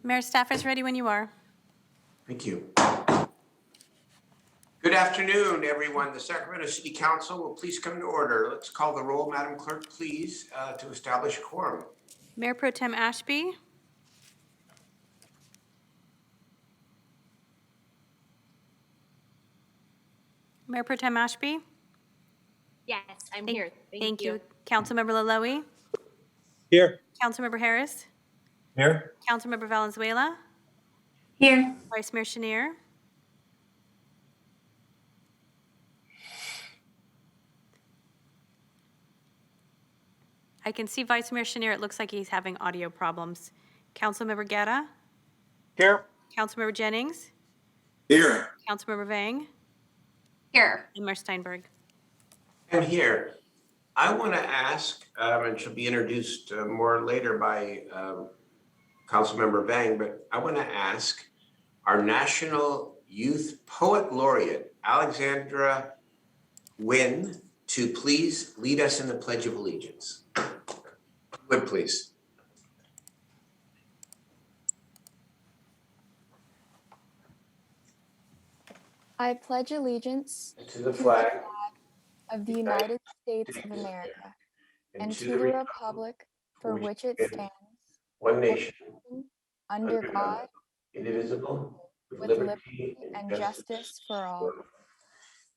Mayor, staff is ready when you are. Thank you. Good afternoon, everyone. The Sacramento City Council will please come to order. Let's call the roll, Madam Clerk, please, to establish a quorum. Mayor Pro Tem Ashby. Mayor Pro Tem Ashby. Yes, I'm here. Thank you. Councilmember Laloe. Here. Councilmember Harris. Here. Councilmember Valenzuela. Here. Vice Mayor Chenier. I can see Vice Mayor Chenier. It looks like he's having audio problems. Councilmember Guerra. Here. Councilmember Jennings. Here. Councilmember Vang. Here. And Mayor Steinberg. I'm here. I want to ask, and she'll be introduced more later by Councilmember Vang, but I want to ask our National Youth Poet Laureate, Alexandra Nguyen, to please lead us in the Pledge of Allegiance. Would please. I pledge allegiance To the flag of the United States of America and to the republic for which it stands, one nation, under God, indivisible, with liberty and justice for all.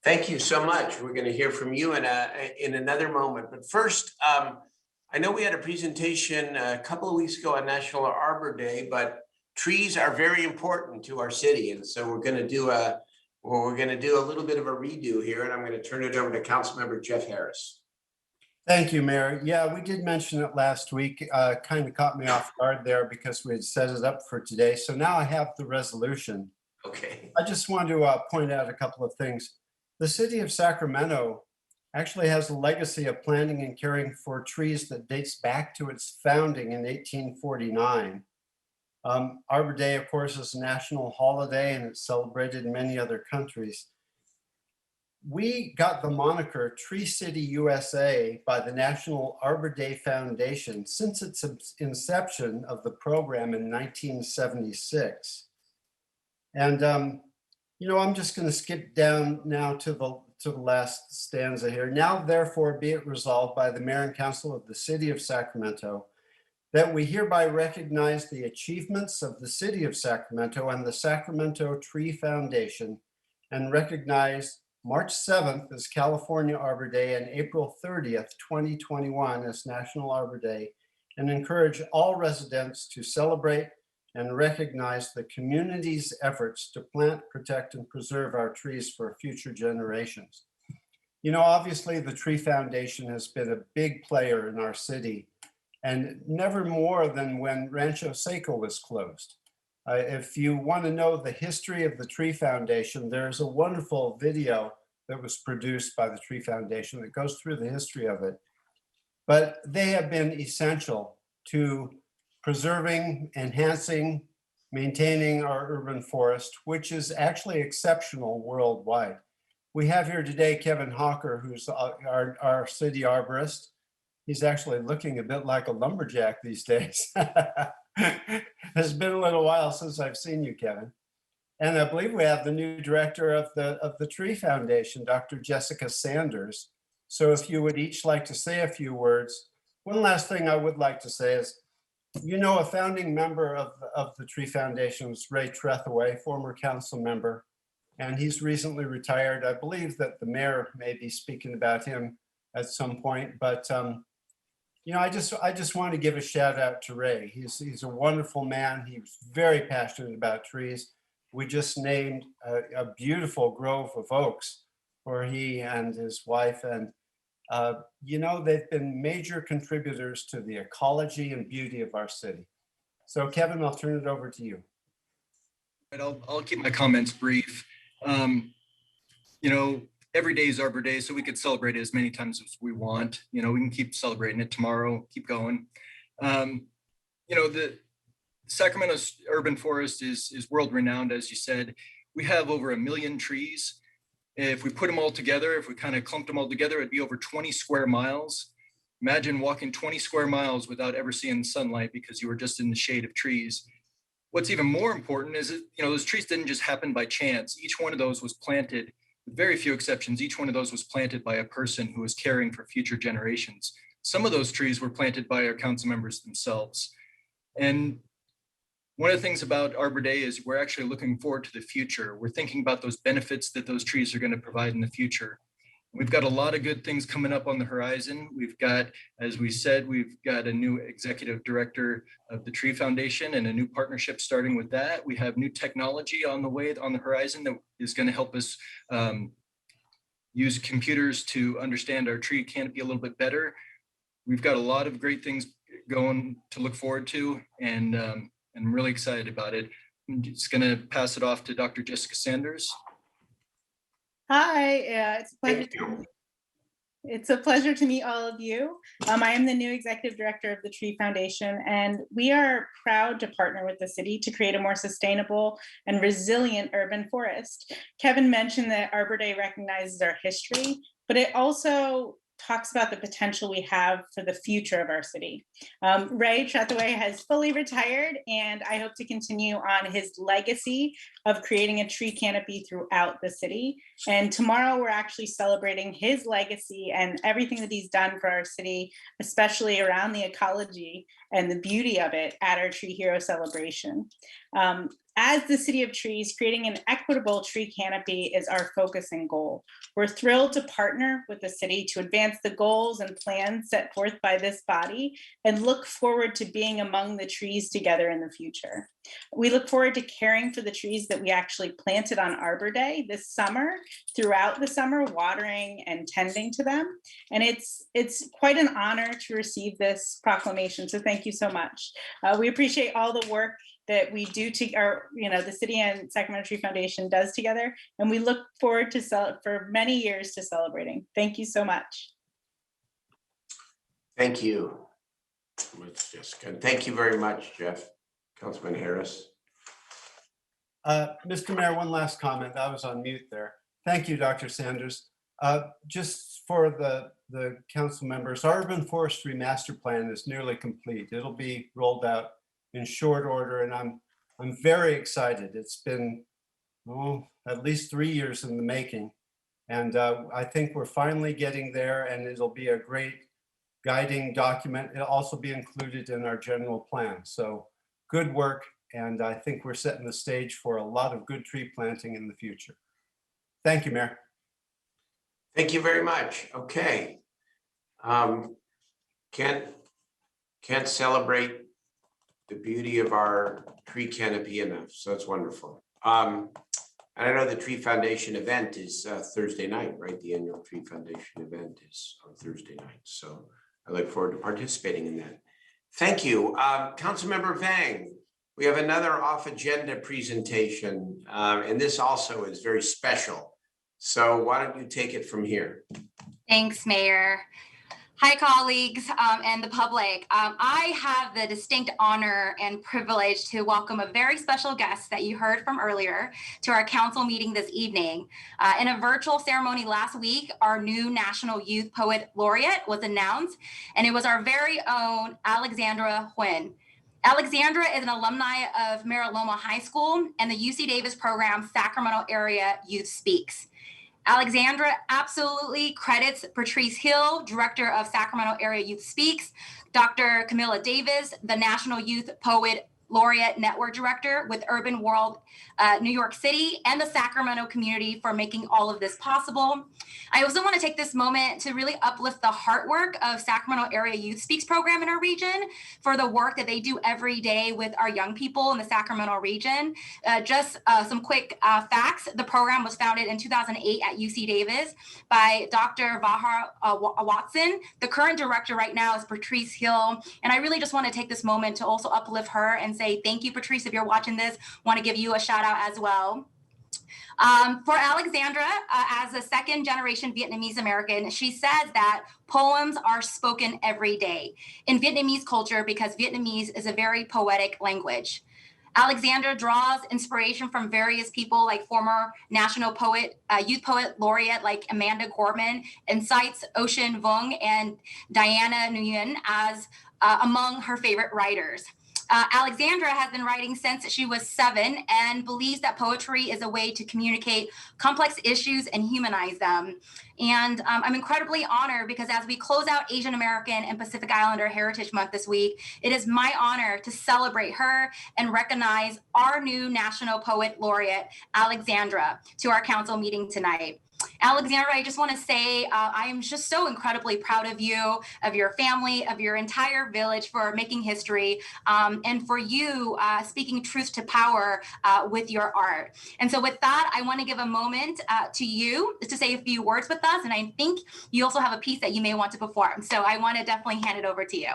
Thank you so much. We're going to hear from you in another moment. But first, I know we had a presentation a couple of weeks ago on National Arbor Day, but trees are very important to our city, and so we're going to do a little bit of a redo here, and I'm going to turn it over to Councilmember Jeff Harris. Thank you, Mayor. Yeah, we did mention it last week. Kind of caught me off guard there because we had set it up for today. So now I have the resolution. Okay. I just want to point out a couple of things. The city of Sacramento actually has a legacy of planting and caring for trees that dates back to its founding in 1849. Arbor Day, of course, is a national holiday and it's celebrated in many other countries. We got the moniker Tree City USA by the National Arbor Day Foundation since its inception of the program in 1976. And I'm just going to skip down now to the last stanza here. Now, therefore, be it resolved by the Mayor and Council of the City of Sacramento that we hereby recognize the achievements of the City of Sacramento and the Sacramento Tree Foundation, and recognize March 7th as California Arbor Day and April 30th, 2021 as National Arbor Day, and encourage all residents to celebrate and recognize the community's efforts to plant, protect, and preserve our trees for future generations. Obviously the Tree Foundation has been a big player in our city, and never more than when Rancho Seco was closed. If you want to know the history of the Tree Foundation, there's a wonderful video that was produced by the Tree Foundation that goes through the history of it. But they have been essential to preserving, enhancing, maintaining our urban forest, which is actually exceptional worldwide. We have here today Kevin Hawker, who's our city arborist. He's actually looking a bit like a lumberjack these days. It's been a little while since I've seen you, Kevin. And I believe we have the new director of the Tree Foundation, Dr. Jessica Sanders. So if you would each like to say a few words. One last thing I would like to say is, a founding member of the Tree Foundation was Ray Trethaway, former council member, and he's recently retired. I believe that the mayor may be speaking about him at some point, but I just want to give a shout out to Ray. He's a wonderful man. He's very passionate about trees. We just named a beautiful grove of oaks for he and his wife, and they've been major contributors to the ecology and beauty of our city. So Kevin, I'll turn it over to you. I'll keep my comments brief. Every day is Arbor Day, so we could celebrate it as many times as we want. We can keep celebrating it tomorrow, keep going. The Sacramento's urban forest is world renowned, as you said. We have over 1 million trees. If we put them all together, if we kind of clumped them all together, it'd be over 20 square miles. Imagine walking 20 square miles without ever seeing sunlight because you were just in the shade of trees. what's even more important is that, those trees didn't just happen by chance. Each one of those was planted, with very few exceptions. Each one of those was planted by a person who was caring for future generations. Some of those trees were planted by our council members themselves. And one of the things about Arbor Day is we're actually looking forward to the future. We're thinking about those benefits that those trees are going to provide in the future. We've got a lot of good things coming up on the horizon. We've got, as we said, we've got a new executive director of the Tree Foundation and a new partnership starting with that. We have new technology on the way, on the horizon, that is going to help us use computers to understand our tree canopy a little bit better. We've got a lot of great things going to look forward to, and I'm really excited about it. I'm just going to pass it off to Dr. Jessica Sanders. Hi, it's a pleasure. Thank you. It's a pleasure to meet all of you. I am the new executive director of the Tree Foundation, and we are proud to partner with the city to create a more sustainable and resilient urban forest. Kevin mentioned that Arbor Day recognizes our history, but it also talks about the potential we have for the future of our city. Ray Trethewey has fully retired, and I hope to continue on his legacy of creating a tree canopy throughout the city. And tomorrow we're actually celebrating his legacy and everything that he's done for our city, especially around the ecology and the beauty of it at our Tree Hero celebration. As the City of Trees, creating an equitable tree canopy is our focus and goal. We're thrilled to partner with the city to advance the goals and plans set forth by this body and look forward to being among the trees together in the future. We look forward to caring for the trees that we actually planted on Arbor Day this summer, throughout the summer, watering and tending to them. And it's quite an honor to receive this proclamation. So thank you so much. We appreciate all the work that we do the city and Sacramento Tree Foundation does together. And we look forward to for many years to celebrating. Thank you so much. Thank you. Jessica. Thank you very much, Jeff. Councilman Harris. Mr. Mayor, one last comment. I was on mute there. Thank you, Dr. Sanders. Just for the council members, our urban forestry master plan is nearly complete. It'll be rolled out in short order, and I'm very excited. It's been at least 3 years in the making, and I think we're finally getting there, and it'll be a great guiding document. It'll also be included in our general plan. So good work, and I think we're setting the stage for a lot of good tree planting in the future. Thank you, Mayor. Thank you very much. Okay. Can't celebrate the beauty of our tree canopy enough. So it's wonderful. And I know the Tree Foundation event is Thursday night, right? The annual Tree Foundation event is on Thursday night. So I look forward to participating in that. Thank you. Councilmember Vang, we have another off-agenda presentation, and this also is very special. So why don't you take it from here? Thanks, Mayor. Hi, colleagues and the public. I have the distinct honor and privilege to welcome a very special guest that you heard from earlier to our council meeting this evening. In a virtual ceremony last week, our new National Youth Poet Laureate was announced, and it was our very own Alexandra Huynh. Alexandra is an alumni of Mariloma High School and the UC Davis program Sacramento Area Youth Speaks. Alexandra absolutely credits Patrice Hill, director of Sacramento Area Youth Speaks, Dr. Camilla Davis, the National Youth Poet Laureate Network Director with Urban World New York City, and the Sacramento community for making all of this possible. I also want to take this moment to really uplift the hard work of Sacramento Area Youth Speaks program in our region for the work that they do every day with our young people in the Sacramento region. Just some quick facts. The program was founded in 2008 at UC Davis by Dr. Vahar Watson. The current director right now is Patrice Hill. And I really just want to take this moment to also uplift her and say thank you, Patrice. If you're watching this, want to give you a shout out as well. For Alexandra, as a second generation Vietnamese American, she says that poems are spoken every day in Vietnamese culture because Vietnamese is a very poetic language. Alexandra draws inspiration from various people like former national poet, youth poet laureate like Amanda Gorman, and cites Ocean Vuong and Diana Nguyen as among her favorite writers. Alexandra has been writing since she was 7 and believes that poetry is a way to communicate complex issues and humanize them. And I'm incredibly honored because as we close out Asian American and Pacific Islander Heritage Month this week, it is my honor to celebrate her and recognize our new National Poet Laureate, Alexandra, to our council meeting tonight. Alexandra, I just want to say I am just so incredibly proud of you, of your family, of your entire village for making history, and for you speaking truth to power with your art. And so with that, I want to give a moment to you to say a few words with us. And I think you also have a piece that you may want to perform. So I want to definitely hand it over to you.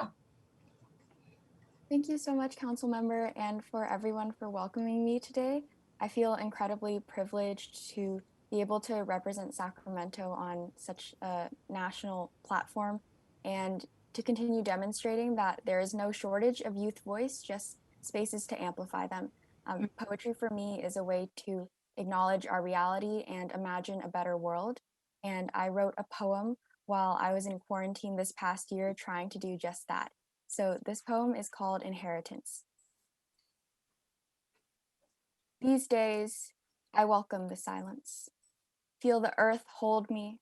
Thank you so much, council member, and for everyone for welcoming me today. I feel incredibly privileged to be able to represent Sacramento on such a national platform and to continue demonstrating that there is no shortage of youth voice, just spaces to amplify them. Poetry for me is a way to acknowledge our reality and imagine a better world. And I wrote a poem while I was in quarantine this past year trying to do just that. So this poem is called Inheritance. These days, I welcome the silence. Feel the earth hold me.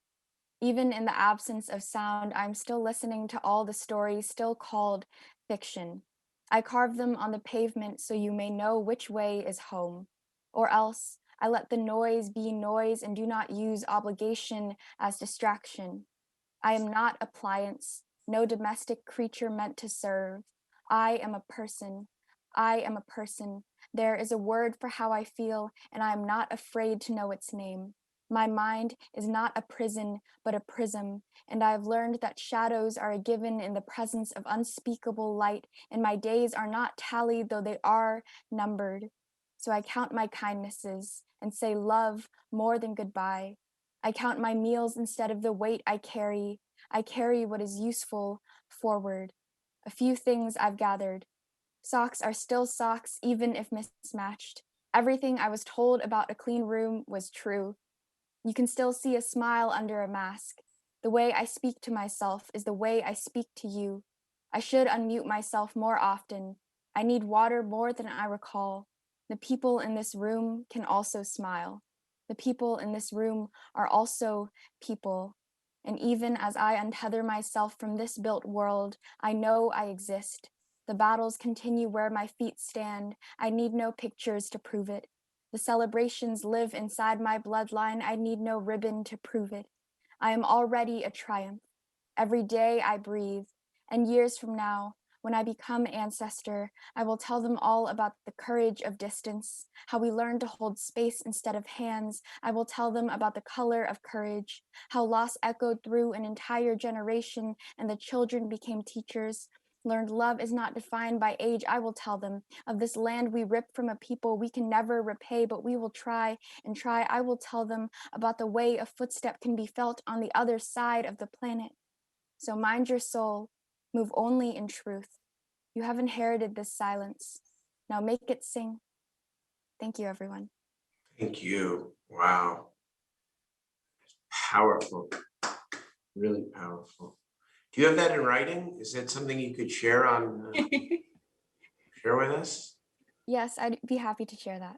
Even in the absence of sound, I'm still listening to all the stories still called fiction. I carve them on the pavement so you may know which way is home. Or else, I let the noise be noise and do not use obligation as distraction. I am not appliance, no domestic creature meant to serve. I am a person. I am a person. There is a word for how I feel, and I am not afraid to know its name. My mind is not a prison, but a prism, and I have learned that shadows are a given in the presence of unspeakable light, and my days are not tallied, though they are numbered. So I count my kindnesses and say love more than goodbye. I count my meals instead of the weight I carry. I carry what is useful forward. A few things I've gathered. Socks are still socks, even if mismatched. Everything I was told about a clean room was true. You can still see a smile under a mask. The way I speak to myself is the way I speak to you. I should unmute myself more often. I need water more than I recall. The people in this room can also smile. The people in this room are also people. And even as I untether myself from this built world, I know I exist. The battles continue where my feet stand. I need no pictures to prove it. The celebrations live inside my bloodline. I need no ribbon to prove it. I am already a triumph. Every day I breathe. And years from now, when I become ancestor, I will tell them all about the courage of distance, how we learn to hold space instead of hands. I will tell them about the color of courage, how loss echoed through an entire generation and the children became teachers. Learned love is not defined by age. I will tell them of this land we ripped from a people we can never repay, but we will try and try. I will tell them about the way a footstep can be felt on the other side of the planet. So mind your soul, move only in truth. You have inherited this silence. Now make it sing. Thank you, everyone. Thank you. Wow. Powerful. Really powerful. Do you have that in writing? Is that something you could share on share with us? Yes, I'd be happy to share that.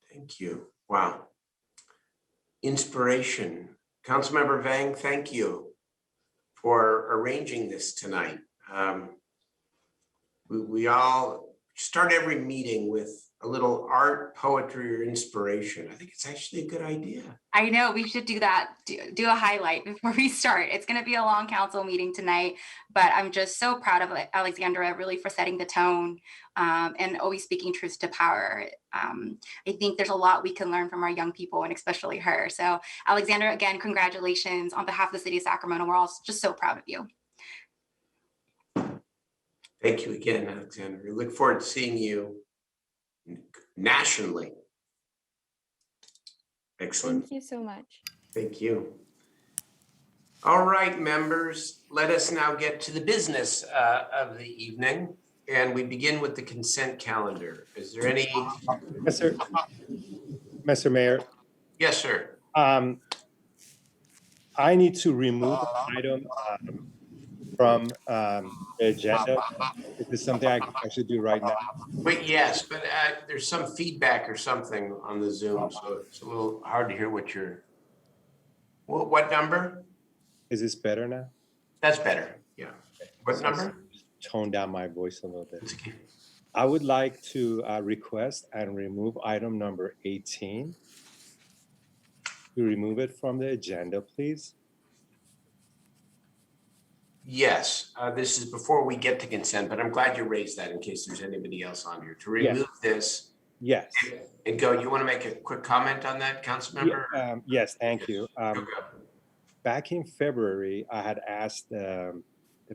Thank you. Wow. Inspiration. Councilmember Vang, thank you for arranging this tonight. We all start every meeting with a little art, poetry, or inspiration. I think it's actually a good idea. I know we should do that, do a highlight before we start. It's going to be a long council meeting tonight, but I'm just so proud of Alexandra really for setting the tone and always speaking truth to power. I think there's a lot we can learn from our young people and especially her. So Alexandra, again, congratulations on behalf of the city of Sacramento. We're all just so proud of you. Thank you again, Alexandra. We look forward to seeing you nationally. Excellent. Thank you so much. Thank you. All right, members, let us now get to the business of the evening. And we begin with the consent calendar. Is there any? Mr. Mayor. Yes, sir. I need to remove an item from the agenda. It's this something I should do right now? Wait, yes, but there's some feedback or something on the Zoom, so it's a little hard to hear what you're, what number? Is this better now? That's better, yeah. What So number? tone down my voice a little bit. It's okay. I would like to request and remove item number 18. To remove it from the agenda, please. Yes, this is before we get to consent, but I'm glad you raised that in case there's anybody else on here. To Yes. remove this Yes. and go, you want to make a quick comment on that, Councilmember? Yes, thank you. Go, go. Back in February, I had asked the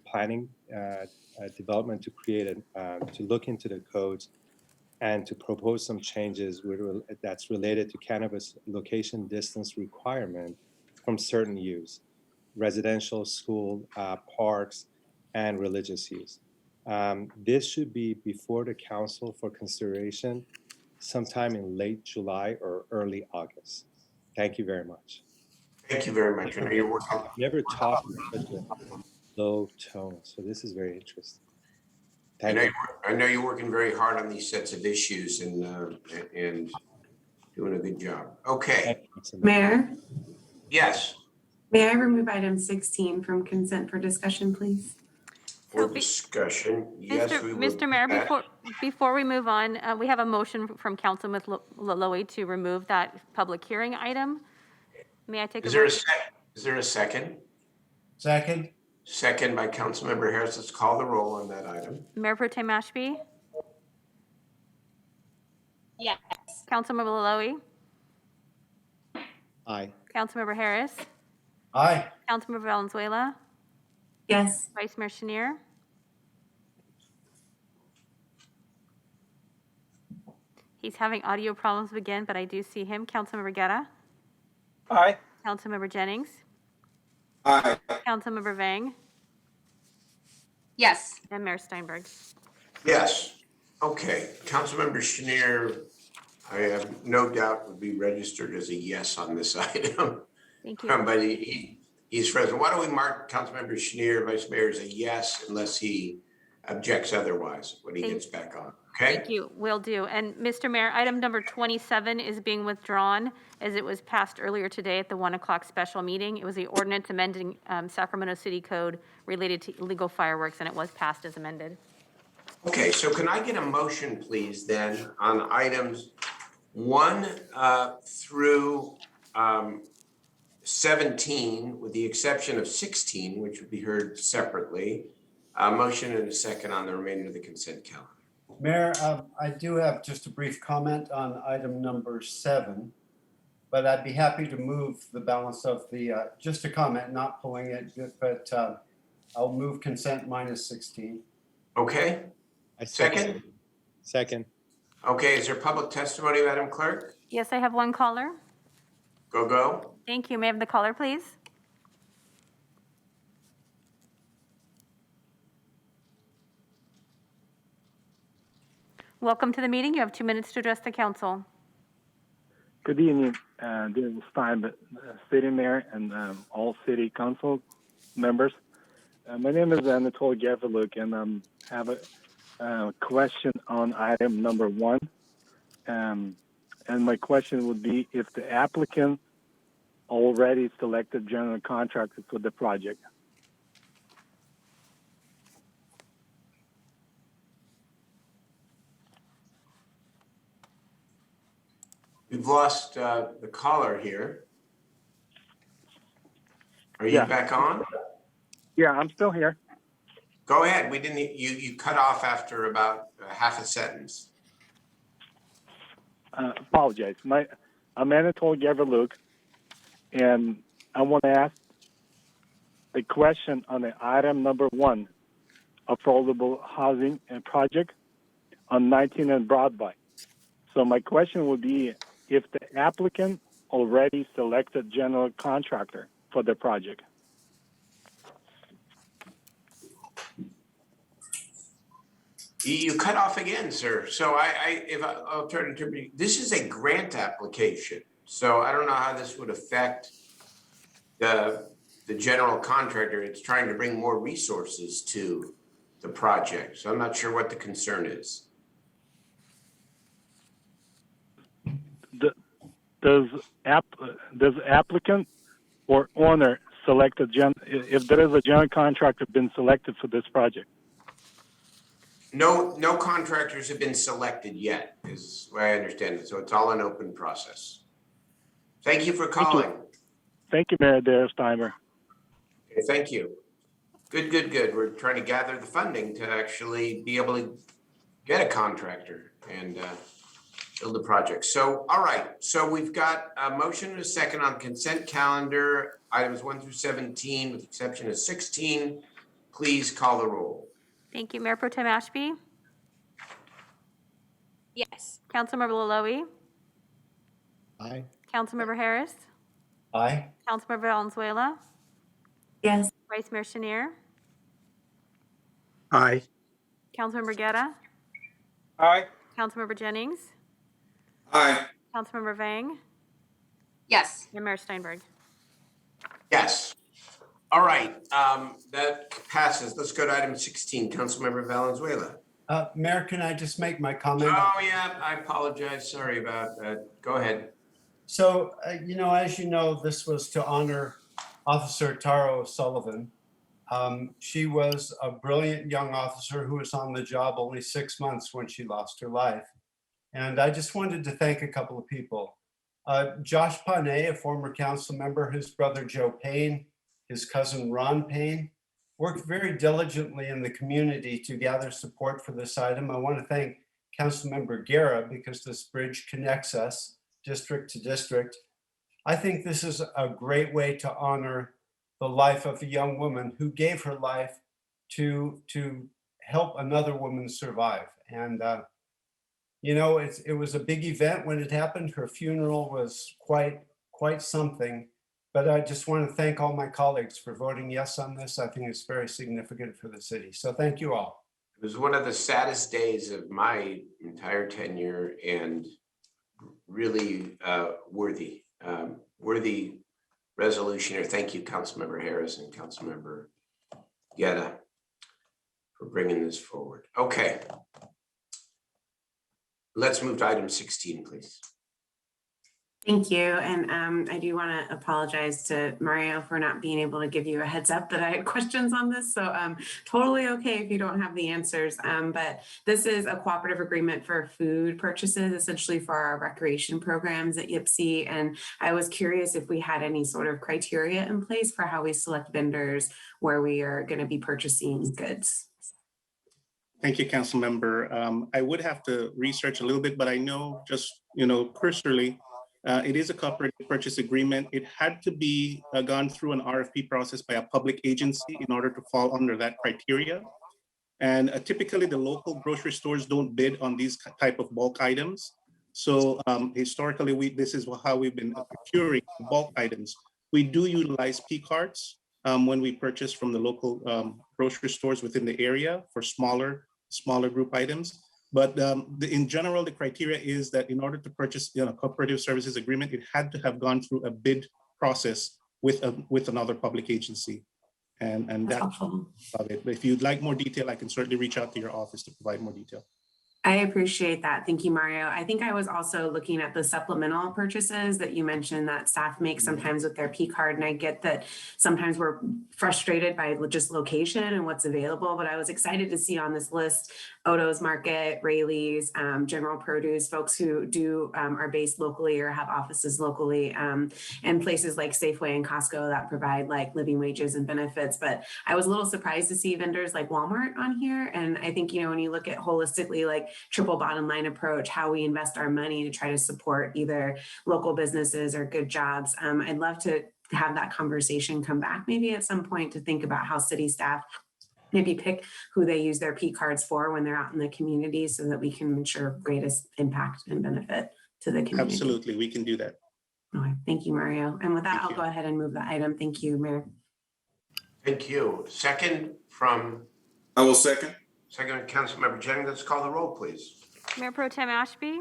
planning development to create to look into the codes and to propose some changes that's related to cannabis location distance requirement from certain use, residential, school, parks, and religious use. This should be before the council for consideration sometime in late July or early August. Thank you very much. Thank you very much. I know you're working. I've never talked in such a low tone, so this is very interesting. Thank you. I know you're working very hard on these sets of issues and doing a good job. Okay, Mayor, yes, may I remove item 16 from consent for discussion, please? for discussion, yes, we will. Mr. Mayor, before we move on, we have a motion from Councilman Laloy to remove that public hearing item. May I take a vote? Is there a second? Second? Second by Councilmember Harris. Let's call the roll on that item. Mayor Pro Tem Mashpee? Yes. Councilmember Laloy? Aye. Councilmember Harris? Aye. Councilmember Valenzuela? Yes. Vice Mayor Chenier? He's having audio problems again, but I do see him. Councilmember Guerra? Aye. Councilmember Jennings? Aye. Councilmember Vang? Yes. And Mayor Steinberg. Yes. Okay, Councilmember Chenier, I have no doubt would be registered as a yes on this item. Thank you. But he's present. Why don't we mark Councilmember Chenier, Vice Mayor, as a yes unless he objects otherwise when he gets back on, okay? Thank you, will do. And Mr. Mayor, item number 27 is being withdrawn as it was passed earlier today at the 1 o'clock special meeting. It was the ordinance amending Sacramento City Code related to illegal fireworks, and it was passed as amended. Okay, so can I get a motion, please, then, on items 1 through 17, with the exception of 16, which would be heard separately. A motion and a second on the remainder of the consent calendar. Mayor, I do have just a brief comment on item number 7, but I'd be happy to move the balance of the, just a comment, not pulling it, but I'll move consent minus 16. Okay, I second? Second. Okay, is there public testimony, Madam Clerk? Yes, I have one caller. Go. Thank you. May I have the caller, please? Welcome to the meeting. You have 2 minutes to address the council. Good evening, this is Steinberg, City Mayor and all City Council members. My name is Anatol Gavriluk, and I have a question on item number 1. And my question would be if the applicant already selected general contractor for the project. We've lost the caller here. Are you Yeah. back on? Yeah, I'm still here. Go ahead. We didn't, you cut off after about half a sentence. Apologize. I'm Anatol Gavriluk, and I want to ask the question on the item number 1, affordable housing and project on 19 and Broadway. So my question would be if the applicant already selected general contractor for the project. You cut off again, sir. So I'll try to interpret. This is a grant application. So I don't know how this would affect the general contractor. It's trying to bring more resources to the project. So I'm not sure what the concern is. Does applicant or owner select if there is a general contractor been selected for this project? No contractors have been selected yet, is the way I understand it. So it's all an open process. Thank you for calling. Thank you, Mayor Derestimer. Okay, thank you. Good. We're trying to gather the funding to actually be able to get a contractor and build the project. So, all right. So we've got a motion and a second on consent calendar, items 1 through 17, with the exception of 16. Please call the roll. Thank you. Mayor Pro Tem Ashby? Yes. Councilmember Laloe? Aye. Councilmember Harris? Aye. Councilmember Valenzuela? Yes. Vice Mayor Chenier? Aye. Councilmember Guerra? Aye. Councilmember Jennings? Aye. Councilmember Vang? Yes. And Mayor Steinberg? Yes. All right. That passes. Let's go to item 16. Councilmember Valenzuela. Mayor, can I just make my comment? Oh, yeah. I apologize. Sorry about that. Go ahead. So, as you know, this was to honor Officer Tara O'Sullivan. She was a brilliant young officer who was on the job only 6 months when she lost her life. And I just wanted to thank a couple of people. Josh Panay, a former council member, his brother Joe Payne, his cousin Ron Payne, worked very diligently in the community to gather support for this item. I want to thank Councilmember Guerra because this bridge connects us district to district. I think this is a great way to honor the life of a young woman who gave her life to help another woman survive. And it was a big event when it happened. Her funeral was quite something. But I just want to thank all my colleagues for voting yes on this. I think it's very significant for the city. So thank you all. It was one of the saddest days of my entire tenure and really worthy resolution here. Thank you, Councilmember Harris and Councilmember Guerra, for bringing this forward. Okay. Let's move to item 16, please. Thank you. And I do want to apologize to Mario for not being able to give you a heads up that I had questions on this. So totally okay if you don't have the answers. But this is a cooperative agreement for food purchases, essentially for our recreation programs at YPC. And I was curious if we had any sort of criteria in place for how we select vendors where we are going to be purchasing goods. Thank you, Council Member. I would have to research a little bit, but I know just, cursorily, it is a cooperative purchase agreement. It had to be gone through an RFP process by a public agency in order to fall under that criteria. And typically the local grocery stores don't bid on these type of bulk items. So historically, this is how we've been procuring bulk items. We do utilize P cards when we purchase from the local grocery stores within the area for smaller group items. But in general, the criteria is that in order to purchase cooperative services agreement, it had to have gone through a bid process with another public agency. And that's helpful. About it. But if you'd like more detail, I can certainly reach out to your office to provide more detail. I appreciate that. Thank you, Mario. I think I was also looking at the supplemental purchases that you mentioned that staff make sometimes with their P card. And I get that sometimes we're frustrated by just location and what's available, but I was excited to see on this list, Oto's Market, Rayleigh's, General Produce, folks who are based locally or have offices locally, and places like Safeway and Costco that provide like living wages and benefits. But I was a little surprised to see vendors like Walmart on here. And I think, when you look at holistically, like triple bottom line approach, how we invest our money to try to support either local businesses or good jobs. I'd love to have that conversation come back maybe at some point to think about how city staff maybe pick who they use their P cards for when they're out in the community so that we can ensure greatest impact and benefit to the community. Absolutely, we can do that. Okay. Thank you, Mario. And with that, Thank I'll you. go ahead and move the item. Thank you, Mayor. Thank you. Second from I will second. Councilmember Jennings. Let's call the roll, please. Mayor Pro Tem Ashby?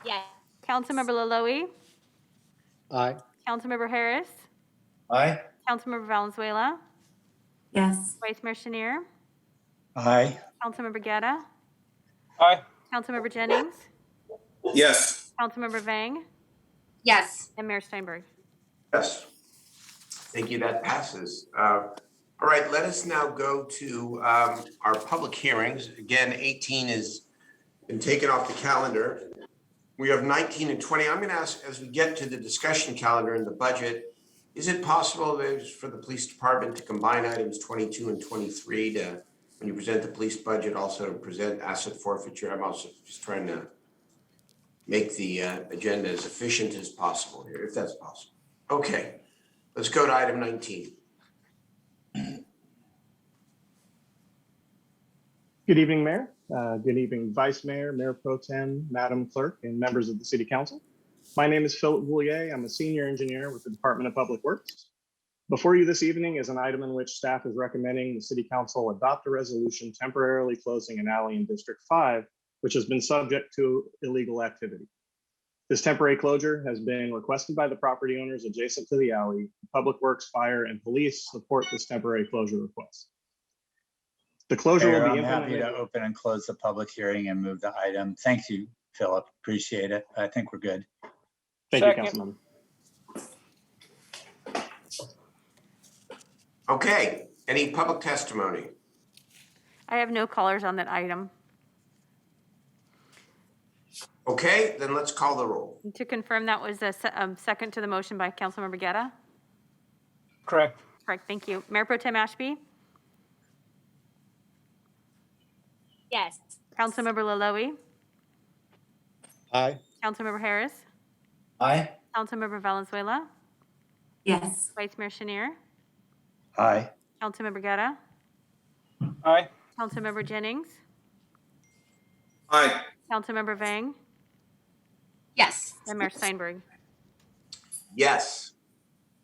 Yes. Councilmember Laloe? Aye. Councilmember Harris? Aye. Councilmember Valenzuela? Yes. Vice Mayor Chenier, Aye. Councilmember Guerra, Aye. Councilmember Jennings, Yes. Councilmember Vang, Yes. and Mayor Steinberg. Yes. Thank you, that passes. All right, let us now go to our public hearings. Again, 18 has been taken off the calendar. We have 19 and 20. I'm going to ask, as we get to the discussion calendar and the budget, is it possible for the police department to combine items 22 and 23 to, when you present the police budget, also to present asset forfeiture? I'm also just trying to make the agenda as efficient as possible here, if that's possible. Okay, let's go to item 19. Good evening, Mayor. Good evening, Vice Mayor, Mayor Pro Tem, Madam Clerk, and members of the City Council. My name is Philip Voulier. I'm a senior engineer with the Department of Public Works. Before you this evening is an item in which staff is recommending the City Council adopt a resolution temporarily closing an alley in District 5, which has been subject to illegal activity. This temporary closure has been requested by the property owners adjacent to the alley. Public Works, Fire, and Police support this temporary closure request. The closure Mayor, will be I'm happy implemented. to open and close the public hearing and move the item. Thank you, Philip. Appreciate it. I think we're good. Thank you, Councilmember. Okay, any public testimony? I have no callers on that item. Okay, then let's call the roll. To confirm, that was a second to the motion by Councilmember Guerra? Correct. Correct, thank you. Mayor Pro Tem Ashby? Yes. Councilmember Laloe? Aye. Councilmember Harris? Aye. Councilmember Valenzuela? Yes. Vice Mayor Chenier? Aye. Councilmember Guerra? Aye. Councilmember Jennings? Aye. Councilmember Vang? Yes. And Mayor Steinberg. Yes.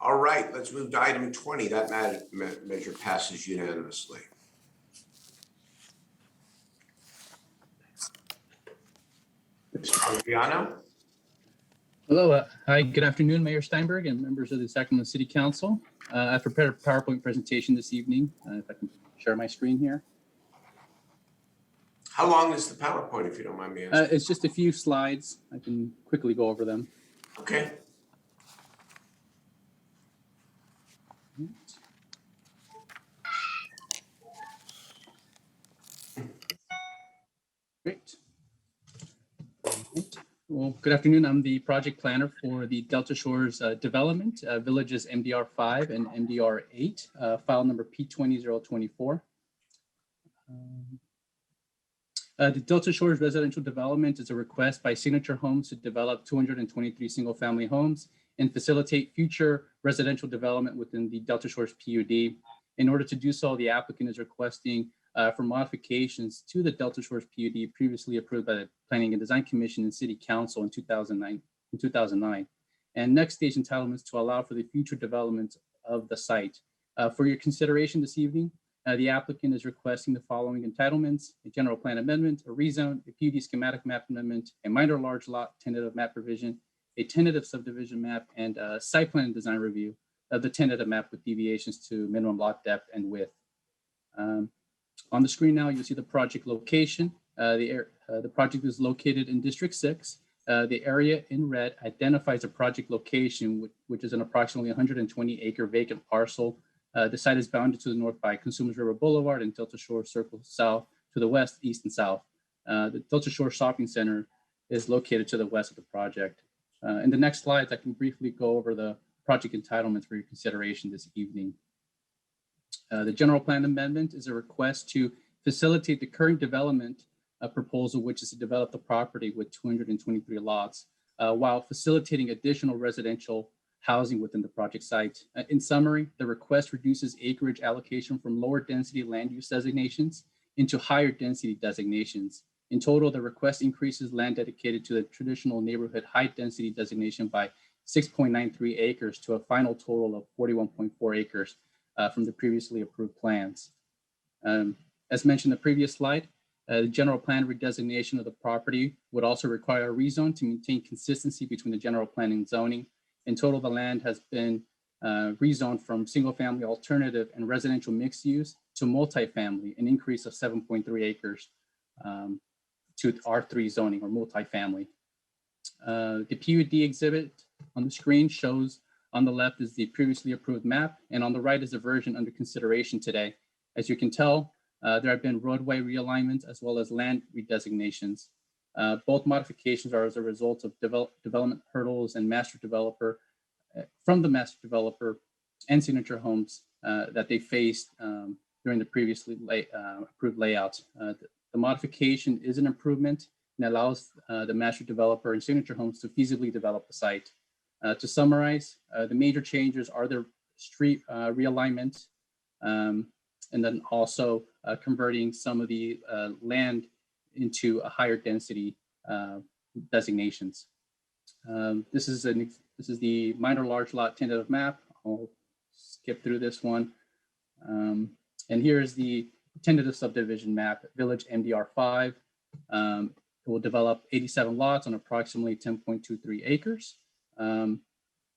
All right, let's move to item 20. That measure passes unanimously. Adriano? Hello. Hi, good afternoon, Mayor Steinberg and members of the Sacramento City Council. I've prepared a PowerPoint presentation this evening. If I can share my screen here. How long is the PowerPoint, if you don't mind me asking? It's just a few slides. I can quickly go over them. Okay. Great. Well, good afternoon. I'm the project planner for the Delta Shores development, villages MDR 5 and MDR 8, file number P20024. The Delta Shores residential development is a request by Signature Homes to develop 223 single-family homes and facilitate future residential development within the Delta Shores PUD. In order to do so, the applicant is requesting for modifications to the Delta Shores PUD previously approved by the Planning and Design Commission and City Council in 2009, and next stage entitlements to allow for the future development of the site. For your consideration this evening, the applicant is requesting the following entitlements: a general plan amendment, a rezone, a PUD schematic map amendment, a minor large lot tentative map revision, a tentative subdivision map, and a site plan design review of the tentative map with deviations to minimum lot depth and width. On the screen now, you'll see the project location. The project is located in District 6. The area in red identifies a project location, which is an approximately 120-acre vacant parcel. The site is bounded to the north by Consumers River Boulevard and Delta Shore Circle South to the west, east, and south. The Delta Shore Shopping Center is located to the west of the project. In the next slides, I can briefly go over the project entitlements for your consideration this evening. The general plan amendment is a request to facilitate the current development proposal, which is to develop the property with 223 lots, while facilitating additional residential housing within the project site. In summary, the request reduces acreage allocation from lower density land use designations into higher density designations. In total, the request increases land dedicated to the traditional neighborhood high density designation by 6.93 acres to a final total of 41.4 acres from the previously approved plans. As mentioned in the previous slide, the general plan redesignation of the property would also require a rezone to maintain consistency between the general plan and zoning. In total, the land has been rezoned from single-family alternative and residential mixed use to multifamily, an increase of 7.3 acres to R3 zoning or multifamily. The PUD exhibit on the screen shows on the left is the previously approved map, and on the right is the version under consideration today. As you can tell, there have been roadway realignments as well as land redesignations. Both modifications are as a result of development hurdles and from the master developer and Signature Homes that they faced during the previously approved layout. The modification is an improvement and allows the master developer and Signature Homes to feasibly develop the site. To summarize, the major changes are the street realignment, and then also converting some of the land into a higher density designations. This is the minor large lot tentative map. I'll skip through this one. And here's the tentative subdivision map, Village MDR5. It will develop 87 lots on approximately 10.23 acres.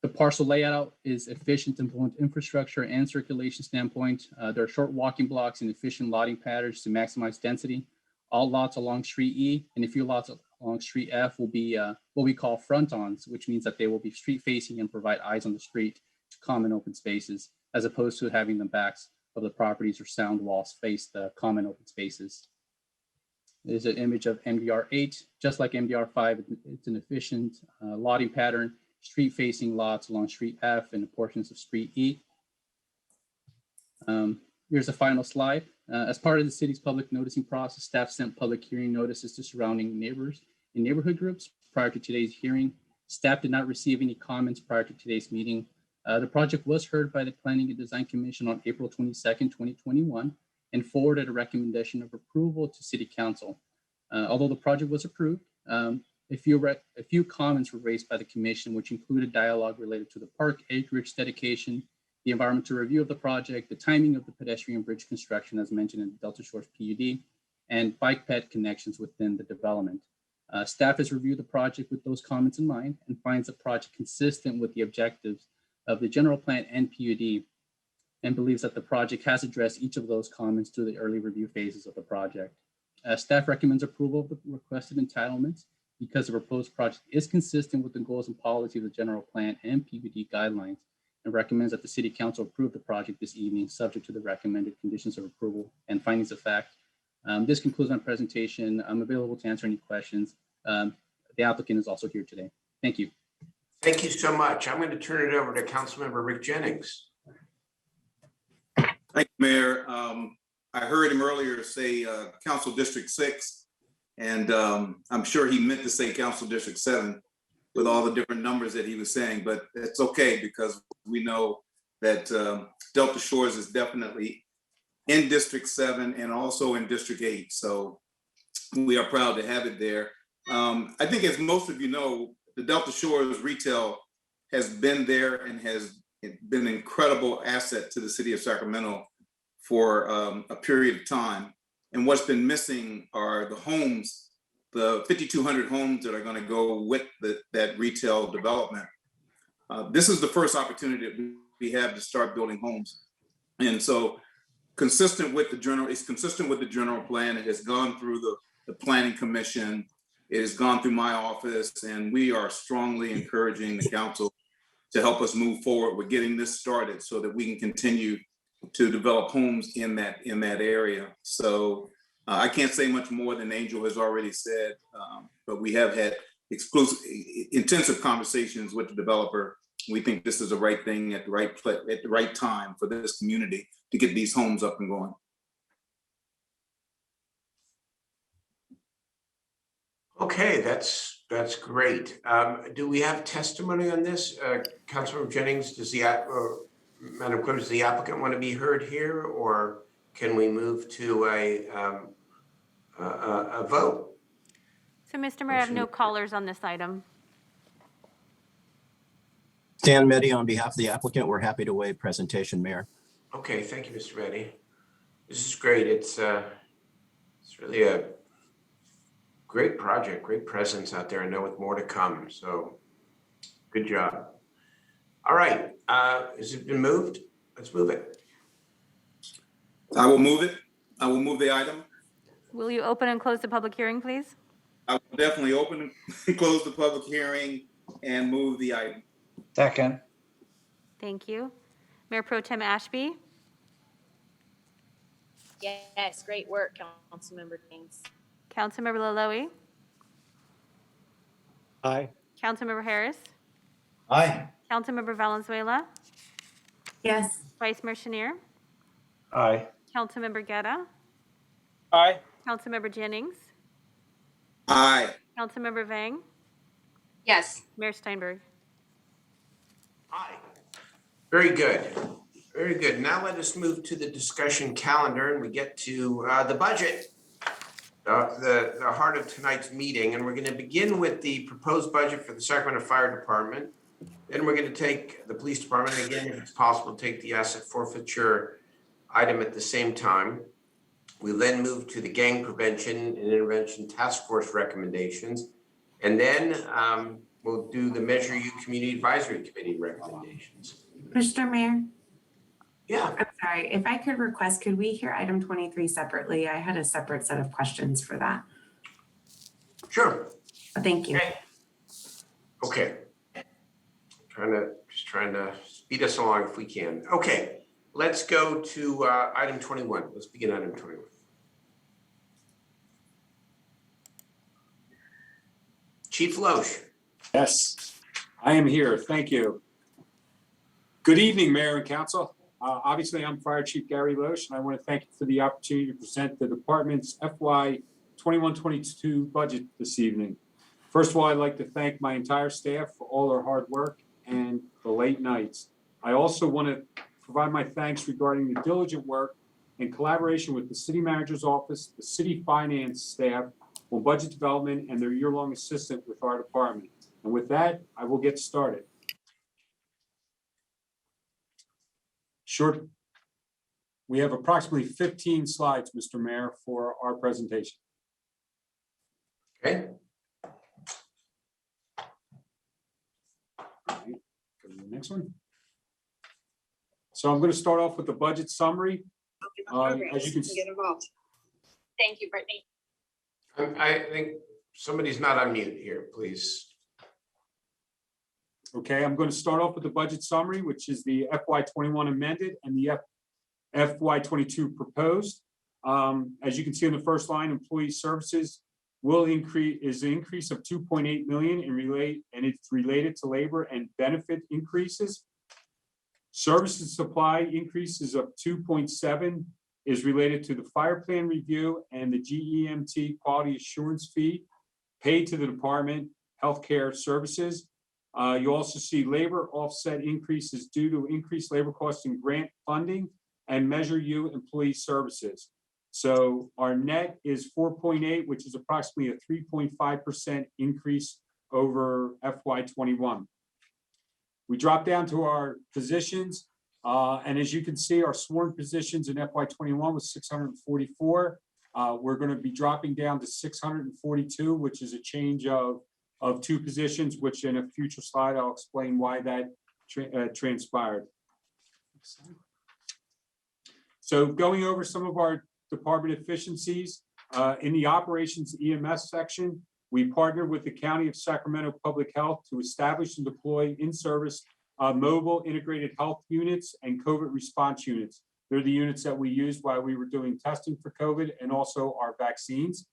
The parcel layout is efficient in both infrastructure and circulation standpoint. There are short walking blocks and efficient lotting patterns to maximize density. All lots along Street E and a few lots along Street F will be what we call front-ons, which means that they will be street facing and provide eyes on the street to common open spaces, as opposed to having the backs of the properties or sound walls face the common open spaces. There's an image of MDR8, just like MDR5, it's an efficient lotting pattern, street facing lots along Street F and portions of Street E. Here's a final slide. As part of the city's public noticing process, staff sent public hearing notices to surrounding neighbors and neighborhood groups prior to today's hearing. Staff did not receive any comments prior to today's meeting. The project was heard by the Planning and Design Commission on April 22nd, 2021, and forwarded a recommendation of approval to City Council. Although the project was approved, a few comments were raised by the commission, which included dialogue related to the park acreage dedication, the environmental review of the project, the timing of the pedestrian bridge construction as mentioned in the Delta Shores PUD, and bike ped connections within the development. Staff has reviewed the project with those comments in mind and finds the project consistent with the objectives of the general plan and PUD, and believes that the project has addressed each of those comments through the early review phases of the project. Staff recommends approval of the requested entitlements because the proposed project is consistent with the goals and policy of the general plan and PUD guidelines, and recommends that the City Council approve the project this evening, subject to the recommended conditions of approval and findings of fact. This concludes my presentation. I'm available to answer any questions. The applicant is also here today. Thank you. Thank you so much. I'm going to turn it over to Councilmember Rick Jennings. Thank you, Mayor. I heard him earlier say Council District 6, and I'm sure he meant to say Council District 7 with all the different numbers that he was saying, but it's okay because we know that Delta Shores is definitely in District 7 and also in District 8. So we are proud to have it there. I think as most of you know, the Delta Shores retail has been there and has been an incredible asset to the city of Sacramento for a period of time. And what's been missing are the homes, the 5,200 homes that are going to go with that retail development. This is the first opportunity that we have to start building homes. And so consistent with the general plan. It has gone through the planning commission. It has gone through my office, and we are strongly encouraging the council to help us move forward with getting this started so that we can continue to develop homes in that area. So I can't say much more than Angel has already said, but we have had intensive conversations with the developer. We think this is the right thing at the right place at the right time for this community to get these homes up and going. Okay, that's great. Do we have testimony on this? Councilmember Jennings, Madam Clerk, does the applicant want to be heard here, or can we move to a vote? So, Mr. Mayor, I have no callers on this item. Stan Meddy on behalf of the applicant. We're happy to waive presentation, Mayor. Okay, thank you, Mr. Reddy. This is great. It's really a great project, great presence out there, and know with more to come. So good job. All right, has it been moved? Let's move it. I will move it. I will move the item. Will you open and close the public hearing, please? I will definitely open and close the public hearing and move the item. Second. Thank you. Mayor Pro Tem Ashby, Yes, great work, Councilmember James. Councilmember Laloe, Aye. Councilmember Harris, Aye. Councilmember Valenzuela, Yes. Vice Mayor Chenier, Aye. Councilmember Guerra, Aye. Councilmember Jennings, Aye. Councilmember Vang, Yes. Mayor Steinberg. Aye. Very good. Very good. Now let us move to the discussion calendar and we get to the budget, the heart of tonight's meeting. And we're going to begin with the proposed budget for the Sacramento Fire Department. Then we're going to take the police department. Again, if it's possible, take the asset forfeiture item at the same time. We'll then move to the gang prevention and intervention task force recommendations. And then we'll do the Measure U Community Advisory Committee recommendations. Mr. Mayor, Yeah, I'm sorry, if I could request, could we hear item 23 separately? I had a separate set of questions for that. sure. Thank you. Okay. Just trying to speed us along if we can. Okay, let's go to item 21. Let's begin item 21. Chief Loesch. Yes, I am here. Thank you. Good evening, Mayor and Council. Obviously, I'm Fire Chief Gary Loesch, and I want to thank you for the opportunity to present the department's FY 21-22 budget this evening. First of all, I'd like to thank my entire staff for all their hard work and the late nights. I also want to provide my thanks regarding the diligent work in collaboration with the City Manager's Office, the City Finance staff on budget development, and their year-long assistance with our department. And with that, I will get started. Short. We have approximately 15 slides, Mr. Mayor, for our presentation. Okay. Go to the next one. So I'm going to start off with the budget summary. As you can see, Thank you, Brittany. I think somebody's not on mute here, please. okay, I'm going to start off with the budget summary, which is the FY 21 amended and the FY 22 proposed. As you can see on the first line, employee services will increase an increase of 2.8 million and it's related to labor and benefit increases. Services supply increases of 2.7 is related to the fire plan review and the GEMT quality assurance fee paid to the department healthcare services. You also see labor offset increases due to increased labor costs and grant funding and Measure U employee services. So our net is 4.8, which is approximately a 3.5% increase over FY 21. We drop down to our positions. And as you can see, our sworn positions in FY 21 was 644. We're going to be dropping down to 642, which is a change of 2 positions, which in a future slide, I'll explain why that transpired. So going over some of our department efficiencies, in the operations EMS section, we partnered with the County of Sacramento Public Health to establish and deploy in-service mobile integrated health units and COVID response units. They're the units that we used while we were doing testing for COVID and also our vaccines.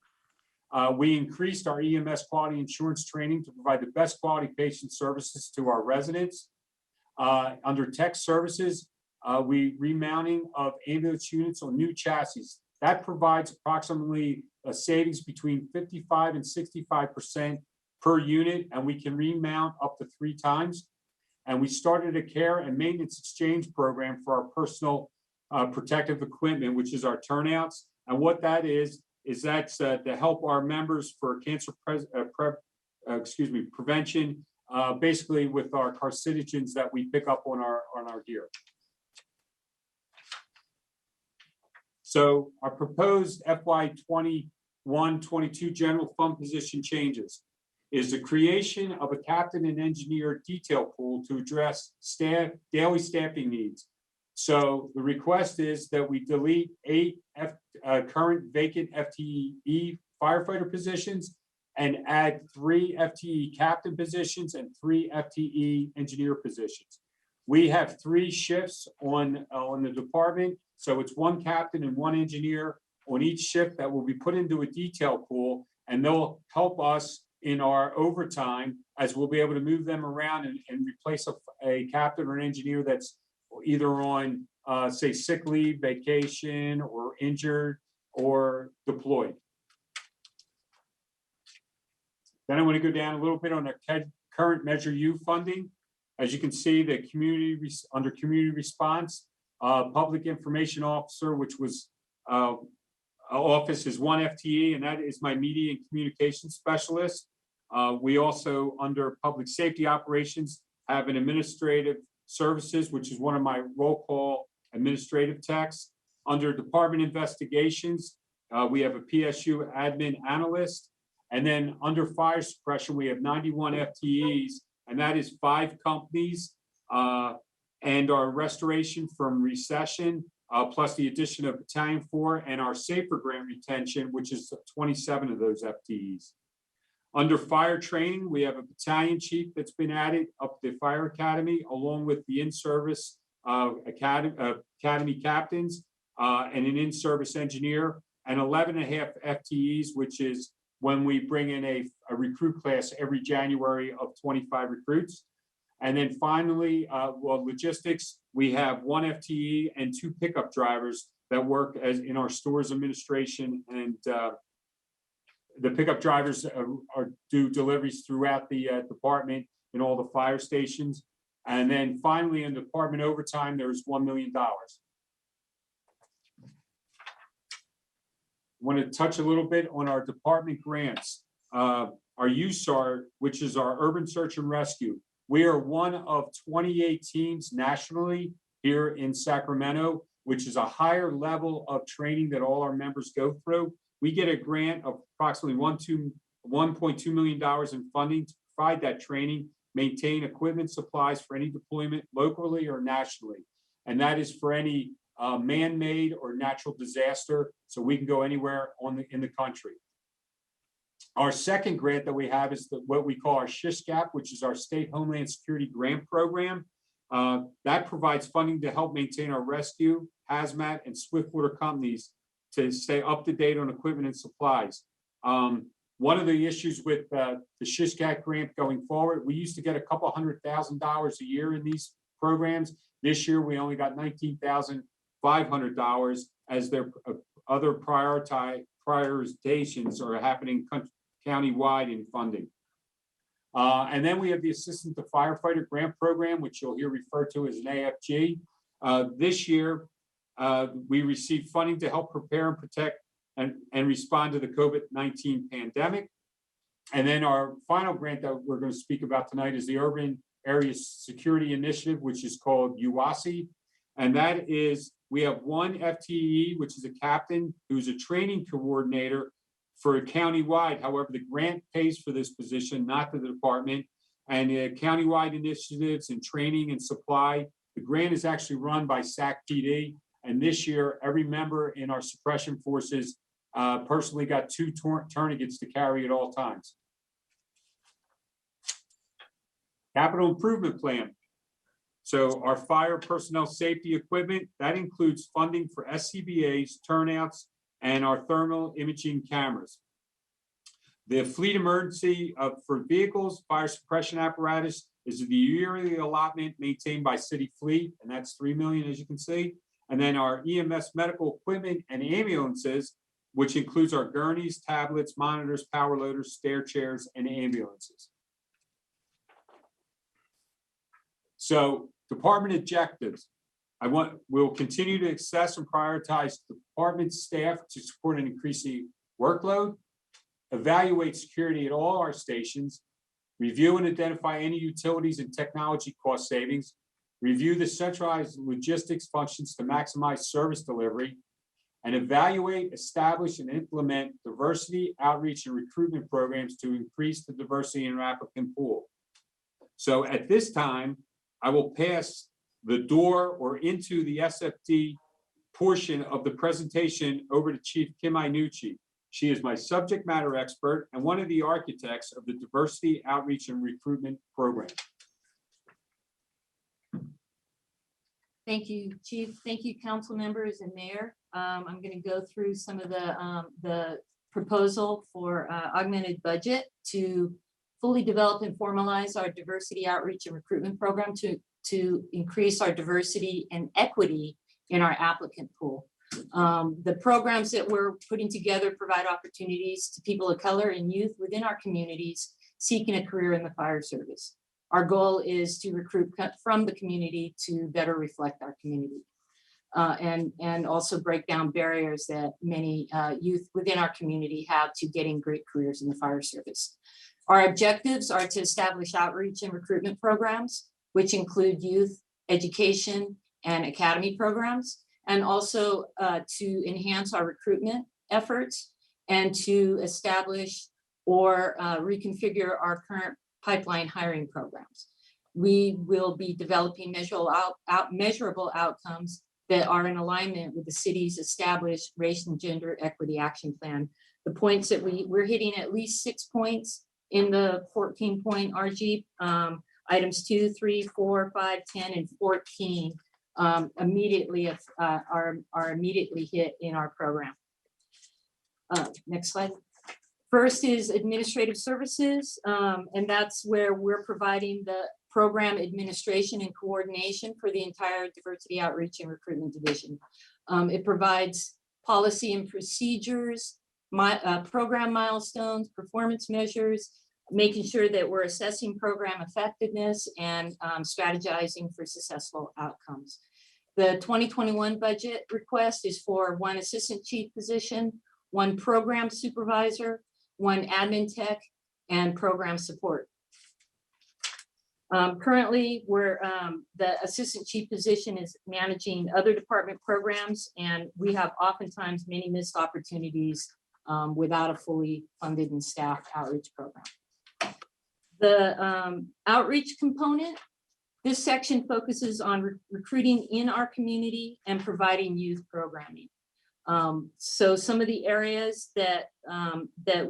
We increased our EMS quality insurance training to provide the best quality patient services to our residents. Under tech services, we remounting of ambulance units on new chassis. That provides approximately a savings between 55 and 65% per unit, and we can remount up to 3 times. And we started a care and maintenance exchange program for our personal protective equipment, which is our turnouts. And what that is that's to help our members for cancer prevention, basically with our carcinogens that we pick up on our gear. So our proposed FY 21-22 general fund position changes. is the creation of a captain and engineer detail pool to address daily staffing needs. So the request is that we delete 8 current vacant FTE firefighter positions and add 3 FTE captain positions and 3 FTE engineer positions. We have 3 shifts on the department, so it's 1 captain and 1 engineer on each shift that will be put into a detail pool, and they'll help us in our overtime as we'll be able to move them around and replace a captain or an engineer that's either on, say, sick leave, vacation, or injured, or deployed. Then I want to go down a little bit on the current Measure U funding. As you can see, the under community response, public information officer, which was office is 1 FTE, and that is my media and communication specialist. We also, under public safety operations, have an administrative services, which is one of my roll call administrative techs. Under department investigations, we have a PSU admin analyst. And then under fire suppression, we have 91 FTEs, and that is 5 companies and our restoration from recession, plus the addition of Battalion 4 and our SAFER grant retention, which is 27 of those FTEs. Under fire training, we have a battalion chief that's been added up to the fire academy, along with the in-service academy captains and an in-service engineer, and 11.5 FTEs, which is when we bring in a recruit class every January of 25 recruits. And then finally, logistics, we have 1 FTE and 2 pickup drivers that work as in our stores administration, and the pickup drivers do deliveries throughout the department in all the fire stations. And then finally, in department overtime, there's $1 million. I want to touch a little bit on our department grants. Our USAR, which is our Urban Search and Rescue. We are one of 28 teams nationally here in Sacramento, which is a higher level of training that all our members go through. We get a grant of approximately $1.2 million in funding to provide that training, maintain equipment supplies for any deployment locally or nationally. And that is for any man-made or natural disaster, so we can go anywhere in the country. Our second grant that we have is what we call our SHISGAP, which is our State Homeland Security Grant Program. That provides funding to help maintain our rescue, hazmat, and swiftwater companies to stay up to date on equipment and supplies. One of the issues with the SHISGAP grant going forward, we used to get a couple $100,000 a year in these programs. This year, we only got $19,500 as their other prioritizations are happening county-wide in funding. And then we have the Assistant to Firefighter Grant Program, which you'll hear referred to as an AFG. This year, we received funding to help prepare and protect and respond to the COVID-19 pandemic. And then our final grant that we're going to speak about tonight is the Urban Area Security Initiative, which is called UASI. And that is, we have 1 FTE, which is a captain who's a training coordinator for a countywide. However, the grant pays for this position, not the department. And countywide initiatives and training and supply, the grant is actually run by SAC PD. And this year, every member in our suppression forces personally got 2 tourniquets to carry at all times. Capital Improvement Plan. So our fire personnel safety equipment, that includes funding for SCBAs, turnouts, and our thermal imaging cameras. The fleet emergency for vehicles, fire suppression apparatus is the yearly allotment maintained by City Fleet, and that's $3 million, as you can see. And then our EMS medical equipment and ambulances, which includes our gurneys, tablets, monitors, power loaders, stair chairs, and ambulances. So department objectives. We'll continue to assess and prioritize department staff to support an increasing workload, evaluate security at all our stations, review and identify any utilities and technology cost savings, review the centralized logistics functions to maximize service delivery, and evaluate, establish, and implement diversity outreach and recruitment programs to increase the diversity in our applicant pool. So at this time, I will pass the door or into the SFD portion of the presentation over to Chief Kim Inucci. She is my subject matter expert and one of the architects of the Diversity Outreach and Recruitment Program. Thank you, Chief. Thank you, council members and mayor. I'm going to go through some of the proposal for augmented budget to fully develop and formalize our diversity outreach and recruitment program to increase our diversity and equity in our applicant pool. The programs that we're putting together provide opportunities to people of color and youth within our communities seeking a career in the fire service. Our goal is to recruit from the community to better reflect our community and also break down barriers that many youth within our community have to getting great careers in the fire service. Our objectives are to establish outreach and recruitment programs, which include youth education and academy programs, and also to enhance our recruitment efforts and to establish or reconfigure our current pipeline hiring programs. We will be developing measurable outcomes that are in alignment with the city's established race and gender equity action plan. The points that we're hitting at least 6 points in the 14-point RG, items 2, 3, 4, 5, 10, and 14 immediately are immediately hit in our program. Next slide. First is administrative services, and that's where we're providing the program administration and coordination for the entire diversity outreach and recruitment division. It provides policy and procedures, program milestones, performance measures, making sure that we're assessing program effectiveness and strategizing for successful outcomes. The 2021 budget request is for 1 assistant chief position, 1 program supervisor, 1 admin tech, and program support. Currently, the assistant chief position is managing other department programs, and we have oftentimes many missed opportunities without a fully funded and staffed outreach program. The outreach component, this section focuses on recruiting in our community and providing youth programming. So some of the areas that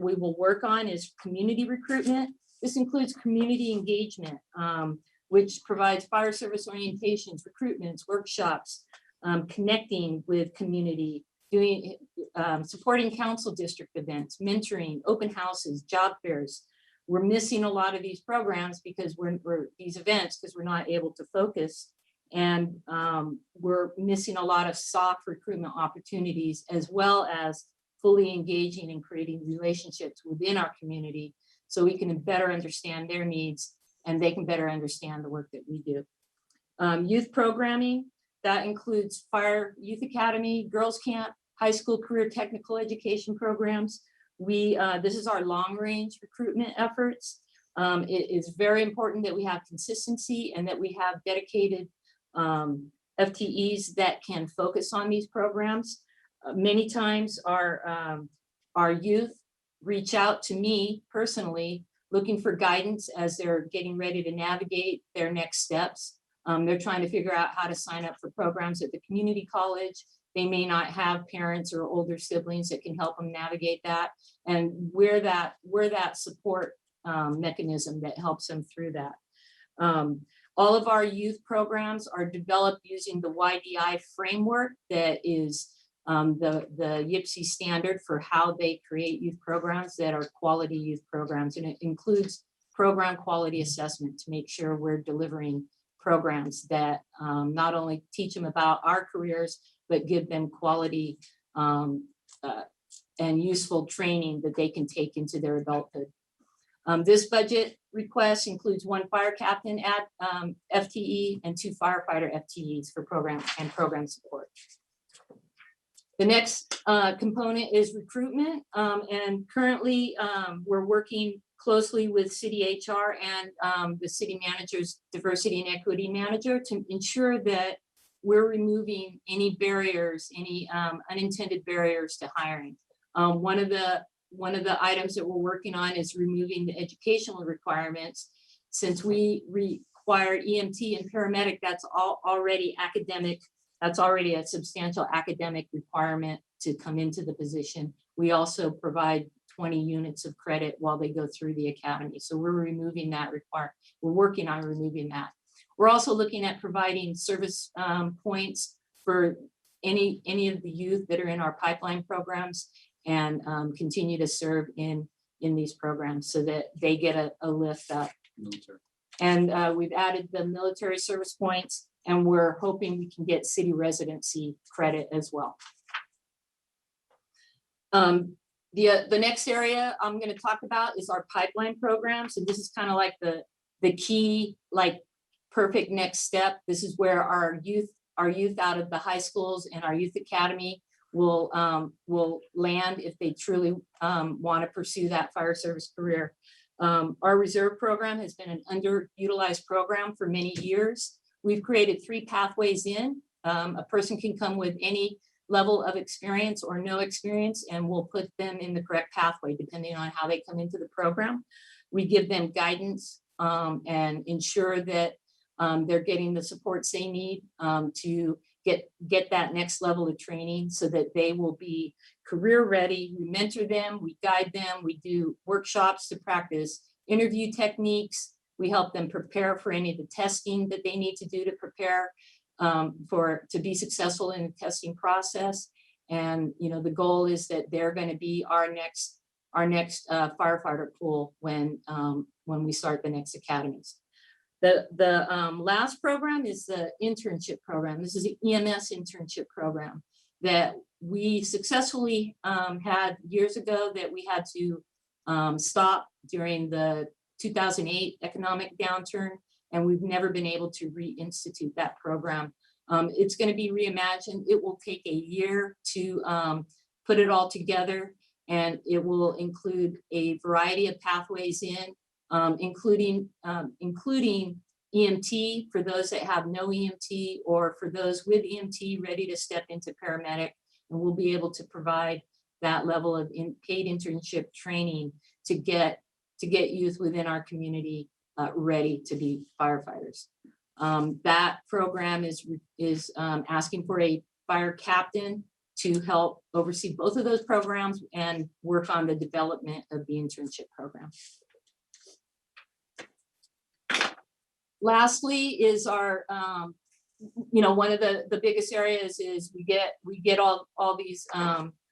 we will work on is community recruitment. This includes community engagement, which provides fire service orientations, recruitments, workshops, connecting with community, supporting council district events, mentoring, open houses, job fairs. We're missing a lot of these programs because these events because we're not able to focus, and we're missing a lot of soft recruitment opportunities, as well as fully engaging and creating relationships within our community so we can better understand their needs and they can better understand the work that we do. Youth programming, that includes Fire Youth Academy, Girls Camp, high school career technical education programs. This is our long range recruitment efforts. It is very important that we have consistency and that we have dedicated FTEs that can focus on these programs. Many times our youth reach out to me personally looking for guidance as they're getting ready to navigate their next steps. They're trying to figure out how to sign up for programs at the community college. They may not have parents or older siblings that can help them navigate that, and we're that support mechanism that helps them through that. All of our youth programs are developed using the YDI framework that is the YPSI standard for how they create youth programs that are quality youth programs, and it includes program quality assessment to make sure we're delivering programs that not only teach them about our careers, but give them quality and useful training that they can take into their adulthood. This budget request includes 1 fire captain FTE and 2 firefighter FTEs for program and program support. The next component is recruitment, and currently we're working closely with city HR and the city manager's diversity and equity manager to ensure that we're removing any barriers, any unintended barriers to hiring. One of the items that we're working on is removing the educational requirements. Since we require EMT and paramedic, that's already academic. That's already a substantial academic requirement to come into the position. We also provide 20 units of credit while they go through the academy. So we're removing that we're working on removing that. We're also looking at providing service points for any of the youth that are in our pipeline programs, and continue to serve in these programs so that they get a lift up. Military. And we've added the military service points, and we're hoping we can get city residency credit as well. The next area I'm going to talk about is our pipeline programs, and this is kind of like the key, like, perfect next step. This is where our youth out of the high schools and our youth academy will land if they truly want to pursue that fire service career. Our reserve program has been an underutilized program for many years. We've created 3 pathways in. A person can come with any level of experience or no experience, and we'll put them in the correct pathway depending on how they come into the program. We give them guidance and ensure that they're getting the supports they need to get that next level of training so that they will be career ready. We mentor them, we guide them, we do workshops to practice interview techniques. We help them prepare for any of the testing that they need to do to prepare to be successful in the testing process. And the goal is that they're going to be our next firefighter pool when we start the next academies. The last program is the internship program. This is the EMS internship program that we successfully had years ago that we had to stop during the 2008 economic downturn, and we've never been able to reinstitute that program. It's going to be reimagined. It will take a year to put it all together, and it will include a variety of pathways in, including EMT for those that have no EMT, or for those with EMT ready to step into paramedic. And we'll be able to provide that level of paid internship training to get youth within our community ready to be firefighters. That program is asking for a fire captain to help oversee both of those programs and work on the development of the internship program. Lastly is our, one of the biggest areas is we get all these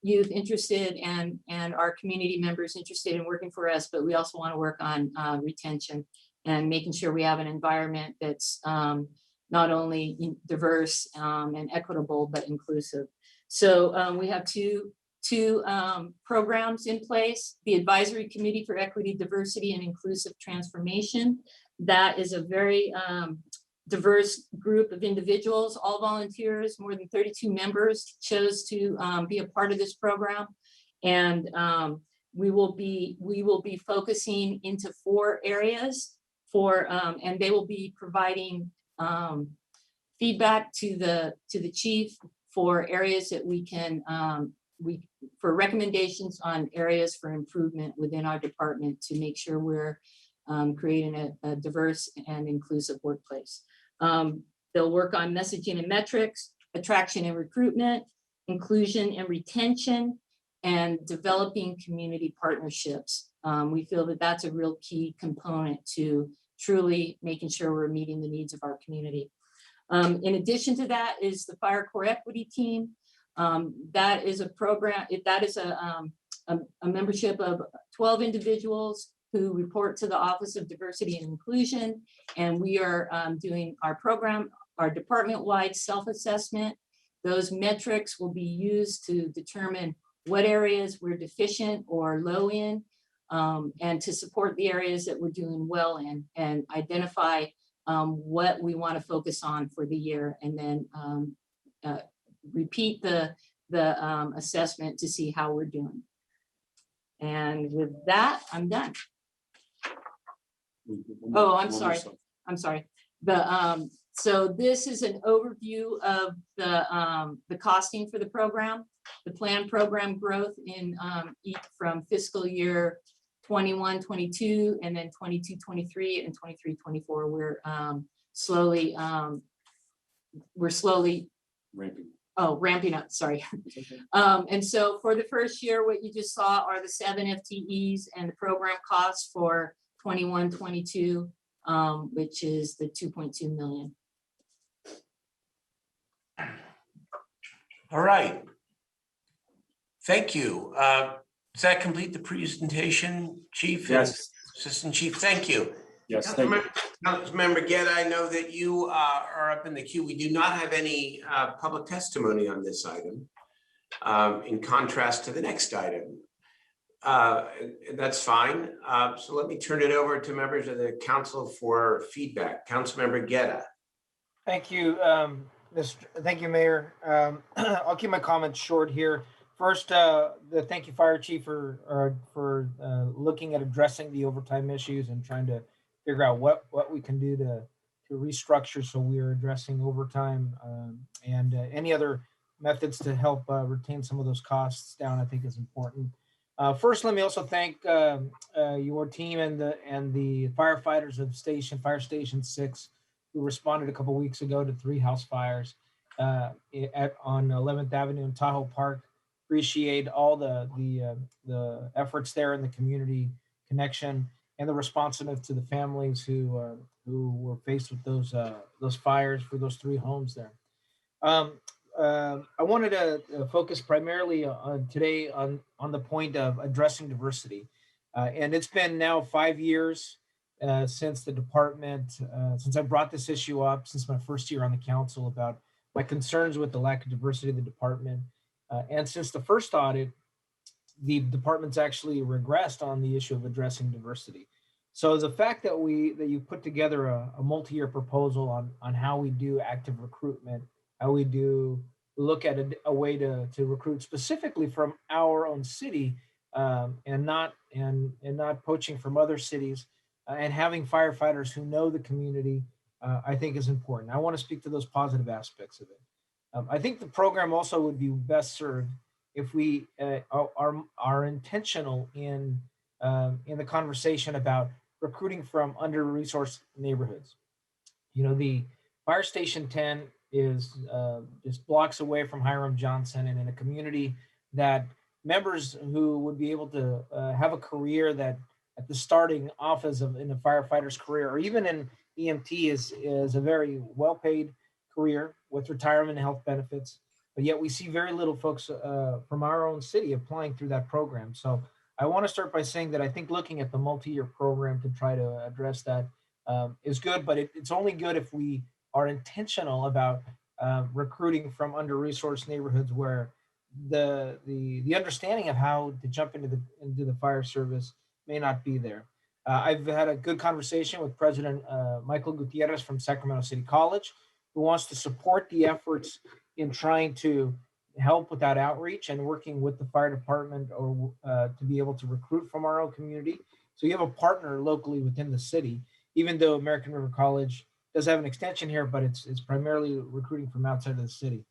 youth interested and our community members interested in working for us, but we also want to work on retention and making sure we have an environment that's not only diverse and equitable, but inclusive. So we have two programs in place: the Advisory Committee for Equity, Diversity, and Inclusive Transformation. That is a very diverse group of individuals, all volunteers. More than 32 members chose to be a part of this program, and we will be focusing into 4 areas and they will be providing feedback to the chief for areas that we can for recommendations on areas for improvement within our department to make sure we're creating a diverse and inclusive workplace. They'll work on messaging and metrics, attraction and recruitment, inclusion and retention, and developing community partnerships. We feel that that's a real key component to truly making sure we're meeting the needs of our community. In addition to that is the Fire Corps Equity Team. That is a program, that is a membership of 12 individuals who report to the Office of Diversity and Inclusion. And we are doing our program, our department-wide self-assessment. Those metrics will be used to determine what areas we're deficient or low in, and to support the areas that we're doing well in, and identify what we want to focus on for the year, and then repeat the assessment to see how we're doing. And with that, I'm done. Oh, I'm sorry. The So this is an overview of the costing for the program, the planned program growth in from fiscal year 21, 22, and then 22, 23, and 23, 24. We're slowly ramping up, sorry. And so for the first year, what you just saw are the 7 FTEs and the program costs for 21, 22, which is the 2.2 million. All right. Thank you. Does that complete the presentation, Chief? Yes. Assistant Chief, thank you. Yes, thank you. Councilmember Guerra, I know that you are up in the queue. We do not have any public testimony on this item, in contrast to the next item. That's fine. So let me turn it over to members of the council for feedback. Councilmember Guerra. Thank you, Thank you, Mayor. I'll keep my comments short here. First, thank you, Fire Chief, for looking at addressing the overtime issues and trying to figure out what we can do to restructure so we are addressing overtime and any other methods to help retain some of those costs down. I think is important. First, let me also thank your team and the firefighters of Fire Station 6, who responded a couple weeks ago to 3 house fires on 11th Avenue in Tahoe Park. Appreciate all the efforts there in the community connection and the responsiveness to the families who were faced with those fires for those 3 homes there. I wanted to focus primarily today on the point of addressing diversity, and it's been now 5 years since the department, since I brought this issue up, since my first year on the council, about my concerns with the lack of diversity of the department. And since the first audit, the department's actually regressed on the issue of addressing diversity. So the fact that you put together a multi-year proposal on how we do active recruitment, how we do look at a way to recruit specifically from our own city, and not poaching from other cities, and having firefighters who know the community, I think is important. I want to speak to those positive aspects of it. I think the program also would be best served if we are intentional in the conversation about recruiting from under-resourced neighborhoods. You know, the Fire Station 10 is just blocks away from Hiram Johnson, and in a community that members who would be able to have a career that at the starting off in a firefighter's career, or even in EMT, is a very well-paid career with retirement and health benefits, but yet we see very little folks from our own city applying through that program. So I want to start by saying that I think looking at the multi-year program to try to address that is good, but it's only good if we are intentional about recruiting from under-resourced neighborhoods where the understanding of how to jump into the fire service may not be there. I've had a good conversation with President Michael Gutierrez from Sacramento City College, who wants to support the efforts in trying to help with that outreach and working with the fire department or to be able to recruit from our own community. So you have a partner locally within the city, even though American River College does have an extension here, but it's primarily recruiting from outside of the city.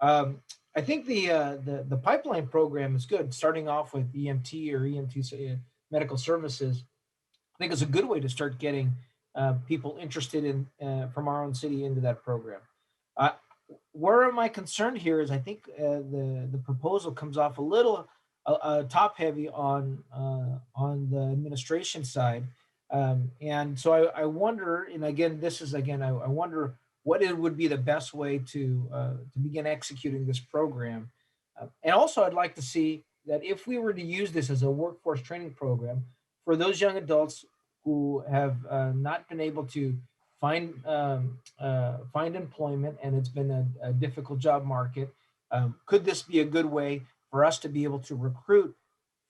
I think the pipeline program is good, starting off with EMT or EMT medical services. I think it's a good way to start getting people interested in from our own city into that program. Where am I concerned here is I think the proposal comes off a little top heavy on the administration side, and so I wonder. And again, I wonder what it would be the best way to begin executing this program. And also, I'd like to see that if we were to use this as a workforce training program for those young adults who have not been able to find employment, and it's been a difficult job market, could this be a good way for us to be able to recruit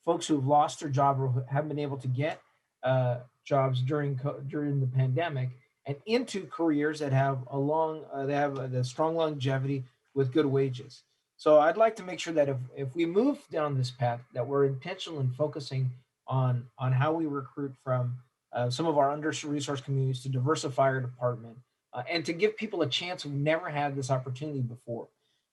folks who've lost their job or who haven't been able to get jobs during the pandemic, and into careers that have the strong longevity with good wages? So I'd like to make sure that if we move down this path, that we're intentional in focusing on how we recruit from some of our under-resourced communities to diversify our department, and to give people a chance who've never had this opportunity before.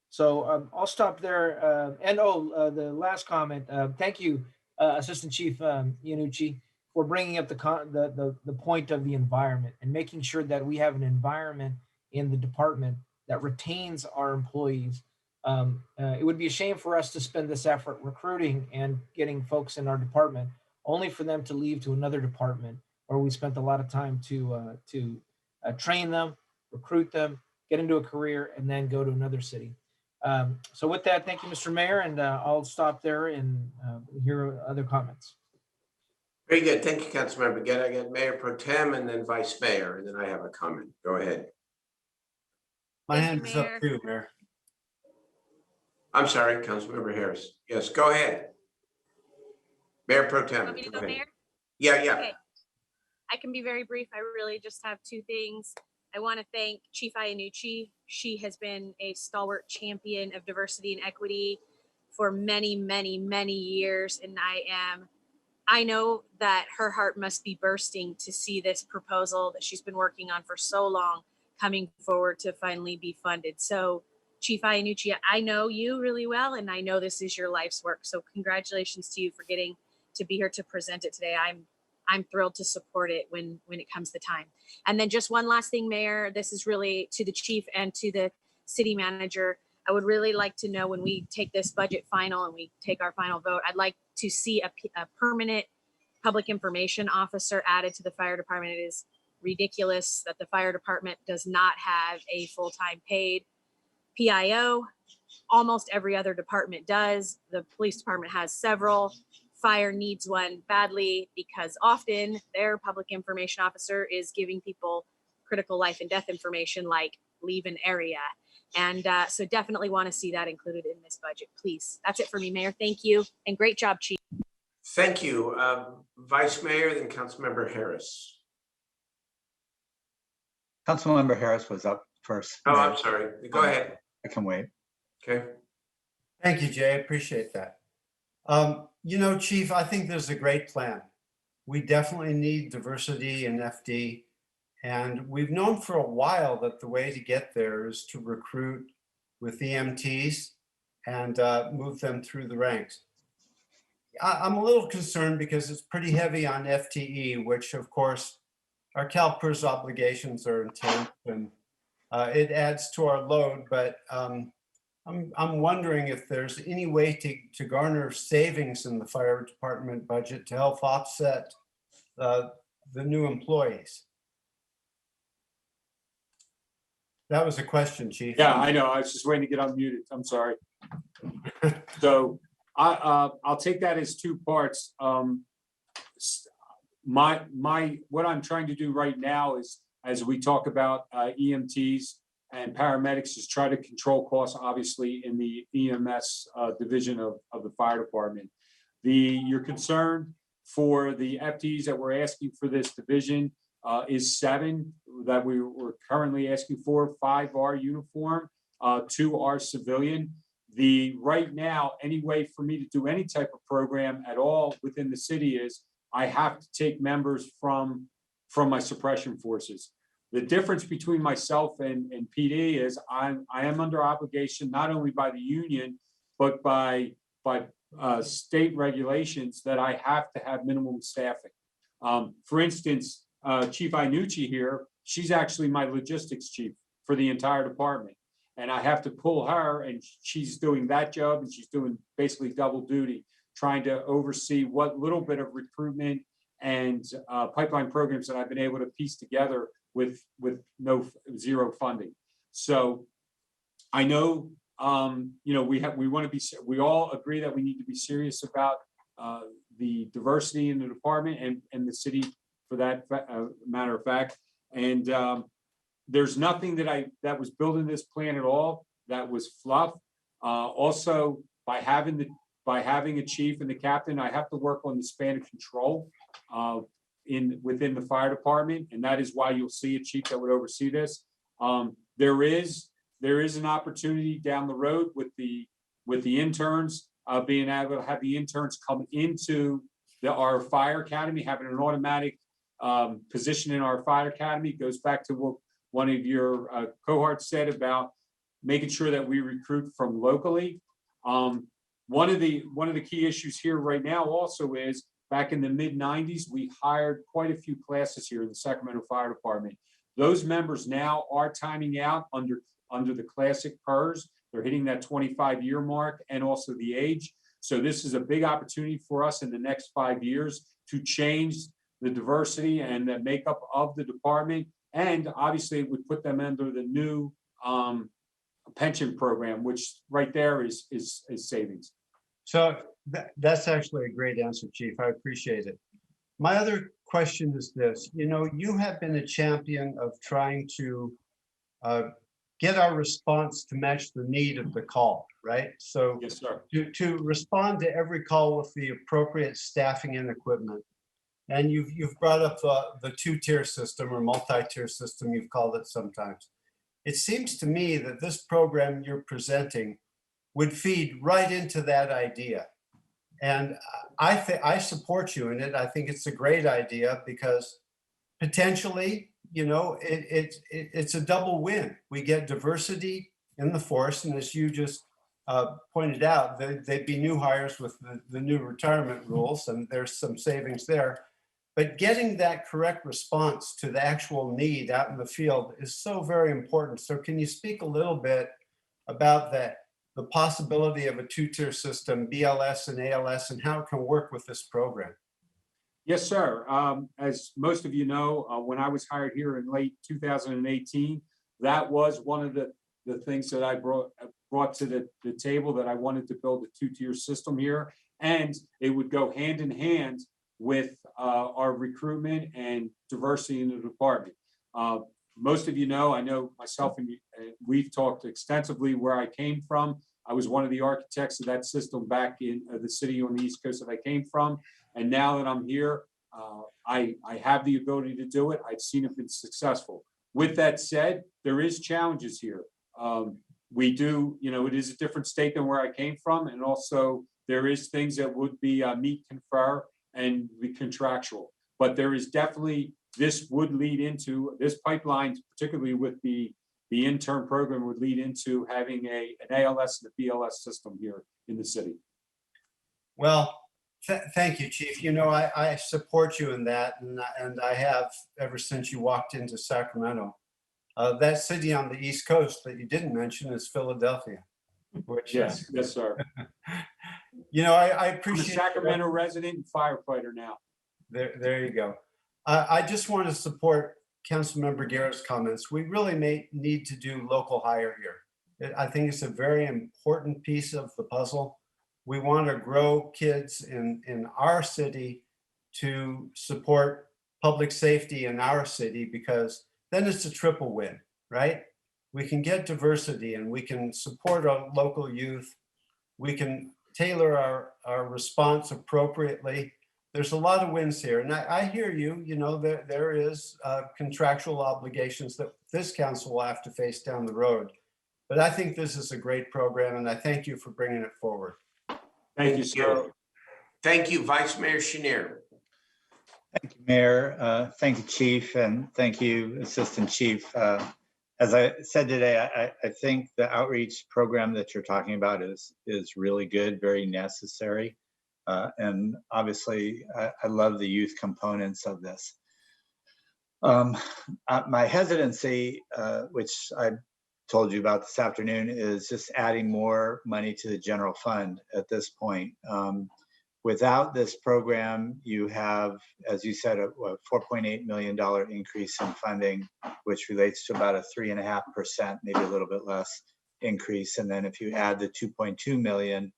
So I'll stop there. The last comment. Thank you, Assistant Chief Iannucci, for bringing up the point of the environment and making sure that we have an environment in the department that retains our employees. It would be a shame for us to spend this effort recruiting and getting folks in our department only for them to leave to another department where we spent a lot of time to train them, recruit them, get into a career, and then go to another city. So with that, thank you, Mr. Mayor, and I'll stop there and hear other comments. Very good. Thank you, Councilmember Guerra. I got Mayor Pro Tem and then Vice Mayor, and then I have a comment. Go ahead. My hand is up too, Mayor. I'm sorry, Councilmember Harris. Yes, go ahead. Mayor Pro Tem. Want me to go, ahead. Mayor? Yeah. Okay. I can be very brief. I really just have two things. I want to thank Chief Iannucci. She has been a stalwart champion of diversity and equity for many, many, many years. And I know that her heart must be bursting to see this proposal that she's been working on for so long coming forward to finally be funded. So Chief Iannucci, I know you really well, and I know this is your life's work. So congratulations to you for getting to be here to present it today. I'm thrilled to support it when it comes the time. And then just one last thing, Mayor, this is really to the chief and to the city manager. I would really like to know when we take this budget final and we take our final vote, I'd like to see a permanent public information officer added to the fire department. It is ridiculous that the fire department does not have a full-time paid PIO. Almost every other department does. The police department has several. Fire needs one badly because often their public information officer is giving people critical life and death information like leave an area. And so definitely want to see that included in this budget, please. That's it for me, Mayor. Thank you. And great job, Chief. Thank you. Vice Mayor, then Councilmember Harris. Councilmember Harris was up first. Oh, I'm sorry. Go ahead. I can wait. Okay. Thank you, Jay. I appreciate that. Chief, I think there's a great plan. We definitely need diversity in FD. And we've known for a while that the way to get there is to recruit with EMTs and move them through the ranks. I'm a little concerned because it's pretty heavy on FTE, which of course our CalPERS obligations are intense and it adds to our load, but I'm wondering if there's any way to garner savings in the fire department budget to help offset the new employees. That was a question, Chief. Yeah, I know. I was just waiting to get unmuted. I'm sorry. So I'll take that as two parts. What I'm trying to do right now is, as we talk about EMTs and paramedics, is try to control costs, obviously, in the EMS division of the fire department. Your concern for the FTEs that we're asking for this division is 7 that we were currently asking for. 5 are uniform, 2 are civilian. Right now, any way for me to do any type of program at all within the city is I have to take members from my suppression forces. The difference between myself and PD is I am under obligation not only by the union, but by state regulations that I have to have minimum staffing. For instance, Chief Iannucci here, she's actually my logistics chief for the entire department. And I have to pull her, and she's doing that job, and she's doing basically double duty, trying to oversee what little bit of recruitment and pipeline programs that I've been able to piece together with zero funding. So I know, we all agree that we need to be serious about the diversity in the department and the city, for that matter of fact. And there's nothing that was built in this plan at all that was fluff. Also, by having a chief and the captain, I have to work on the span of control within the fire department, and that is why you'll see a chief that would oversee this. There is an opportunity down the road with the interns, being able to have the interns come into our fire academy, having an automatic position in our fire academy. Goes back to one of your cohorts said about making sure that we recruit from locally. One of the key issues here right now also is back in the mid-90s, we hired quite a few classes here in the Sacramento Fire Department. Those members now are timing out under the classic PERS. They're hitting that 25-year mark and also the age. So this is a big opportunity for us in the next 5 years to change the diversity and the makeup of the department. And obviously it would put them under the new pension program, which right there is savings. So that's actually a great answer, Chief. I appreciate it. My other question is this, you have been a champion of trying to get our response to match the need of the call, right? So yes, sir. To respond to every call with the appropriate staffing and equipment. And you've brought up the two-tier system or multi-tier system, you've called it sometimes. It seems to me that this program you're presenting would feed right into that idea. And I support you in it. I think it's a great idea because potentially, it's a double win. We get diversity in the force, and as you just pointed out, they'd be new hires with the new retirement rules, and there's some savings there. But getting that correct response to the actual need out in the field is so very important. So can you speak a little bit about that? The possibility of a two-tier system, BLS and ALS, and how it can work with this program. Yes, sir. As most of you know, when I was hired here in late 2018, that was one of the things that I brought to the table, that I wanted to build a two-tier system here. And it would go hand in hand with our recruitment and diversity in the department. Most of you know, I know myself and we've talked extensively where I came from. I was one of the architects of that system back in the city on the East Coast that I came from. And now that I'm here, I have the ability to do it. I've seen it been successful. With that said, there is challenges here. We do, it is a different state than where I came from. And also there is things that would be meet, confer, and be contractual. But there is definitely, this would lead into, this pipeline, particularly with the intern program, would lead into having an ALS and a BLS system here in the city. Well, thank you, Chief. I support you in that, and I have ever since you walked into Sacramento. That city on the East Coast that you didn't mention is Philadelphia. Which, yes, sir. I appreciate. I'm a Sacramento resident and firefighter now. There you go. I just want to support Councilmember Guerra's comments. We really may need to do local hire here. I think it's a very important piece of the puzzle. We want to grow kids in our city to support public safety in our city, because then it's a triple win, right? We can get diversity and we can support our local youth. We can tailor our response appropriately. There's a lot of wins here. And I hear you, there is contractual obligations that this council will have to face down the road. But I think this is a great program, and I thank you for bringing it forward. Thank you, sir. Thank you, Vice Mayor Chenier. Thank you, Mayor. Thank you, Chief, and thank you, Assistant Chief. As I said today, I think the outreach program that you're talking about is really good, very necessary. And obviously, I love the youth components of this. My hesitancy, which I told you about this afternoon, is just adding more money to the general fund at this point. Without this program, you have, as you said, a $4.8 million increase in funding, which relates to about a 3.5%, maybe a little bit less increase. And then if you add the 2.2 million,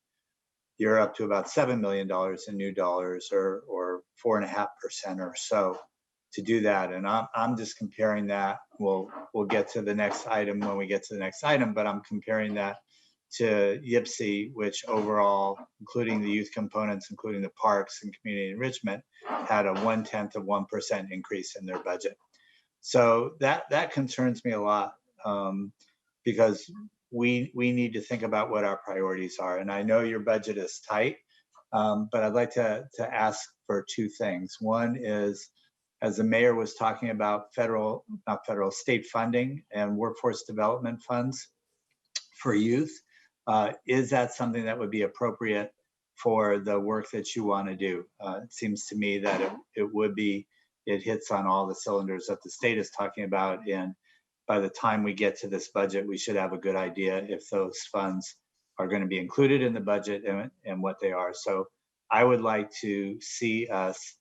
you're up to about $7 million in new dollars, or 4.5% or so to do that. And I'm just comparing that. We'll get to the next item when we get to the next item, but I'm comparing that to YPSI, which overall, including the youth components, including the parks and community enrichment, had a 0.1% increase in their budget. So that concerns me a lot, because we need to think about what our priorities are. And I know your budget is tight, but I'd like to ask for two things. One is, as the mayor was talking about state funding and workforce development funds for youth. Is that something that would be appropriate for the work that you want to do? It seems to me that it would be, it hits on all the cylinders that the state is talking about. And by the time we get to this budget, we should have a good idea if those funds are going to be included in the budget and what they are. So I would like to see us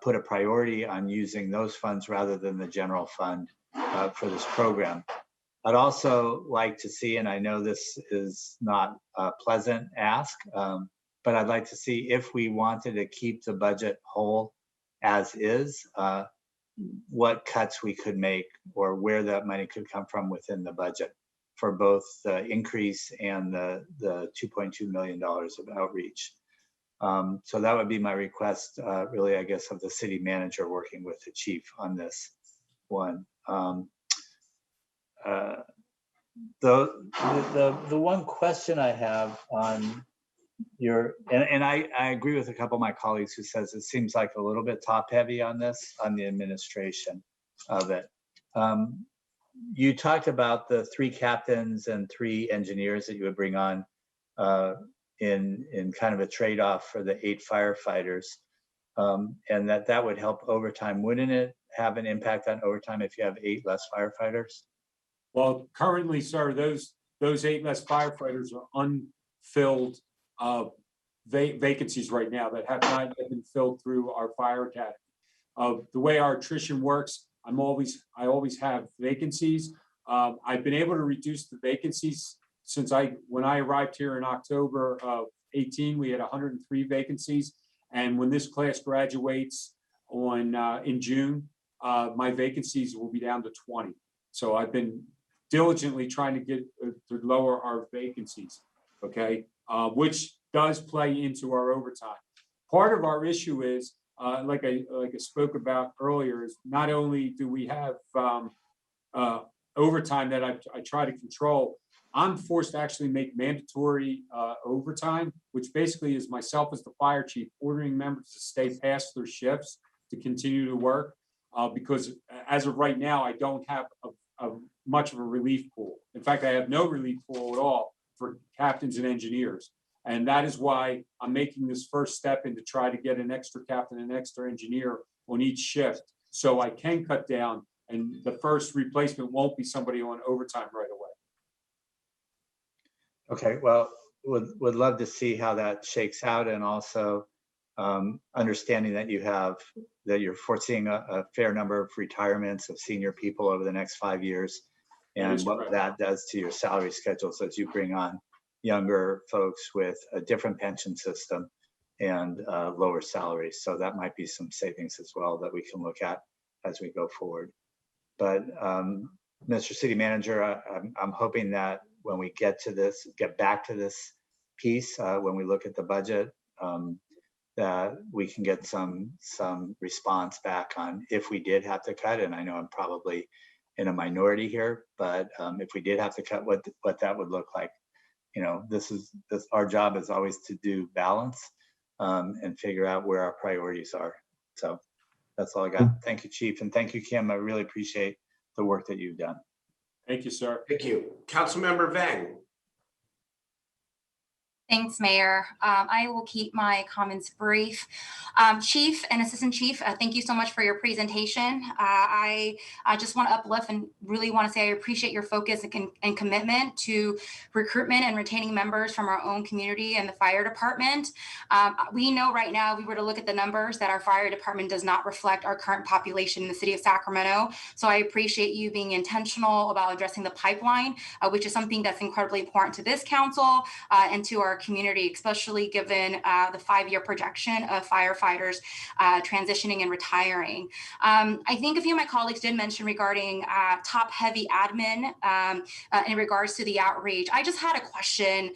put a priority on using those funds rather than the general fund for this program. I'd also like to see, and I know this is not a pleasant ask, but I'd like to see if we wanted to keep the budget whole as is, what cuts we could make or where that money could come from within the budget for both the increase and the $2.2 million of outreach. So that would be my request, really, I guess, of the city manager working with the chief on this one. The one question I have on your, and I agree with a couple of my colleagues who says it seems like a little bit top heavy on this, on the administration of it. You talked about the 3 captains and 3 engineers that you would bring on in kind of a trade-off for the 8 firefighters, and that would help overtime. Wouldn't it have an impact on overtime if you have 8 less firefighters? Well, currently, sir, those 8 less firefighters are unfilled vacancies right now that have not yet been filled through our fire academy. The way our attrition works, I always have vacancies. I've been able to reduce the vacancies since when I arrived here in October of 18, we had 103 vacancies. And when this class graduates in June, my vacancies will be down to 20. So I've been diligently trying to get to lower our vacancies, okay? Which does play into our overtime. Part of our issue is, like I spoke about earlier, is not only do we have overtime that I try to control, I'm forced to actually make mandatory overtime, which basically is myself as the fire chief ordering members to stay past their shifts to continue to work, because as of right now, I don't have much of a relief pool. In fact, I have no relief pool at all for captains and engineers. And that is why I'm making this first step in to try to get an extra captain and extra engineer on each shift so I can cut down, and the first replacement won't be somebody on overtime right away. Okay, well, would love to see how that shakes out, and also understanding that you're foreseeing a fair number of retirements of senior people over the next 5 years, and what that does to your salary schedules as you bring on younger folks with a different pension system and lower salaries. So that might be some savings as well that we can look at as we go forward. But Mr. City Manager, I'm hoping that when we get back to this piece, when we look at the budget, that we can get some response back on if we did have to cut. And I know I'm probably in a minority here, but if we did have to cut, what that would look like. You know, our job is always to do balance and figure out where our priorities are. So that's all I got. Thank you, Chief, and thank you, Kim. I really appreciate the work that you've done. Thank you, sir. Thank you. Councilmember Vang. Thanks, Mayor. I will keep my comments brief. Chief and Assistant Chief, thank you so much for your presentation. I just want to uplift and really want to say I appreciate your focus and commitment to recruitment and retaining members from our own community and the fire department. We know right now, if we were to look at the numbers, that our fire department does not reflect our current population in the city of Sacramento. So I appreciate you being intentional about addressing the pipeline, which is something that's incredibly important to this council and to our community, especially given the 5-year projection of firefighters transitioning and retiring. I think a few of my colleagues did mention regarding top-heavy admin in regards to the outreach. I just had a question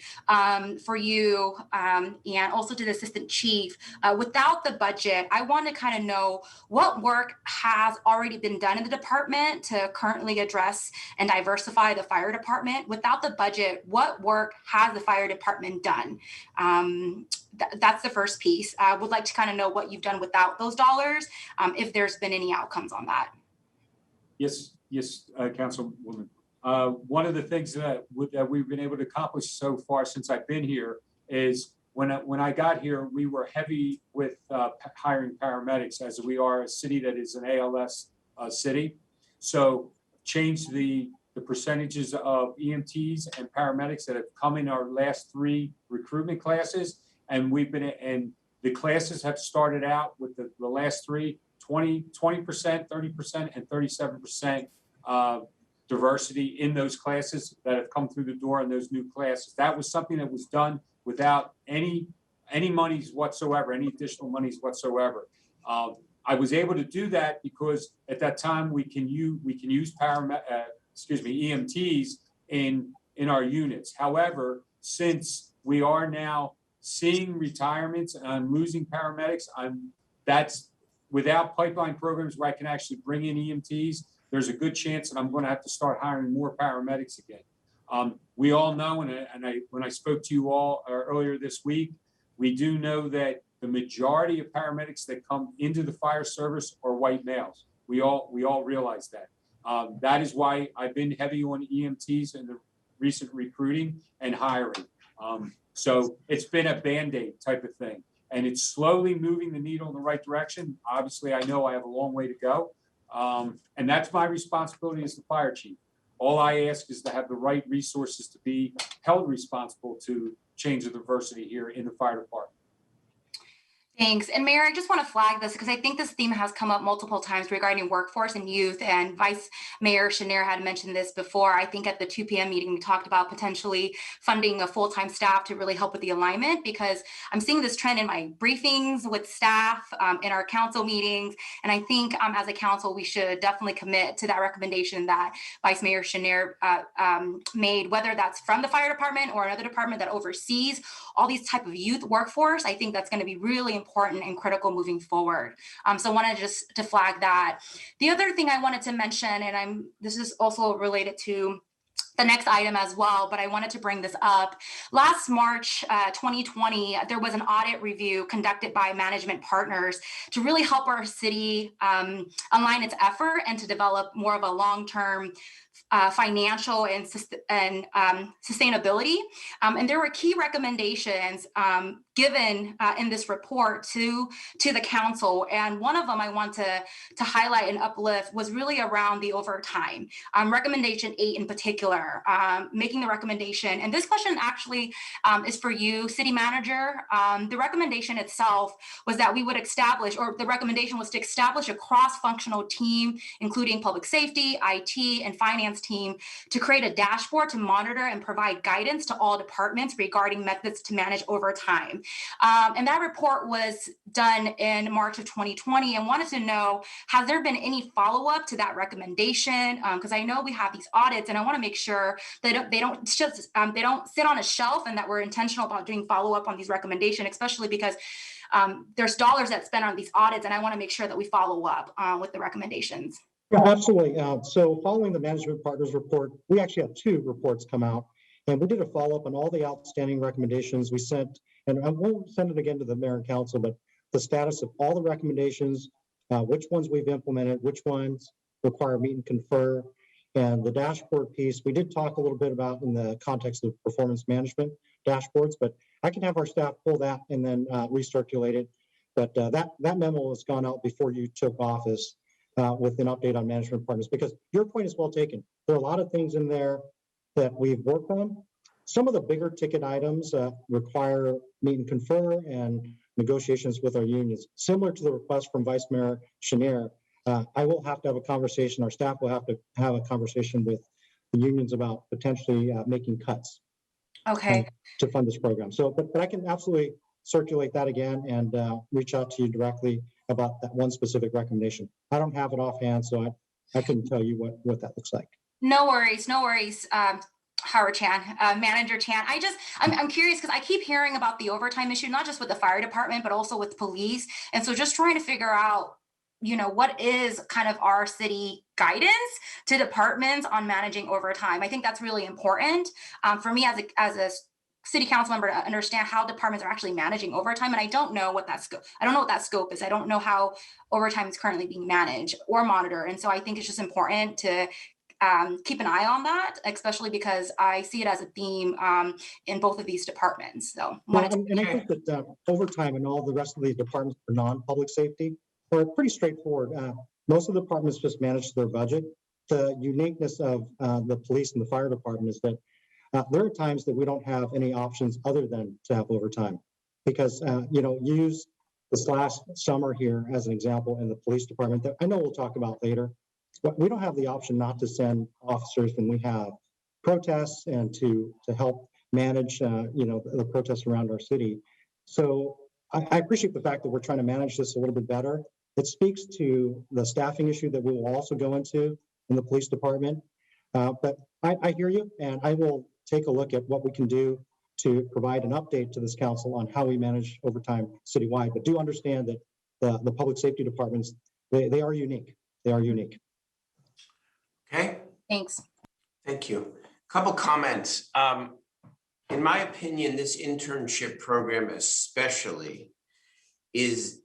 for you and also to the Assistant Chief. Without the budget, I want to kind of know what work has already been done in the department to currently address and diversify the fire department. Without the budget, what work has the fire department done done. That's the first piece. I would like to kind of know what you've done without those dollars, if there's been any outcomes on that. Yes, Councilwoman. One of the things that we've been able to accomplish so far since I've been here is when I got here, we were heavy with hiring paramedics, as we are a city that is an ALS city. So changed the percentages of EMTs and paramedics that have come in our last 3 recruitment classes. And the classes have started out with the last 3, 20%, 30%, and 37% diversity in those classes that have come through the door in those new classes. That was something that was done without any monies whatsoever, any additional monies whatsoever. I was able to do that because at that time we can use EMTs in our units. However, since we are now seeing retirements and I'm losing paramedics, that's without pipeline programs where I can actually bring in EMTs. There's a good chance that I'm going to have to start hiring more paramedics again. We all know, when I spoke to you all earlier this week, we do know that the majority of paramedics that come into the fire service are white males. We all realize that. That is why I've been heavy on EMTs in the recent recruiting and hiring. So it's been a Band-Aid type of thing, and it's slowly moving the needle in the right direction. Obviously, I know I have a long way to go, and that's my responsibility as the fire chief. All I ask is to have the right resources to be held responsible to change the diversity here in the fire department. Thanks. And Mayor, I just want to flag this because I think this theme has come up multiple times regarding workforce and youth, and Vice Mayor Chenier had mentioned this before. I think at the 2 p.m. meeting, we talked about potentially funding a full-time staff to really help with the alignment, because I'm seeing this trend in my briefings with staff, in our council meetings. And I think as a council, we should definitely commit to that recommendation that Vice Mayor Chenier made, whether that's from the fire department or another department that oversees all these type of youth workforce. I think that's going to be really important and critical moving forward. So I wanted just to flag that. The other thing I wanted to mention, and this is also related to the next item as well, but I wanted to bring this up. Last March 2020, there was an audit review conducted by management partners to really help our city align its effort and to develop more of a long-term financial and sustainability. And there were key recommendations given in this report to the council. And one of them I want to highlight and uplift was really around the overtime. Recommendation 8 in particular, making the recommendation. And this question actually is for you, City Manager. The recommendation itself was that we would establish, or the recommendation was to establish a cross-functional team, including public safety, IT, and finance team, to create a dashboard to monitor and provide guidance to all departments regarding methods to manage overtime. And that report was done in March of 2020, and wanted to know, has there been any follow-up to that recommendation? Because I know we have these audits, and I want to make sure that they don't sit on a shelf, and that we're intentional about doing follow-up on these recommendations, especially because there's dollars that's spent on these audits, and I want to make sure that we follow up with the recommendations. Yeah, absolutely. So following the management partners report, we actually had 2 reports come out, and we did a follow-up on all the outstanding recommendations we sent, and I won't send it again to the mayor and council, but the status of all the recommendations, which ones we've implemented, which ones require meet and confer, and the dashboard piece. We did talk a little bit about in the context of performance management dashboards, but I can have our staff pull that and then recirculate it. But that memo has gone out before you took office. With an update on management partners, because your point is well taken. There are a lot of things in there that we've worked on. Some of the bigger ticket items require meet and confer and negotiations with our unions. Similar to the request from Vice Mayor Chenier, I will have to have a conversation, our staff will have to have a conversation with the unions about potentially making cuts to fund this program. So, but I can absolutely circulate that again and reach out to you directly about that one specific recommendation. I don't have it offhand, so I couldn't tell you what that looks like. No worries, Howard Chan, Manager Chan. I'm curious because I keep hearing about the overtime issue, not just with the fire department, but also with police. And so just trying to figure out, what is kind of our city guidance to departments on managing overtime. I think that's really important for me as a city council member to understand how departments are actually managing overtime. And I don't know what that scope, I don't know what that scope is. I don't know how overtime is currently being managed or monitored. And so I think it's just important to keep an eye on that, especially because I see it as a theme in both of these departments. So Well, and I think that overtime and all the rest of these departments for non-public safety are pretty straightforward. Most of the departments just manage their budget. The uniqueness of the police and the fire department is that there are times that we don't have any options other than to have overtime, because use this last summer here as an example in the police department that I know we'll talk about later, but we don't have the option not to send officers when we have protests and to help manage the protests around our city. So I appreciate the fact that we're trying to manage this a little bit better. It speaks to the staffing issue that we will also go into in the police department. But I hear you, and I will take a look at what we can do to provide an update to this council on how we manage overtime citywide. But do understand that the public safety departments, they are unique. They are unique. Okay, thanks. thank you. Couple comments. In my opinion, this internship program especially is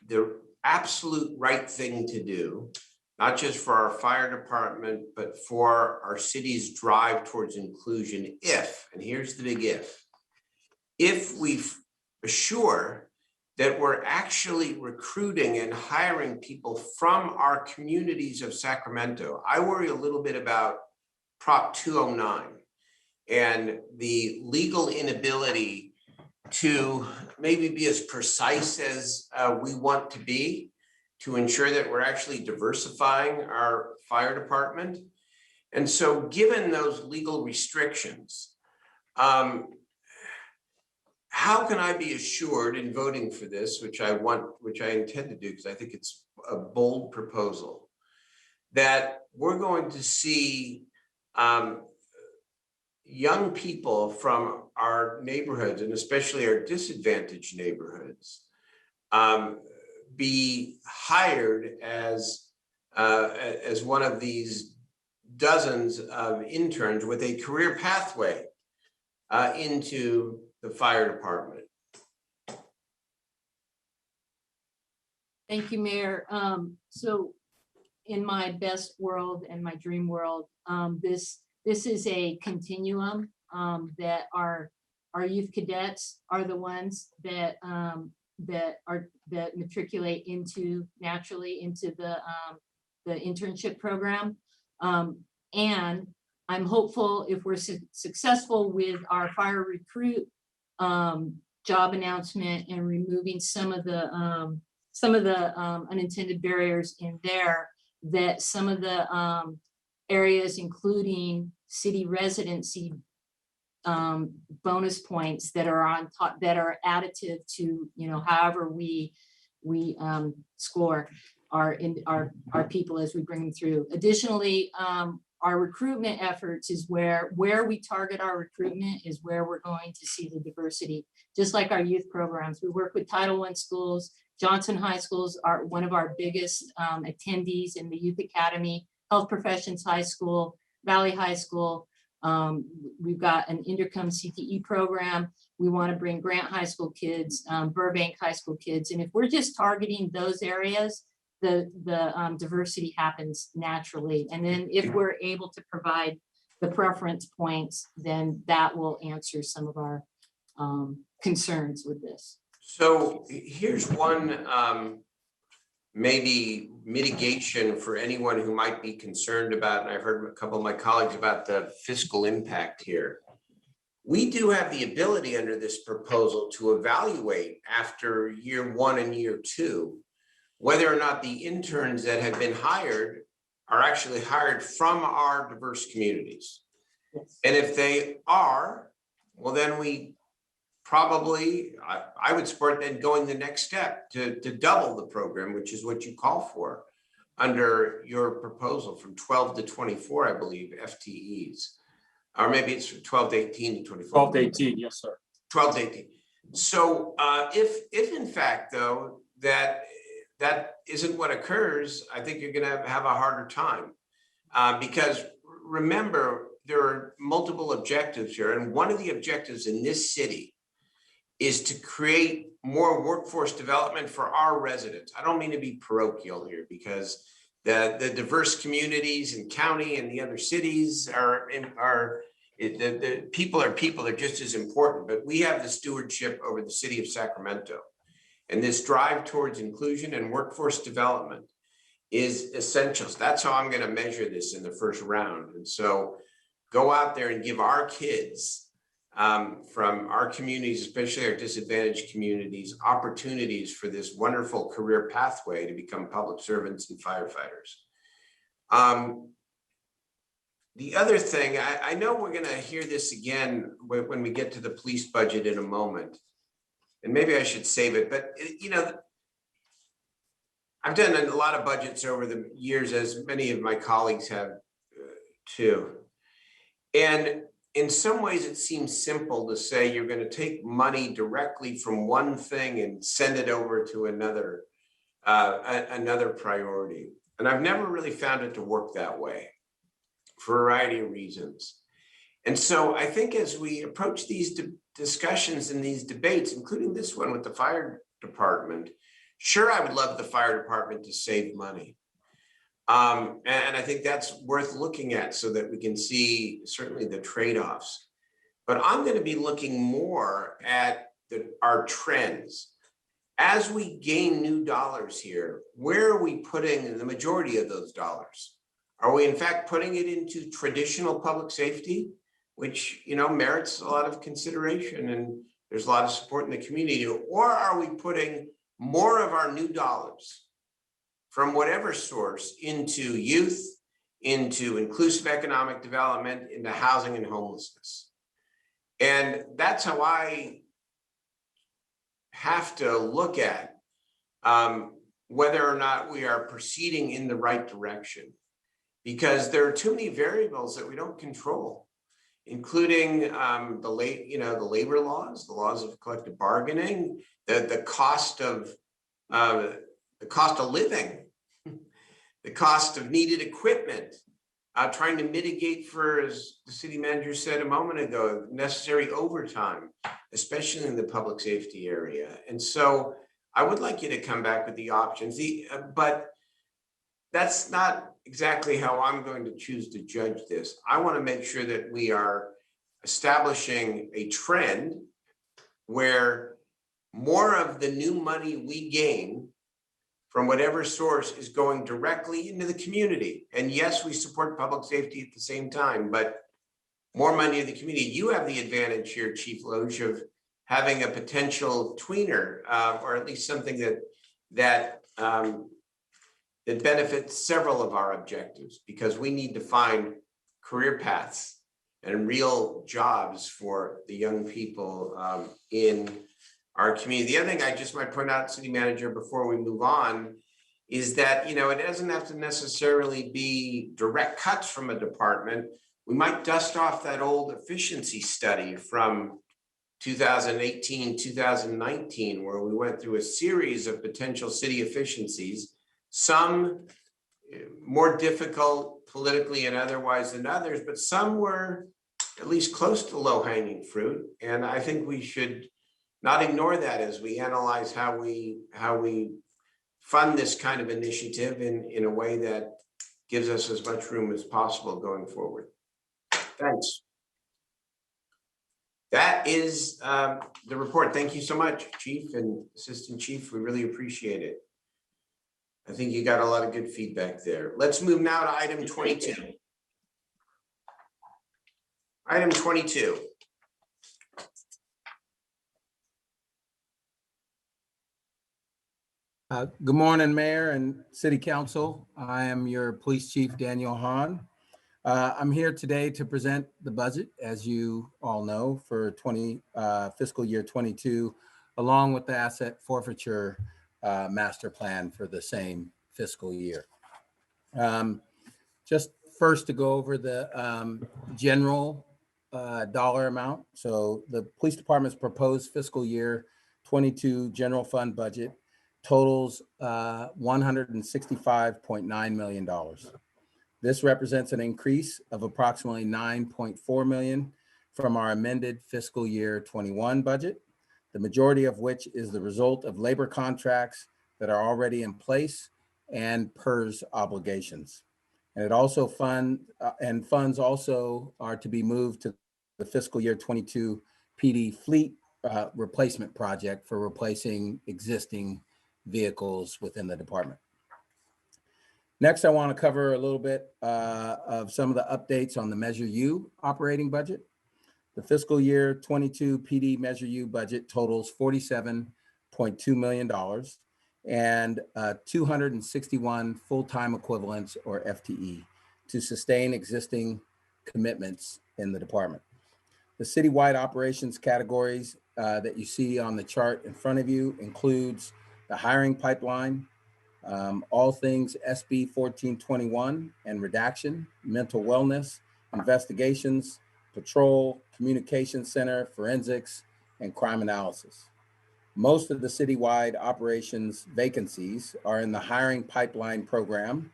the absolute right thing to do, not just for our fire department, but for our city's drive towards inclusion if, and here's the big if we assure that we're actually recruiting and hiring people from our communities of Sacramento. I worry a little bit about Prop 209 and the legal inability to maybe be as precise as we want to be to ensure that we're actually diversifying our fire department. And so given those legal restrictions, how can I be assured in voting for this, which I intend to do because I think it's a bold proposal, that we're going to see young people from our neighborhoods, and especially our disadvantaged neighborhoods, be hired as one of these dozens of interns with a career pathway into the fire department. Thank you, Mayor. So in my best world and my dream world, this is a continuum that our youth cadets are the ones that matriculate naturally into the internship program. And I'm hopeful if we're successful with our fire recruit job announcement and removing some of the unintended barriers in there, that some of the areas, including city residency bonus points that are on top, that are additive to however we score our people as we bring them through. Additionally, our recruitment efforts is where we target our recruitment is where we're going to see the diversity. Just like our youth programs, we work with Title I schools. Johnson High Schools are one of our biggest attendees in the Youth Academy, Health Professions High School, Valley High School. We've got an Intercom CTE program. We want to bring Grant High School kids, Burbank High School kids. And if we're just targeting those areas, the diversity happens naturally. And then if we're able to provide the preference points, then that will answer some of our concerns with this. So here's one maybe mitigation for anyone who might be concerned about, and I've heard a couple of my colleagues about the fiscal impact here. We do have the ability under this proposal to evaluate after year 1 and year 2, whether or not the interns that have been hired are actually hired from our diverse communities. Yes. And if they are, well, then we probably, I would support then going the next step to double the program, which is what you call for under your proposal from 12 to 24, I believe, FTEs. Or maybe it's from 12 to 18 to 24. 12 to 18, yes, sir. 12 to 18. So if in fact, though, that isn't what occurs, I think you're going to have a harder time. Because remember, there are multiple objectives here. And one of the objectives in this city is to create more workforce development for our residents. I don't mean to be parochial here, because the diverse communities in county and the other cities the people are just as important, but we have the stewardship over the city of Sacramento. And this drive towards inclusion and workforce development is essential. So that's how I'm going to measure this in the first round. And so go out there and give our kids from our communities, especially our disadvantaged communities, opportunities for this wonderful career pathway to become public servants and firefighters. The other thing, I know we're going to hear this again when we get to the police budget in a moment, and maybe I should save it, but you know, I've done a lot of budgets over the years, as many of my colleagues have too. And in some ways it seems simple to say you're going to take money directly from one thing and send it over to another priority. And I've never really found it to work that way for a variety of reasons. And so I think as we approach these discussions and these debates, including this one with the fire department, sure, I would love the fire department to save money. And I think that's worth looking at so that we can see certainly the trade-offs. But I'm going to be looking more at our trends. As we gain new dollars here, where are we putting the majority of those dollars? Are we in fact putting it into traditional public safety, which, you know, merits a lot of consideration and there's a lot of support in the community? Or are we putting more of our new dollars from whatever source into youth, into inclusive economic development, into housing and homelessness? And that's how I have to look at whether or not we are proceeding in the right direction, because there are too many variables that we don't control, including the labor laws, the laws of collective bargaining, the cost of living, the cost of needed equipment, trying to mitigate for, as the city manager said a moment ago, necessary overtime, especially in the public safety area. And so I would like you to come back with the options, but that's not exactly how I'm going to choose to judge this. I want to make sure that we are establishing a trend where more of the new money we gain from whatever source is going directly into the community. And yes, we support public safety at the same time, but more money in the community. You have the advantage here, Chief Loge, of having a potential tweener, or at least something that benefits several of our objectives, because we need to find career paths and real jobs for the young people in our community. The other thing I just might point out, City Manager, before we move on, is that, you know, it doesn't have to necessarily be direct cuts from a department. We might dust off that old efficiency study from 2018, 2019, where we went through a series of potential city efficiencies, some more difficult politically and otherwise than others, but some were at least close to low-hanging fruit. And I think we should not ignore that as we analyze how we fund this kind of initiative in a way that gives us as much room as possible going forward. Thanks. That is the report. Thank you so much, Chief and Assistant Chief. We really appreciate it. I think you got a lot of good feedback there. Let's move now to item 22. Item 22. Good morning, Mayor and City Council. I am your Police Chief, Daniel Hahn. I'm here today to present the budget, as you all know, for fiscal year 22, along with the asset forfeiture master plan for the same fiscal year. Just first to go over the general dollar amount. So the police department's proposed fiscal year 22 general fund budget totals $165.9 million. This represents an increase of approximately 9.4 million from our amended fiscal year 21 budget, the majority of which is the result of labor contracts that are already in place and PERS obligations. And it also funds also are to be moved to the fiscal year 22 PD fleet replacement project for replacing existing vehicles within the department. Next, I want to cover a little bit of some of the updates on the Measure U operating budget. The fiscal year 22 PD Measure U budget totals $47.2 million and 261 full-time equivalents, or FTE, to sustain existing commitments in the department. The citywide operations categories that you see on the chart in front of you includes the hiring pipeline, all things SB 1421 and redaction, mental wellness, investigations, patrol, communication center, forensics, and crime analysis. Most of the citywide operations vacancies are in the hiring pipeline program,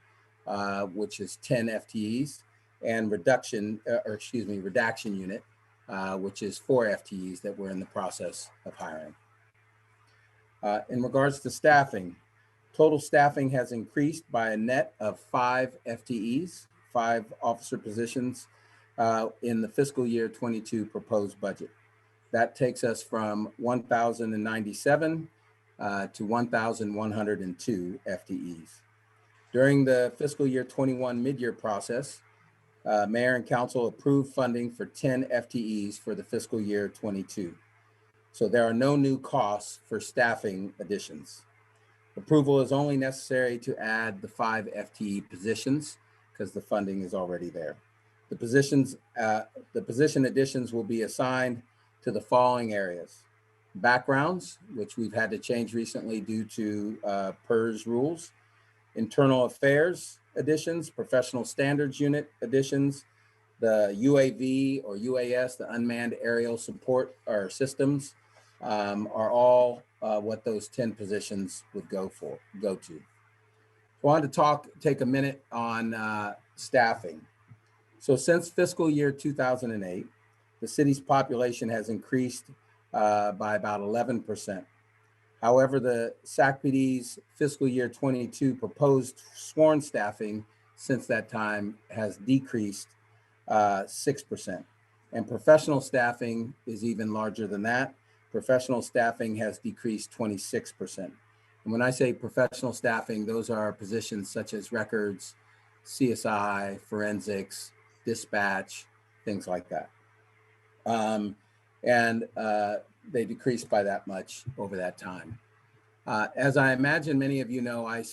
which is 10 FTEs, and redaction unit, which is 4 FTEs that we're in the process of hiring. In regards to staffing, total staffing has increased by a net of 5 FTEs, 5 officer positions in the fiscal year 22 proposed budget. That takes us from 1,097 to 1,102 FTEs. During the fiscal year 21 mid-year process, Mayor and Council approved funding for 10 FTEs for the fiscal year 22. So there are no new costs for staffing additions. Approval is only necessary to add the 5 FTE positions because the funding is already there. The position additions will be assigned to the following areas: backgrounds, which we've had to change recently due to PERS rules; internal affairs additions; professional standards unit additions; the UAV or UAS, the unmanned aerial support or systems, are all what those 10 positions would go to. I wanted to take a minute on staffing. So since fiscal year 2008, the city's population has increased by about 11%. However, the SACPD's fiscal year 22 proposed sworn staffing since that time has decreased 6%. And professional staffing is even larger than that. Professional staffing has decreased 26%. And when I say professional staffing, those are positions such as records, CSI, forensics, dispatch, things like that. They decreased by that much over that time. As I imagine many of you know, I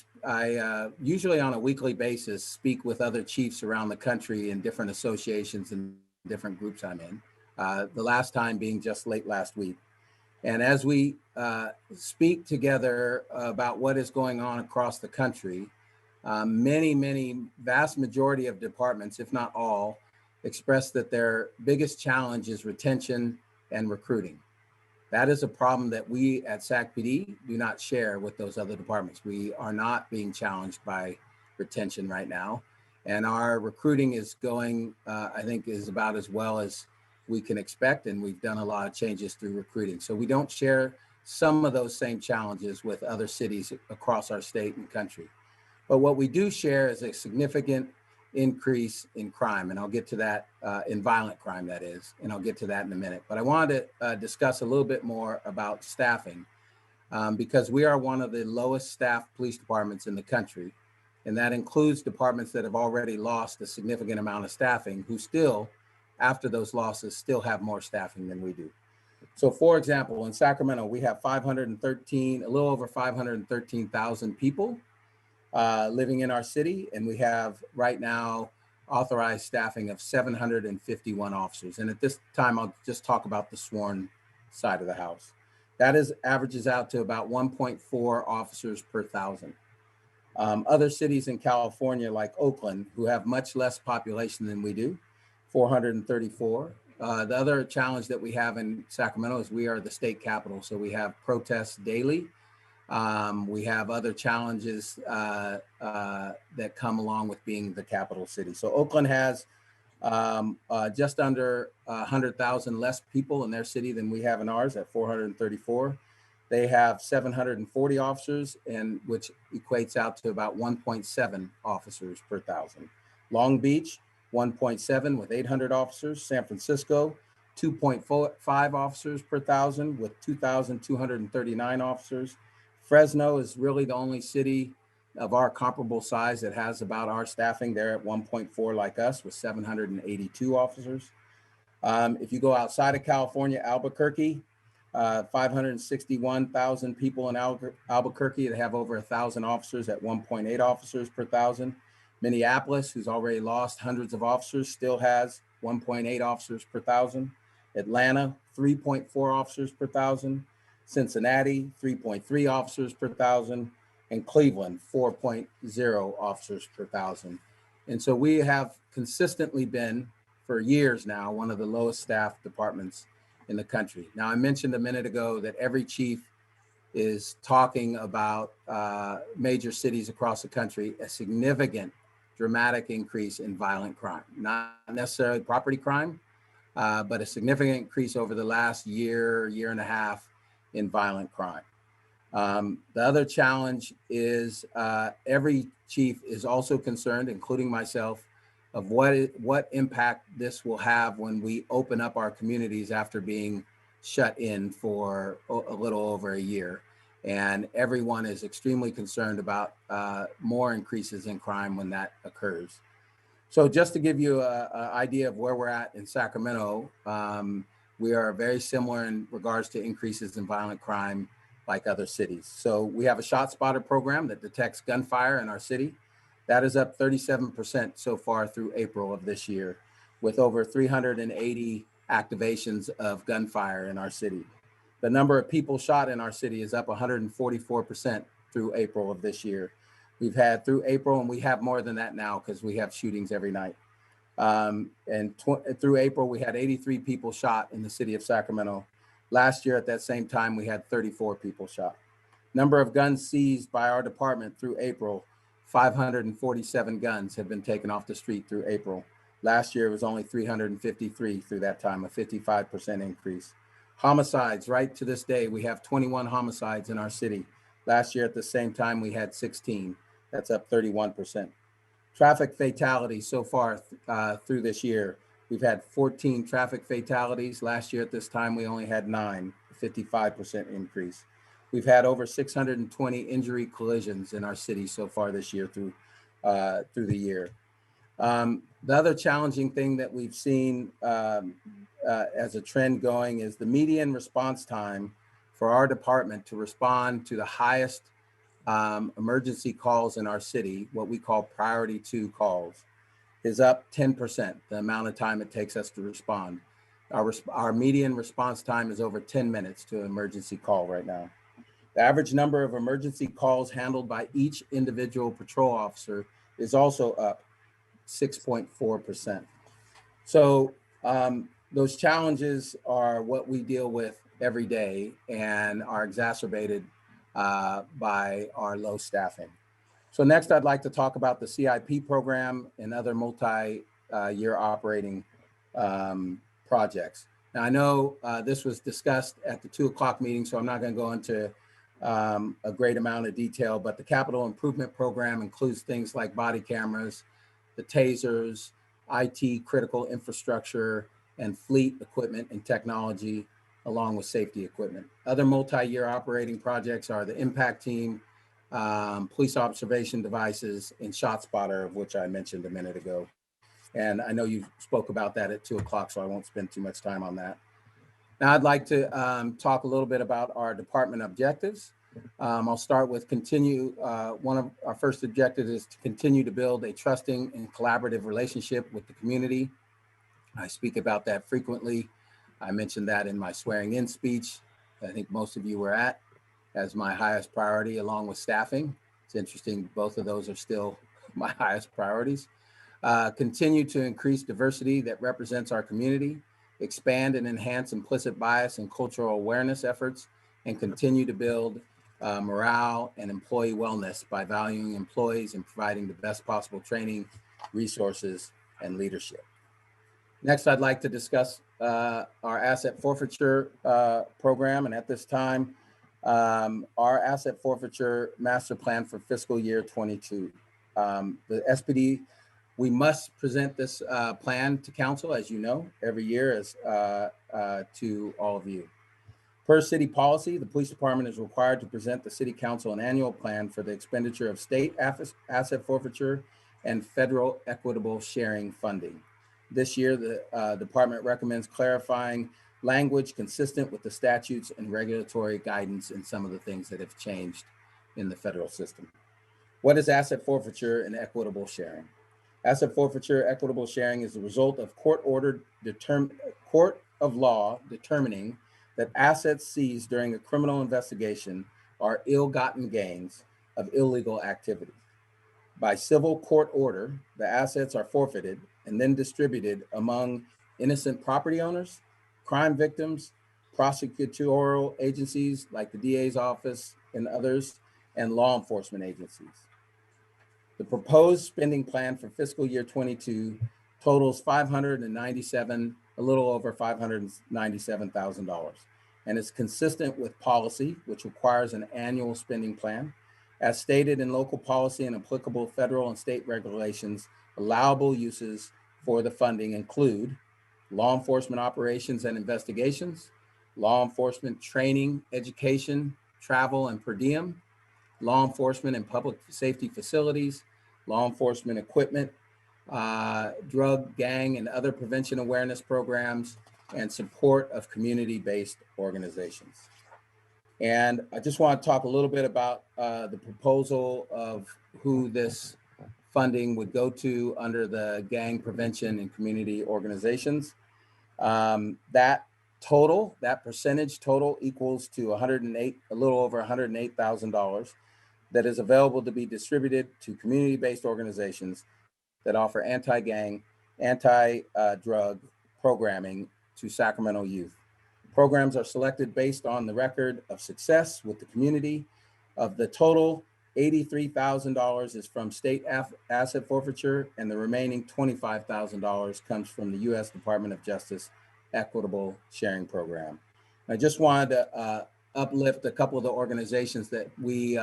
usually on a weekly basis speak with other chiefs around the country in different associations and different groups I'm in, the last time being just late last week. And as we speak together about what is going on across the country, vast majority of departments, if not all, express that their biggest challenge is retention and recruiting. That is a problem that we at SACPD do not share with those other departments. We are not being challenged by retention right now. And our recruiting is going, I think, is about as well as we can expect. And we've done a lot of changes through recruiting. So we don't share some of those same challenges with other cities across our state and country. But what we do share is a significant increase in crime. And I'll get to that, in violent crime, that is, and I'll get to that in a minute. But I wanted to discuss a little bit more about staffing because we are one of the lowest staffed police departments in the country. And that includes departments that have already lost a significant amount of staffing who still, after those losses, still have more staffing than we do. So for example, in Sacramento, we have a little over 513,000 people living in our city. And we have right now authorized staffing of 751 officers. And at this time, I'll just talk about the sworn side of the house. That averages out to about 1.4 officers per 1,000. Other cities in California, like Oakland, who have much less population than we do, 434. The other challenge that we have in Sacramento is we are the state capital. So we have protests daily. We have other challenges that come along with being the capital city. So Oakland has just under 100,000 less people in their city than we have in ours at 434. They have 740 officers, and which equates out to about 1.7 officers per thousand. Long Beach, 1.7 with 800 officers. San Francisco, 2.5 officers per thousand with 2,239 officers. Fresno is really the only city of our comparable size that has about our staffing. They're at 1.4 like us with 782 officers. If you go outside of California, Albuquerque, 561,000 people in Albuquerque that have over 1,000 officers at 1.8 officers per thousand. Minneapolis, who's already lost hundreds of officers, still has 1.8 officers per thousand. Atlanta, 3.4 officers per thousand. Cincinnati, 3.3 officers per thousand. And Cleveland, 4.0 officers per thousand. And so we have consistently been, for years now, one of the lowest staffed departments in the country. Now, I mentioned a minute ago that every chief is talking about major cities across the country, a significant, dramatic increase in violent crime, not necessarily property crime, but a significant increase over the last year, year and a half in violent crime. The other challenge is every chief is also concerned, including myself, of what impact this will have when we open up our communities after being shut in for a little over a year. And everyone is extremely concerned about more increases in crime when that occurs. So just to give you an idea of where we're at in Sacramento, we are very similar in regards to increases in violent crime like other cities. So we have a shot spotter program that detects gunfire in our city. That is up 37% so far through April of this year, with over 380 activations of gunfire in our city. The number of people shot in our city is up 144% through April of this year. We've had through April, and we have more than that now because we have shootings every night. Through April, we had 83 people shot in the city of Sacramento. Last year at that same time, we had 34 people shot. Number of guns seized by our department through April, 547 guns have been taken off the street through April. Last year, it was only 353 through that time, a 55% increase. Homicides, right to this day, we have 21 homicides in our city. Last year at the same time, we had 16. That's up 31%. Traffic fatalities so far through this year, we've had 14 traffic fatalities. Last year at this time, we only had 9, a 55% increase. We've had over 620 injury collisions in our city so far this year through the year. The other challenging thing that we've seen as a trend going is the median response time for our department to respond to the highest emergency calls in our city, what we call priority 2 calls, is up 10%, the amount of time it takes us to respond. Our median response time is over 10 minutes to an emergency call right now. The average number of emergency calls handled by each individual patrol officer is also up 6.4%. So those challenges are what we deal with every day and are exacerbated by our low staffing. So next, I'd like to talk about the CIP program and other multi-year operating projects. Now, I know this was discussed at the 2 o'clock meeting, so I'm not going to go into a great amount of detail, but the capital improvement program includes things like body cameras, the tasers, IT critical infrastructure, and fleet equipment and technology, along with safety equipment. Other multi-year operating projects are the impact team, police observation devices, and ShotSpotter, of which I mentioned a minute ago. And I know you spoke about that at 2 o'clock, so I won't spend too much time on that. Now I'd like to talk a little bit about our department objectives. I'll start with one of our first objectives is to continue to build a trusting and collaborative relationship with the community. I speak about that frequently. I mentioned that in my swearing in speech. I think most of you were at as my highest priority, along with staffing. It's interesting, both of those are still my highest priorities. Continue to increase diversity that represents our community, expand and enhance implicit bias and cultural awareness efforts, and continue to build morale, and employee wellness by valuing employees and providing the best possible training, resources, and leadership. Next, I'd like to discuss our asset forfeiture program. And at this time, our asset forfeiture master plan for fiscal year 22. The SPD, we must present this plan to council, as you know, every year as to all of you. Per city policy, the police department is required to present the city council an annual plan for the expenditure of state asset forfeiture and federal equitable sharing funding. This year, the department recommends clarifying language consistent with the statutes and regulatory guidance and some of the things that have changed in the federal system. What is asset forfeiture and equitable sharing? Asset forfeiture equitable sharing is the result of court of law determining that assets seized during a criminal investigation are ill-gotten gains of illegal activity. By civil court order, the assets are forfeited and then distributed among innocent property owners, crime victims, prosecutorial agencies like the DA's office and others, and law enforcement agencies. The proposed spending plan for fiscal year 22 totals a little over $597,000, and is consistent with policy, which requires an annual spending plan. As stated in local policy and applicable federal and state regulations, allowable uses for the funding include law enforcement operations and investigations, law enforcement training, education, travel and per diem, law enforcement and public safety facilities, law enforcement equipment, drug, gang, and other prevention awareness programs, and support of community-based organizations. And I just want to talk a little bit about the proposal of who this funding would go to under the gang prevention and community organizations. That percentage total equals to a little over $108,000 that is available to be distributed to community-based organizations that offer anti-gang, anti-drug programming to Sacramento youth. Programs are selected based on the record of success with the community. Of the total, $83,000 is from state asset forfeiture, and the remaining $25,000 comes from the U.S. Department of Justice Equitable Sharing Program. I just wanted to uplift a couple of the organizations that we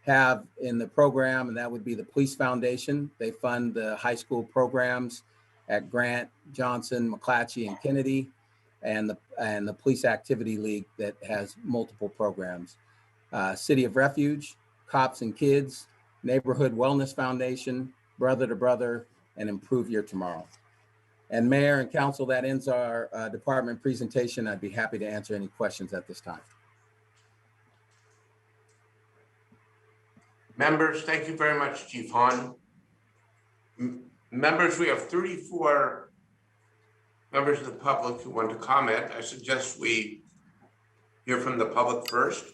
have in the program, and that would be the Police Foundation. They fund the high school programs at Grant, Johnson, McClatchy, and Kennedy, and the Police Activity League that has multiple programs. City of Refuge, Cops and Kids, Neighborhood Wellness Foundation, Brother to Brother, and Improve Your Tomorrow. And Mayor and Council, that ends our department presentation. I'd be happy to answer any questions at this time. Members, thank you very much, Chief Hahn. Members, we have 34 members of the public who want to comment. I suggest we hear from the public first,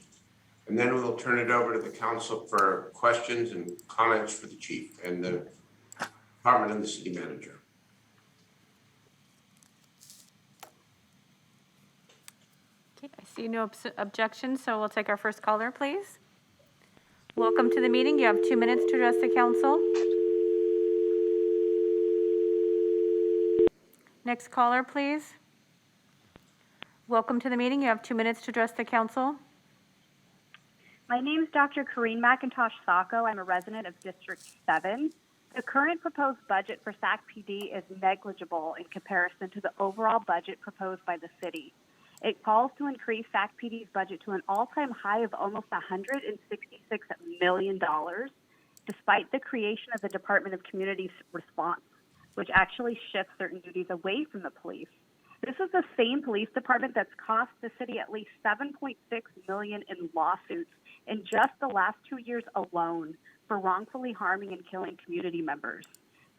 and then we'll turn it over to the council for questions and comments for the chief and the department and the city manager. Okay, I see no objections, so we'll take our first caller, please. Welcome to the meeting. You have 2 minutes to address the council. Next caller, please. Welcome to the meeting. You have 2 minutes to address the council. My name is Dr. Corrine McIntosh Sacco. I'm a resident of District 7. The current proposed budget for SAC PD is negligible in comparison to the overall budget proposed by the city. It calls to increase SAC PD's budget to an all-time high of almost $166 million, despite the creation of the Department of Community Response, which actually shifts certain duties away from the police. This is the same police department that's cost the city at least $7.6 million in lawsuits in just the last 2 years alone for wrongfully harming and killing community members.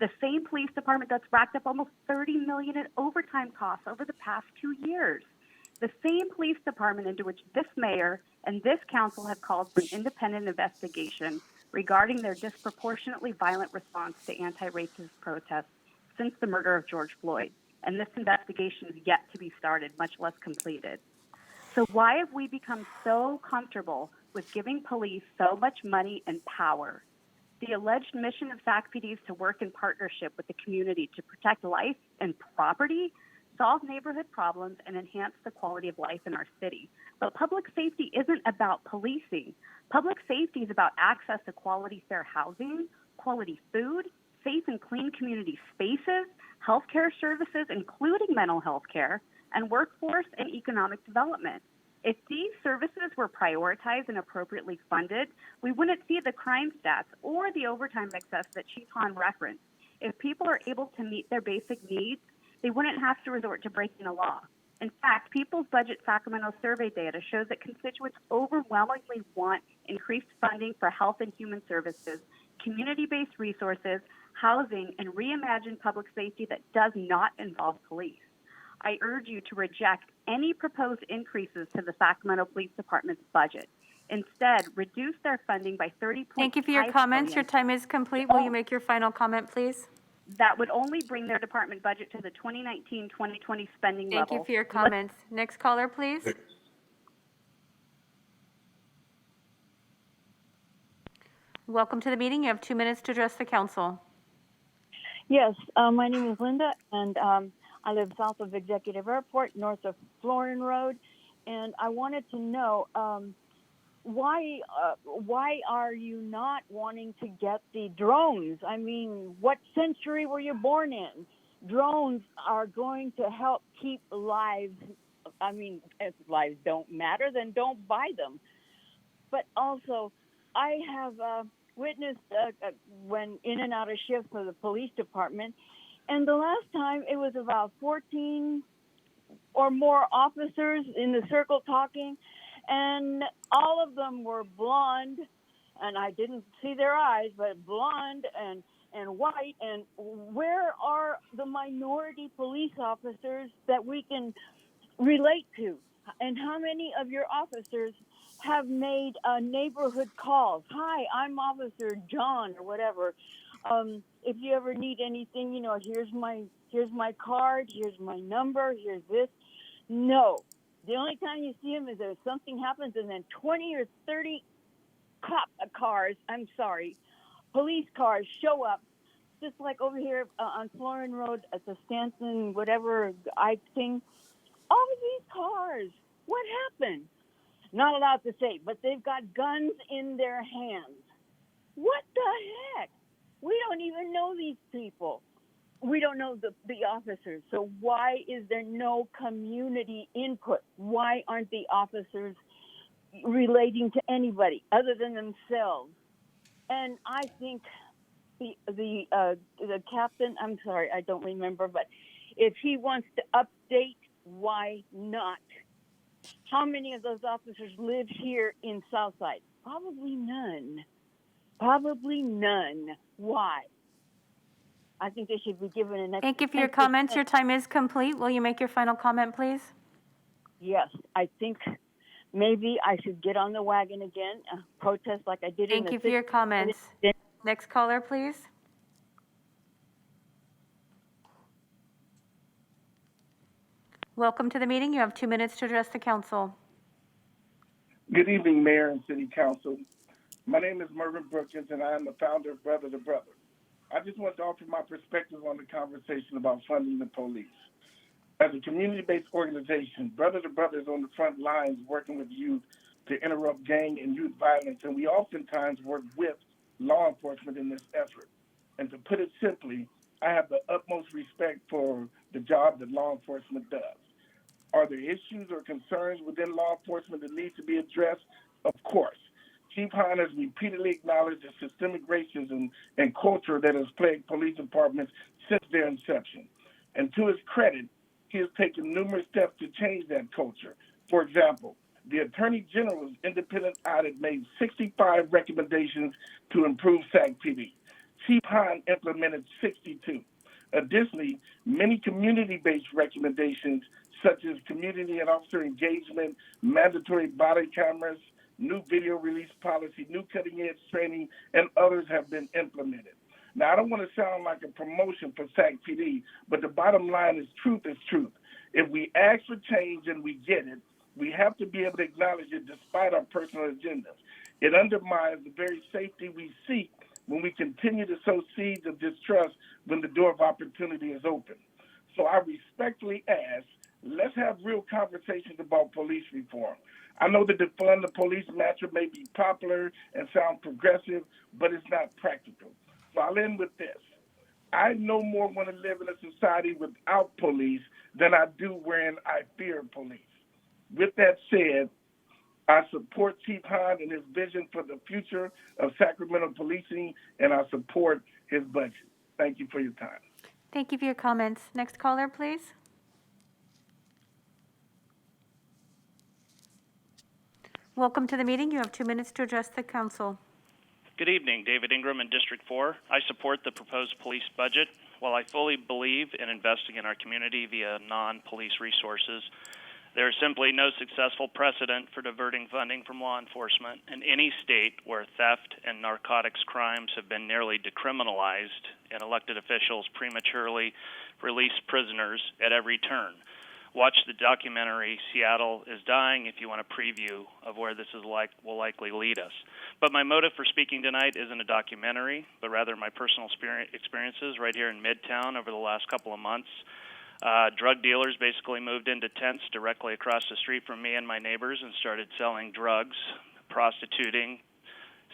The same police department that's racked up almost $30 million in overtime costs over the past 2 years. The same police department into which this mayor and this council have called for an independent investigation regarding their disproportionately violent response to anti-racist protests since the murder of George Floyd. And this investigation is yet to be started, much less completed. So why have we become so comfortable with giving police so much money and power. The alleged mission of SACPD is to work in partnership with the community to protect life and property, solve neighborhood problems, and enhance the quality of life in our city. But public safety isn't about policing. Public safety is about access to quality, fair housing, quality food, safe and clean community spaces, healthcare services, including mental health care, and workforce and economic development. If these services were prioritized and appropriately funded, we wouldn't see the crime stats or the overtime excess that Chief Hahn referenced. If people are able to meet their basic needs, they wouldn't have to resort to breaking the law. In fact, People's Budget Sacramento survey data shows that constituents overwhelmingly want increased funding for health and human services, community-based resources, housing, and reimagined public safety that does not involve police. I urge you to reject any proposed increases to the Sacramento Police Department's budget. Instead, reduce their funding by 30.5 Thank you for your comments. Your time is complete. Will you make your final comment, please? That would only bring their department budget to the 2019-2020 spending level. Thank you for your comments. Next caller, please. Welcome to the meeting. You have 2 minutes to address the council. Yes, my name is Linda, and I live south of Executive Airport, north of Florin Road, and I wanted to know why are you not wanting to get the drones? I mean, what century were you born in? Drones are going to help keep lives. I mean, if lives don't matter, then don't buy them. But also, I have witnessed when in and out of shifts for the police department, and the last time it was about 14 or more officers in the circle talking, and all of them were blonde, and I didn't see their eyes, but blonde and white. And where are the minority police officers that we can relate to? And how many of your officers have made neighborhood calls? Hi, I'm Officer John or whatever. If you ever need anything, you know, here's my card, here's my number, here's this. No. The only time you see them is if something happens, and then 20 or 30 police cars show up, just like over here on Florin Road at the Stanton, whatever I thing. All of these cars, what happened? Not allowed to say, but they've got guns in their hands. What the heck? We don't even know these people. We don't know the officers. So why is there no community input? Why aren't the officers relating to anybody other than themselves? And I think the captain, I'm sorry, I don't remember, but if he wants to update, why not? How many of those officers live here in Southside? Probably none. Probably none. Why? I think they should be given an. Thank you for your comments. Your time is complete. Will you make your final comment, please? Yes, I think maybe I should get on the wagon again, protest like I did. Thank you for your comments. Next caller, please. Welcome to the meeting. You have 2 minutes to address the council. Good evening, Mayor and City Council. My name is Mervyn Brookins, and I am the founder of Brother to Brother. I just want to offer my perspective on the conversation about funding the police. As a community-based organization, Brother to Brother is on the front lines working with youth to interrupt gang and youth violence, and we oftentimes work with law enforcement in this effort. And to put it simply, I have the utmost respect for the job that law enforcement does. Are there issues or concerns within law enforcement that need to be addressed? Of course. Chief Hahn has repeatedly acknowledged the systemic racism and culture that has plagued police departments since their inception. And to his credit, he has taken numerous steps to change that culture. For example, the Attorney General's independent audit made 65 recommendations to improve SACPD. Chief Hahn implemented 62. Additionally, many community-based recommendations, such as community and officer engagement, mandatory body cameras, new video release policy, new cutting-edge training, and others have been implemented. Now, I don't want to sound like a promotion for SACPD, but the bottom line is truth is truth. If we ask for change and we get it, We have to be able to acknowledge it despite our personal agendas. It undermines the very safety we seek when we continue to sow seeds of distrust when the door of opportunity is open. So I respectfully ask, let's have real conversations about police reform. I know that the fund the police mantra may be popular and sound progressive, but it's not practical. So I'll end with this. I no more want to live in a society without police than I do wherein I fear police. With that said, I support Chief Hahn and his vision for the future of Sacramento policing, and I support his budget. Thank you for your time. Thank you for your comments. Next caller, please. Welcome to the meeting. You have 2 minutes to address the council. Good evening, David Ingram in District 4. I support the proposed police budget. While I fully believe in investing in our community via non-police resources, there is simply no successful precedent for diverting funding from law enforcement in any state where theft and narcotics crimes have been nearly decriminalized and elected officials prematurely release prisoners at every turn. Watch the documentary Seattle is Dying if you want a preview of where this will likely lead us. But my motive for speaking tonight isn't a documentary, but rather my personal experiences right here in Midtown over the last couple of months. Drug dealers basically moved into tents directly across the street from me and my neighbors and started selling drugs, prostituting,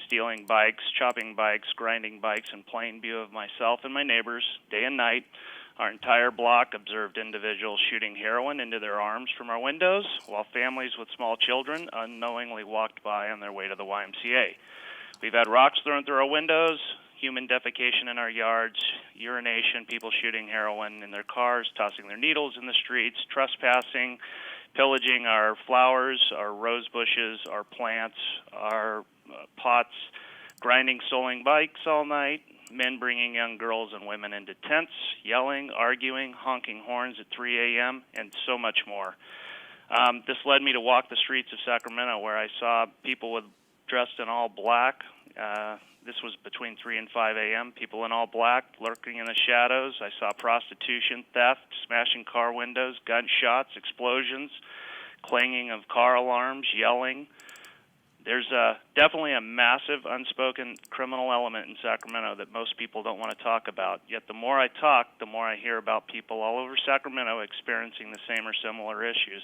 stealing bikes, chopping bikes, grinding bikes in plain view of myself and my neighbors day and night. Our entire block observed individuals shooting heroin into their arms from our windows, while families with small children unknowingly walked by on their way to the YMCA. We've had rocks thrown through our windows, human defecation in our yards, urination, people shooting heroin in their cars, tossing their needles in the streets, trespassing, pillaging our flowers, our rose bushes, our plants, our pots, grinding stolen bikes all night, men bringing young girls and women into tents, yelling, arguing, honking horns at 3 a.m., and so much more. This led me to walk the streets of Sacramento, where I saw people dressed in all black. This was between 3 and 5 a.m., people in all black lurking in the shadows. I saw prostitution, theft, smashing car windows, gunshots, explosions, clanging of car alarms, yelling. There's definitely a massive unspoken criminal element in Sacramento that most people don't want to talk about. Yet the more I talk, the more I hear about people all over Sacramento experiencing the same or similar issues.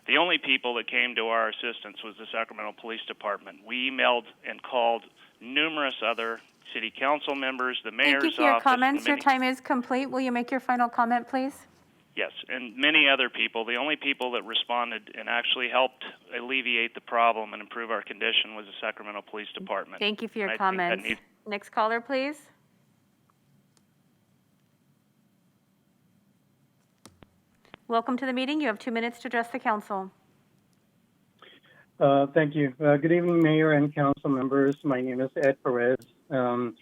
The only people that came to our assistance was the Sacramento Police Department. We emailed and called numerous other city council members, the mayor's office. Thank you for your comments. Your time is complete. Will you make your final comment, please? Yes, and many other people. The only people that responded and actually helped alleviate the problem and improve our condition was the Sacramento Police Department. Thank you for your comments. Next caller, please. Welcome to the meeting. You have 2 minutes to address the council. Thank you. Good evening, Mayor and council members. My name is Ed Perez. I'm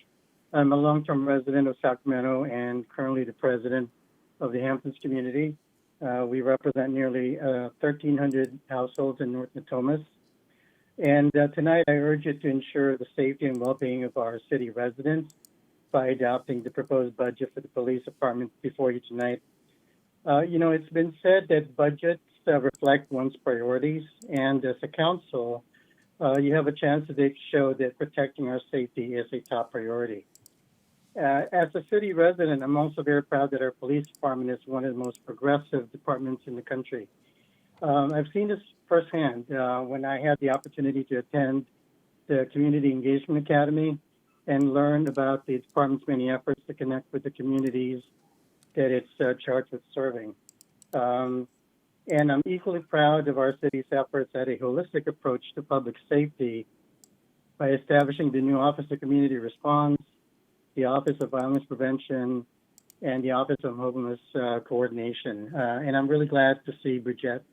a long-term resident of Sacramento and currently the president of the Hamptons community. We represent nearly 1,300 households in North Natomas. And tonight I urge you to ensure the safety and well-being of our city residents by adopting the proposed budget for the police department before you tonight. It's been said that budgets reflect one's priorities, and as a council, you have a chance today to show that protecting our safety is a top priority. As a city resident, I'm also very proud that our police department is one of the most progressive departments in the country. I've seen this firsthand when I had the opportunity to attend the Community Engagement Academy and learn about the department's many efforts to connect with the communities that it's charged with serving. And I'm equally proud of our city's efforts at a holistic approach to public safety by establishing the new Office of Community Response, the Office of Violence Prevention, and the Office of Homeless Coordination. And I'm really glad to see Bridget,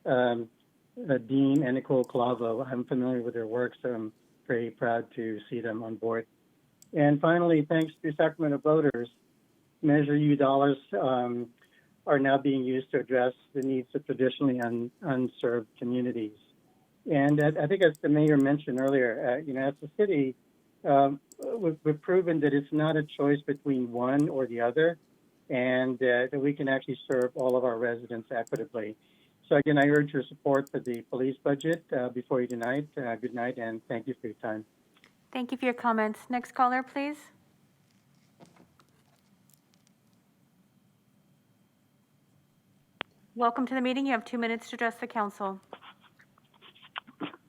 Dean, and Nicole Clavo. I'm familiar with their work, so I'm very proud to see them on board. And finally, thanks to Sacramento voters, Measure U dollars are now being used to address the needs of traditionally unserved communities. And I think as the mayor mentioned earlier, as a city, we've proven that it's not a choice between one or the other, and that we can actually serve all of our residents equitably. So again, I urge your support for the police budget before you tonight. Good night, and thank you for your time. Thank you for your comments. Next caller, please. Welcome to the meeting. You have 2 minutes to address the council.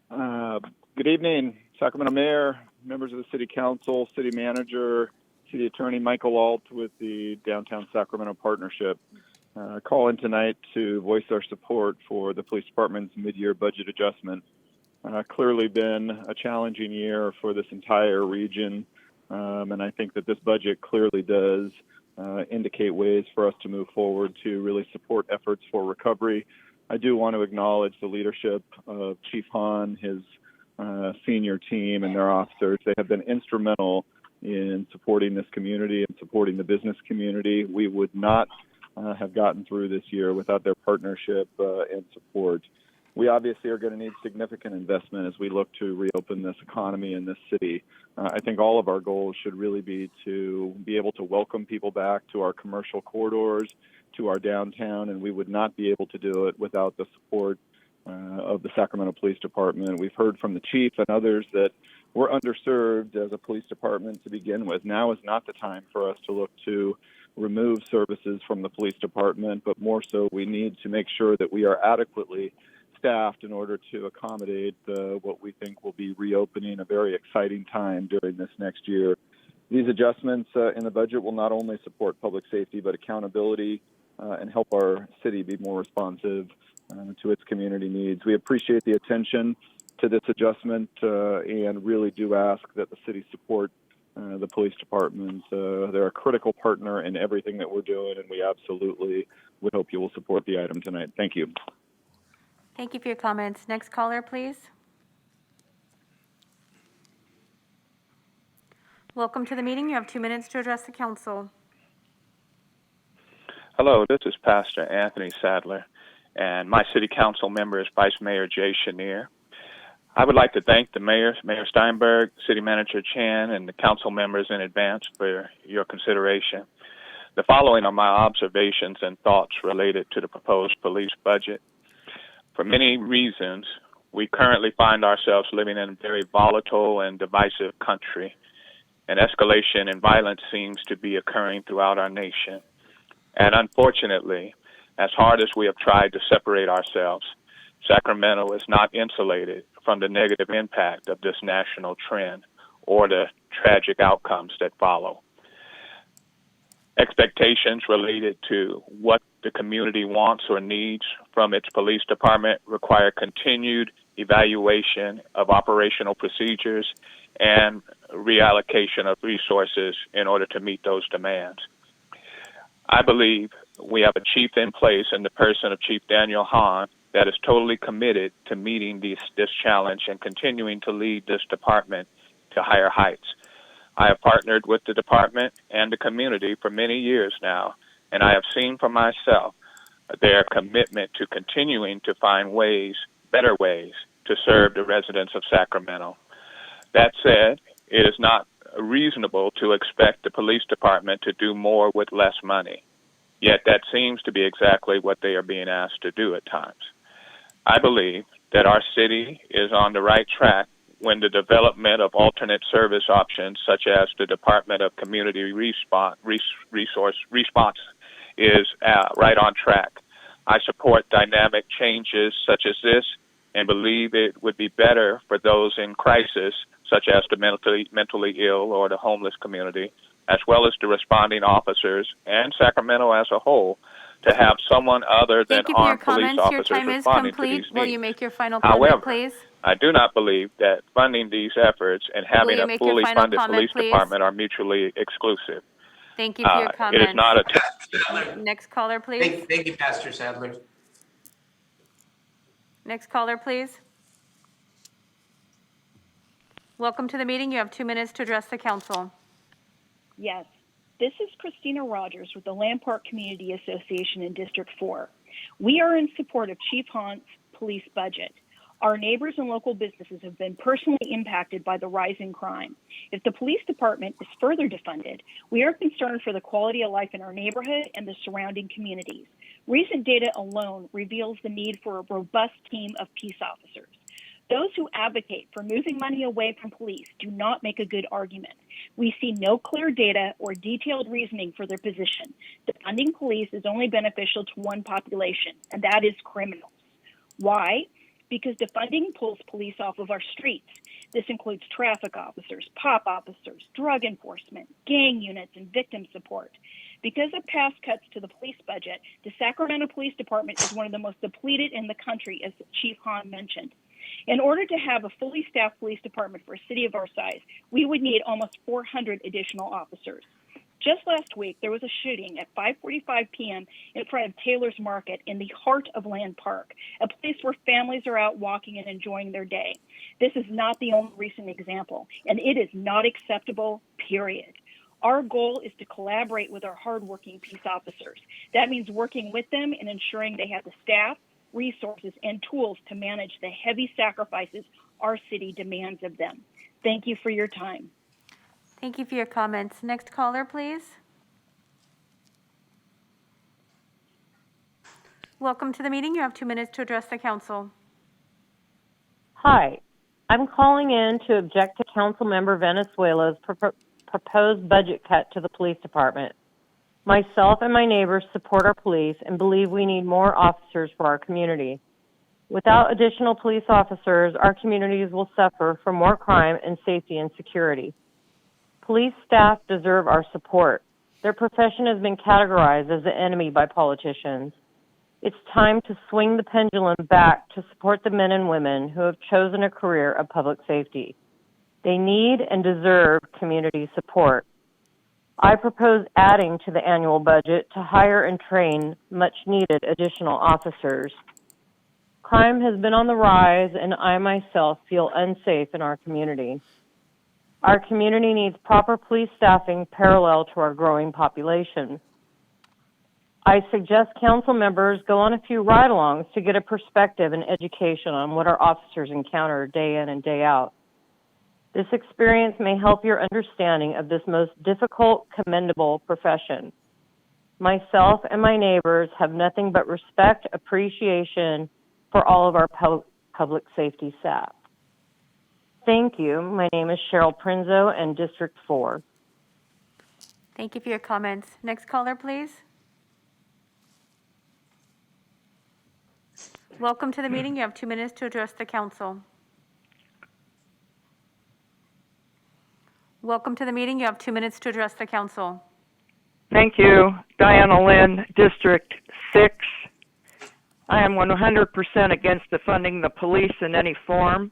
Good evening, Sacramento Mayor, members of the City Council, City Manager, City Attorney Michael Alt with the Downtown Sacramento Partnership. Call in tonight to voice our support for the Police Department's mid-year budget adjustment. Clearly been a challenging year for this entire region, and I think that this budget clearly does indicate ways for us to move forward to really support efforts for recovery. I do want to acknowledge the leadership of Chief Hahn, his senior team, and their officers. They have been instrumental in supporting this community and supporting the business community. We would not have gotten through this year without their partnership and support. We obviously are going to need significant investment as we look to reopen this economy in this city. I think all of our goals should really be to be able to welcome people back to our commercial corridors, to our downtown, and we would not be able to do it without the support of the Sacramento Police Department. We've heard from the chief and others that we're underserved as a police department to begin with. Now is not the time for us to look to remove services from the police department, but more so we need to make sure that we are adequately staffed in order to accommodate what we think will be reopening, a very exciting time during this next year. These adjustments in the budget will not only support public safety, but accountability and help our city be more responsive to its community needs. We appreciate the attention to this adjustment and really do ask that the city support the police department. They're a critical partner in everything that we're doing, and we absolutely would hope you will support the item tonight. Thank you. Thank you for your comments. Next caller, please. Welcome to the meeting. You have 2 minutes to address the council. Hello, this is Pastor Anthony Sadler, and my city council member is Vice Mayor Jay Chenier. I would like to thank the Mayor Steinberg, City Manager Chan, and the council members in advance for your consideration. The following are my observations and thoughts related to the proposed police budget. For many reasons, we currently find ourselves living in a very volatile and divisive country. An escalation in violence seems to be occurring throughout our nation. And unfortunately, as hard as we have tried to separate ourselves, Sacramento is not insulated from the negative impact of this national trend or the tragic outcomes that follow. Expectations related to what the community wants or needs from its police department require continued evaluation of operational procedures and reallocation of resources in order to meet those demands. I believe we have a chief in place in the person of Chief Daniel Hahn that is totally committed to meeting this challenge and continuing to lead this department to higher heights. I have partnered with the department and the community for many years now, and I have seen for myself their commitment to continuing to find ways, better ways, to serve the residents of Sacramento. That said, it is not reasonable to expect the police department to do more with less money. Yet that seems to be exactly what they are being asked to do at times. I believe that our city is on the right track when the development of alternate service options, such as the Department of Community Response is right on track. I support dynamic changes such as this and believe it would be better for those in crisis, such as the mentally ill or the homeless community, as well as the responding officers and Sacramento as a whole, to have someone other than armed police officers responding to these needs. Will you make your final comment, However, please? I do not believe that funding these efforts and having a fully funded police department are mutually exclusive. Thank you for your comment. It is not a Next caller, please. Thank you, Pastor Sadler. Next caller, please. Welcome to the meeting. You have 2 minutes to address the council. Yes. This is Christina Rogers with the Land Park Community Association in District 4. We are in support of Chief Hahn's police budget. Our neighbors and local businesses have been personally impacted by the rise in crime. If the police department is further defunded, we are concerned for the quality of life in our neighborhood and the surrounding communities. Recent data alone reveals the need for a robust team of peace officers. Those who advocate for moving money away from police do not make a good argument. We see no clear data or detailed reasoning for their position. Defunding police is only beneficial to one population, and that is criminals. Why? Because defunding pulls police off of our streets. This includes traffic officers, POP officers, drug enforcement, gang units, and victim support. Because of past cuts to the police budget, the Sacramento Police Department is one of the most depleted in the country, as Chief Hahn mentioned. In order to have a fully staffed police department for a city of our size, we would need almost 400 additional officers. Just last week, there was a shooting at 5:45 p.m. in front of Taylor's Market in the heart of Land Park, a place where families are out walking and enjoying their day. This is not the only recent example, and it is not acceptable, period. Our goal is to collaborate with our hardworking peace officers. That means working with them and ensuring they have the staff, resources, and tools to manage the heavy sacrifices our city demands of them. Thank you for your time. Thank you for your comments. Next caller, please. Welcome to the meeting. You have 2 minutes to address the council. Hi, I'm calling in to object to Councilmember Venezuela's proposed budget cut to the police department. Myself and my neighbors support our police and believe we need more officers for our community. Without additional police officers, our communities will suffer from more crime and safety and security. Police staff deserve our support. Their profession has been categorized as the enemy by politicians. It's time to swing the pendulum back to support the men and women who have chosen a career of public safety. They need and deserve community support. I propose adding to the annual budget to hire and train much needed additional officers. Crime has been on the rise, and I myself feel unsafe in our community. Our community needs proper police staffing parallel to our growing population. I suggest council members go on a few ride-alongs to get a perspective and education on what our officers encounter day in and day out. This experience may help your understanding of this most difficult, commendable profession. Myself and my neighbors have nothing but respect, appreciation for all of our public safety staff. Thank you. My name is Cheryl Prinzo and District 4. Thank you for your comments. Next caller, please. Welcome to the meeting. You have 2 minutes to address the council. Welcome to the meeting. You have 2 minutes to address the council. Thank you. Diana Lynn, District 6. I am 100% against defunding the police in any form.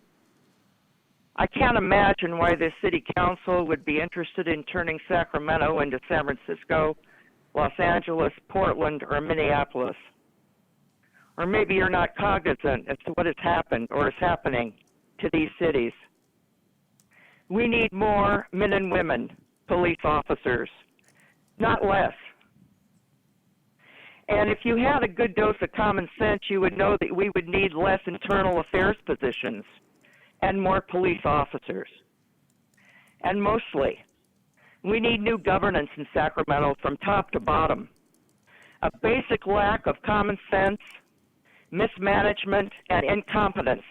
I can't imagine why the city council would be interested in turning Sacramento into San Francisco, Los Angeles, Portland, or Minneapolis. Or maybe you're not cognizant as to what has happened or is happening to these cities. We need more men and women, police officers, not less. And if you had a good dose of common sense, you would know that we would need less internal affairs positions and more police officers. And mostly, we need new governance in Sacramento from top to bottom. A basic lack of common sense, mismanagement, and incompetence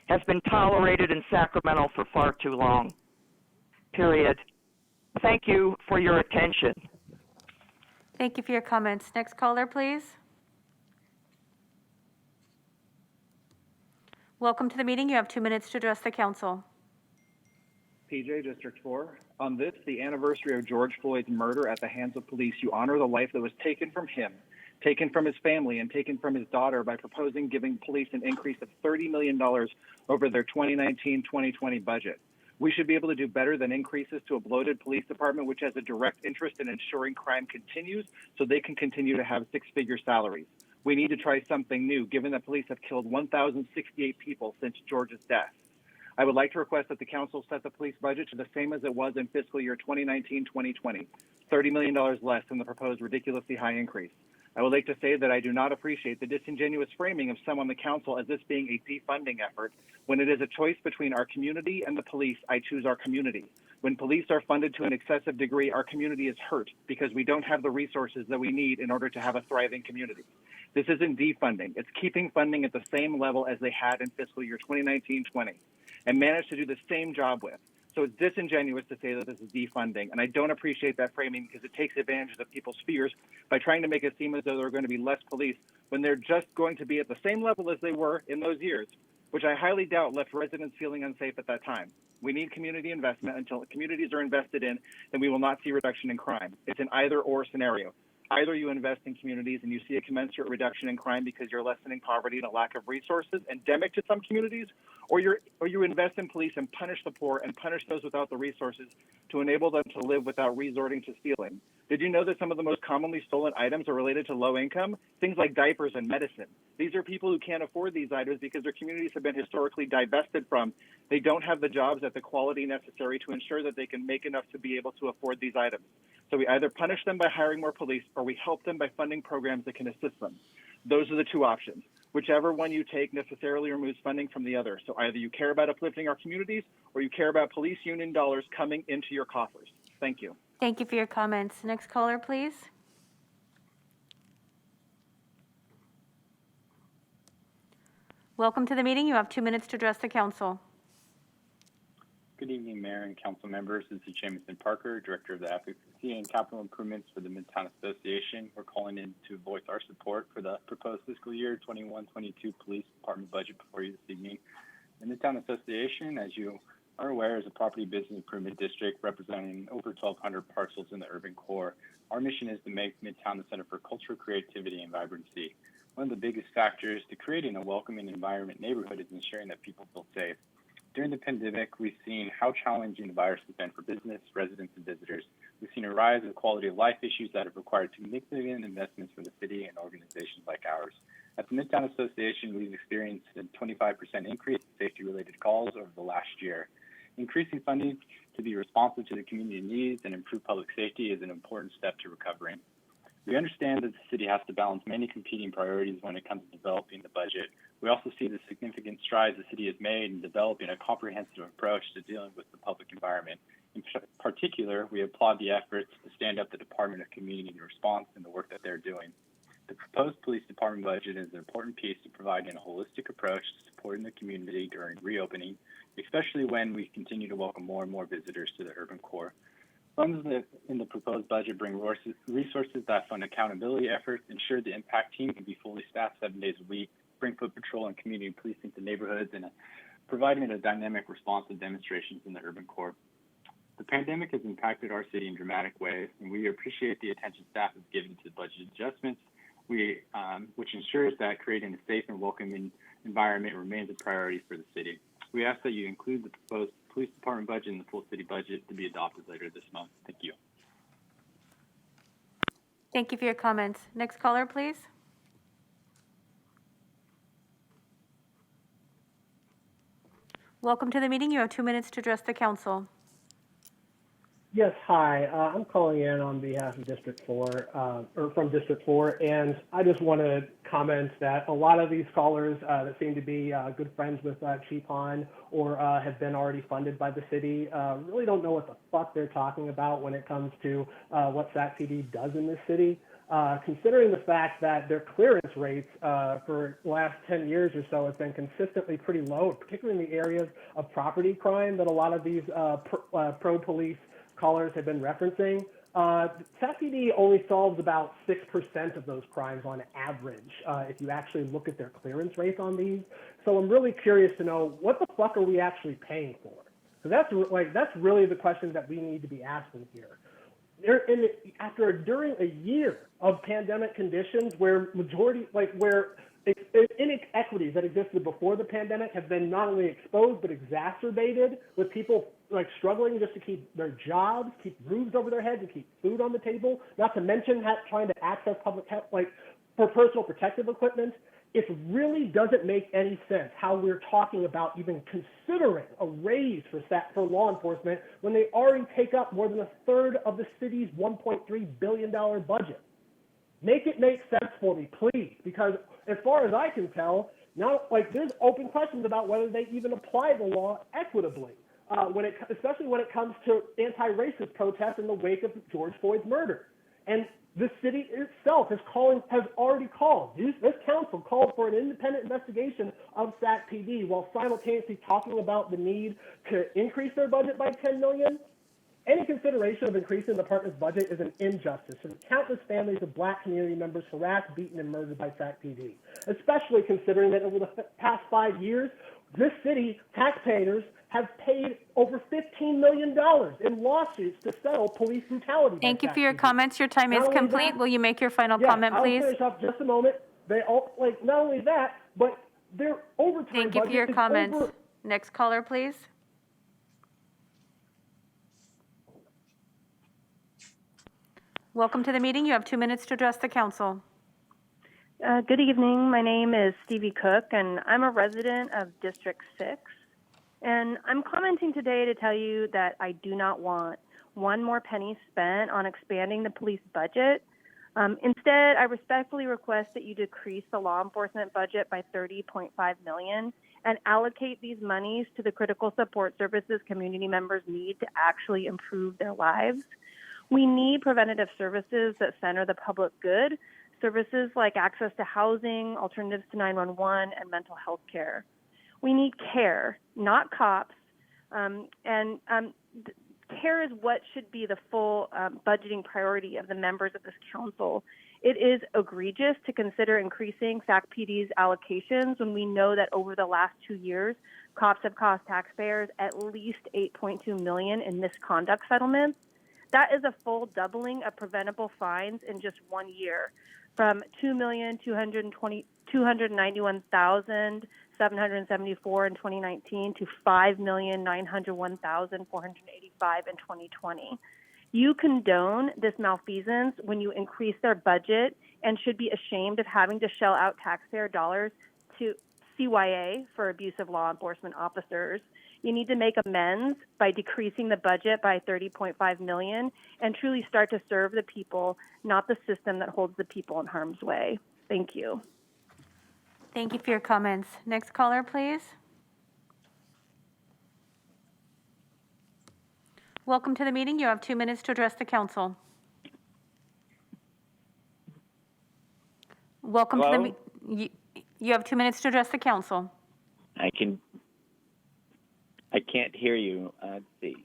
has been tolerated in Sacramento for far too long. Period. Thank you for your attention. Thank you for your comments. Next caller, please. Welcome to the meeting. You have 2 minutes to address the council. PJ, District 4. On this, the anniversary of George Floyd's murder at the hands of police, you honor the life that was taken from him, taken from his family, and taken from his daughter by proposing giving police an increase of $30 million over their 2019-2020 budget. We should be able to do better than increases to a bloated police department, which has a direct interest in ensuring crime continues so they can continue to have six-figure salaries. We need to try something new, given that police have killed 1,068 people since George's death. I would like to request that the council set the police budget to the same as it was in fiscal year 2019-2020, $30 million less than the proposed ridiculously high increase. I would like to say that I do not appreciate the disingenuous framing of some on the council as this being a defunding effort. When it is a choice between our community and the police, I choose our community. When police are funded to an excessive degree, our community is hurt because we don't have the resources that we need in order to have a thriving community. This isn't defunding. It's keeping funding at the same level as they had in fiscal year 2019-20 and managed to do the same job with. So it's disingenuous to say that this is defunding, and I don't appreciate that framing because it takes advantage of people's fears by trying to make it seem as though there are going to be less police when they're just going to be at the same level as they were in those years, which I highly doubt left residents feeling unsafe at that time. We need community investment. Until communities are invested in, then we will not see reduction in crime. It's an either-or scenario. Either you invest in communities and you see a commensurate reduction in crime because you're lessening poverty and a lack of resources endemic to some communities, or you invest in police and punish the poor and punish those without the resources to enable them to live without resorting to stealing. Did you know that some of the most commonly stolen items are related to low income? Things like diapers and medicine. These are people who can't afford these items because their communities have been historically divested from. They don't have the jobs at the quality necessary to ensure that they can make enough to be able to afford these items. So we either punish them by hiring more police or we help them by funding programs that can assist them. Those are the two options. Whichever one you take necessarily removes funding from the other. So either you care about uplifting our communities or you care about police union dollars coming into your coffers. Thank you. Thank you for your comments. Next caller, please. Welcome to the meeting. You have 2 minutes to address the council. Good evening, Mayor and council members. This is Jamison Parker, Director of the Advocacy and Capital Improvements for the Midtown Association. We're calling in to voice our support for the proposed fiscal year 21-22 Police Department budget before you this evening. The Midtown Association, as you are aware, is a property business improvement district representing over 1,200 parcels in the urban core. Our mission is to make Midtown the center for culture, creativity, and vibrancy. One of the biggest factors to creating a welcoming environment neighborhood is ensuring that people feel safe. During the pandemic, we've seen how challenging the virus has been for business, residents, and visitors. We've seen a rise in quality of life issues that have required significant investments for the city and organizations like ours. At the Midtown Association, we've experienced a 25% increase in safety-related calls over the last year. Increasing funding to be responsive to the community needs and improve public safety is an important step to recovering. We understand that the city has to balance many competing priorities when it comes to developing the budget. We also see the significant strides the city has made in developing a comprehensive approach to dealing with the public environment. In particular, we applaud the efforts to stand up the Department of Community Response and the work that they're doing. The proposed police department budget is an important piece to providing a holistic approach to supporting the community during reopening, especially when we continue to welcome more and more visitors to the urban core. Funds in the proposed budget bring resources that fund accountability efforts, ensure the impact team can be fully staffed 7 days a week, bring foot patrol and community policing to neighborhoods, and providing a dynamic response to demonstrations in the urban core. The pandemic has impacted our city in dramatic ways, and we appreciate the attention staff has given to budget adjustments, which ensures that creating a safe and welcoming environment remains a priority for the city. We ask that you include the proposed police department budget in the full city budget to be adopted later this month. Thank you. Thank you for your comments. Next caller, please. Welcome to the meeting. You have 2 minutes to address the council. Yes, hi. I'm calling in on behalf of District 4, or from District 4, and I just want to comment that a lot of these callers that seem to be good friends with Chief Hahn or have been already funded by the city really don't know what the fuck they're talking about when it comes to what SACPD does in this city. Considering the fact that their clearance rates for the last 10 years or so have been consistently pretty low, particularly in the areas of property crime that a lot of these pro-police callers have been referencing. SACPD only solves about 6% of those crimes on average if you actually look at their clearance rates on these. So I'm really curious to know, what the fuck are we actually paying for? Because that's really the question that we need to be asking here. During a year of pandemic conditions where inequities that existed before the pandemic have been not only exposed but exacerbated, with people struggling just to keep their jobs, keep roofs over their heads, and keep food on the table, not to mention trying to access public health, for personal protective equipment. It really doesn't make any sense how we're talking about even considering a raise for law enforcement when they already take up more than a third of the city's $1.3 billion budget. Make it make sense for me, please, because as far as I can tell, now there's open questions about whether they even apply the law equitably. Especially when it comes to anti-racist protests in the wake of George Floyd's murder. And the city itself has already called. This council called for an independent investigation of SAC-PD while simultaneously talking about the need to increase their budget by $10 million. Any consideration of increasing the department's budget is an injustice to the countless families of Black community members harassed, beaten, and murdered by SAC-PD, especially considering that over the past 5 years, this city taxpayers have paid over $15 million in lawsuits to settle police brutality. Thank you for your comments. Your time is complete. Will you make your final comment, please? I'll finish up just a moment. They all, not only that, but their overtime Thank you for your comments. Next caller, please. Welcome to the meeting. You have 2 minutes to address the council. Good evening. My name is Stevie Cook, and I'm a resident of District 6. And I'm commenting today to tell you that I do not want one more penny spent on expanding the police budget. Instead, I respectfully request that you decrease the law enforcement budget by $30.5 million and allocate these monies to the critical support services community members need to actually improve their lives. We need preventative services that center the public good, services like access to housing, alternatives to 911, and mental health care. We need care, not cops, care is what should be the full budgeting priority of the members of this council. It is egregious to consider increasing SAC-PD's allocations when we know that over the last 2 years, cops have cost taxpayers at least $8.2 million in misconduct settlements. That is a full doubling of preventable fines in just 1 year, from $2,291,774 in 2019 to $5,901,485 in 2020. You condone this malfeasance when you increase their budget and should be ashamed of having to shell out taxpayer dollars to CYA for abusive law enforcement officers. You need to make amends by decreasing the budget by $30.5 million and truly start to serve the people, not the system that holds the people in harm's way. Thank you. Thank you for your comments. Next caller, please. Welcome to the meeting. You have 2 minutes to address the council. Welcome to the meeting. You have 2 minutes to address the council. I can't hear you. Let's see.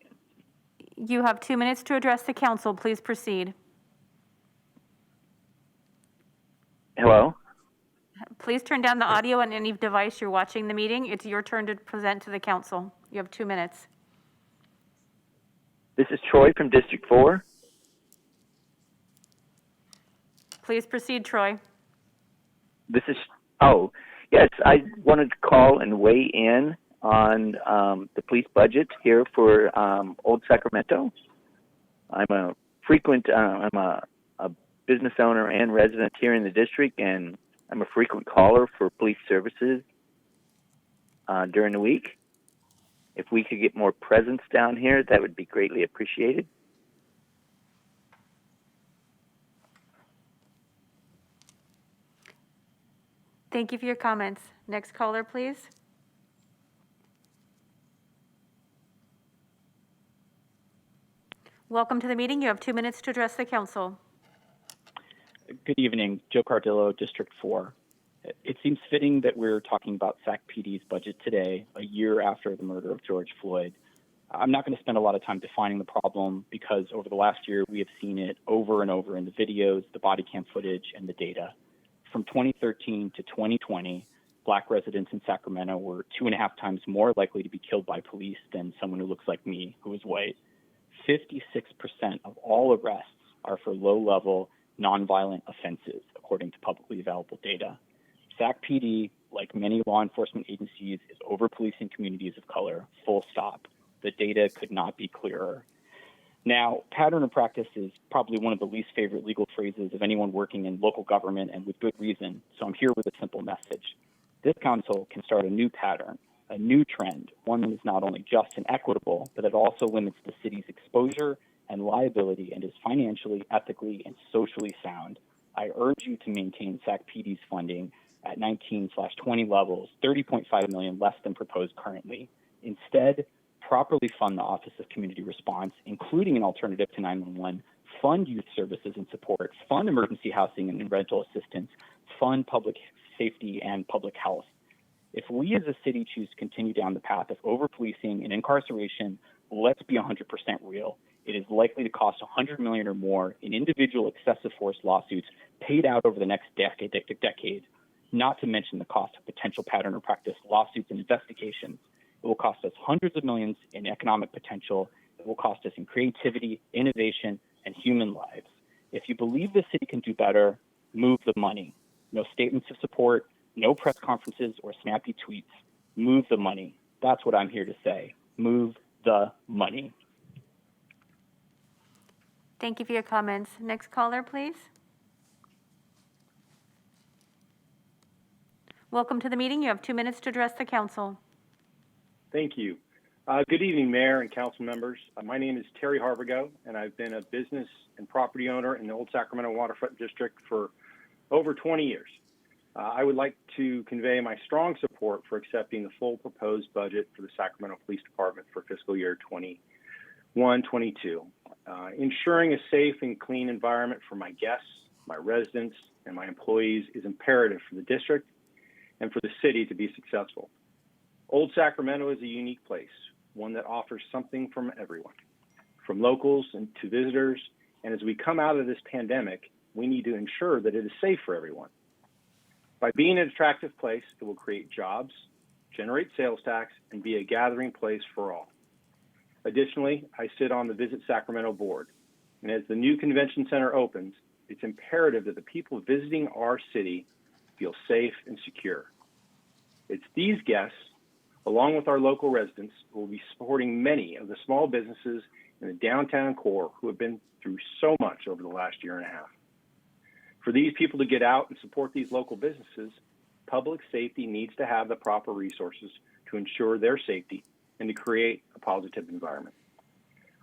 You have 2 minutes to address the council. Please proceed. Hello? Please turn down the audio on any device you're watching the meeting. It's your turn to present to the council. You have 2 minutes. This is Troy from District 4. Please proceed, Troy. Yes, I wanted to call and weigh in on the police budget here for Old Sacramento. I'm a business owner and resident here in the district, and I'm a frequent caller for police services during the week. If we could get more presence down here, that would be greatly appreciated. Thank you for your comments. Next caller, please. Welcome to the meeting. You have 2 minutes to address the council. Good evening, Joe Cardillo, District 4. It seems fitting that we're talking about SAC-PD's budget today, a year after the murder of George Floyd. I'm not going to spend a lot of time defining the problem because over the last year, we have seen it over and over in the videos, the body cam footage, and the data. From 2013 to 2020, Black residents in Sacramento were 2.5 times more likely to be killed by police than someone who looks like me, who is white. 56% of all arrests are for low-level, nonviolent offenses, according to publicly available data. SAC-PD, like many law enforcement agencies, is over-policing communities of color, full stop. The data could not be clearer. Now, pattern of practice is probably one of the least favorite legal phrases of anyone working in local government, and with good reason, so I'm here with a simple message. This council can start a new pattern, a new trend, one that is not only just and equitable, but it also limits the city's exposure and liability and is financially, ethically, and socially sound. I urge you to maintain SAC-PD's funding at 19/20 levels, 30.5 million less than proposed currently. Instead, properly fund the Office of Community Response, including an alternative to 911, fund youth services and support, fund emergency housing and rental assistance, fund public safety and public health. If we as a city choose to continue down the path of over-policing and incarceration, let's be 100% real. It is likely to cost $100 million or more in individual excessive force lawsuits paid out over the next decade, not to mention the cost of potential pattern or practice lawsuits and investigations. It will cost us hundreds of millions in economic potential. It will cost us in creativity, innovation, and human lives. If you believe the city can do better, move the money. No statements of support, no press conferences or snappy tweets. Move the money. That's what I'm here to say. Move the money. Thank you for your comments. Next caller, please. Welcome to the meeting. You have 2 minutes to address the council. Thank you. Good evening, Mayor and council members. My name is Terry Harvigo, and I've been a business and property owner in the Old Sacramento Waterfront District for over 20 years. I would like to convey my strong support for accepting the full proposed budget for the Sacramento Police Department for fiscal year 21-22. Ensuring a safe and clean environment for my guests, my residents, and my employees is imperative for the district and for the city to be successful. Old Sacramento is a unique place, one that offers something from everyone, from locals and to visitors. And as we come out of this pandemic, we need to ensure that it is safe for everyone. By being an attractive place, it will create jobs, generate sales tax, and be a gathering place for all. Additionally, I sit on the Visit Sacramento board, and as the new convention center opens, it's imperative that the people visiting our city feel safe and secure. It's these guests, along with our local residents, who will be supporting many of the small businesses in the downtown core who have been through so much over the last year and a half. For these people to get out and support these local businesses, public safety needs to have the proper resources to ensure their safety and to create a positive environment.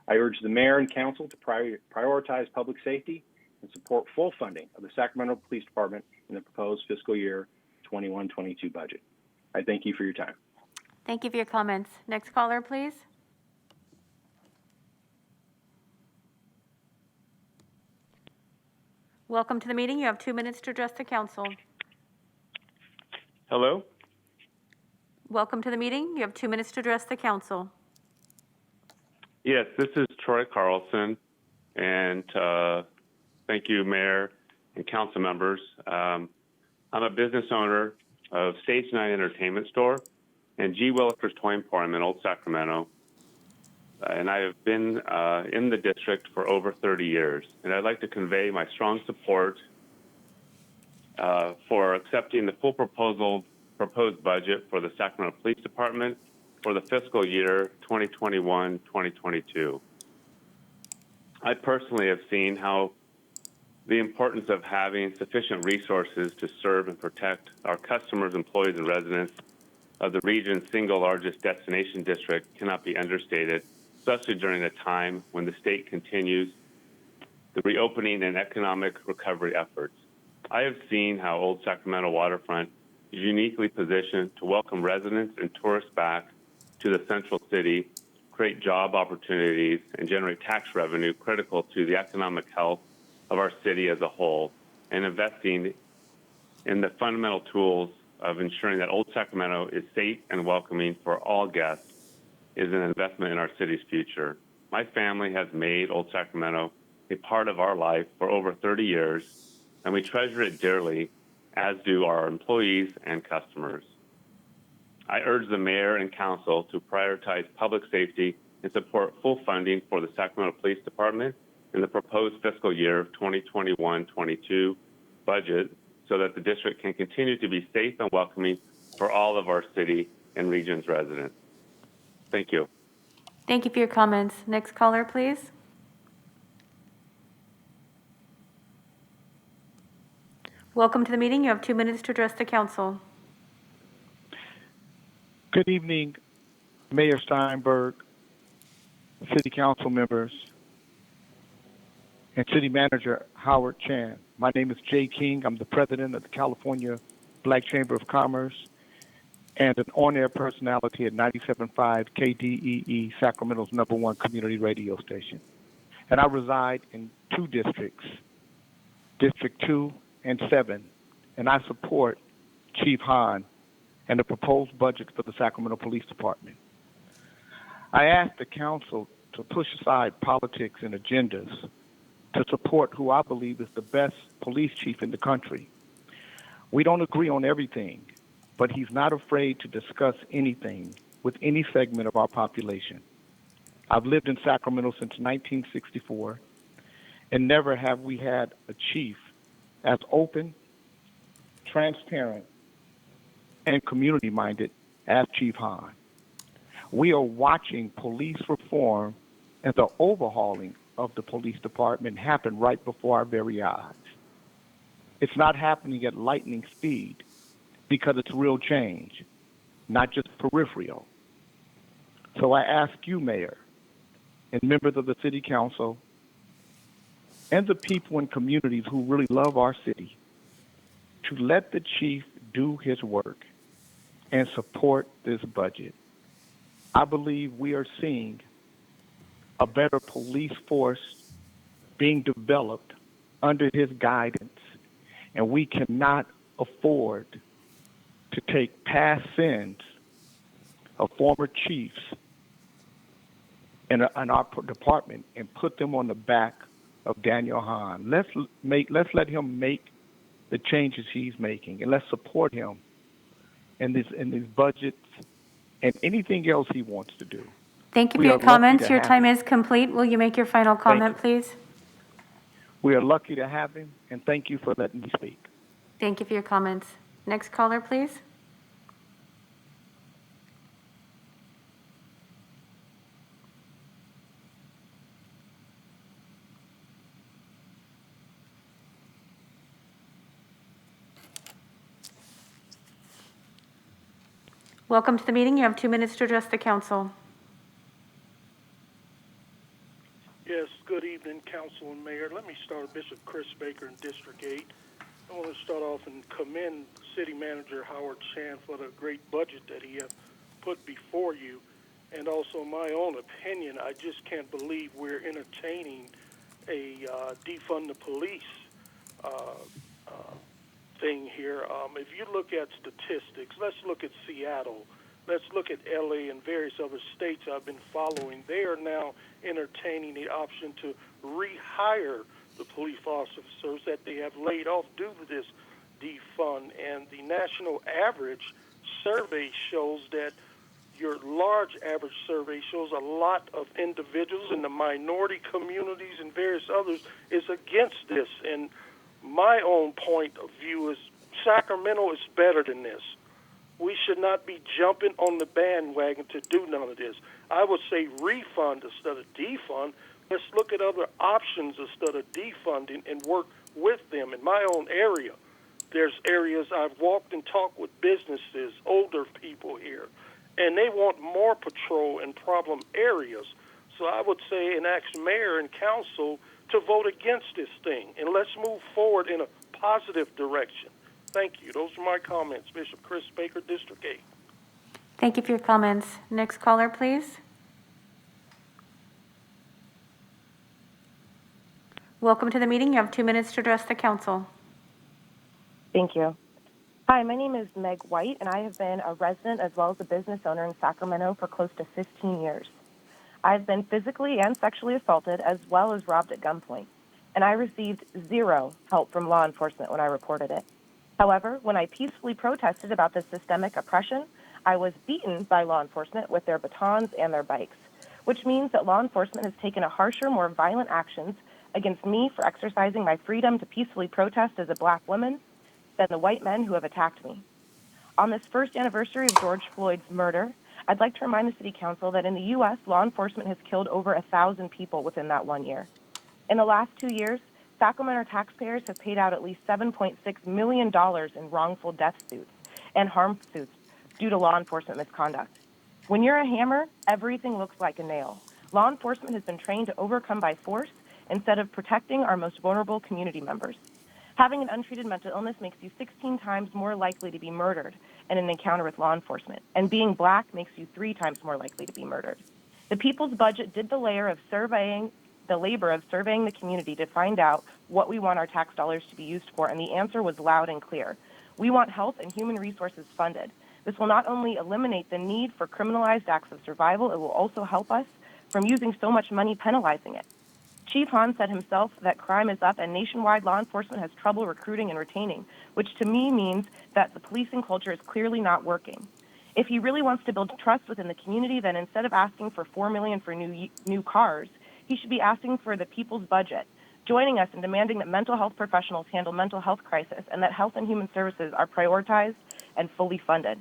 I urge the mayor and council to prioritize public safety and support full funding of the Sacramento Police Department in the proposed fiscal year 21-22 budget. I thank you for your time. Thank you for your comments. Next caller, please. Welcome to the meeting. You have 2 minutes to address the council. Hello? Welcome to the meeting. You have 2 minutes to address the council. Yes, this is Troy Carlson, and thank you, Mayor and council members. I'm a business owner of Stage 9 Entertainment Store and G. Willikers Toy Emporium in Old Sacramento. And I have been in the district for over 30 years. And I'd like to convey my strong support for accepting the full proposed budget for the Sacramento Police Department for the fiscal year 2021-2022. I personally have seen how the importance of having sufficient resources to serve and protect our customers, employees, and residents of the region's single largest destination district cannot be understated, especially during a time when the state continues the reopening and economic recovery efforts. I have seen how Old Sacramento Waterfront is uniquely positioned to welcome residents and tourists back to the central city, create job opportunities, and generate tax revenue critical to the economic health of our city as a whole, and investing in the fundamental tools of ensuring that Old Sacramento is safe and welcoming for all guests is an investment in our city's future. My family has made Old Sacramento a part of our life for over 30 years, and we treasure it dearly, as do our employees and customers. I urge the mayor and council to prioritize public safety and support full funding for the Sacramento Police Department in the proposed fiscal year 2021-22 budget so that the district can continue to be safe and welcoming for all of our city and region's residents. Thank you. Thank you for your comments. Next caller, please. Welcome to the meeting. You have 2 minutes to address the council. Good evening, Mayor Steinberg, City Council members, and City Manager Howard Chan. My name is Jay King. I'm the president of the California Black Chamber of Commerce and an on-air personality at 97.5 KDEE, Sacramento's #1 community radio station. And I reside in 2 districts, District 2 and 7, and I support Chief Hahn and the proposed budget for the Sacramento Police Department. I ask the council to push aside politics and agendas to support who I believe is the best police chief in the country. We don't agree on everything, but he's not afraid to discuss anything with any segment of our population. I've lived in Sacramento since 1964, and never have we had a chief as open, transparent, and community-minded as Chief Hahn. We are watching police reform and the overhauling of the police department happen right before our very eyes. It's not happening at lightning speed because it's real change, not just peripheral. So I ask you, Mayor, and members of the City Council, and the people in communities who really love our city, to let the chief do his work and support this budget. I believe we are seeing a better police force being developed under his guidance, and we cannot afford to take past sins of former chiefs in our department and put them on the back of Daniel Hahn. Let's let him make the changes he's making, and let's support him in these budgets and anything else he wants to do. Thank you for We your are lucky comments. to Your have time him. is complete. Will you make your final comment, please? We are lucky to have him, and thank you for letting me speak. Thank you for your comments. Next caller, please. Welcome to the meeting. You have 2 minutes to address the council. Yes, good evening, Council and Mayor. Let me start, Bishop Chris Baker in District 8. I want to start off and commend City Manager Howard Chan for the great budget that he has put before you. And also my own opinion, I just can't believe we're entertaining a defund the police thing here. If you look at statistics, let's look at Seattle. Let's look at LA and various other states I've been following. They are now entertaining the option to rehire the police officers that they have laid off due to this defund. And the national average survey shows that your large average survey shows a lot of individuals in the minority communities and various others is against this. And my own point of view is Sacramento is better than this. We should not be jumping on the bandwagon to do none of this. I would say refund instead of defund. Let's look at other options instead of defunding and work with them. In my own area, there's areas I've walked and talked with businesses, older people here, and they want more patrol in problem areas. So I would say and ask mayor and council to vote against this thing, and let's move forward in a positive direction. Thank you. Those are my comments. Bishop Chris Baker, District 8. Thank you for your comments. Next caller, please. Welcome to the meeting. You have 2 minutes to address the council. Thank you. Hi, my name is Meg White, and I have been a resident as well as a business owner in Sacramento for close to 15 years. I've been physically and sexually assaulted as well as robbed at gunpoint, and I received zero help from law enforcement when I reported it. However, when I peacefully protested about this systemic oppression, I was beaten by law enforcement with their batons and their bikes, which means that law enforcement has taken a harsher, more violent actions against me for exercising my freedom to peacefully protest as a black woman than the white men who have attacked me. On this first anniversary of George Floyd's murder, I'd like to remind the City Council that in the U.S., law enforcement has killed over 1,000 people within that 1 year. In the last 2 years, Sacramento taxpayers have paid out at least $7.6 million in wrongful death suits and harm suits due to law enforcement misconduct. When you're a hammer, everything looks like a nail. Law enforcement has been trained to overcome by force, instead of protecting our most vulnerable community members. Having an untreated mental illness makes you 16 times more likely to be murdered in an encounter with law enforcement, and being black makes you 3 times more likely to be murdered. The people's budget did the labor of surveying the community to find out what we want our tax dollars to be used for, and the answer was loud and clear. We want health and human resources funded. This will not only eliminate the need for criminalized acts of survival, it will also help us from using so much money penalizing it. Chief Hahn said himself that crime is up and nationwide law enforcement has trouble recruiting and retaining, which to me means that the policing culture is clearly not working. If he really wants to build trust within the community, then instead of asking for $4 million for new cars, he should be asking for the people's budget, joining us in demanding that mental health professionals handle mental health crisis and that health and human services are prioritized and fully funded.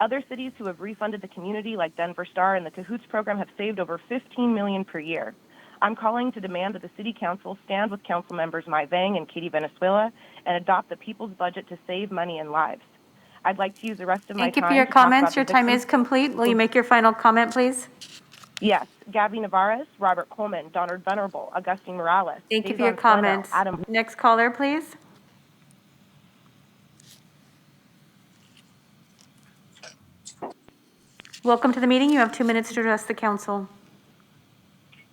Other cities who have refunded the community, like Denver Star and the Cahoots program, have saved over $15 million per year. I'm calling to demand that the City Council stand with Council members Mai Vang and Katie Venezuela and adopt the people's budget to save money and lives. I'd like to use the rest of my time Thank you for your to talk about comments. the Your time victims. is complete. Will you make your final comment, please? Yes, Gabby Navarez, Robert Coleman, Donald Venerable, Augustine Morales. Thank you for your Faison Solano, comments. Adam. Next caller, please. Welcome to the meeting. You have 2 minutes to address the council.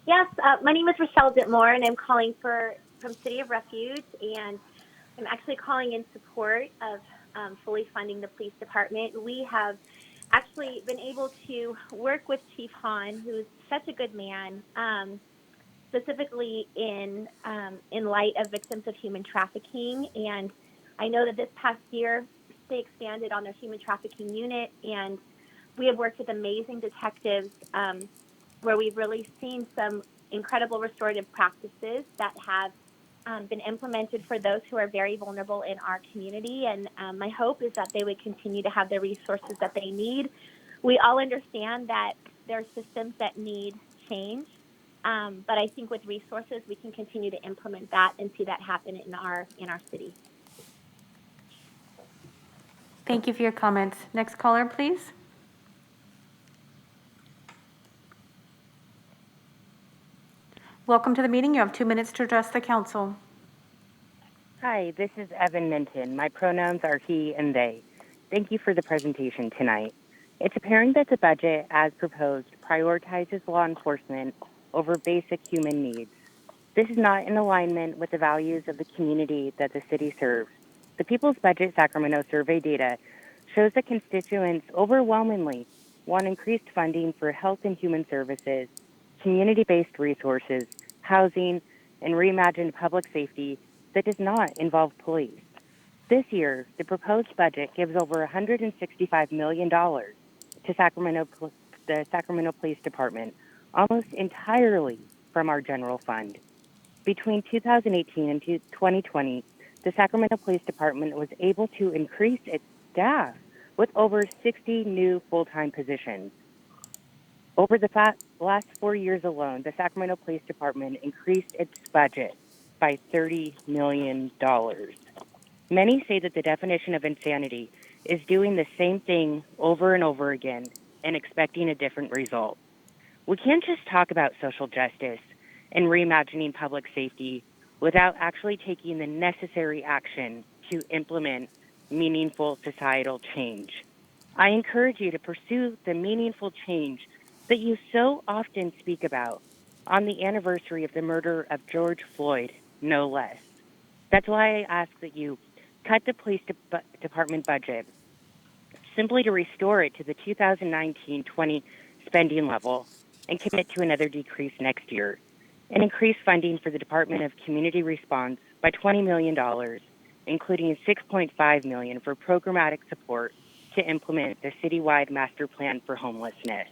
Yes, my name is Rochelle Ditmore, and I'm calling from City of Refuge, and I'm actually calling in support of fully funding the police department. We have actually been able to work with Chief Hahn, who's such a good man, specifically in light of victims of human trafficking. And I know that this past year, they expanded on their human trafficking unit, and we have worked with amazing detectives where we've really seen some incredible restorative practices that have been implemented for those who are very vulnerable in our community. And my hope is that they would continue to have the resources that they need. We all understand that there are systems that need change, but I think with resources, we can continue to implement that and see that happen in our city. Thank you for your comments. Next caller, please. Welcome to the meeting. You have 2 minutes to address the council. Hi, this is Evan Minton. My pronouns are he and they. Thank you for the presentation tonight. It's apparent that the budget, as proposed, prioritizes law enforcement over basic human needs. This is not in alignment with the values of the community that the city serves. The People's Budget Sacramento survey data shows that constituents overwhelmingly want increased funding for health and human services, community-based resources, housing, and reimagined public safety that does not involve police. This year, the proposed budget gives over $165 million to the Sacramento Police Department, almost entirely from our general fund. Between 2018 and 2020, the Sacramento Police Department was able to increase its staff with over 60 new full-time positions. Over the last 4 years alone, the Sacramento Police Department increased its budget by $30 million. Many say that the definition of insanity is doing the same thing over and over again and expecting a different result. We can't just talk about social justice and reimagining public safety without actually taking the necessary action to implement meaningful societal change. I encourage you to pursue the meaningful change that you so often speak about on the anniversary of the murder of George Floyd, no less. That's why I ask that you cut the police department budget simply to restore it to the 2019-20 spending level and commit to another decrease next year, and increase funding for the Department of Community Response by $20 million, including $6.5 million for programmatic support to implement the citywide master plan for homelessness.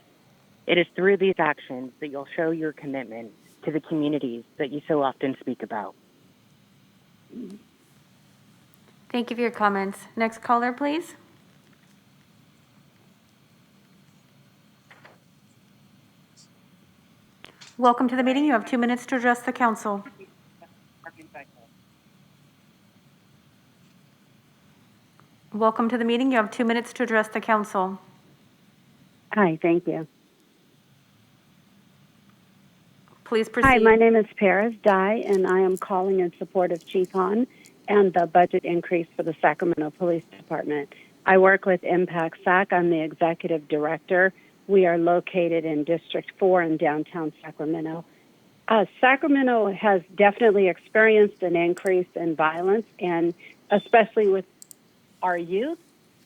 It is through these actions that you'll show your commitment to the communities that you so often speak about. Thank you for your comments. Next caller, please. Welcome to the meeting. You have 2 minutes to address the council. Welcome to the meeting. You have 2 minutes to address the council. Hi, thank you. Please proceed. Hi, my name is Paris Dye, and I am calling in support of Chief Hahn and the budget increase for the Sacramento Police Department. I work with Impact SAC. I'm the executive director. We are located in District 4 in downtown Sacramento. Sacramento has definitely experienced an increase in violence, and especially with our youth.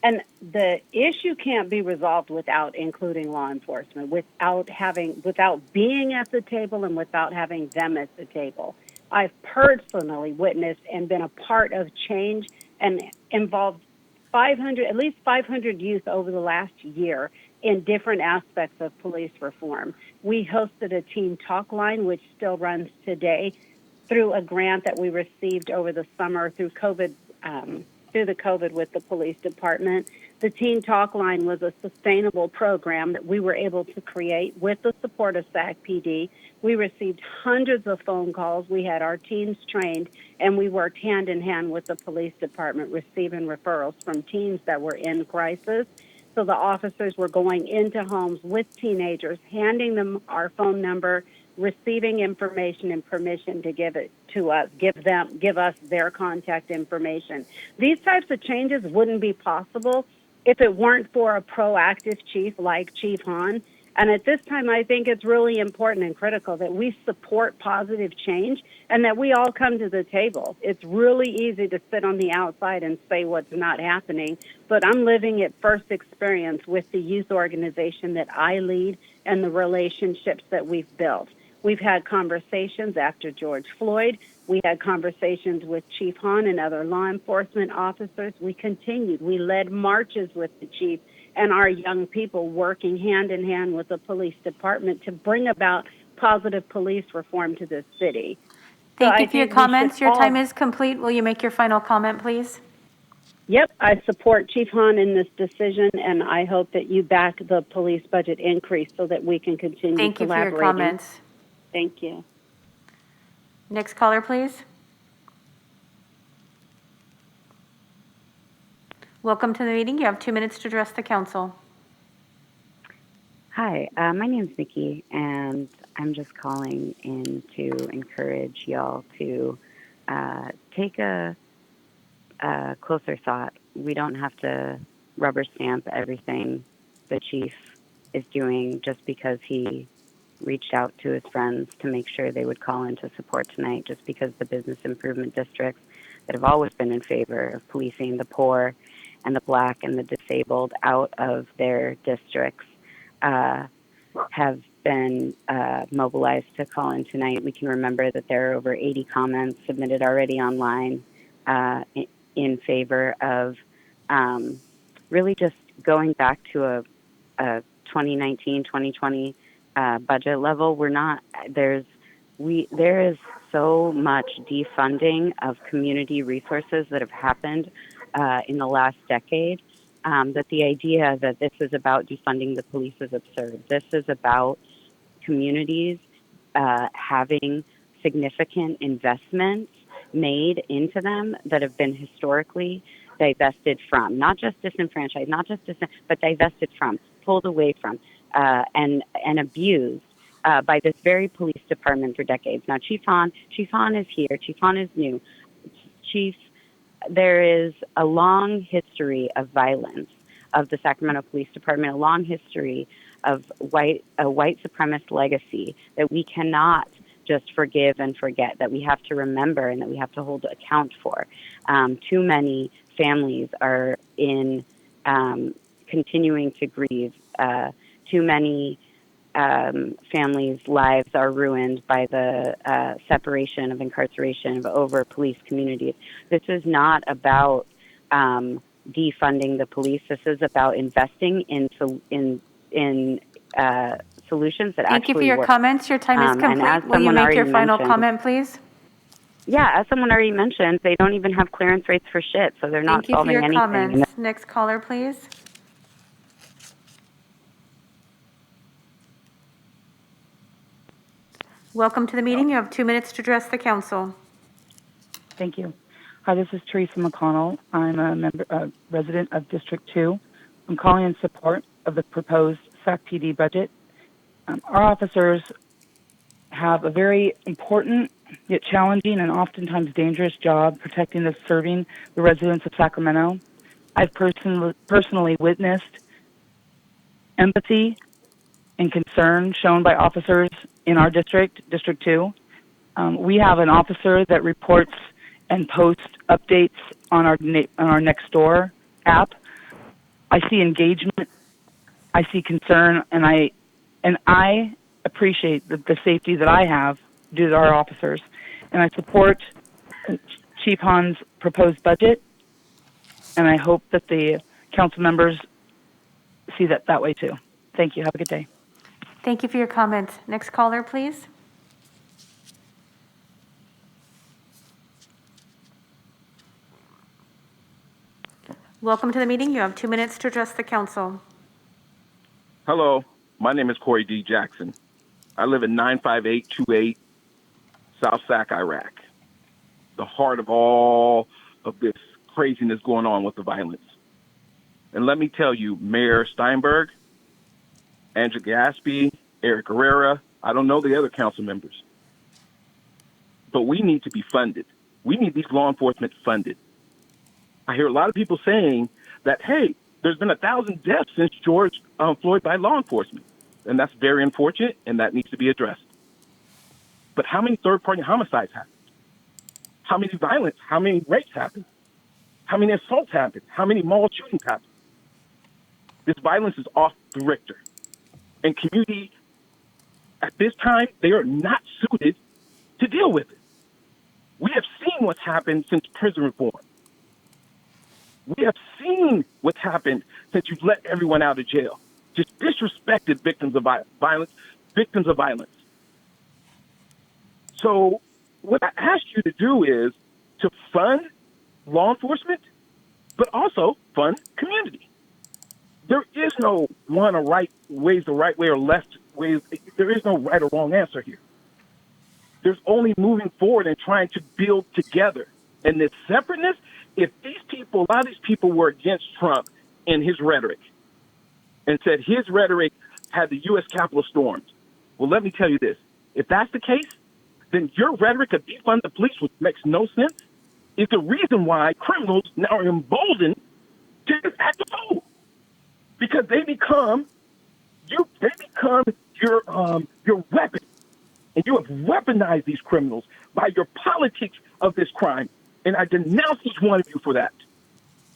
And the issue can't be resolved without including law enforcement, without being at the table and without having them at the table. I've personally witnessed and been a part of change and involved at least 500 youth over the last year in different aspects of police reform. We hosted a teen talk line, which still runs today, through a grant that we received over the summer through COVID with the police department. The Teen Talk Line was a sustainable program that we were able to create with the support of SAC PD. We received hundreds of phone calls. We had our teens trained, and we worked hand in hand with the police department, receiving referrals from teens that were in crisis. So the officers were going into homes with teenagers, handing them our phone number, receiving information and permission to give it to us, give us their contact information. These types of changes wouldn't be possible if it weren't for a proactive chief like Chief Hahn. And at this time, I think it's really important and critical that we support positive change and that we all come to the table. It's really easy to sit on the outside and say what's not happening, but I'm living it first experience with the youth organization that I lead and the relationships that we've built. We've had conversations after George Floyd. We had conversations with Chief Hahn and other law enforcement officers. We continued. We led marches with the chief and our young people, working hand in hand with the police department to bring about positive police reform to this city. Thank you for your comments. Your time is complete. Will you make your final comment, please? Yep, I support Chief Hahn in this decision, and I hope that you back the police budget increase so that we can continue Thank you for your collaborating. comments. Thank you. Next caller, please. Welcome to the meeting. You have 2 minutes to address the council. Hi, my name's Nikki, and I'm just calling in to encourage y'all to take a closer thought. We don't have to rubber stamp everything the chief is doing just because he reached out to his friends to make sure they would call in to support tonight, just because the business improvement districts that have always been in favor of policing the poor and the black and the disabled out of their districts have been mobilized to call in tonight. We can remember that there are over 80 comments submitted already online in favor of really just going back to a 2019, 2020 budget level. There is so much defunding of community resources that have happened in the last decade, that the idea that this is about defunding the police is absurd. This is about communities having significant investments made into them that have been historically divested from, not just disenfranchised, but divested from, pulled away from, and abused by this very police department for decades. Now, Chief Hahn is here. Chief Hahn is new. There is a long history of violence of the Sacramento Police Department, a long history of a white supremacist legacy that we cannot just forgive and forget, that we have to remember and that we have to hold account for. Too many families are in continuing to grieve. Too many families' lives are ruined by the separation of incarceration of over police communities. This is not about defunding the police. This is about investing in solutions that actually work. Thank you for your comments. Your time is complete. Will you make your final comment, please? Yeah, as someone already mentioned, they don't even have clearance rates for shit, so they're not solving anything. Thank you for your comments. Next caller, please. Welcome to the meeting. You have 2 minutes to address the council. Thank you. Hi, this is Teresa McConnell. I'm a resident of District 2. I'm calling in support of the proposed SAC PD budget. Our officers have a very important yet challenging and oftentimes dangerous job protecting and serving the residents of Sacramento. I've personally witnessed empathy and concern shown by officers in our district, District 2. We have an officer that reports and posts updates on our Nextdoor app. I see engagement, I see concern, and I appreciate the safety that I have due to our officers. And I support Chief Hahn's proposed budget, and I hope that the council members see that way too. Thank you. Have a good day. Thank you for your comments. Next caller, please. Welcome to the meeting. You have 2 minutes to address the council. Hello, my name is Corey D. Jackson. I live in 95828 South Sac, Iraq, the heart of all of this craziness going on with the violence. And let me tell you, Mayor Steinberg, Andrew Gaspy, Eric Herrera, I don't know the other council members, but we need to be funded. We need these law enforcement funded. I hear a lot of people saying that, hey, there's been 1,000 deaths since George Floyd by law enforcement. And that's very unfortunate, and that needs to be addressed. But how many third-party homicides happen? How many violence? How many rapes happen? How many assaults happen? How many mall shootings happen? This violence is off the Richter. And community, at this time, they are not suited to deal with it. We have seen what's happened since prison reform. We have seen what's happened since you've let everyone out of jail. Just disrespected victims of violence. So what I ask you to do is to fund law enforcement, but also fund community. There is no one or right ways, the right way or left ways. There is no right or wrong answer here. There's only moving forward and trying to build together. And this separateness, if these people, a lot of these people were against Trump and his rhetoric and said his rhetoric had the U.S. Capitol stormed. Well, let me tell you this. If that's the case, then your rhetoric of defund the police, which makes no sense, is the reason why criminals now are emboldened to act a fool. Because they become your weapon. And you have weaponized these criminals by your politics of this crime. And I denounce each one of you for that.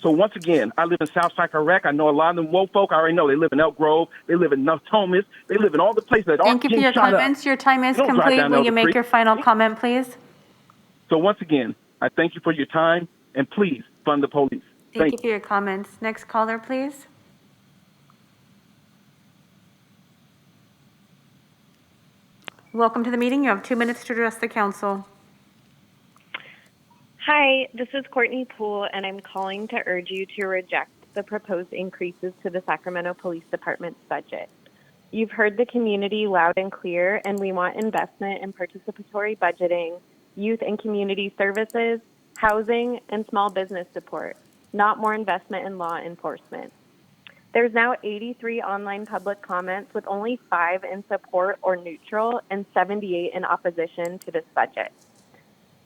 So once again, I live in South Sac, Iraq. I know a lot of them woke folk. I already know they live in Elk Grove. They live in Natomas. They live in all the places that aren't Thank you for your comments. Your time is complete. Will you make your final comment, please? So once again, I thank you for your time, and please fund the police. Thank you for your comments. Next caller, please. Welcome to the meeting. You have 2 minutes to address the council. Hi, this is Courtney Poole, and I'm calling to urge you to reject the proposed increases to the Sacramento Police Department's budget. You've heard the community loud and clear, and we want investment in participatory budgeting, youth and community services, housing, and small business support, not more investment in law enforcement. There's now 83 online public comments with only 5 in support or neutral and 78 in opposition to this budget.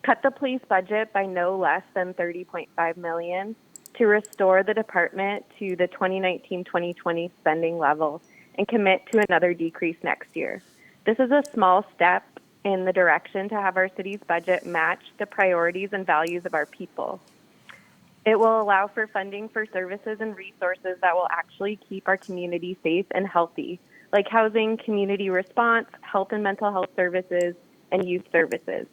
Cut the police budget by no less than $30.5 million to restore the department to the 2019-2020 spending level and commit to another decrease next year. This is a small step in the direction to have our city's budget match the priorities and values of our people. It will allow for funding for services and resources that will actually keep our community safe and healthy, like housing, community response, health and mental health services, and youth services.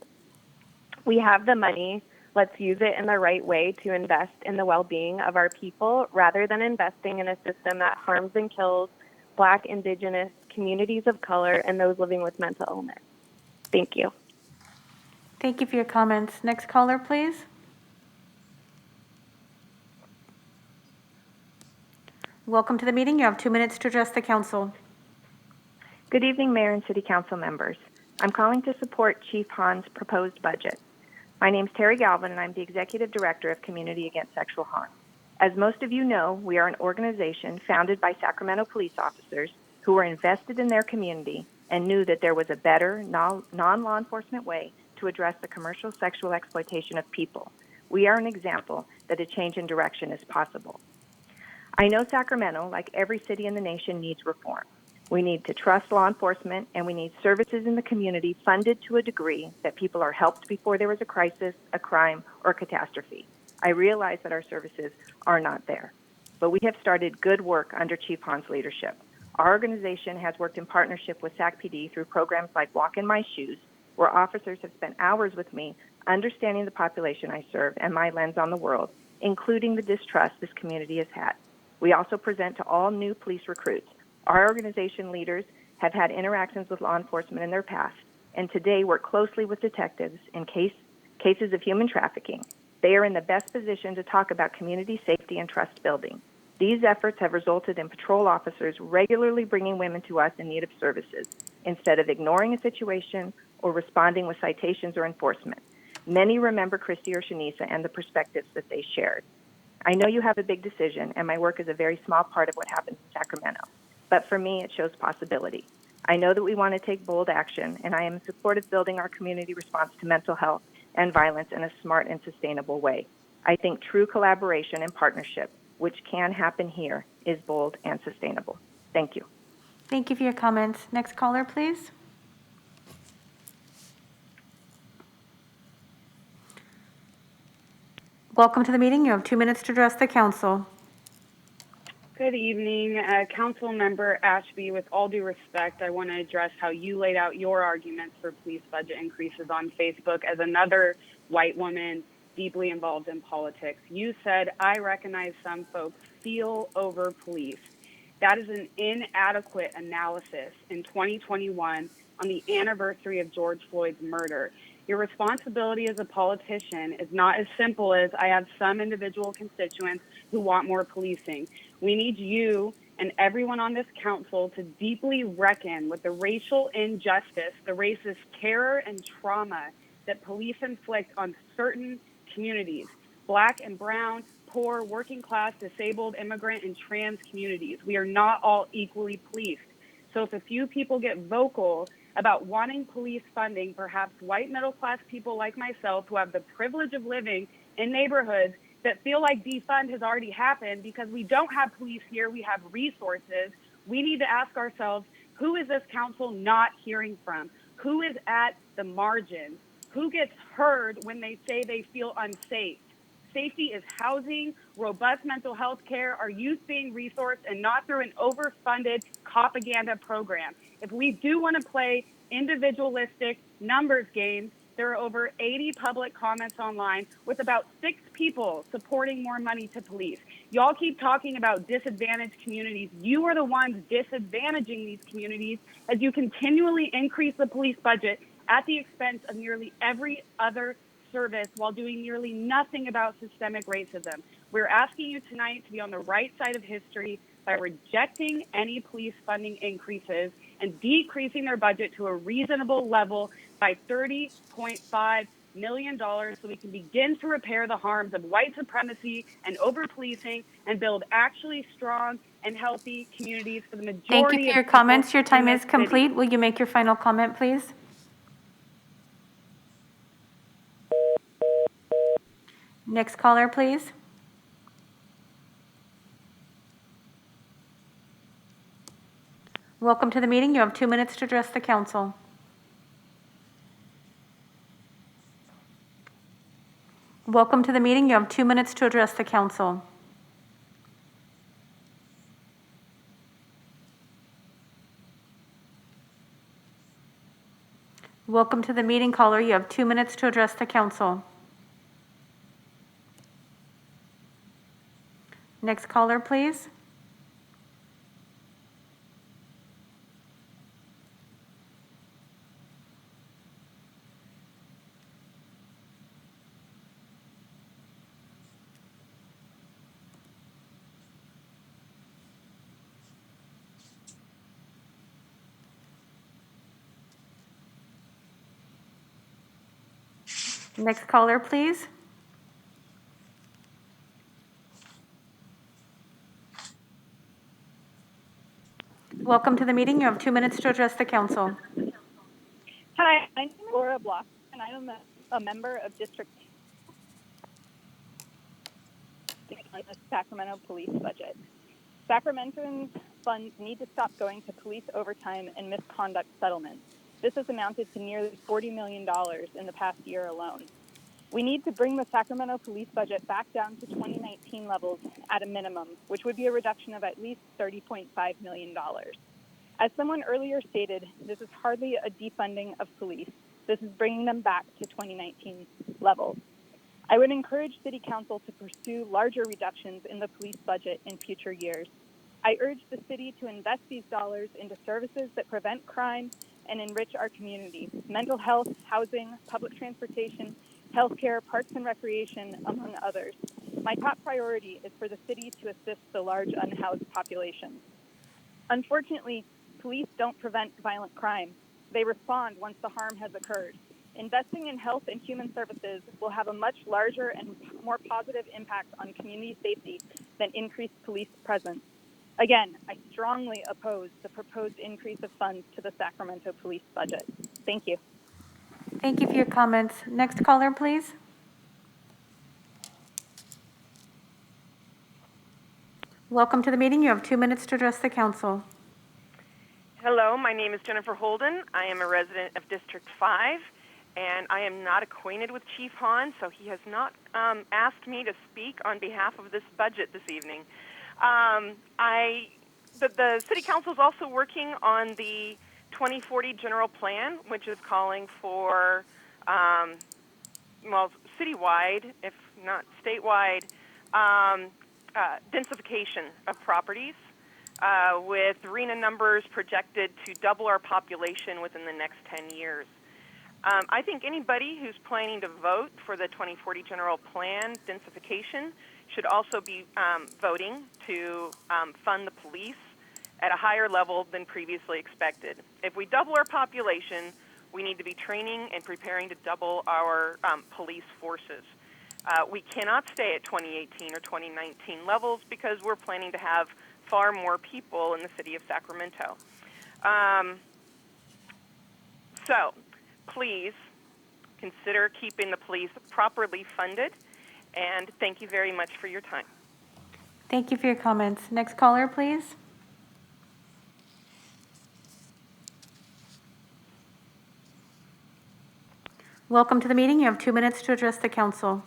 We have the money. Let's use it in the right way to invest in the well-being of our people rather than investing in a system that harms and kills Black, Indigenous, communities of color, and those living with mental illness. Thank you. Thank you for your comments. Next caller, please. Welcome to the meeting. You have 2 minutes to address the council. Good evening, Mayor and City Council members. I'm calling to support Chief Hahn's proposed budget. My name is Terry Galvin, and I'm the Executive Director of Community Against Sexual Harm. As most of you know, we are an organization founded by Sacramento police officers who are invested in their community and knew that there was a better non-law enforcement way to address the commercial sexual exploitation of people. We are an example that a change in direction is possible. I know Sacramento, like every city in the nation, needs reform. We need to trust law enforcement, and we need services in the community funded to a degree that people are helped before there is a crisis, a crime, or a catastrophe. I realize that our services are not there, but we have started good work under Chief Hahn's leadership. Our organization has worked in partnership with SACPD through programs like Walk in My Shoes, where officers have spent hours with me understanding the population I serve and my lens on the world, including the distrust this community has had. We also present to all new police recruits. Our organization leaders have had interactions with law enforcement in their past, and today work closely with detectives in cases of human trafficking. They are in the best position to talk about community safety and trust building. These efforts have resulted in patrol officers regularly bringing women to us in need of services, instead of ignoring a situation or responding with citations or enforcement. Many remember Christy or Shanisa and the perspectives that they shared. I know you have a big decision, and my work is a very small part of what happens in Sacramento. But for me, it shows possibility. I know that we want to take bold action, and I am in support of building our community response to mental health and violence in a smart and sustainable way. I think true collaboration and partnership, which can happen here, is bold and sustainable. Thank you. Thank you for your comments. Next caller, please. Welcome to the meeting. You have 2 minutes to address the council. Good evening, Council Member Ashby. With all due respect, I want to address how you laid out your arguments for police budget increases on Facebook as another white woman deeply involved in politics. You said, I recognize some folks feel over police. That is an inadequate analysis in 2021 on the anniversary of George Floyd's murder. Your responsibility as a politician is not as simple as I have some individual constituents who want more policing. We need you and everyone on this council to deeply reckon with the racial injustice, the racist terror and trauma that police inflict on certain communities, Black and brown, poor, working class, disabled, immigrant, and trans communities. We are not all equally policed. So if a few people get vocal about wanting police funding, perhaps white middle class people like myself who have the privilege of living in neighborhoods that feel like defund has already happened because we don't have police here, we have resources, we need to ask ourselves, who is this council not hearing from? Who is at the margins? Who gets heard when they say they feel unsafe? Safety is housing, robust mental health care, our youth being resourced, and not through an overfunded propaganda program. If we do want to play individualistic numbers games, there are over 80 public comments online with about 6 people supporting more money to police. Y'all keep talking about disadvantaged communities. You are the ones disadvantaging these communities as you continually increase the police budget at the expense of nearly every other service while doing nearly nothing about systemic racism. We're asking you tonight to be on the right side of history by rejecting any police funding increases and decreasing their budget to a reasonable level by $30.5 million so we can begin to repair the harms of white supremacy and over-policing and build actually strong and healthy communities for the majority of Thank you for your comments. Your time is complete. Will you make your final comment, please? Next caller, please. Welcome to the meeting. You have 2 minutes to address the council. Welcome to the meeting. You have 2 minutes to address the council. Welcome to the meeting, caller. You have 2 minutes to address the council. Next caller, please. Next caller, please. Welcome to the meeting. You have 2 minutes to address the council. Hi, my name is Laura Block, and I am a member of District on the Sacramento police budget. Sacramento's funds need to stop going to police overtime and misconduct settlements. This has amounted to nearly $40 million in the past year alone. We need to bring the Sacramento police budget back down to 2019 levels at a minimum, which would be a reduction of at least $30.5 million. As someone earlier stated, this is hardly a defunding of police. This is bringing them back to 2019 levels. I would encourage City Council to pursue larger reductions in the police budget in future years. I urge the city to invest these dollars into services that prevent crime and enrich our community: mental health, housing, public transportation, healthcare, parks and recreation, among others. My top priority is for the city to assist the large unhoused population. Unfortunately, police don't prevent violent crime. They respond once the harm has occurred. Investing in health and human services will have a much larger and more positive impact on community safety than increased police presence. Again, I strongly oppose the proposed increase of funds to the Sacramento police budget. Thank you. Thank you for your comments. Next caller, please. Welcome to the meeting. You have 2 minutes to address the council. Hello, my name is Jennifer Holden. I am a resident of District 5, and I am not acquainted with Chief Hahn, so he has not asked me to speak on behalf of this budget this evening. The City Council is also working on the 2040 General Plan, which is calling for, citywide, if not statewide, densification of properties, with RENA numbers projected to double our population within the next 10 years. I think anybody who's planning to vote for the 2040 General Plan densification should also be voting to fund the police at a higher level than previously expected. If we double our population, we need to be training and preparing to double our police forces. We cannot stay at 2018 or 2019 levels because we're planning to have far more people in the city of Sacramento. So please consider keeping the police properly funded, and thank you very much for your time. Thank you for your comments. Next caller, please. Welcome to the meeting. You have 2 minutes to address the council.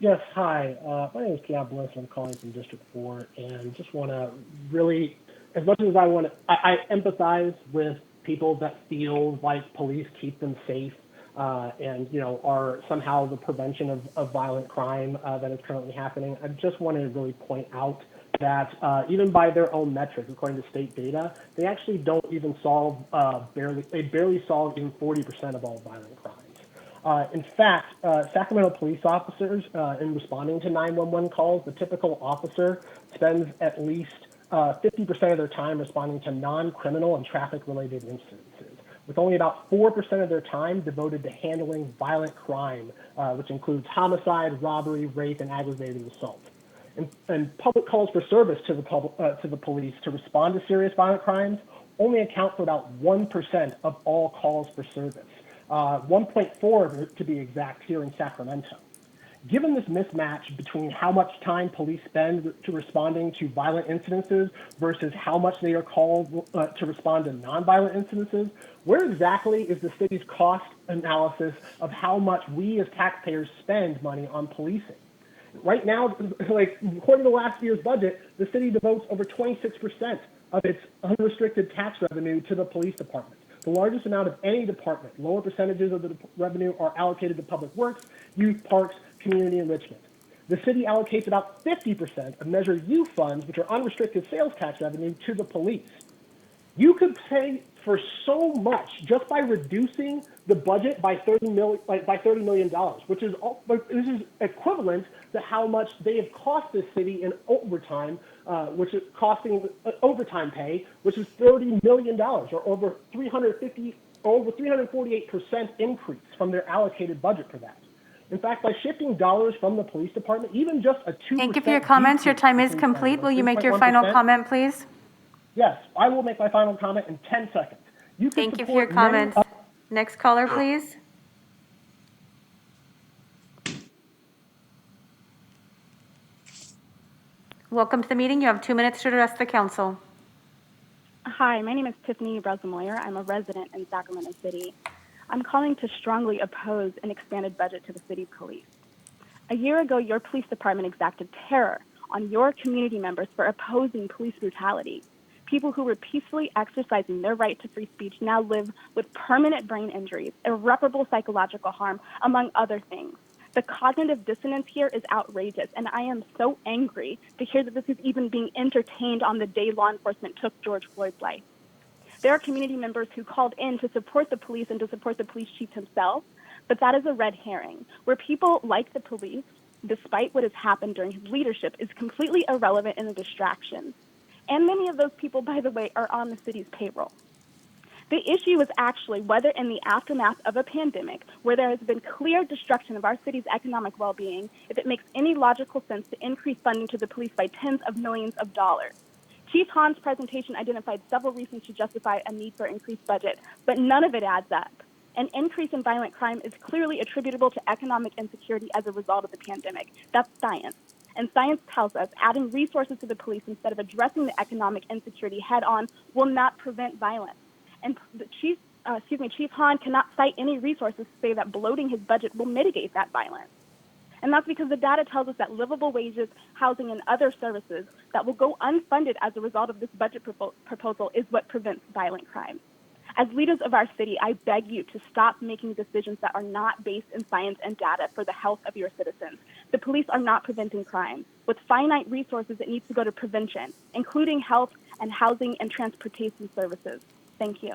Yes, hi. My name is Keon Bliss. I'm calling from District 4, and just want to really, as much as I empathize with people that feel like police keep them safe and, are somehow the prevention of violent crime that is currently happening. I just want to really point out that even by their own metrics, according to state data, they actually don't even solve they barely solve even 40% of all violent crimes. In fact, Sacramento police officers, in responding to 911 calls, the typical officer spends at least 50% of their time responding to non-criminal and traffic-related incidences, with only about 4% of their time devoted to handling violent crime, which includes homicide, robbery, rape, and aggravated assault. And public calls for service to the police to respond to serious violent crimes only account for about 1% of all calls for service. 1.4 to be exact here in Sacramento. Given this mismatch between how much time police spend to responding to violent incidences versus how much they are called to respond to nonviolent incidences, where exactly is the city's cost analysis of how much we as taxpayers spend money on policing? Right now, according to last year's budget, the city devotes over 26% of its unrestricted tax revenue to the police department, the largest amount of any department. Lower percentages of the revenue are allocated to public works, youth, parks, community enrichment. The city allocates about 50% of Measure U funds, which are unrestricted sales tax revenue, to the police. You could pay for so much just by reducing the budget by $30 million, which is this is equivalent to how much they have cost this city in overtime, which is costing overtime pay, which is $30 million, or over 348% increase from their allocated budget for that. In fact, by shifting dollars from the police department, even just a 2%. Thank you for your comments. Your time is complete. Will you make your final comment, please? Yes, I will make my final comment in 10 seconds. You can Thank you for your support many comments. Next caller, please. Welcome to the meeting. You have 2 minutes to address the council. Hi, my name is Tiffany Breslmoyer. I'm a resident in Sacramento City. I'm calling to strongly oppose an expanded budget to the city police. A year ago, your police department exacted terror on your community members for opposing police brutality. People who were peacefully exercising their right to free speech now live with permanent brain injuries, irreparable psychological harm, among other things. The cognitive dissonance here is outrageous, and I am so angry to hear that this is even being entertained on the day law enforcement took George Floyd's life. There are community members who called in to support the police and to support the police chief himself, but that is a red herring, where people like the police, despite what has happened during his leadership, is completely irrelevant and a distraction. And many of those people, by the way, are on the city's payroll. The issue is actually whether in the aftermath of a pandemic, where there has been clear destruction of our city's economic well-being, if it makes any logical sense to increase funding to the police by tens of millions of dollars. Chief Hahn's presentation identified several reasons to justify a need for increased budget, but none of it adds up. An increase in violent crime is clearly attributable to economic insecurity as a result of the pandemic. That's science. And science tells us adding resources to the police instead of addressing the economic insecurity head on will not prevent violence. And the Chief Hahn cannot cite any resources to say that bloating his budget will mitigate that violence. And that's because the data tells us that livable wages, housing, and other services that will go unfunded as a result of this budget proposal is what prevents violent crime. As leaders of our city, I beg you to stop making decisions that are not based in science and data for the health of your citizens. The police are not preventing crime. With finite resources, it needs to go to prevention, including health and housing and transportation services. Thank you.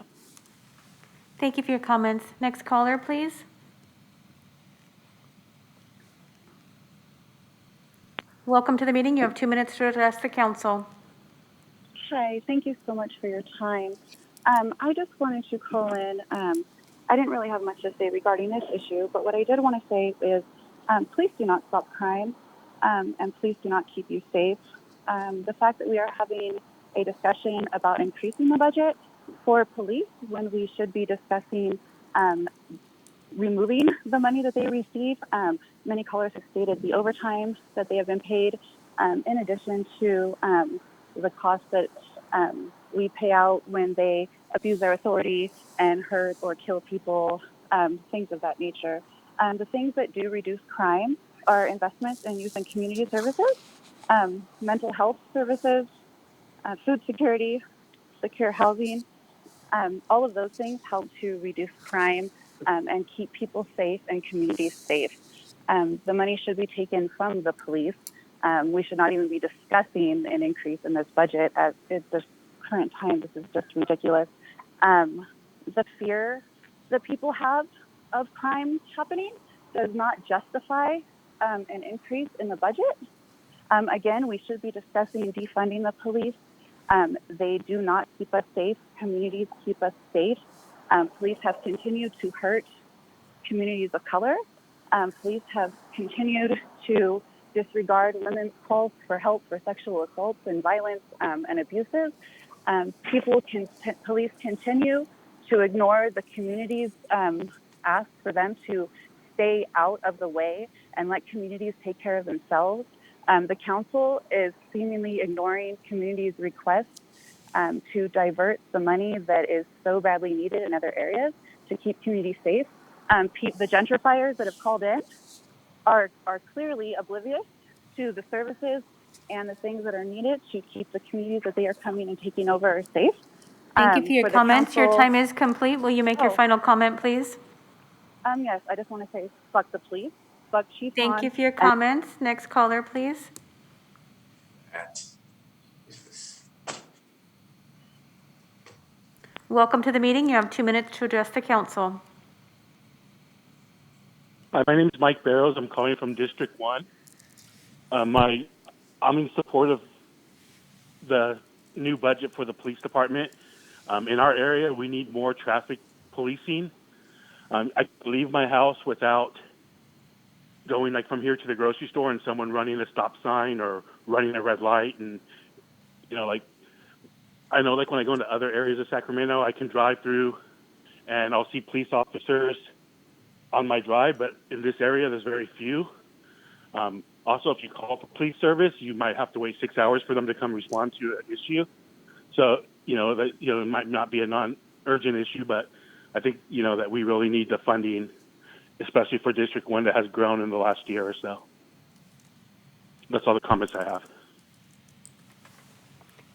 Thank you for your comments. Next caller, please. Welcome to the meeting. You have 2 minutes to address the council. Hi, thank you so much for your time. I just wanted to call in. I didn't really have much to say regarding this issue, but what I did want to say is please do not stop crime and please do not keep you safe. The fact that we are having a discussion about increasing the budget for police when we should be discussing removing the money that they receive. Many callers have stated the overtime that they have been paid, in addition to the cost that we pay out when they abuse their authority and hurt or kill people, things of that nature. The things that do reduce crime are investments in youth and community services, mental health services, food security, secure housing. All of those things help to reduce crime and keep people safe and communities safe. The money should be taken from the police. We should not even be discussing an increase in this budget at this current time. This is just ridiculous. The fear that people have of crime happening does not justify an increase in the budget. Again, we should be discussing defunding the police. They do not keep us safe. Communities keep us safe. Police have continued to hurt communities of color. Police have continued to disregard women's calls for help for sexual assaults and violence and abuses. Police continue to ignore the community's ask for them to stay out of the way and let communities take care of themselves. The council is seemingly ignoring communities' requests to divert the money that is so badly needed in other areas to keep communities safe. The gentrifiers that have called in are clearly oblivious to the services and the things that are needed to keep the communities that they are coming and taking over safe. Thank you for your comments. Your council- time is complete. Will you make your final comment, please? Yes, I just want to say fuck the police, fuck Chief Thank Hahn, you for your and- comments. Next caller, please. Welcome to the meeting. You have 2 minutes to address the council. Hi, my name is Mike Barrows. I'm calling from District 1. I'm in support of the new budget for the police department. In our area, we need more traffic policing. I can leave my house without going like from here to the grocery store and someone running a stop sign or running a red light and, like I know, like when I go into other areas of Sacramento, I can drive through and I'll see police officers on my drive, but in this area, there's very few. Also, if you call for police service, you might have to wait 6 hours for them to come respond to an issue. So, it might not be a non-urgent issue, but I think, that we really need the funding, especially for District 1 that has grown in the last year or so. That's all the comments I have.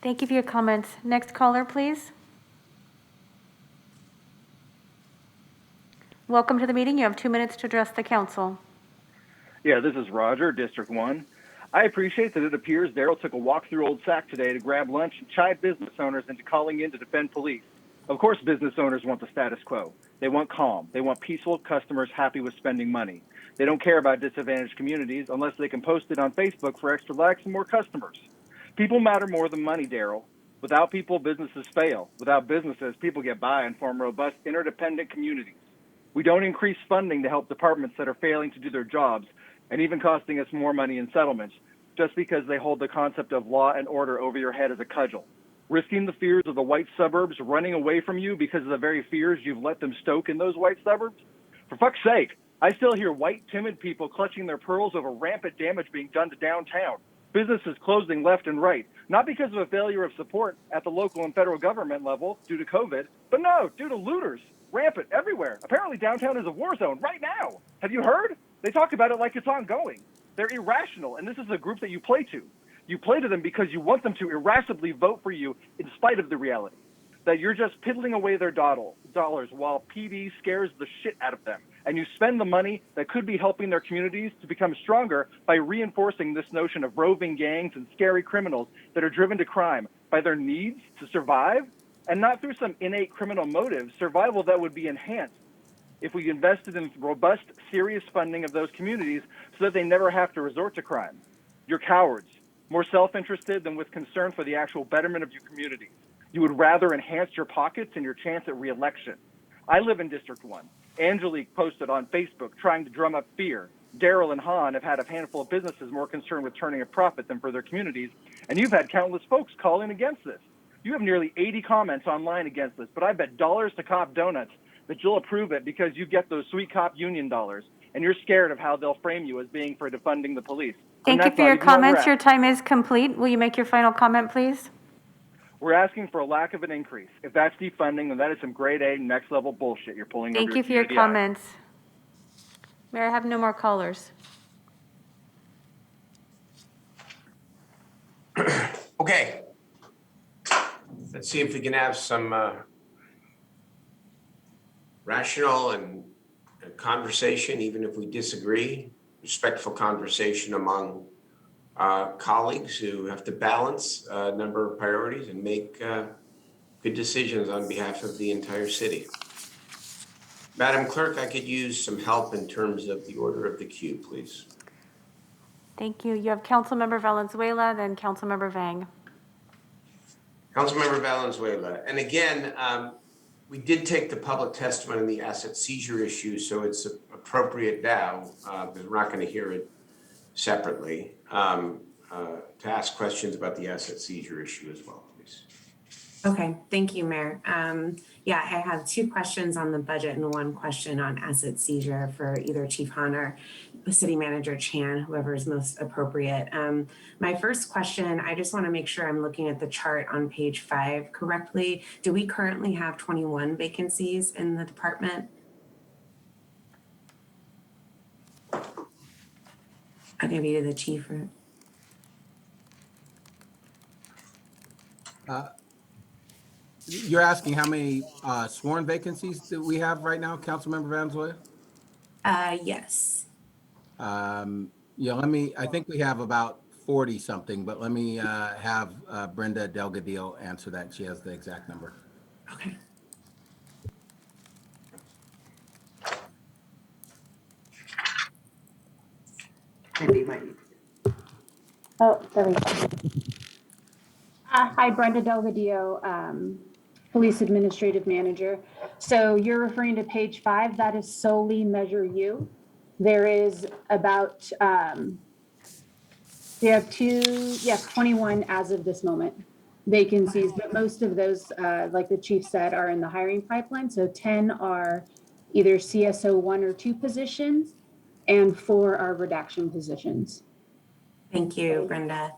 Thank you for your comments. Next caller, please. Welcome to the meeting. You have 2 minutes to address the council. Yeah, this is Roger, District 1. I appreciate that it appears Daryl took a walk through Old Sac today to grab lunch and chide business owners into calling in to defend police. Of course, business owners want the status quo. They want calm. They want peaceful customers happy with spending money. They don't care about disadvantaged communities unless they can post it on Facebook for extra likes and more customers. People matter more than money, Daryl. Without people, businesses fail. Without businesses, people get by and form robust, interdependent communities. We don't increase funding to help departments that are failing to do their jobs and even costing us more money in settlements just because they hold the concept of law and order over your head as a cudgel. Risking the fears of the white suburbs running away from you because of the very fears you've let them stoke in those white suburbs? For fuck's sake, I still hear white, timid people clutching their pearls over rampant damage being done to downtown. Businesses closing left and right, not because of a failure of support at the local and federal government level due to COVID, but no, due to looters, rampant everywhere. Apparently downtown is a war zone right now. Have you heard? They talk about it like it's ongoing. They're irrational, and this is a group that you play to. You play to them because you want them to irascibly vote for you in spite of the reality that you're just piddling away their dollars while PD scares the shit out of them. And you spend the money that could be helping their communities to become stronger by reinforcing this notion of roving gangs and scary criminals that are driven to crime by their needs to survive and not through some innate criminal motive, survival that would be enhanced if we invested in robust, serious funding of those communities so that they never have to resort to crime. You're cowards, more self-interested than with concern for the actual betterment of your community. You would rather enhance your pockets and your chance at re-election. I live in District 1. Angelique posted on Facebook trying to drum up fear. Daryl and Han have had a handful of businesses more concerned with turning a profit than for their communities, and you've had countless folks calling against this. You have nearly 80 comments online against this, but I bet dollars to cop donuts that you'll approve it because you get those sweet cop union dollars, and you're scared of how they'll frame you as being for defunding the police. Thank you for your comments. Your time is complete. Will you make your final comment, please? We're asking for a lack of an increase. If that's defunding, then that is some grade A, next level bullshit you're pulling over Thank you for your comments. Mayor, I have no more callers. Okay. Let's see if we can have some rational and conversation, even if we disagree, respectful conversation among colleagues who have to balance a number of priorities and make good decisions on behalf of the entire city. Madam Clerk, I could use some help in terms of the order of the queue, please. Thank you. You have Councilmember Valenzuela, then Councilmember Vang. Councilmember Valenzuela, and again, we did take the public testimony on the asset seizure issue, so it's appropriate now, because we're not going to hear it separately, to ask questions about the asset seizure issue as well, please. Okay, thank you, Mayor. Yeah, I have two questions on the budget and one question on asset seizure for either Chief Han or City Manager Chan, whoever is most appropriate. My first question, I just want to make sure I'm looking at the chart on page 5 correctly. Do we currently have 21 vacancies in the department? I'll give you to the chief. You're asking how many sworn vacancies do we have right now, Councilmember Valenzuela? Yes. Yeah, I think we have about 40 something, but let me have Brenda Delgadillo answer that. She has the exact number. Okay. Oh, there we go. Hi, Brenda Delgadillo, Police Administrative Manager. So you're referring to page 5, that is solely Measure U. There is about, we have 21 as of this moment. vacancies, but most of those, like the chief said, are in the hiring pipeline. So 10 are either CSO 1 or 2 positions, and 4 are redaction positions. Thank you, Brenda.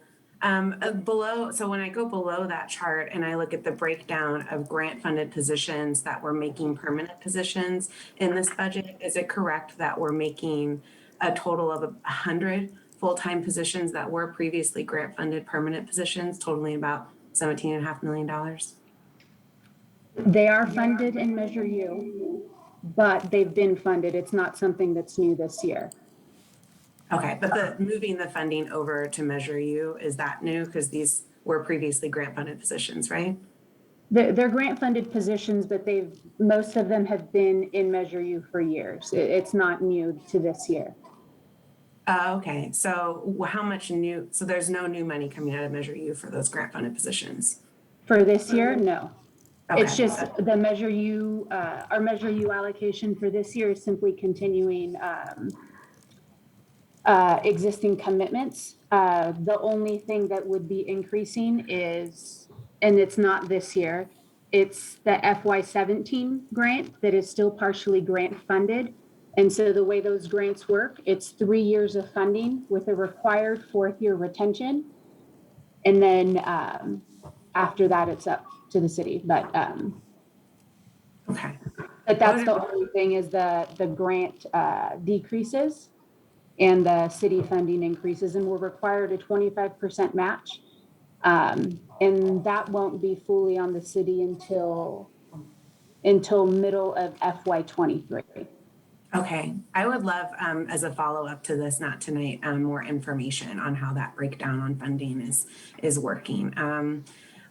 Below, so when I go below that chart and I look at the breakdown of grant-funded positions that we're making permanent positions in this budget, is it correct that we're making a total of 100 full-time positions that were previously grant-funded permanent positions, totaling about $17.5 million? They are funded in Measure U, but they've been funded. It's not something that's new this year. Okay, but moving the funding over to Measure U, is that new? Because these were previously grant-funded positions, right? They're grant-funded positions, but most of them have been in Measure U for years. It's not new to this year. Okay, so how much new, so there's no new money coming out of Measure U for those grant-funded positions? For this year, no. Okay. It's just the Measure U, our Measure U allocation for this year is simply continuing existing commitments. The only thing that would be increasing is, and it's not this year, it's the FY17 grant that is still partially grant funded. And so the way those grants work, it's 3 years of funding with a required 4th year retention. And then after that, it's up to the city. But okay. But that's the only thing is the grant decreases and the city funding increases, and we're required a 25% match. And that won't be fully on the city until middle of FY23. Okay, I would love, as a follow-up to this, not tonight, more information on how that breakdown on funding is working.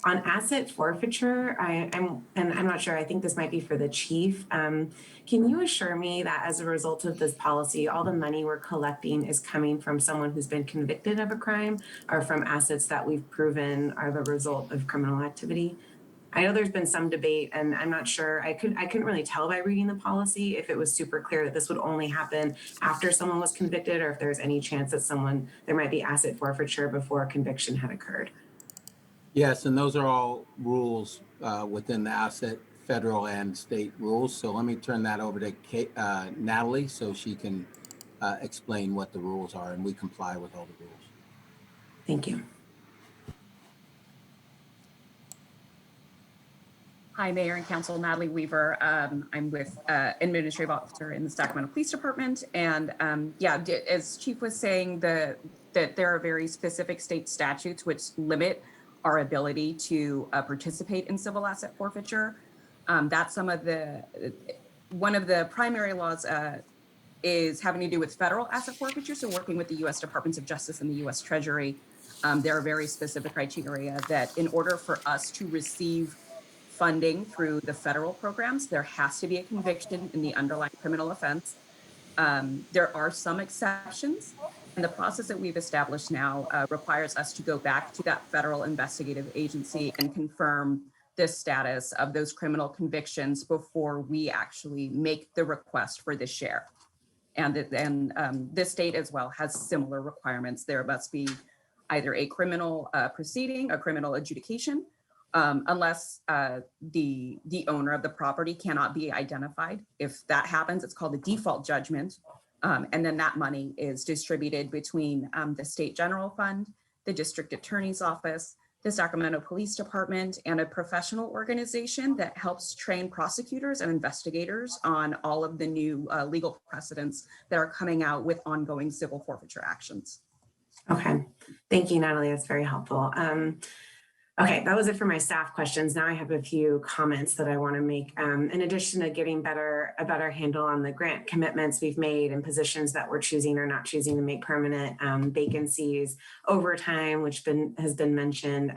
On asset forfeiture, I'm not sure, I think this might be for the chief. Can you assure me that as a result of this policy, all the money we're collecting is coming from someone who's been convicted of a crime or from assets that we've proven are the result of criminal activity? I know there's been some debate, and I'm not sure, I couldn't really tell by reading the policy if it was super clear that this would only happen after someone was convicted, or if there's any chance that there might be asset forfeiture before a conviction had occurred. Yes, and those are all rules within the federal and state rules. So let me turn that over to Natalie so she can explain what the rules are, and we comply with all the rules. Thank you. Hi, Mayor and Council, Natalie Weaver. I'm with Administrative Officer in the Sacramento Police Department. And yeah, as Chief was saying, that there are very specific state statutes which limit our ability to participate in civil asset forfeiture. That's one of the primary laws is having to do with federal asset forfeiture. So working with the U.S. Departments of Justice and the U.S. Treasury, there are very specific criteria that in order for us to receive funding through the federal programs, there has to be a conviction in the underlying criminal offense. There are some exceptions, and the process that we've established now requires us to go back to that federal investigative agency and confirm the status of those criminal convictions before we actually make the request for the share. And this state as well has similar requirements. There must be either a criminal proceeding, a criminal adjudication, unless the owner of the property cannot be identified. If that happens, it's called a default judgment. And then that money is distributed between the state general fund, the district attorney's office, the Sacramento Police Department, and a professional organization that helps train prosecutors and investigators on all of the new legal precedents that are coming out with ongoing civil forfeiture actions. Okay, thank you, Natalie. That's very helpful. Okay, that was it for my staff questions. Now I have a few comments that I want to make. In addition to getting a better handle on the grant commitments we've made and positions that we're choosing or not choosing to make permanent, vacancies, overtime, which has been mentioned,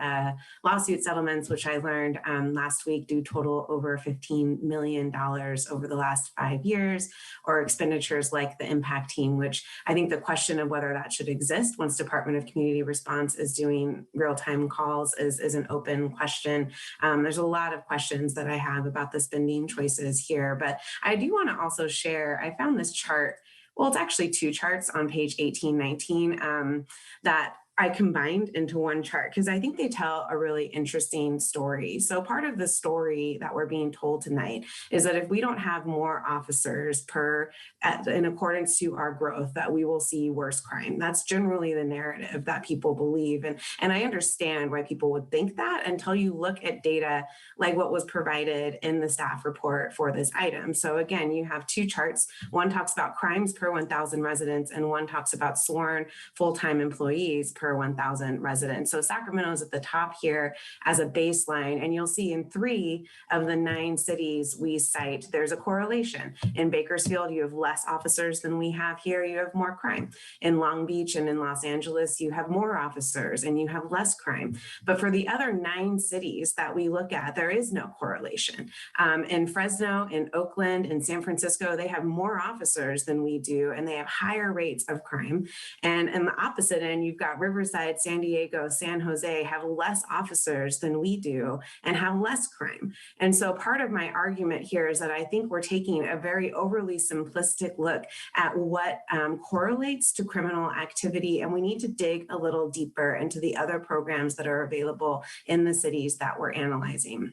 lawsuit settlements, which I learned last week do total over $15 million over the last 5 years, or expenditures like the impact team, which I think the question of whether that should exist once Department of Community Response is doing real-time calls is an open question. There's a lot of questions that I have about the spending choices here, but I do want to also share, I found this chart, well, it's actually 2 charts on page 1819 that I combined into one chart because I think they tell a really interesting story. So part of the story that we're being told tonight is that if we don't have more officers in accordance to our growth, that we will see worse crime. That's generally the narrative that people believe. And I understand why people would think that until you look at data like what was provided in the staff report for this item. So again, you have two charts. One talks about crimes per 1,000 residents and one talks about sworn full-time employees per 1,000 residents. So Sacramento is at the top here as a baseline, and you'll see in 3 of the 9 cities we cite, there's a correlation. In Bakersfield, you have less officers than we have here, you have more crime. In Long Beach and in Los Angeles, you have more officers and you have less crime. But for the other 9 cities that we look at, there is no correlation. In Fresno, in Oakland, in San Francisco, they have more officers than we do, and they have higher rates of crime. And in the opposite end, you've got Riverside, San Diego, San Jose have less officers than we do and have less crime. And so part of my argument here is that I think we're taking a very overly simplistic look at what correlates to criminal activity, and we need to dig a little deeper into the other programs that are available in the cities that we're analyzing.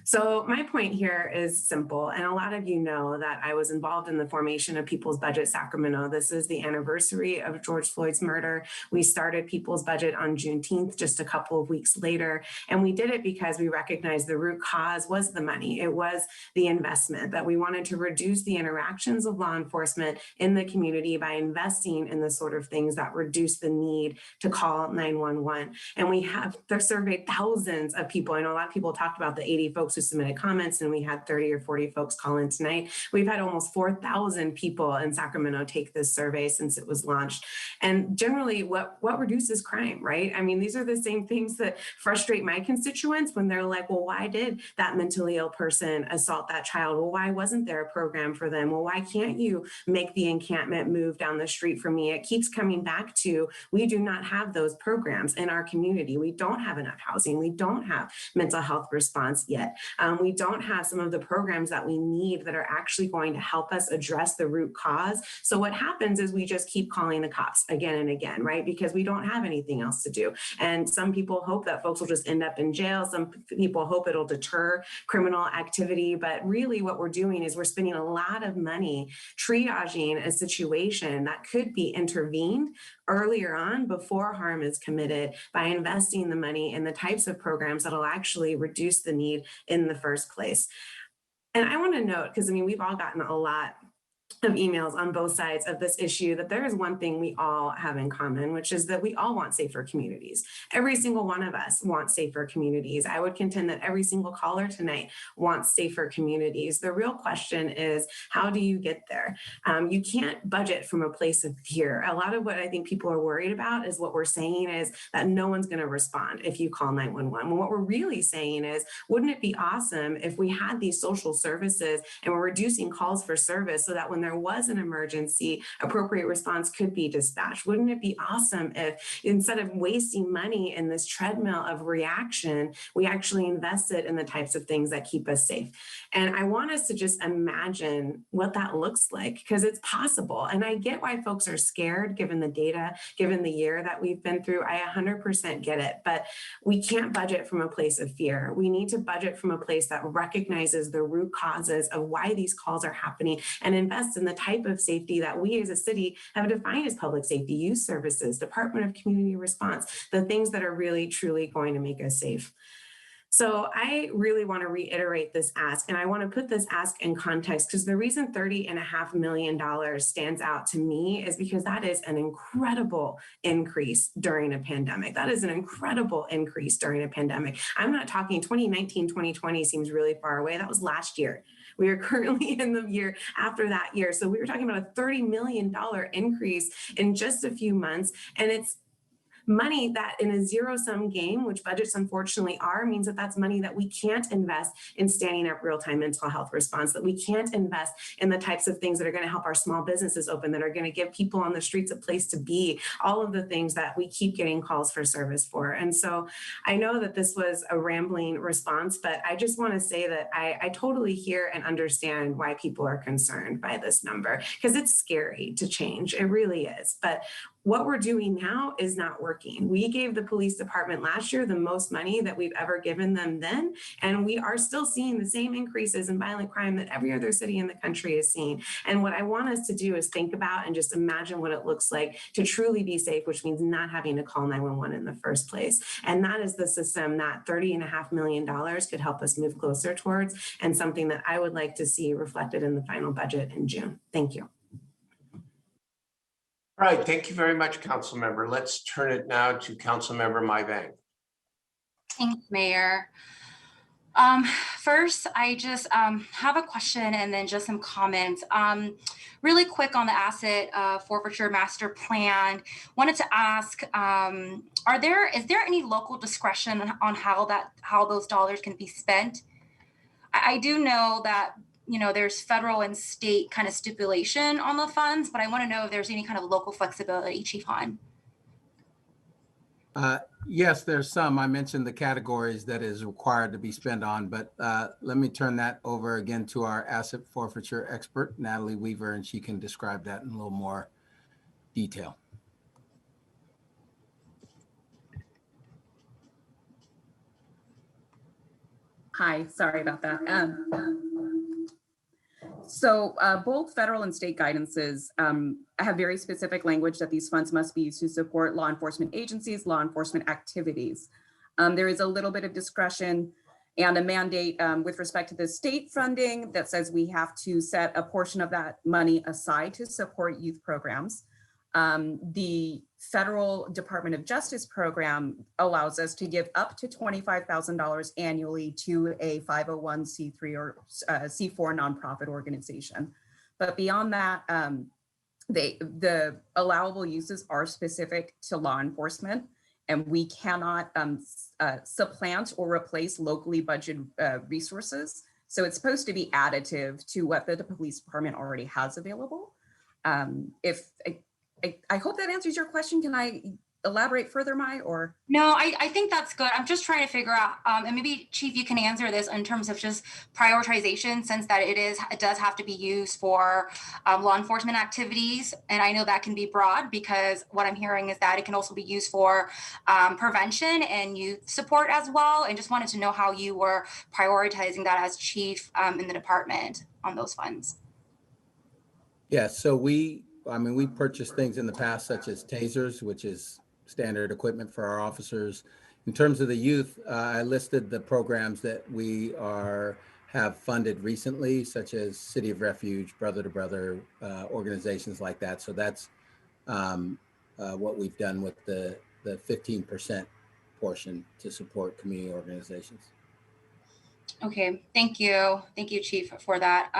So my point here is simple, and a lot of you know that I was involved in the formation of People's Budget Sacramento. This is the anniversary of George Floyd's murder. We started People's Budget on Juneteenth, just a couple of weeks later, and we did it because we recognized the root cause was the money. It was the investment, that we wanted to reduce the interactions of law enforcement in the community by investing in the sort of things that reduce the need to call 911. And we have surveyed thousands of people. I know a lot of people talked about the 80 folks who submitted comments, and we had 30 or 40 folks call in tonight. We've had almost 4,000 people in Sacramento take this survey since it was launched. And generally, what reduces crime, right? I mean, these are the same things that frustrate my constituents when they're like, well, why did that mentally ill person assault that child? Well, why wasn't there a program for them? Well, why can't you make the encampment move down the street for me? It keeps coming back to, we do not have those programs in our community. We don't have enough housing. We don't have mental health response yet. We don't have some of the programs that we need that are actually going to help us address the root cause. So what happens is we just keep calling the cops again and again, right? Because we don't have anything else to do. And some people hope that folks will just end up in jail. Some people hope it'll deter criminal activity. But really what we're doing is we're spending a lot of money triaging a situation that could be intervened earlier on before harm is committed by investing the money in the types of programs that'll actually reduce the need in the first place. And I want to note, because I mean, we've all gotten a lot of emails on both sides of this issue, that there is one thing we all have in common, which is that we all want safer communities. Every single one of us wants safer communities. I would contend that every single caller tonight wants safer communities. The real question is, how do you get there? You can't budget from a place of fear. A lot of what I think people are worried about is what we're saying is that no one's going to respond if you call 911. Well, what we're really saying is, wouldn't it be awesome if we had these social services and we're reducing calls for service so that when there was an emergency, appropriate response could be dispatched? Wouldn't it be awesome if instead of wasting money in this treadmill of reaction, we actually invested in the types of things that keep us safe? And I want us to just imagine what that looks like, because it's possible. And I get why folks are scared given the data, given the year that we've been through. I 100% get it, but we can't budget from a place of fear. We need to budget from a place that recognizes the root causes of why these calls are happening and invest in the type of safety that we as a city have defined as public safety, youth services, Department of Community Response, the things that are really, truly going to make us safe. So I really want to reiterate this ask, and I want to put this ask in context, because the reason $30.5 million stands out to me is because that is an incredible increase during a pandemic. That is an incredible increase during a pandemic. I'm not talking 2019, 2020 seems really far away. That was last year. We are currently in the year after that year. So we were talking about a $30 million increase in just a few months. And it's money that in a zero-sum game, which budgets unfortunately are, means that that's money that we can't invest in standing up real-time mental health response, that we can't invest in the types of things that are going to help our small businesses open, that are going to give people on the streets a place to be, all of the things that we keep getting calls for service for. And so I know that this was a rambling response, but I just want to say that I totally hear and understand why people are concerned by this number, because it's scary to change. It really is. But what we're doing now is not working. We gave the police department last year the most money that we've ever given them then, and we are still seeing the same increases in violent crime that every other city in the country is seeing. And what I want us to do is think about and just imagine what it looks like to truly be safe, which means not having to call 911 in the first place. And that is the system that $30.5 million could help us move closer towards, and something that I would like to see reflected in the final budget in June. Thank you. All right, thank you very much, Council Member. Let's turn it now to Council Member Myvang. Thanks, Mayor. First, I just have a question and then just some comments. Really quick on the asset forfeiture master plan. Wanted to ask, is there any local discretion on how those dollars can be spent? I do know that there's federal and state kind of stipulation on the funds, but I want to know if there's any kind of local flexibility, Chief Hahn. Yes, there's some. I mentioned the categories that is required to be spent on, but let me turn that over again to our asset forfeiture expert, Natalie Weaver, and she can describe that in a little more detail. Hi, sorry about that. So both federal and state guidances have very specific language that these funds must be used to support law enforcement agencies, law enforcement activities. There is a little bit of discretion and a mandate with respect to the state funding that says we have to set a portion of that money aside to support youth programs. The Federal Department of Justice program allows us to give up to $25,000 annually to a 501c3 or C4 nonprofit organization. But beyond that, the allowable uses are specific to law enforcement, and we cannot supplant or replace locally budgeted resources. So it's supposed to be additive to what the police department already has available. I hope that answers your question. Can I elaborate further, or? No, I think that's good. I'm just trying to figure out, and maybe Chief, you can answer this in terms of just prioritization, since that it does have to be used for law enforcement activities. And I know that can be broad, because what I'm hearing is that it can also be used for prevention and youth support as well. And just wanted to know how you were prioritizing that as Chief in the department on those funds. Yeah, so we purchased things in the past, such as tasers, which is standard equipment for our officers. In terms of the youth, I listed the programs that we have funded recently, such as City of Refuge, Brother to Brother, organizations like that. So that's what we've done with the 15% portion to support community organizations. Okay, thank you, Chief, for that.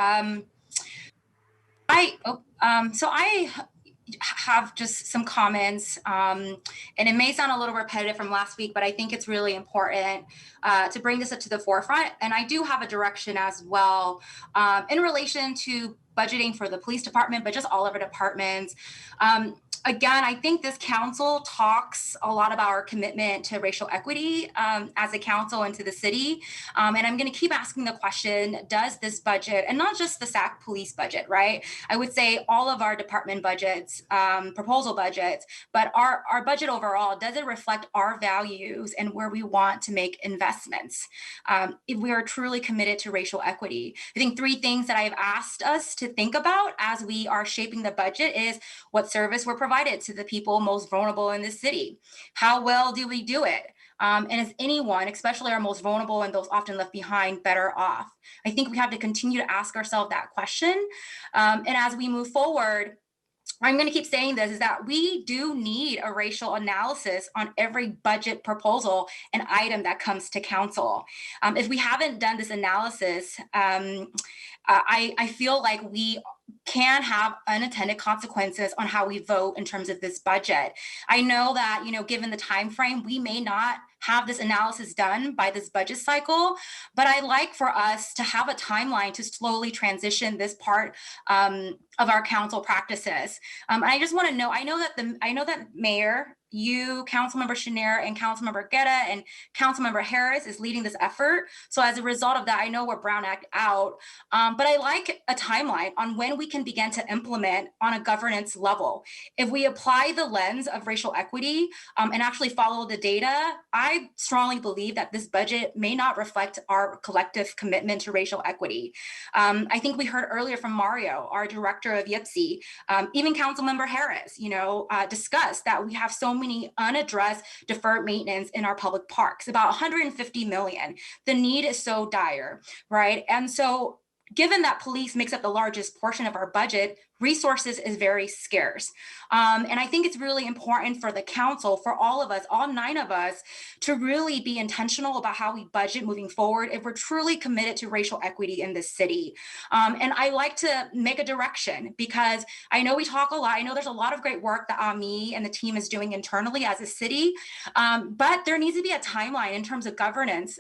So I have just some comments, and it may sound a little repetitive from last week, but I think it's really important to bring this up to the forefront. And I do have a direction as well in relation to budgeting for the police department, but just all of our departments. Again, I think this council talks a lot about our commitment to racial equity as a council and to the city. And I'm going to keep asking the question, does this budget, and not just the SAC police budget, right? I would say all of our department budgets, proposal budgets, but our budget overall, does it reflect our values and where we want to make investments? If we are truly committed to racial equity. I think 3 things that I've asked us to think about as we are shaping the budget is what service we're providing to the people most vulnerable in this city. How well do we do it? And is anyone, especially our most vulnerable and those often left behind, better off? I think we have to continue to ask ourselves that question. And as we move forward, I'm going to keep saying this, is that we do need a racial analysis on every budget proposal and item that comes to council. If we haven't done this analysis, I feel like we can have unintended consequences on how we vote in terms of this budget. I know that, given the time frame, we may not have this analysis done by this budget cycle, but I like for us to have a timeline to slowly transition this part of our council practices. And I just want to know, I know that Mayor, you, Councilmember Shanair, and Councilmember Guerra, and Councilmember Harris is leading this effort. So as a result of that, I know we're Brown Act out, but I like a timeline on when we can begin to implement on a governance level. If we apply the lens of racial equity and actually follow the data, I strongly believe that this budget may not reflect our collective commitment to racial equity. I think we heard earlier from Mario, our director of YPSI, even Councilmember Harris, discussed that we have so many unaddressed deferred maintenance in our public parks, about 150 million. The need is so dire, right? And so given that police makes up the largest portion of our budget, resources is very scarce. And I think it's really important for the council, for all of us, all 9 of us, to really be intentional about how we budget moving forward if we're truly committed to racial equity in this city. And I like to make a direction because I know we talk a lot. I know there's a lot of great work that Ami and the team is doing internally as a city, but there needs to be a timeline in terms of governance.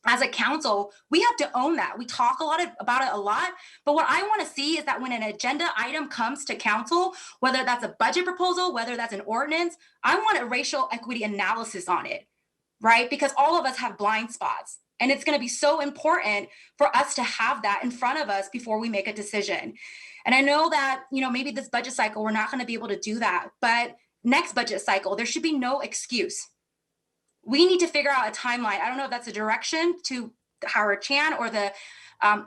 As a council, we have to own that. We talk about it a lot, but what I want to see is that when an agenda item comes to council, whether that's a budget proposal, whether that's an ordinance, I want a racial equity analysis on it, right? Because all of us have blind spots. And it's going to be so important for us to have that in front of us before we make a decision. And I know that, maybe this budget cycle, we're not going to be able to do that, but next budget cycle, there should be no excuse. We need to figure out a timeline. I don't know if that's a direction to Howard Chan or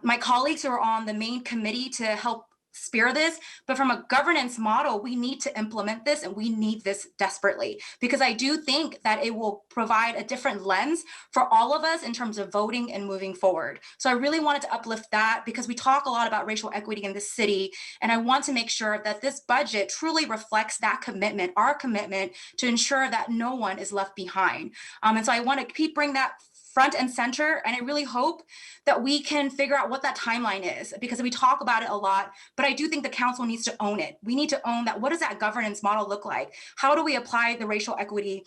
my colleagues who are on the main committee to help spear this, but from a governance model, we need to implement this and we need this desperately because I do think that it will provide a different lens for all of us in terms of voting and moving forward. So I really wanted to uplift that because we talk a lot about racial equity in this city, and I want to make sure that this budget truly reflects that commitment, our commitment to ensure that no one is left behind. And so I want to keep bringing that front and center. And I really hope that we can figure out what that timeline is because we talk about it a lot, but I do think the council needs to own it. We need to own that. What does that governance model look like? How do we apply the racial equity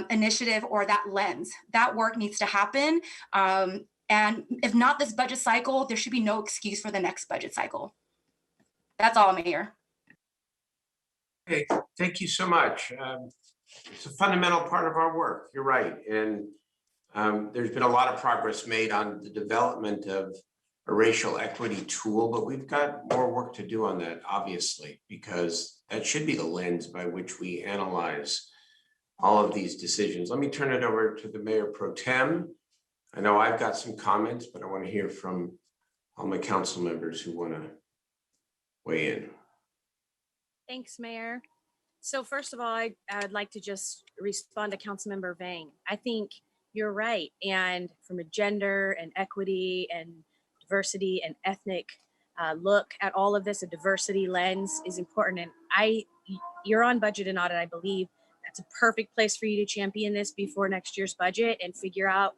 initiative or that lens? That work needs to happen. And if not this budget cycle, there should be no excuse for the next budget cycle. That's all, Mayor. Okay, thank you so much. It's a fundamental part of our work. You're right. And there's been a lot of progress made on the development of a racial equity tool, but we've got more work to do on that, obviously, because that should be the lens by which we analyze all of these decisions. Let me turn it over to the Mayor Pro Tem. I know I've got some comments, but I want to hear from all my council members who want to weigh in. Thanks, Mayor. So first of all, I'd like to just respond to Councilmember Vang. I think you're right. And from a gender and equity and diversity and ethnic look at all of this, a diversity lens is important. And you're on budget and audit, I believe. That's a perfect place for you to champion this before next year's budget and figure out,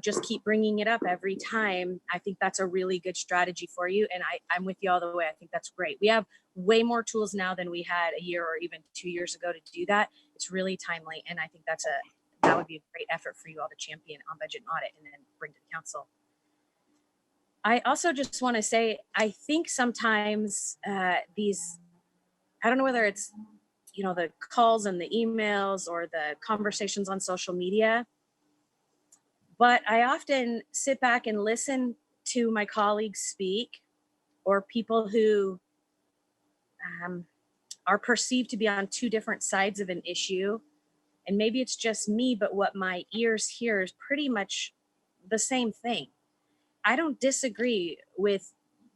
just keep bringing it up every time. I think that's a really good strategy for you. And I'm with you all the way. I think that's great. We have way more tools now than we had a year or even 2 years ago to do that. It's really timely. And I think that would be a great effort for you all to champion on budget and audit and then bring to the council. I also just want to say, I think sometimes I don't know whether it's, the calls and the emails or the conversations on social media, but I often sit back and listen to my colleagues speak or people who are perceived to be on 2 different sides of an issue. And maybe it's just me, but what my ears hear is pretty much the same thing. I don't disagree with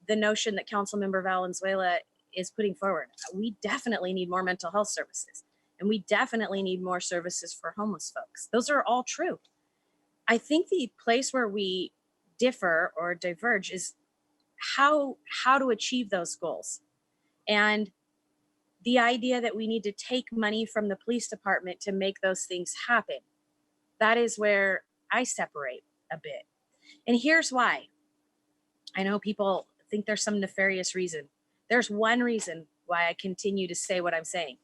the notion that Councilmember Valenzuela is putting forward. We definitely need more mental health services, and we definitely need more services for homeless folks. Those are all true. I think the place where we differ or diverge is how to achieve those goals. And the idea that we need to take money from the police department to make those things happen. That is where I separate a bit. And here's why. I know people think there's some nefarious reason. There's one reason why I continue to say what I'm saying.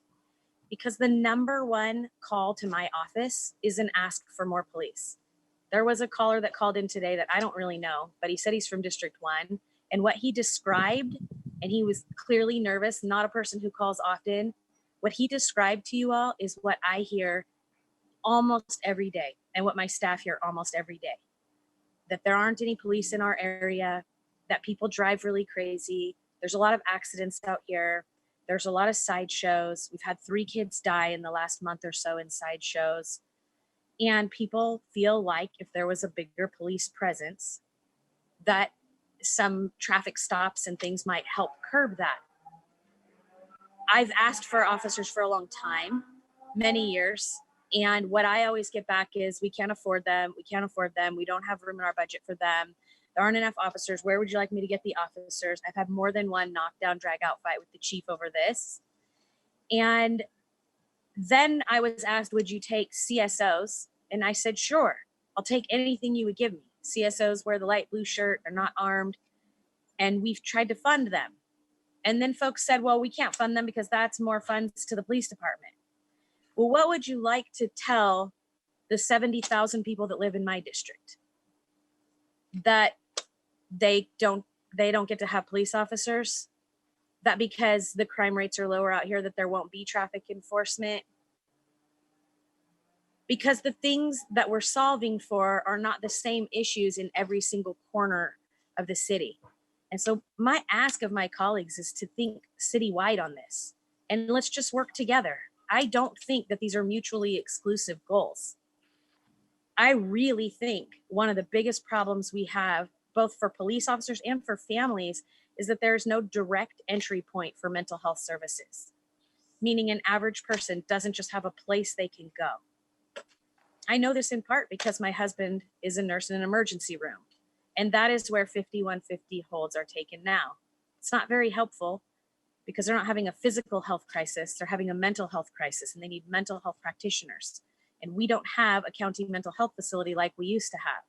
Because the number one call to my office is an ask for more police. There was a caller that called in today that I don't really know, but he said he's from District 1. And what he described, and he was clearly nervous, not a person who calls often, What he described to you all is what I hear almost every day and what my staff hear almost every day. That there aren't any police in our area, that people drive really crazy. There's a lot of accidents out here. There's a lot of sideshows. We've had 3 kids die in the last month or so in sideshows. And people feel like if there was a bigger police presence, that some traffic stops and things might help curb that. I've asked for officers for a long time, many years. And what I always get back is, we can't afford them. We can't afford them. We don't have room in our budget for them. There aren't enough officers. Where would you like me to get the officers? I've had more than one knockdown, drag out fight with the chief over this. And then I was asked, would you take CSOs? And I said, sure, I'll take anything you would give me. CSOs wear the light blue shirt, are not armed. And we've tried to fund them. And then folks said, well, we can't fund them because that's more funds to the police department. Well, what would you like to tell the 70,000 people that live in my district? That they don't get to have police officers? That because the crime rates are lower out here, that there won't be traffic enforcement? Because the things that we're solving for are not the same issues in every single corner of the city. And so my ask of my colleagues is to think citywide on this, and let's just work together. I don't think that these are mutually exclusive goals. I really think one of the biggest problems we have, both for police officers and for families, is that there is no direct entry point for mental health services, meaning an average person doesn't just have a place they can go. I know this in part because my husband is a nurse in an emergency room, and that is where 5150 holds are taken now. It's not very helpful because they're not having a physical health crisis, they're having a mental health crisis, and they need mental health practitioners. And we don't have a county mental health facility like we used to have.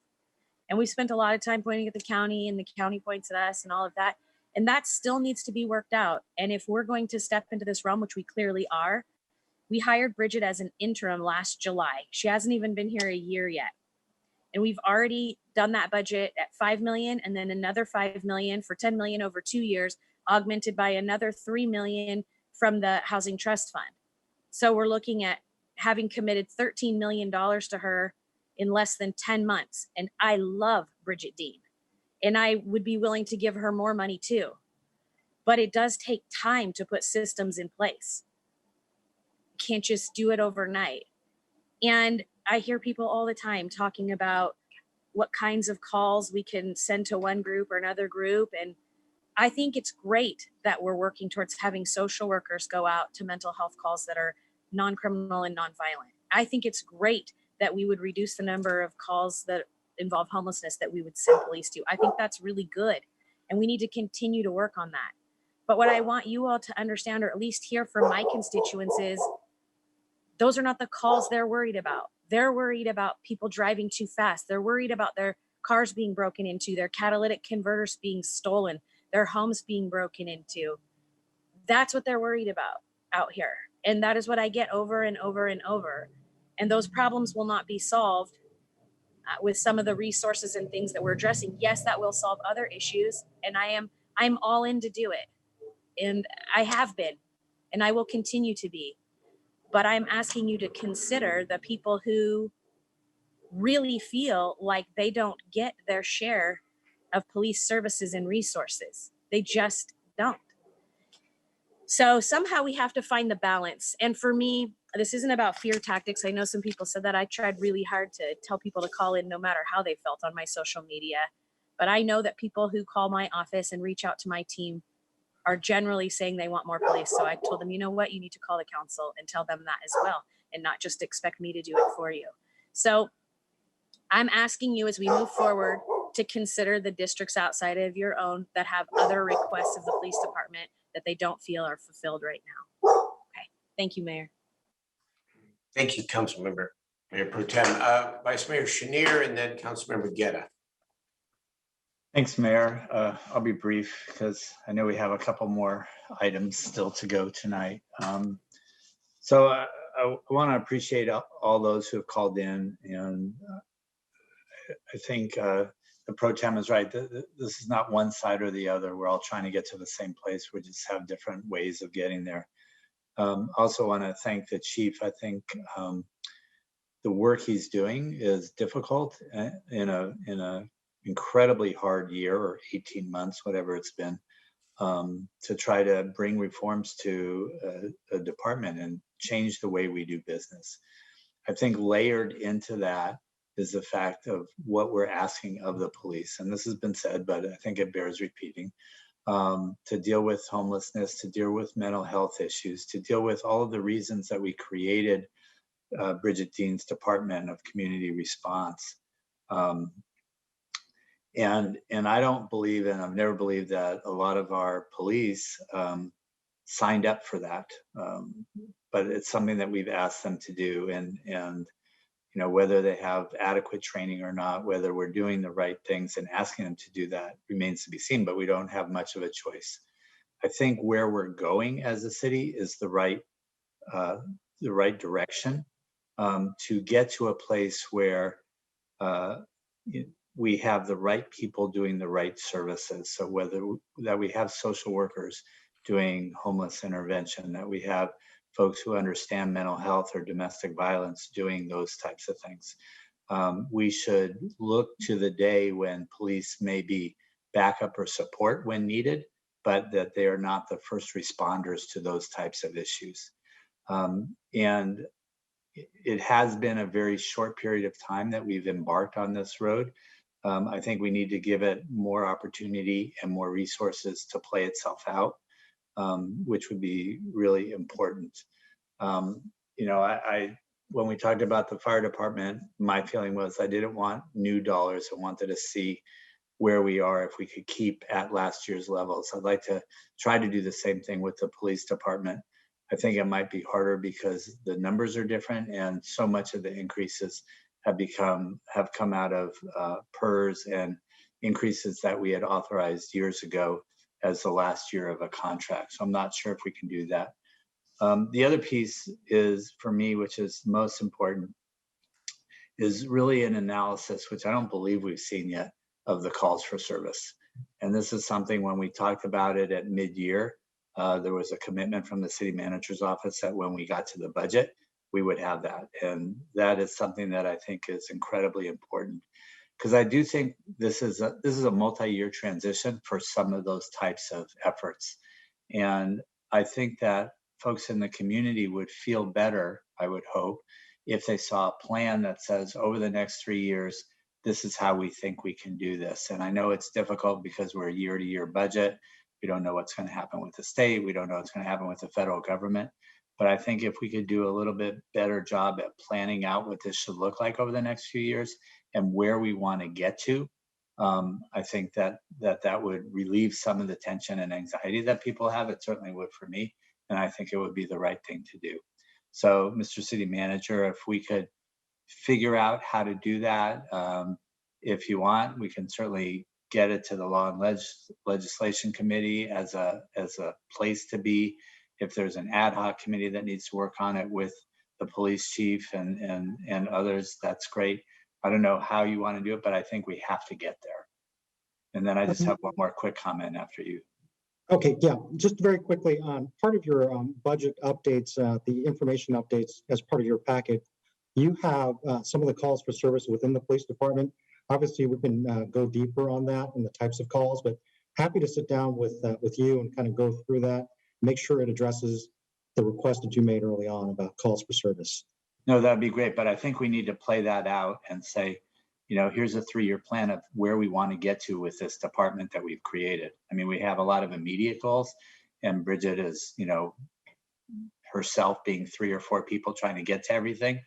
And we spent a lot of time pointing at the county, and the county points at us and all of that. And that still needs to be worked out. And if we're going to step into this realm, which we clearly are, we hired Bridget as an interim last July. She hasn't even been here a year yet. And we've already done that budget at 5 million, and then another 5 million for 10 million over 2 years, augmented by another 3 million from the Housing Trust Fund. So we're looking at having committed $13 million to her in less than 10 months. And I love Bridget Dean, and I would be willing to give her more money too. But it does take time to put systems in place. You can't just do it overnight. And I hear people all the time talking about what kinds of calls we can send to one group or another group. And I think it's great that we're working towards having social workers go out to mental health calls that are non-criminal and non-violent. I think it's great that we would reduce the number of calls that involve homelessness that we would send police to. I think that's really good. And we need to continue to work on that. But what I want you all to understand, or at least hear from my constituents, is those are not the calls they're worried about. They're worried about people driving too fast. They're worried about their cars being broken into, their catalytic converters being stolen, their homes being broken into. That's what they're worried about out here. And that is what I get over and over and over. And those problems will not be solved with some of the resources and things that we're addressing. Yes, that will solve other issues. And I'm all in to do it. And I have been, and I will continue to be. But I'm asking you to consider the people who really feel like they don't get their share of police services and resources. They just don't. So somehow we have to find the balance. And for me, this isn't about fear tactics. I know some people said that. I tried really hard to tell people to call in no matter how they felt on my social media. But I know that people who call my office and reach out to my team are generally saying they want more police. So I told them, you know what, you need to call the council and tell them that as well, and not just expect me to do it for you. So I'm asking you, as we move forward, to consider the districts outside of your own that have other requests of the police department that they don't feel are fulfilled right now. Okay, thank you, Mayor. Thank you, Councilmember. Mayor Pro Tem, Vice Mayor Chenier, and then Councilmember Guetta. Thanks, Mayor. I'll be brief because I know we have a couple more items still to go tonight. So I want to appreciate all those who have called in, and I think the Pro Tem is right. This is not one side or the other. We're all trying to get to the same place. We just have different ways of getting there. Also want to thank the chief. I think the work he's doing is difficult in a incredibly hard year or 18 months, whatever it's been, to try to bring reforms to a department and change the way we do business. I think layered into that is the fact of what we're asking of the police. And this has been said, but I think it bears repeating, to deal with homelessness, to deal with mental health issues, to deal with all of the reasons that we created Bridget Dean's Department of Community Response. And I don't believe, and I've never believed that a lot of our police signed up for that. But it's something that we've asked them to do. And you know, whether they have adequate training or not, whether we're doing the right things and asking them to do that remains to be seen, but we don't have much of a choice. I think where we're going as a city is the right direction, to get to a place where we have the right people doing the right services. So whether that we have social workers doing homeless intervention, that we have folks who understand mental health or domestic violence doing those types of things. We should look to the day when police may be backup or support when needed, but that they are not the first responders to those types of issues. And it has been a very short period of time that we've embarked on this road. I think we need to give it more opportunity and more resources to play itself out, which would be really important. You know, when we talked about the fire department, my feeling was I didn't want new dollars. I wanted to see where we are if we could keep at last year's levels. I'd like to try to do the same thing with the police department. I think it might be harder because the numbers are different and so much of the increases have come out of PERS and increases that we had authorized years ago as the last year of a contract. So I'm not sure if we can do that. The other piece is, for me, which is most important, is really an analysis, which I don't believe we've seen yet, of the calls for service. And this is something when we talked about it at mid-year, there was a commitment from the city manager's office that when we got to the budget, we would have that. And that is something that I think is incredibly important, because I do think this is a multi-year transition for some of those types of efforts. And I think that folks in the community would feel better, I would hope, if they saw a plan that says over the next 3 years, this is how we think we can do this. And I know it's difficult because we're a year-to-year budget. We don't know what's going to happen with the state. We don't know what's going to happen with the federal government. But I think if we could do a little bit better job at planning out what this should look like over the next few years and where we want to get to, I think that would relieve some of the tension and anxiety that people have. It certainly would for me. And I think it would be the right thing to do. So, Mr. City Manager, if we could figure out how to do that, if you want, we can certainly get it to the Law and Legislation Committee as a place to be. If there's an ad hoc committee that needs to work on it with the police chief and others, that's great. I don't know how you want to do it, but I think we have to get there. And then I just have one more quick comment after you. Okay, yeah, just very quickly on part of your budget updates, the information updates as part of your packet, you have some of the calls for service within the police department. Obviously, we can go deeper on that and the types of calls, but happy to sit down with you and kind of go through that, make sure it addresses the request that you made early on about calls for service. No, that'd be great, but I think we need to play that out and say, you know, here's a 3-year plan of where we want to get to with this department that we've created. I mean, we have a lot of immediate goals, and Bridget is, you know, herself being 3 or 4 people trying to get to everything.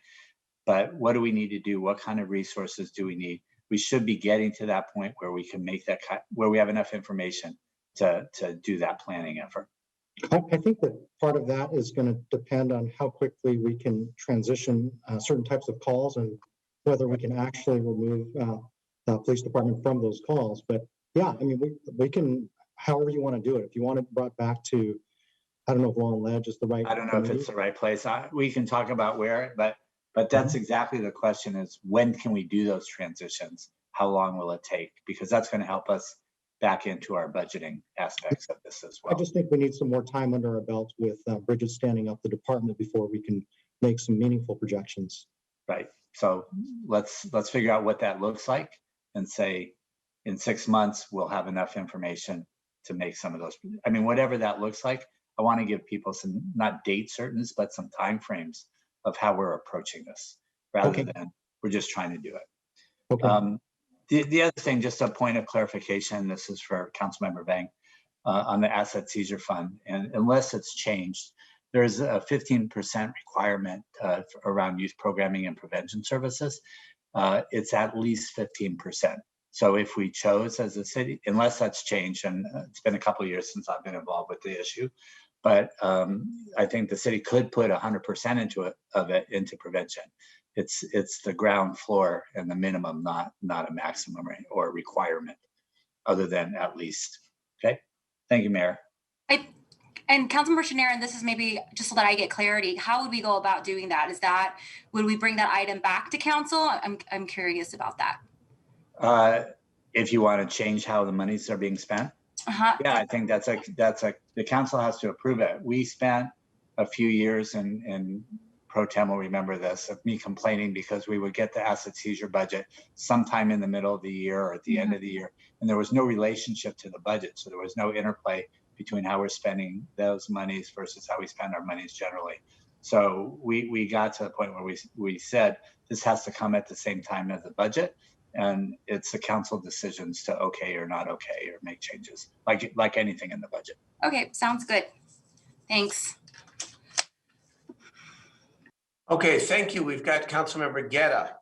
But what do we need to do? What kind of resources do we need? We should be getting to that point where we can make that, where we have enough information to do that planning effort. I think that part of that is going to depend on how quickly we can transition certain types of calls and whether we can actually remove the police department from those calls. But yeah, I mean, we can, however you want to do it. If you want it brought back to, I don't know if Law and Ledge is the right. I don't know if it's the right place. We can talk about where, but that's exactly the question is, when can we do those transitions? How long will it take? Because that's going to help us back into our budgeting aspects of this as I well. just think we need some more time under our belt with Bridget standing up the department before we can make some meaningful projections. Right. So let's figure out what that looks like and say in 6 months, we'll have enough information to make some of those. I mean, whatever that looks like, I want to give people some, not date certains, but some timeframes of how we're approaching this rather than we're just trying to do it. Okay. The other thing, just a point of clarification, this is for Councilmember Vang, on the asset seizure fund, and unless it's changed, there's a 15% requirement around youth programming and prevention services. It's at least 15%. So if we chose as a city, unless that's changed, and it's been a couple of years since I've been involved with the issue, but I think the city could put 100% into prevention. It's the ground floor and the minimum, not a maximum or requirement, other than at least. Okay, thank you, Mayor. And Councilmember Shanir, and this is maybe just so that I get clarity, how would we go about doing that? Would we bring that item back to council? I'm curious about that. If you want to change how the monies are being spent, yeah, I think the council has to approve it. We spent a few years, and Pro Tem will remember this, of me complaining because we would get the asset seizure budget sometime in the middle of the year or at the end of the year, and there was no relationship to the budget, so there was no interplay between how we're spending those monies versus how we spend our monies generally. So we got to the point where we said this has to come at the same time as the budget, and it's the council decisions to okay or not okay or make changes, like anything in the budget. Okay, sounds good. Thanks. Okay, thank you. We've got Councilmember Guerra.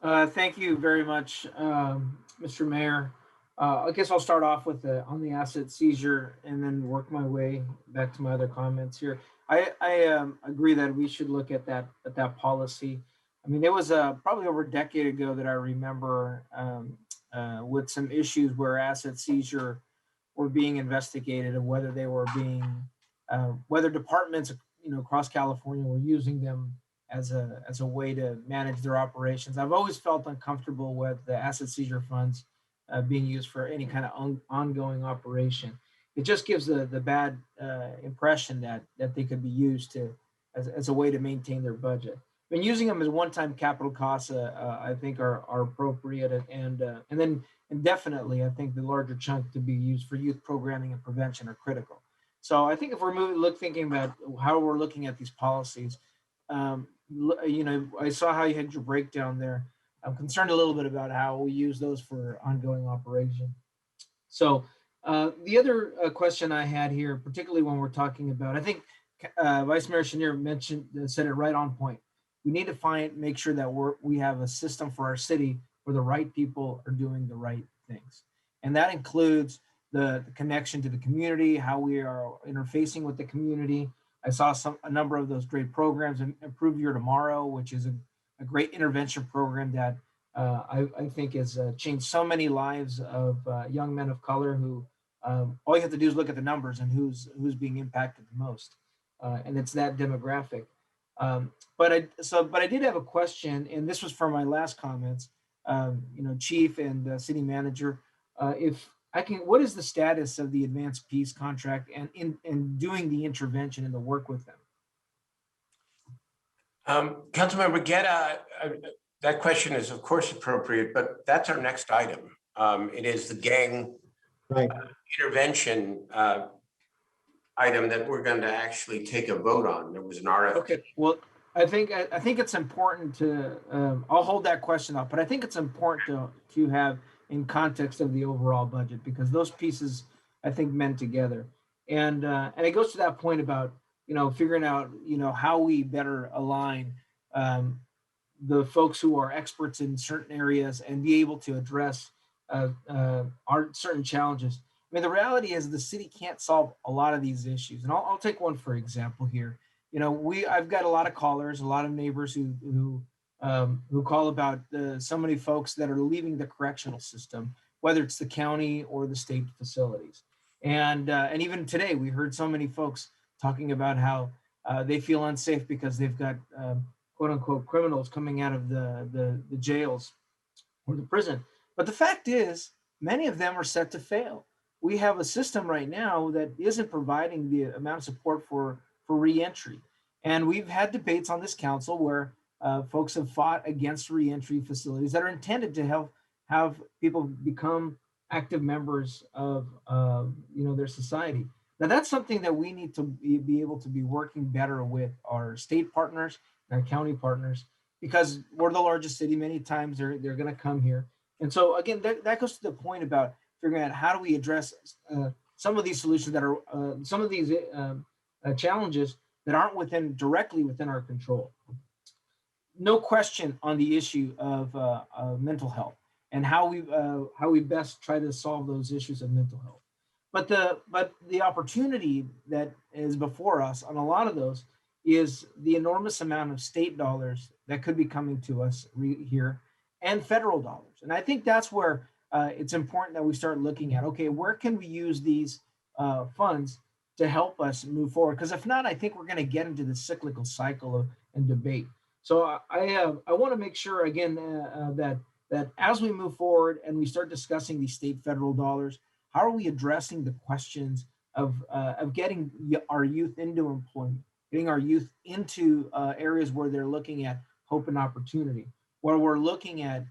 Thank you very much, Mr. Mayor. I guess I'll start off with on the asset seizure and then work my way back to my other comments here. I agree that we should look at that policy. I mean, it was probably over a decade ago that I remember with some issues where asset seizure were being investigated and whether they were being, whether departments across California were using them as a way to manage their operations. I've always felt uncomfortable with the asset seizure funds being used for any kind of ongoing operation. It just gives the bad impression that they could be used as a way to maintain their budget. I mean, using them as one-time capital costs, I think are appropriate, and then definitely, I think the larger chunk to be used for youth programming and prevention are critical. So I think if we're thinking about how we're looking at these policies, I saw how you had your breakdown there. I'm concerned a little bit about how we use those for ongoing operation. So the other question I had here, particularly when we're talking about, I think Vice Mayor Shanir said it right on point. We need to make sure that we have a system for our city where the right people are doing the right things. And that includes the connection to the community, how we are interfacing with the community. I saw a number of those great programs, Improve Your Tomorrow, which is a great intervention program that I think has changed so many lives of young men of color who all you have to do is look at the numbers and who's being impacted the most. And it's that demographic. But I did have a question, and this was from my last comments, Chief and City Manager, what is the status of the Advanced Peace contract and in doing the intervention and the work with them? Councilmember Guerra, that question is of course appropriate, but that's our next item. It is the gang intervention item that we're going to actually take a vote on. There was an RFP. Okay, well, I think it's important to, I'll hold that question up, but I think it's important to have in context of the overall budget, because those pieces, I think, mend together. And it goes to that point about, figuring out, how we better align the folks who are experts in certain areas and be able to address our certain challenges. I mean, the reality is the city can't solve a lot of these issues. And I'll take one for example here. I've got a lot of callers, a lot of neighbors who call about so many folks that are leaving the correctional system, whether it's the county or the state facilities. And even today, we heard so many folks talking about how they feel unsafe because they've got quote unquote criminals coming out of the jails or the prison. But the fact is, many of them are set to fail. We have a system right now that isn't providing the amount of support for reentry. And we've had debates on this council where folks have fought against reentry facilities that are intended to have people become active members of their society. Now that's something that we need to be able to be working better with our state partners and our county partners, because we're the largest city. Many times they're going to come here, and so again that goes to the point about figuring out how do we address some of these solutions that are some of these challenges that aren't directly within our control. No question on the issue of mental health and how we best try to solve those issues of mental health. But the opportunity that is before us on a lot of those is the enormous amount of state dollars that could be coming to us here and federal dollars. And I think that's where it's important that we start looking at, okay, where can we use these funds to help us move forward? Because if not, I think we're going to get into the cyclical cycle and debate. So I want to make sure again that as we move forward and we start discussing these state federal dollars, how are we addressing the questions of getting our youth into employment, getting our youth into areas where they're looking at hope and opportunity, where we're looking at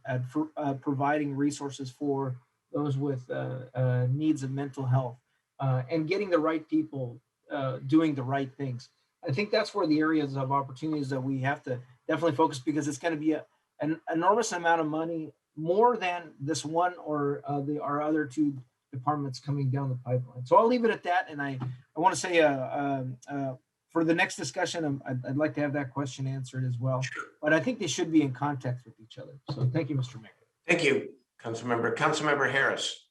providing resources for those with needs of mental health, and getting the right people doing the right things. I think that's where the areas of opportunities that we have to definitely focus, because it's going to be an enormous amount of money, more than this one or our other two departments coming down the pipeline. So I'll leave it at that. And I want to say for the next discussion, I'd like to have that question answered as well. But I think they should be in context with each other. So thank you, Mr. Mayor. Thank you, Councilmember Harris.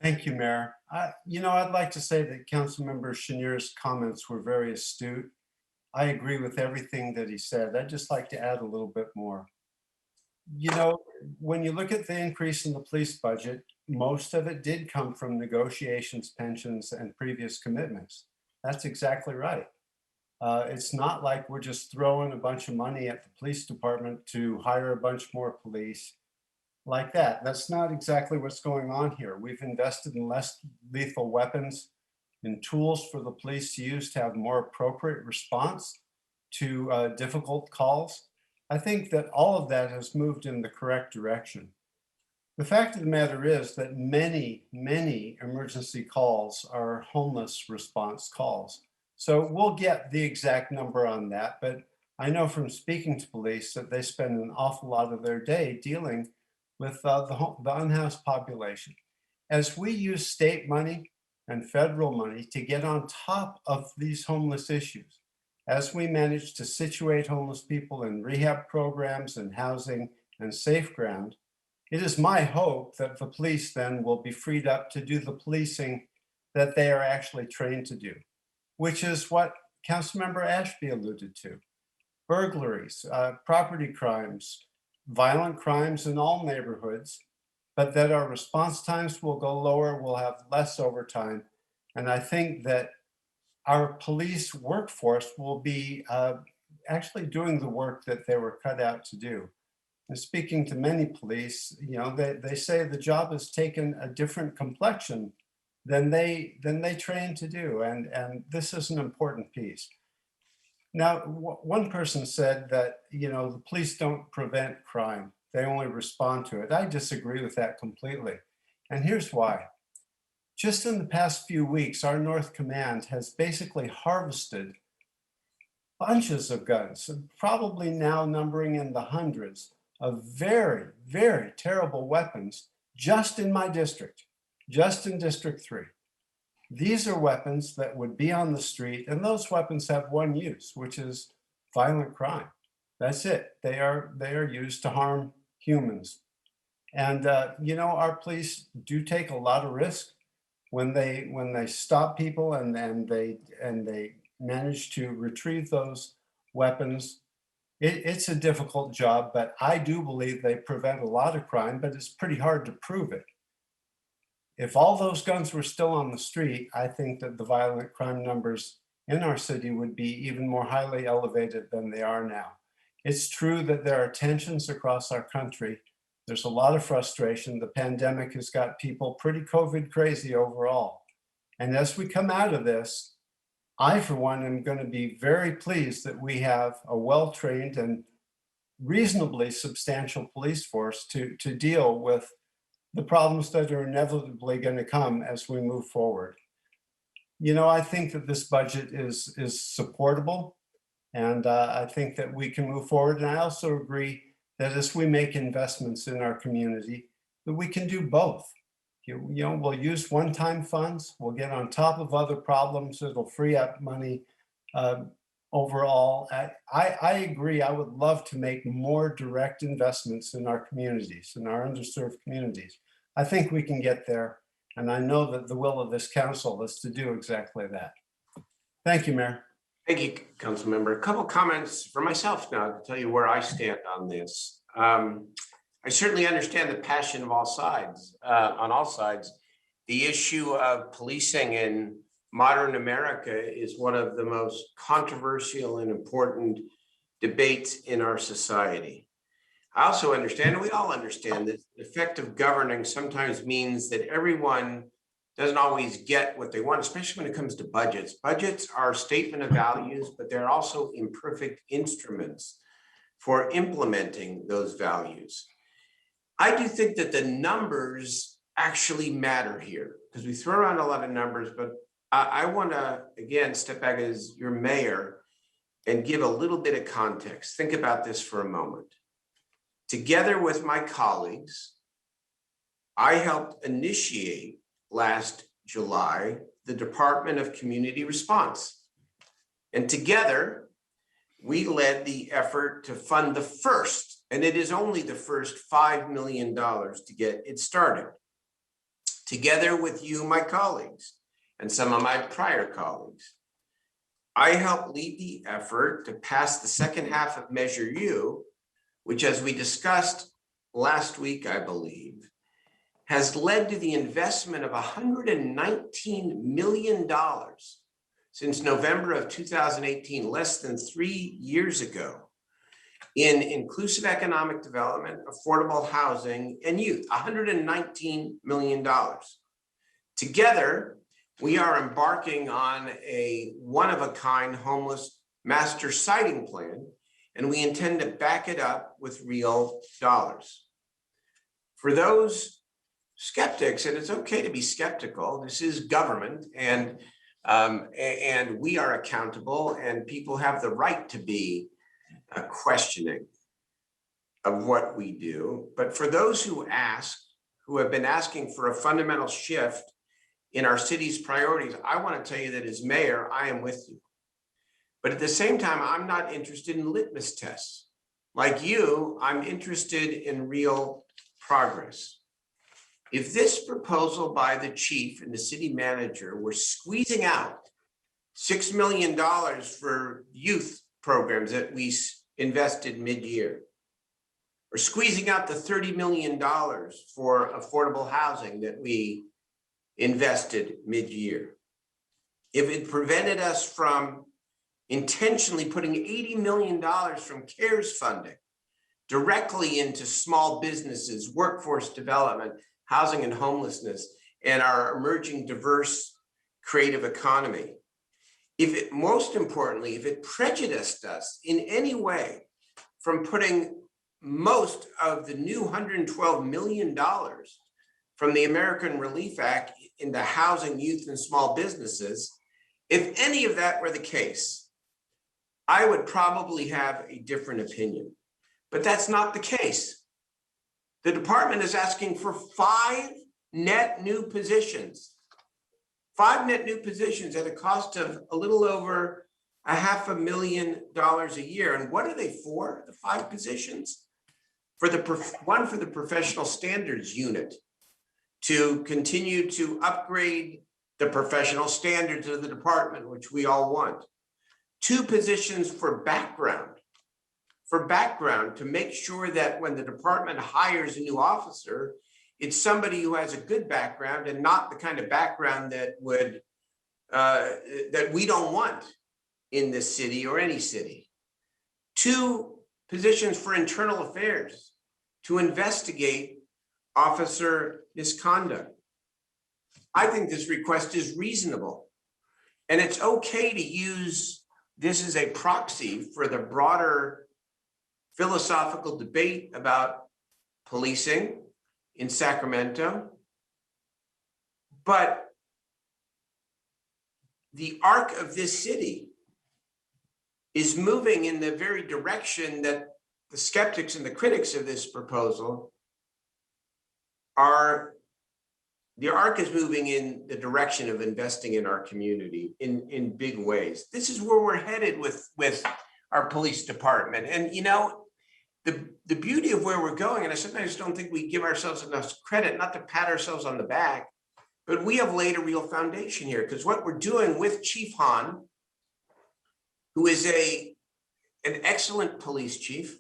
Thank you, Mayor. I'd like to say that Councilmember Chenier's comments were very astute. I agree with everything that he said. I'd just like to add a little bit more. When you look at the increase in the police budget, most of it did come from negotiations, pensions, and previous commitments. That's exactly right. It's not like we're just throwing a bunch of money at the police department to hire a bunch more police like that. That's not exactly what's going on here. We've invested in less lethal weapons, in tools for the police to use to have more appropriate response to difficult calls. I think that all of that has moved in the correct direction. The fact of the matter is that many, many emergency calls are homeless response calls. So we'll get the exact number on that, but I know from speaking to police that they spend an awful lot of their day dealing with the unhoused population. As we use state money and federal money to get on top of these homeless issues, as we manage to situate homeless people in rehab programs and housing and safe ground, it is my hope that the police then will be freed up to do the policing that they are actually trained to do, which is what Councilmember Ashby alluded to. Burglaries, property crimes, violent crimes in all neighborhoods, but that our response times will go lower, we'll have less overtime. And I think that our police workforce will be actually doing the work that they were cut out to do. And speaking to many police, they say the job has taken a different complexion than they trained to do. And this is an important piece. Now, one person said that, the police don't prevent crime, they only respond to it. I disagree with that completely. And here's why. Just in the past few weeks, our North Command has basically harvested bunches of guns, probably now numbering in the hundreds of very, very terrible weapons just in my district, just in District 3. These are weapons that would be on the street, and those weapons have one use, which is violent crime. That's it. They are used to harm humans. And our police do take a lot of risk when they stop people and they manage to retrieve those weapons. It's a difficult job, but I do believe they prevent a lot of crime, but it's pretty hard to prove it. If all those guns were still on the street, I think that the violent crime numbers in our city would be even more highly elevated than they are now. It's true that there are tensions across our country, There's a lot of frustration. The pandemic has got people pretty COVID crazy overall. And as we come out of this, I, for one, am going to be very pleased that we have a well-trained and reasonably substantial police force to deal with the problems that are inevitably going to come as we move forward. You know, I think that this budget is supportable, and I think that we can move forward. And I also agree that as we make investments in our community, that we can do both. You know, we'll use one-time funds. We'll get on top of other problems that'll free up money overall. I agree. I would love to make more direct investments in our communities, in our underserved communities. I think we can get there. And I know that the will of this council is to do exactly that. Thank you, Mayor. Thank you, Council Member. A couple comments for myself now to tell you where I stand on this. I certainly understand the passion of all sides, on all sides. The issue of policing in modern America is one of the most controversial and important debates in our society. I also understand, and we all understand, that effective governing sometimes means that everyone doesn't always get what they want, especially when it comes to budgets. Budgets are a statement of values, but they're also imperfect instruments for implementing those values. I do think that the numbers actually matter here, because we throw around a lot of numbers, but I want to, again, step back as your mayor and give a little bit of context. Think about this for a moment. Together with my colleagues, I helped initiate last July the Department of Community Response. And together, we led the effort to fund the first, and it is only the first, $5 million to get it started. Together with you, my colleagues, and some of my prior colleagues, I helped lead the effort to pass the second half of Measure U, which, as we discussed last week, I believe, has led to the investment of $119 million since November of 2018, less than 3 years ago, in inclusive economic development, affordable housing, and youth, $119 million. Together, we are embarking on a one-of-a-kind homeless master siting plan, and we intend to back it up with real dollars. For those skeptics, and it's okay to be skeptical, this is government, and we are accountable, and people have the right to be questioning of what we do. But for those who have been asking for a fundamental shift in our city's priorities, I want to tell you that as mayor, I am with you. But at the same time, I'm not interested in litmus tests. Like you, I'm interested in real progress. If this proposal by the chief and the city manager were squeezing out $6 million for youth programs that we invested mid-year, or squeezing out the $30 million for affordable housing that we invested mid-year, if it prevented us from intentionally putting $80 million from CARES funding directly into small businesses, workforce development, housing and homelessness, and our emerging diverse creative economy, most importantly, if it prejudiced us in any way from putting most of the new $112 million from the American Relief Act into housing, youth, and small businesses, if any of that were the case, I would probably have a different opinion. But that's not the case. The department is asking for 5 net new positions. 5 net new positions at a cost of a little over $500,000 a year. And what are they for, the 5 positions? One for the professional standards unit, to continue to upgrade the professional standards of the department, which we all want. 2 positions for background to make sure that when the department hires a new officer, it's somebody who has a good background and not the kind of background that we don't want in this city or any city. 2 positions for internal affairs to investigate officer misconduct. I think this request is reasonable. And it's okay to use this as a proxy for the broader philosophical debate about policing in Sacramento. But the arc of this city is moving in the very direction that the skeptics and the critics of this proposal are. The arc is moving in the direction of investing in our community in big ways. This is where we're headed with our police department. And you know, the beauty of where we're going, and I sometimes don't think we give ourselves enough credit, not to pat ourselves on the back, but we have laid a real foundation here, because what we're doing with Chief Hahn, who is an excellent police chief,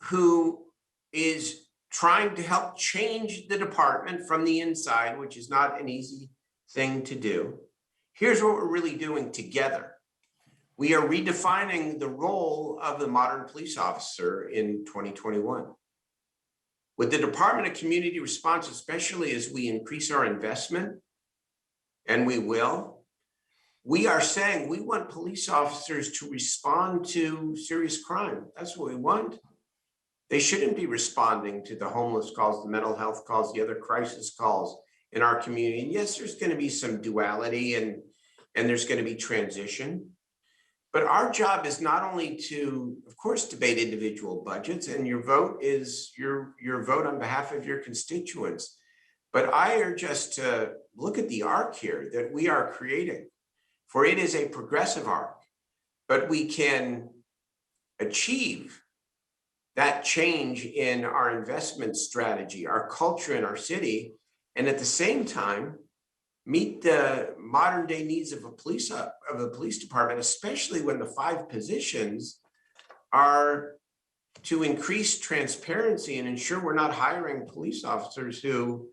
who is trying to help change the department from the inside, which is not an easy thing to do. Here's what we're really doing together. We are redefining the role of the modern police officer in 2021. With the Department of Community Response, especially as we increase our investment, and we will, we are saying we want police officers to respond to serious crime. That's what we want. They shouldn't be responding to the homeless calls, the mental health calls, the other crisis calls in our community. And yes, there's going to be some duality and there's going to be transition. But our job is not only to, of course, debate individual budgets, and your vote is your vote on behalf of your constituents. But I urge us to look at the arc here that we are creating, for it is a progressive arc, but we can achieve that change in our investment strategy, our culture in our city, and at the same time, meet the modern day needs of a police department, especially when the 5 positions are to increase transparency and ensure we're not hiring police officers who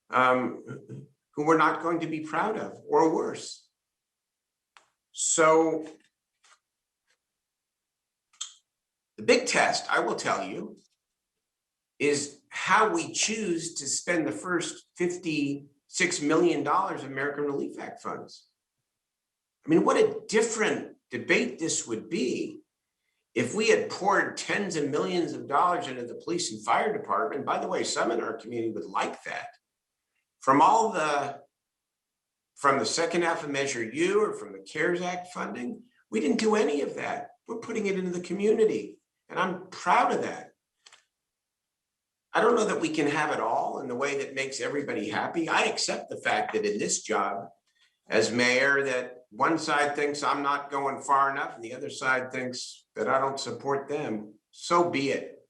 we're not going to be proud of, or worse. So the big test, I will tell you, is how we choose to spend the first $56 million of American Relief Act funds. I mean, what a different debate this would be if we had poured tens of millions of dollars into the police and fire department. By the way, some in our community would like that. From the second half of Measure U or from the CARES Act funding, we didn't do any of that. We're putting it into the community, and I'm proud of that. I don't know that we can have it all in the way that makes everybody happy. I accept the fact that in this job as mayor, that one side thinks I'm not going far enough and the other side thinks that I don't support them. So be it.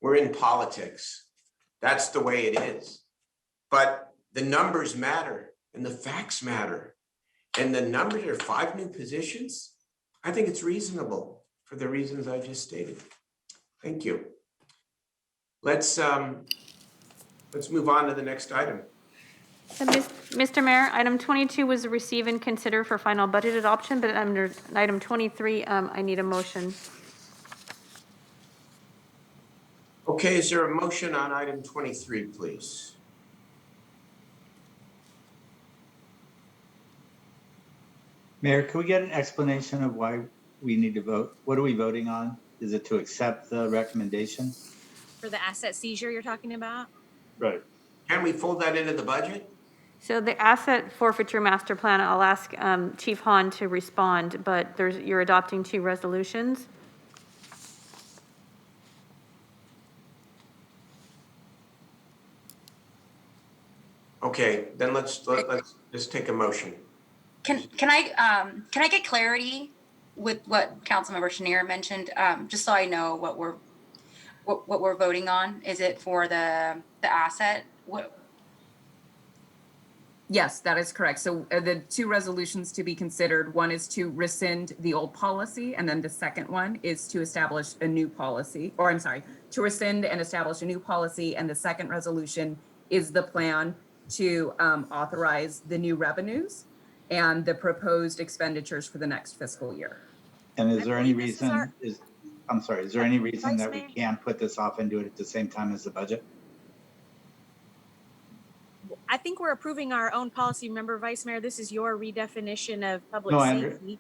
We're in politics. That's the way it is. But the numbers matter and the facts matter. And the numbers are 5 new positions. I think it's reasonable for the reasons I just stated. Thank you. Let's move on to the next item. So, Mr. Mayor, item 22 was receive and consider for final budget adoption, but under item 23, I need a motion. Okay, is there a motion on item 23, please? Mayor, can we get an explanation of why we need to vote? What are we voting on? Is it to accept the recommendation? For the asset seizure you're talking about? Right. Can we fold that into the budget? So the asset forfeiture master plan, I'll ask Chief Hahn to respond, but you're adopting 2 resolutions. Okay, then let's just take a motion. Can I get clarity with what Councilmember Chenier mentioned, just so I know what we're voting on? Is it for the asset? Yes, that is correct. So the 2 resolutions to be considered, one is to rescind the old policy, and then the second one is to establish a new policy, or I'm sorry, to rescind and establish a new policy. And the second resolution is the plan to authorize the new revenues and the proposed expenditures for the next fiscal year. And is there any reason, I'm sorry, is there any reason Vice that we Mayor? can't put this off and do it at the same time as the budget? I think we're approving our own policy. Remember, Vice Mayor, this is your redefinition of public No, safety.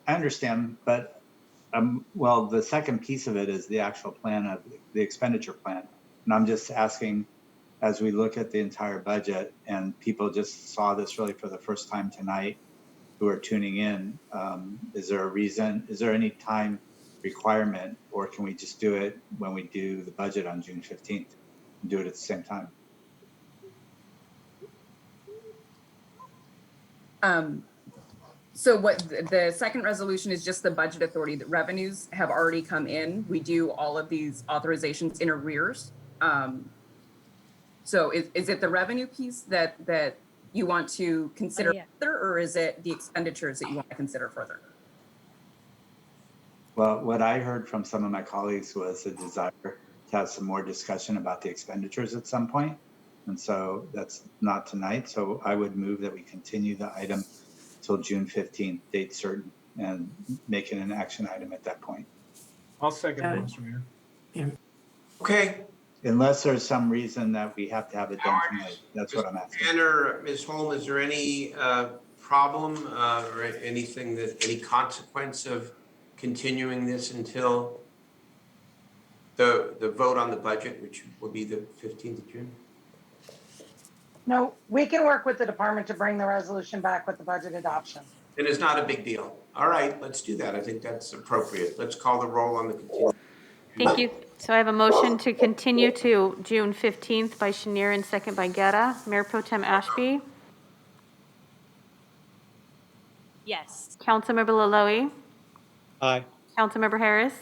I understand, but well, the second piece of it is the actual plan of the expenditure plan. And I'm just asking, as we look at the entire budget and people just saw this really for the first time tonight who are tuning in, is there a reason, is there any time requirement, or can we just do it when we do the budget on June 15th and do it at the same time? So what the second resolution is just the budget authority. The revenues have already come in. We do all of these authorizations in arrears. So is it the revenue piece that you want to consider further, or is it the expenditures that you want to consider further? Well, what I heard from some of my colleagues was a desire to have some more discussion about the expenditures at some point. And so that's not tonight. So I would move that we continue the item till June 15th, date certain, and make it an action item at that point. I'll second that, Mr. Mayor. Okay. Unless there's some reason that we have to have it done tonight. That's what I'm asking. Tanner, Ms. Holm, is there any problem or anything that, any consequence of continuing this until the vote on the budget, which will be the 15th of June? No, we can work with the department to bring the resolution back with the budget adoption. It is not a big deal. All right, let's do that. I think that's appropriate. Let's call the roll on the continue. Thank you. So I have a motion to continue to June 15th by Chenier and second by Guerra. Mayor Pro Tem Ashby. Yes. Councilmember Laloye. Aye. Councilmember Harris.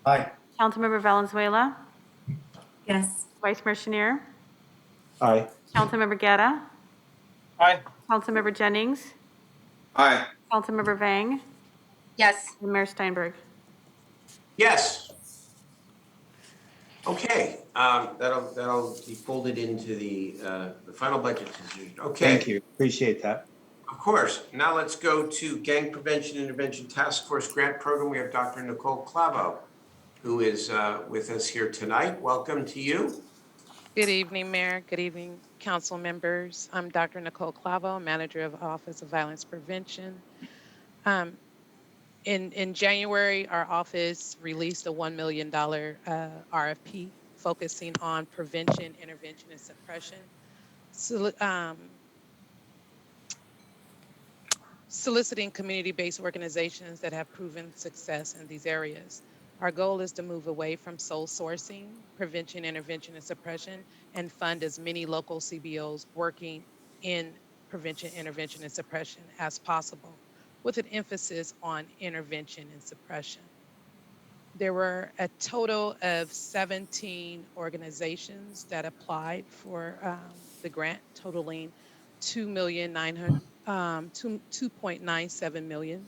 Aye. Councilmember Valenzuela. Yes. Vice Mayor Chenier. Aye. Councilmember Guerra. Aye. Councilmember Jennings. Aye. Councilmember Vang. Yes. And Mayor Steinberg. Yes. Okay, that'll be folded into the final budget decision. Okay. Thank you. Appreciate that. Of course. Now let's go to Gang Prevention Intervention Task Force Grant Program. We have Dr. Nicole Clavo, who is with us here tonight. Welcome to you. Good evening, Mayor. Good evening, council members. I'm Dr. Nicole Clavo, manager of Office of Violence Prevention. In January, our office released a $1 million RFP focusing on prevention, intervention, and suppression. Soliciting community-based organizations that have proven success in these areas. Our goal is to move away from sole sourcing, prevention, intervention, and suppression, and fund as many local CBOs working in prevention, intervention, and suppression as possible, with an emphasis on intervention and suppression. There were a total of 17 organizations that applied for the grant, totaling $2.97 million.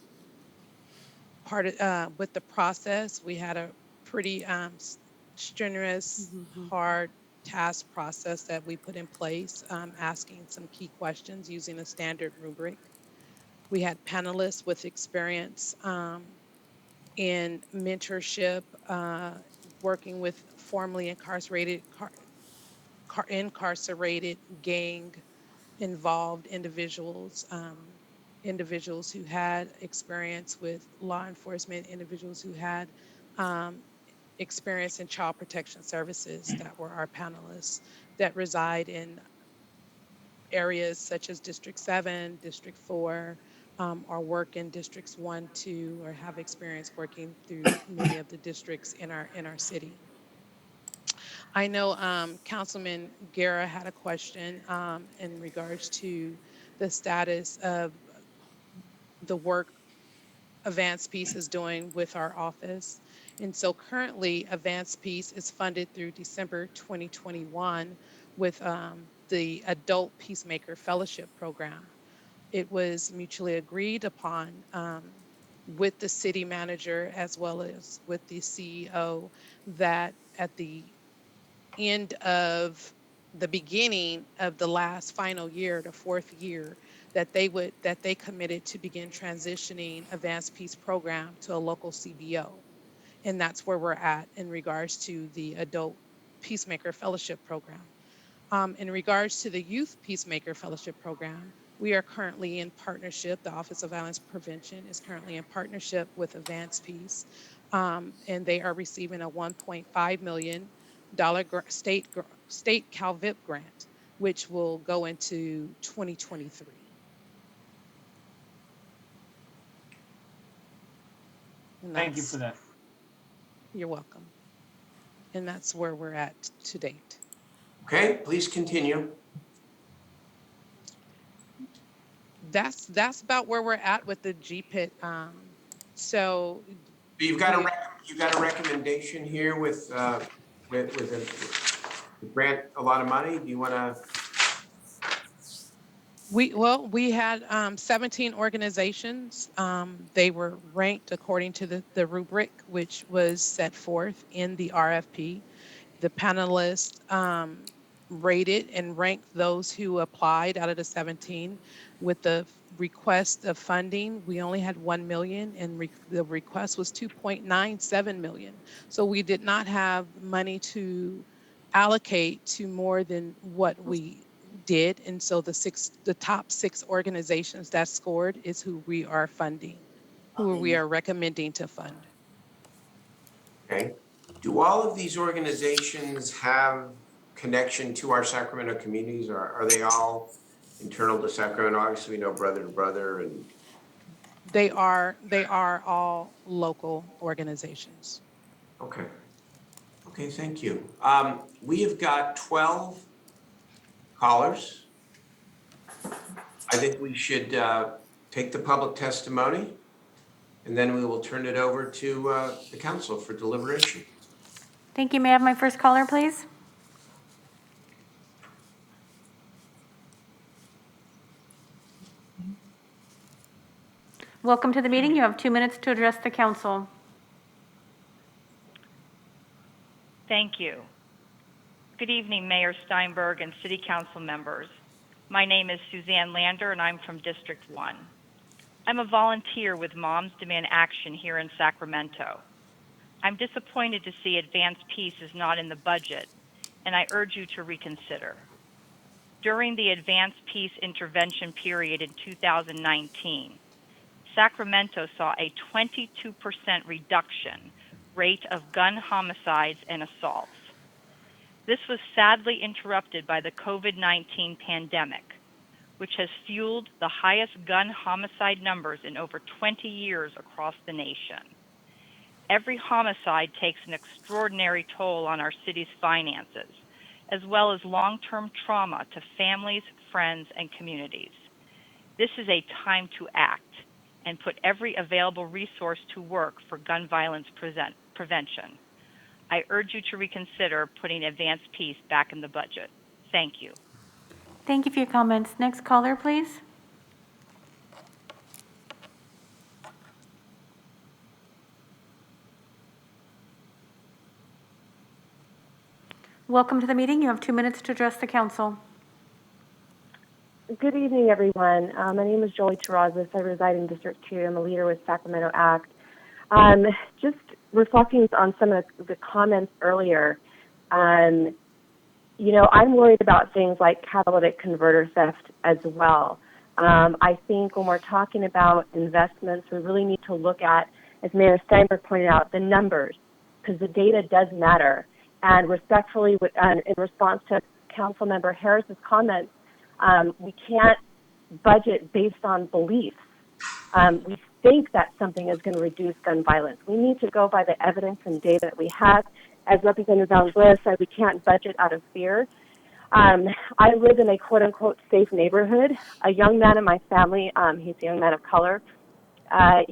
With the process, we had a pretty strenuous, hard task process that we put in place, asking some key questions using a standard rubric. We had panelists with experience in mentorship, working with formerly incarcerated gang-involved individuals, individuals who had experience with law enforcement, individuals who had experience in child protection services that were our panelists that reside in areas such as District 7, District 4, or work in Districts 1, 2, or have experience working through many of the districts in our city. I know Councilman Guerra had a question in regards to the status of the work Advanced Peace is doing with our office. And so currently Advanced Peace is funded through December 2021 with the Adult Peacemaker Fellowship Program. It was mutually agreed upon with the city manager as well as with the CEO that at the end of the beginning of the last final year, the fourth year, that they committed to begin transitioning Advanced Peace program to a local CBO. And that's where we're at in regards to the Adult Peacemaker Fellowship Program. In regards to the Youth Peacemaker Fellowship Program, we are currently in partnership. The Office of Violence Prevention is currently in partnership with Advance Peace, and they are receiving a $1.5 million state CalVIP grant, which will go into 2023. And Thank you for that. You're welcome. And that's where we're at to date. Okay, please continue. That's about where we're at with the GPIT. So You've got a recommendation here with a grant a lot of money. Do you want to? We had 17 organizations. They were ranked according to the rubric, which was set forth in the RFP. The panelists rated and ranked those who applied out of the 17 with the request of funding. We only had 1 million and the request was 2.97 million. So we did not have money to allocate to more than what we did. And so the top 6 organizations that scored is who we are funding, who we are recommending to fund. Okay. Do all of these organizations have connection to our Sacramento communities? Are they all internal to Sacramento? Obviously, we know Brother to Brother and. They are all local organizations. Okay. Okay, thank you. We have got 12 callers. I think we should take the public testimony and then we will turn it over to the council for deliberation. Thank you. May I have my first caller, please? Welcome to the meeting. You have 2 minutes to address the council. Thank you. Good evening, Mayor Steinberg and City Council members. My name is Suzanne Lander, and I'm from District 1. I'm a volunteer with Moms Demand Action here in Sacramento. I'm disappointed to see Advance Peace is not in the budget, and I urge you to reconsider. During the Advance Peace intervention period in 2019, Sacramento saw a 22% reduction rate of gun homicides and assaults. This was sadly interrupted by the COVID-19 pandemic, which has fueled the highest gun homicide numbers in over 20 years across the nation. Every homicide takes an extraordinary toll on our city's finances, as well as long-term trauma to families, friends, and communities. This is a time to act and put every available resource to work for gun violence prevention. I urge you to reconsider putting Advance Peace back in the budget. Thank you. Thank you for your comments. Next caller, please. Welcome to the meeting. You have 2 minutes to address the council. Good evening, everyone. My name is Jolie Terrazas. I reside in District 2. I'm a leader with Sacramento ACT. Just reflecting on some of the comments earlier, I'm worried about things like catalytic converter theft as well. I think when we're talking about investments, we really need to look at, as Mayor Steinberg pointed out, the numbers, because the data does matter. And respectfully, in response to Councilmember Harris's comments, we can't budget based on beliefs. We think that something is going to reduce gun violence. We need to go by the evidence and data that we have. As Representative Alvarez said, we can't budget out of fear. I live in a quote-unquote safe neighborhood. A young man in my family, he's a young man of color,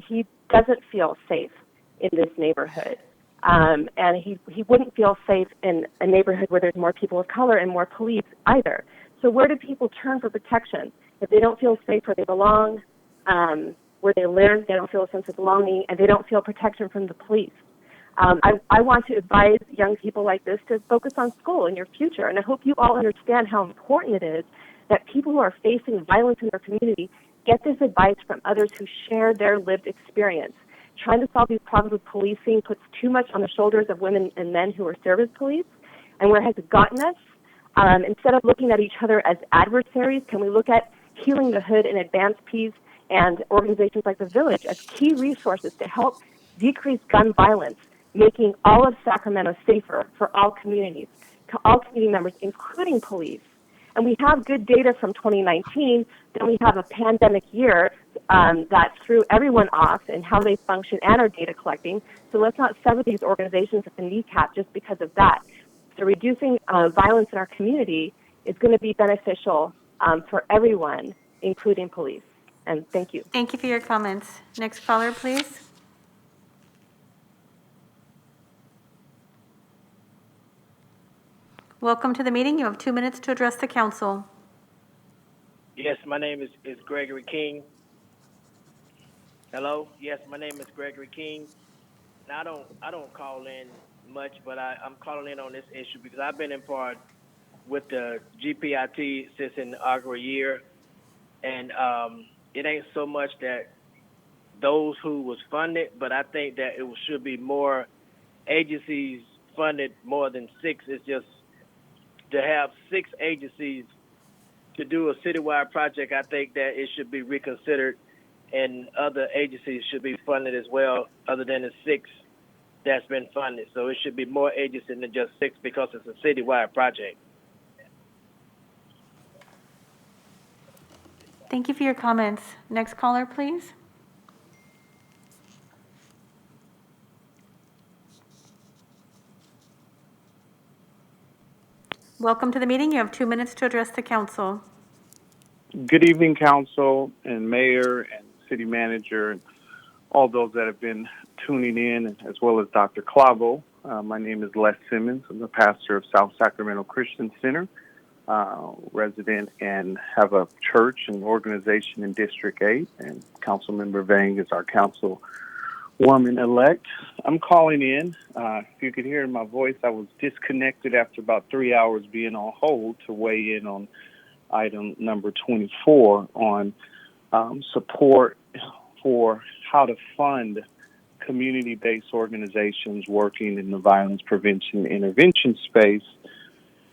he doesn't feel safe in this neighborhood. And he wouldn't feel safe in a neighborhood where there's more people of color and more police either. So where do people turn for protection? If they don't feel safe where they belong, where they live, they don't feel a sense of belonging, and they don't feel protection from the police. I want to advise young people like this to focus on school and your future, and I hope you all understand how important it is that people who are facing violence in their community get this advice from others who share their lived experience. trying to solve these problems with policing puts too much on the shoulders of women and men who are service police. And where has it gotten us? Instead of looking at each other as adversaries, can we look at Healing the Hood and Advanced Peace and organizations like The Village as key resources to help decrease gun violence, making all of Sacramento safer for all communities, to all community members, including police. And we have good data from 2019, then we have a pandemic year that threw everyone off in how they function and are data collecting. So let's not sever these organizations at the kneecap just because of that. So reducing violence in our community is going to be beneficial for everyone, including police. And thank you. Thank you for your comments. Next caller, please. Welcome to the meeting. You have 2 minutes to address the council. Yes, my name is Gregory King. Hello. Yes, my name is Gregory King. And I don't call in much, but I'm calling in on this issue because I've been in part with the GPIT since in the Agua year, and it ain't so much that those who was funded, but I think that it should be more agencies funded more than 6. It's just to have 6 agencies to do a citywide project. I think that it should be reconsidered, and other agencies should be funded as well, other than the 6 that's been funded. So it should be more agencies than just 6 because it's a citywide project. Thank you for your comments. Next caller, please. Welcome to the meeting. You have 2 minutes to address the council. Good evening, council and mayor and city manager and all those that have been tuning in, as well as Dr. Clavo. My name is Les Simmons. I'm the pastor of South Sacramento Christian Center, resident, and have a church and organization in District 8. And Councilmember Vang is our councilwoman-elect. I'm calling in. If you could hear in my voice, I was disconnected after about 3 hours being on hold to weigh in on item number 24 on support for how to fund community-based organizations working in the violence prevention intervention space.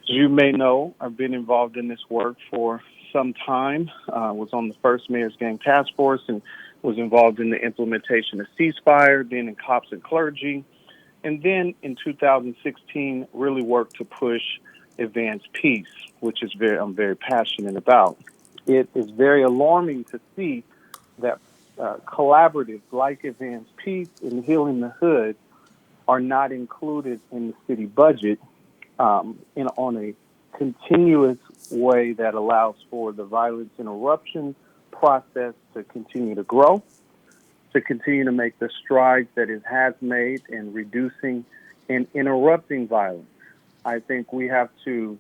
As you may know, I've been involved in this work for some time. Was on the first Mayor's Gang Task Force and was involved in the implementation of ceasefire, then in cops and clergy. And then in 2016, really worked to push advanced peace, which is I'm very passionate about. It is very alarming to see that collaboratives like Advanced Peace and Healing the Hood are not included in the city budget on a continuous way that allows for the violence interruption process to continue to grow, to continue to make the strides that it has made in reducing and interrupting violence. I think we have to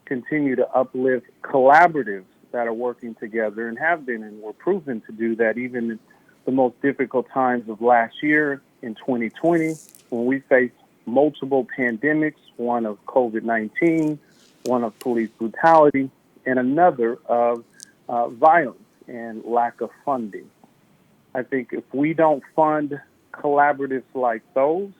continue to uplift collaboratives that are working together and have been and were proven to do that even in the most difficult times of last year in 2020 when we faced multiple pandemics, one of COVID-19, one of police brutality, and another of violence and lack of funding. I think if we don't fund collaboratives like those,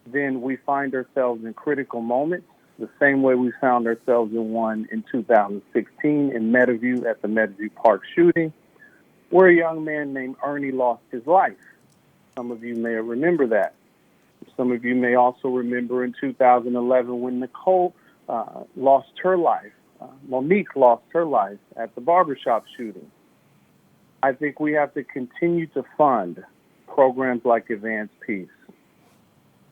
then we find ourselves in critical moments, the same way we found ourselves in one in 2016 in Meadowview at the Meadowview Park shooting, where a young man named Ernie lost his life. Some of you may remember that. Some of you may also remember in 2011 when Nicole lost her life. Monique lost her life at the barbershop shooting. I think we have to continue to fund programs like Advanced Peace,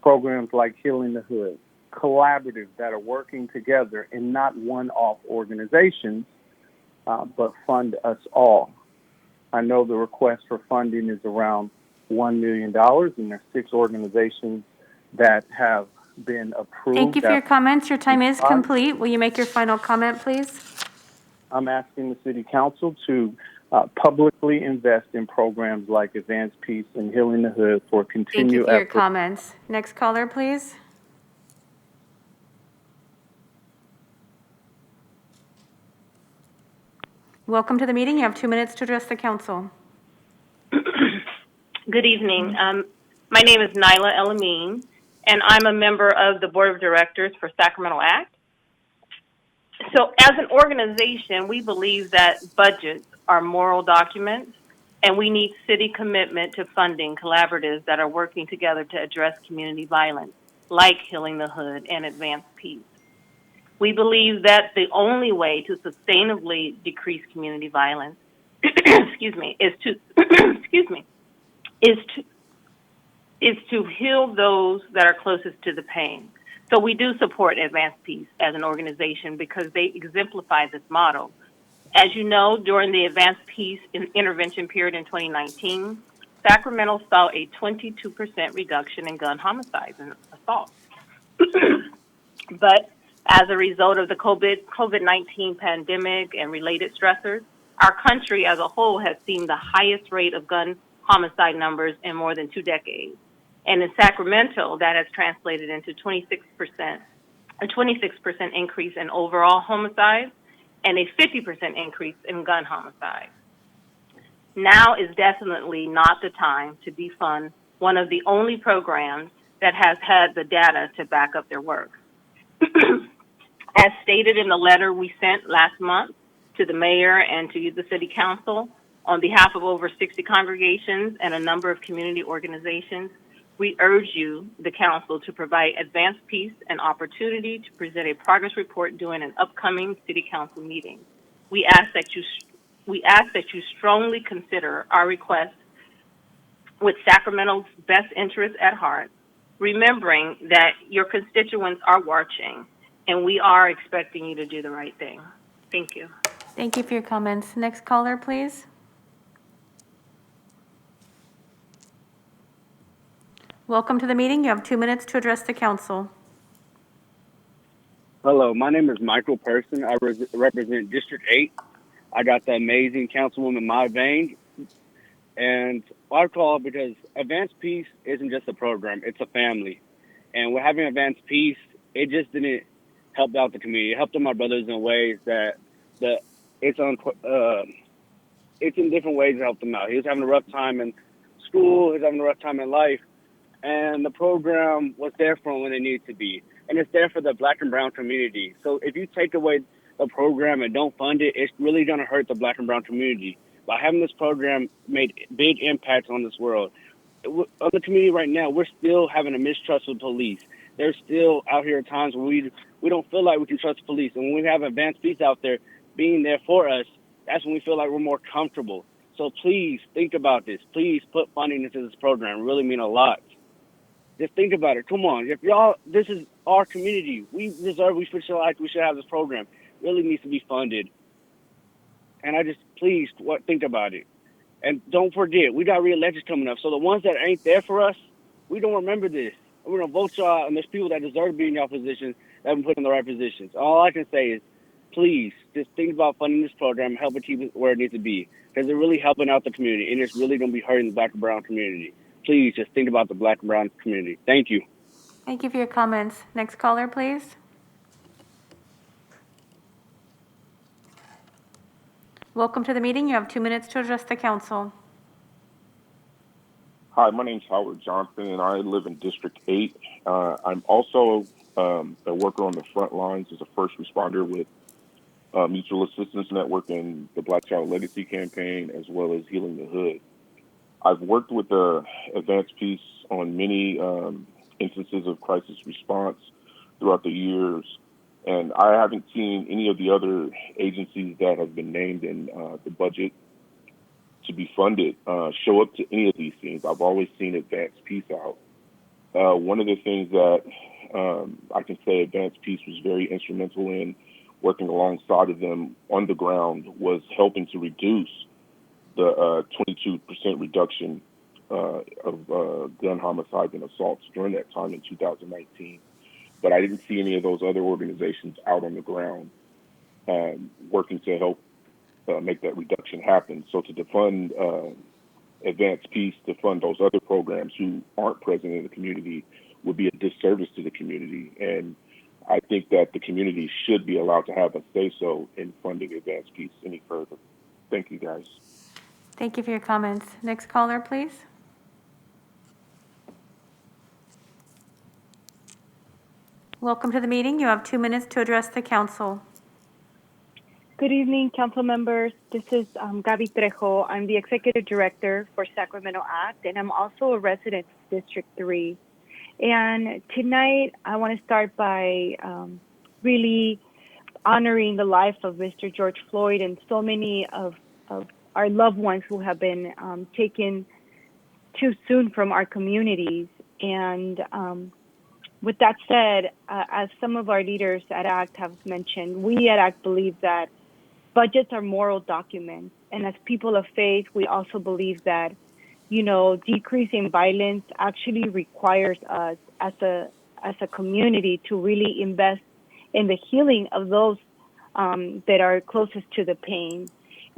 programs like Healing the Hood, collaboratives that are working together and not one-off organizations, but fund us all. I know the request for funding is around $1 million, and there's 6 organizations that have been approved. Thank you for your comments. Your time is complete. Will you make your final comment, please? I'm asking the City Council to publicly invest in programs like Advanced Peace and Healing the Hood for continued Thank you for your effort. comments. Next caller, please. Welcome to the meeting. You have 2 minutes to address the council. Good evening. My name is Nyla Elamine, and I'm a member of the Board of Directors for Sacramento Act. So as an organization, we believe that budgets are moral documents, and we need city commitment to funding collaboratives that are working together to address community violence, like Healing the Hood and Advance Peace. We believe that the only way to sustainably decrease community violence, excuse me, is to, excuse me, is to heal those that are closest to the pain. So we do support Advance Peace as an organization because they exemplify this model. As you know, during the Advance Peace intervention period in 2019, Sacramento saw a 22% reduction in gun homicides and assaults. But as a result of the COVID-19 pandemic and related stressors, our country as a whole has seen the highest rate of gun homicide numbers in more than 2 decades. And in Sacramento, that has translated into a 26% increase in overall homicides and a 50% increase in gun homicides. Now is definitely not the time to defund one of the only programs that has had the data to back up their work. As stated in the letter we sent last month to the mayor and to the city council on behalf of over 60 congregations and a number of community organizations, we urge you, the council, to provide Advance Peace an opportunity to present a progress report during an upcoming city council meeting. We ask that you strongly consider our request with Sacramento's best interests at heart, remembering that your constituents are watching and we are expecting you to do the right thing. Thank you. Thank you for your comments. Next caller, please. Welcome to the meeting. You have 2 minutes to address the council. Hello, my name is Michael Person. I represent District 8. I got the amazing Councilwoman Ma Vang. And I call because Advance Peace isn't just a program, it's a family. And with having Advance Peace, it just didn't help out the community. It helped my brothers in ways that it's in different ways to help them out. He was having a rough time in school, he was having a rough time in life. And the program was there for them when they needed to be. And it's there for the Black and brown community. So if you take away the program and don't fund it, it's really going to hurt the Black and brown community. By having this program made big impacts on this world. On the community right now, we're still having a mistrust of police. There's still out here at times where we don't feel like we can trust the police. And when we have Advance Peace out there being there for us, that's when we feel like we're more comfortable. So please think about this. Please put funding into this program. It really mean a lot. Just think about it. Come on. If this is our community. We feel like we should have this program. It really needs to be funded. And please think about it. And don't forget, we got re-elections coming up. So the ones that ain't there for us, we don't remember this. We're going to vote y'all out, and there's people that deserve to be in y'all positions that have been put in the right positions. All I can say is, please, just think about funding this program and help it keep it where it needs to be. Because it's really helping out the community, and it's really going to be hurting the Black and brown community. Please just think about the Black and brown community. Thank you. Thank you for your comments. Next caller, please. Welcome to the meeting. You have 2 minutes to address the council. Hi, my name's Howard Johnson, and I live in District 8. I'm also a worker on the front lines as a first responder with Mutual Assistance Network and the Black Child Legacy Campaign, as well as Healing the Hood. I've worked with Advance Peace on many instances of crisis response throughout the years, and I haven't seen any of the other agencies that have been named in the budget to be funded show up to any of these things. I've always seen Advance Peace out. One of the things that I can say Advance Peace was very instrumental in working alongside of them on the ground was helping to reduce the 22% reduction of gun homicides and assaults during that time in 2019. But I didn't see any of those other organizations out on the ground working to help make that reduction happen. So to defund Advance Peace, to fund those other programs who aren't present in the community would be a disservice to the community. And I think that the community should be allowed to have a say-so in funding Advance Peace any further. Thank you, guys. Thank you for your comments. Next caller, please. Welcome to the meeting. You have 2 minutes to address the council. Good evening, council members. This is Gaby Trejo. I'm the executive director for Sacramento Act, and I'm also a resident of District 3. And tonight, I want to start by really honoring the life of Mr. George Floyd and so many of our loved ones who have been taken too soon from our communities. And with that said, as some of our leaders at ACT have mentioned, we at ACT believe that budgets are moral documents. And as people of faith, we also believe that, decreasing violence actually requires us as a community to really invest in the healing of those that are closest to the pain.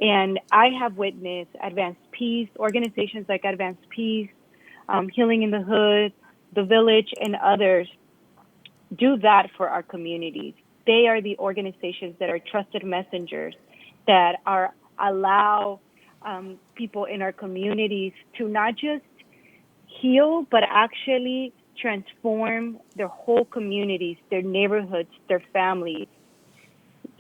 And I have witnessed Advanced Peace, organizations like Advanced Peace, Healing in the Hood, The Village, and others do that for our communities. They are the organizations that are trusted messengers that allow people in our communities to not just heal, but actually transform their whole communities, their neighborhoods, their families.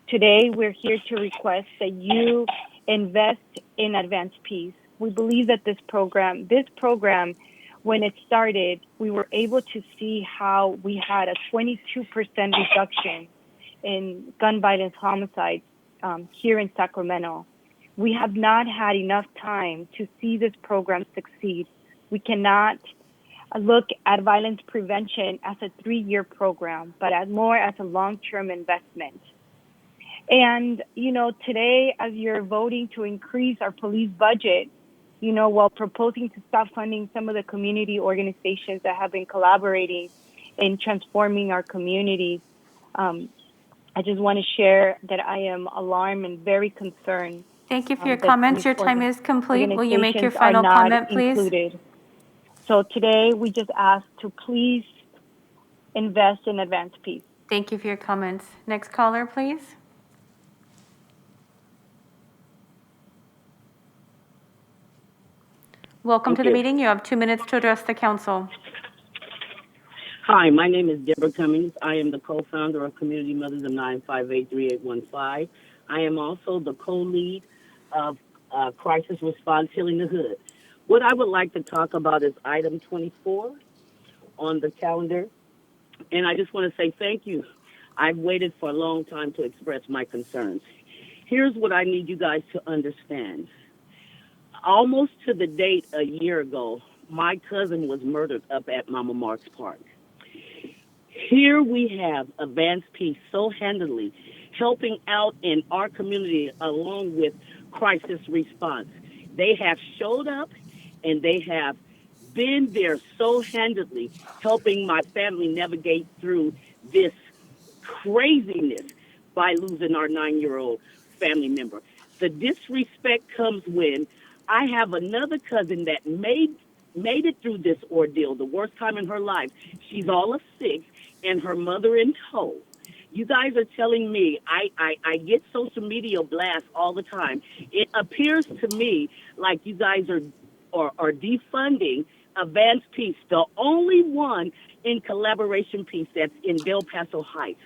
Today, we're here to request that you invest in Advanced Peace. We believe that this program, when it started, we were able to see how we had a 22% reduction in gun violence homicides here in Sacramento. We have not had enough time to see this program succeed. We cannot look at violence prevention as a 3-year program, but more as a long-term investment. And, today, as you're voting to increase our police budget, while proposing to stop funding some of the community organizations that have been collaborating in transforming our communities, I just want to share that I am alarmed and very concerned. Thank you for your comments. Your time is complete. Will you make your Organizations are final not comment, please? included. So today, we just ask to please invest in Advanced Peace. Thank you for your comments. Next caller, please. Welcome to the meeting. You have 2 minutes to address the council. Hi, my name is Deborah Cummings. I am the co-founder of Community Mothers of 9583815. I am also the co-lead of Crisis Response Healing the Hood. What I would like to talk about is item 24 on the calendar. And I just want to say thank you. I've waited for a long time to express my concerns. Here's what I need you guys to understand. Almost to the date a year ago, my cousin was murdered up at Mama Mark's Park. Here we have Advanced Peace so handily helping out in our community along with Crisis Response. They have showed up and they have been there so handily helping my family navigate through this craziness by losing our 9-year-old family member. The disrespect comes when I have another cousin that made it through this ordeal, the worst time in her life. She's all of 6 and her mother in tow. You guys are telling me, I get social media blasts all the time. It appears to me like you guys are defunding Advanced Peace, the only one in Collaboration Peace that's in Del Paso Heights.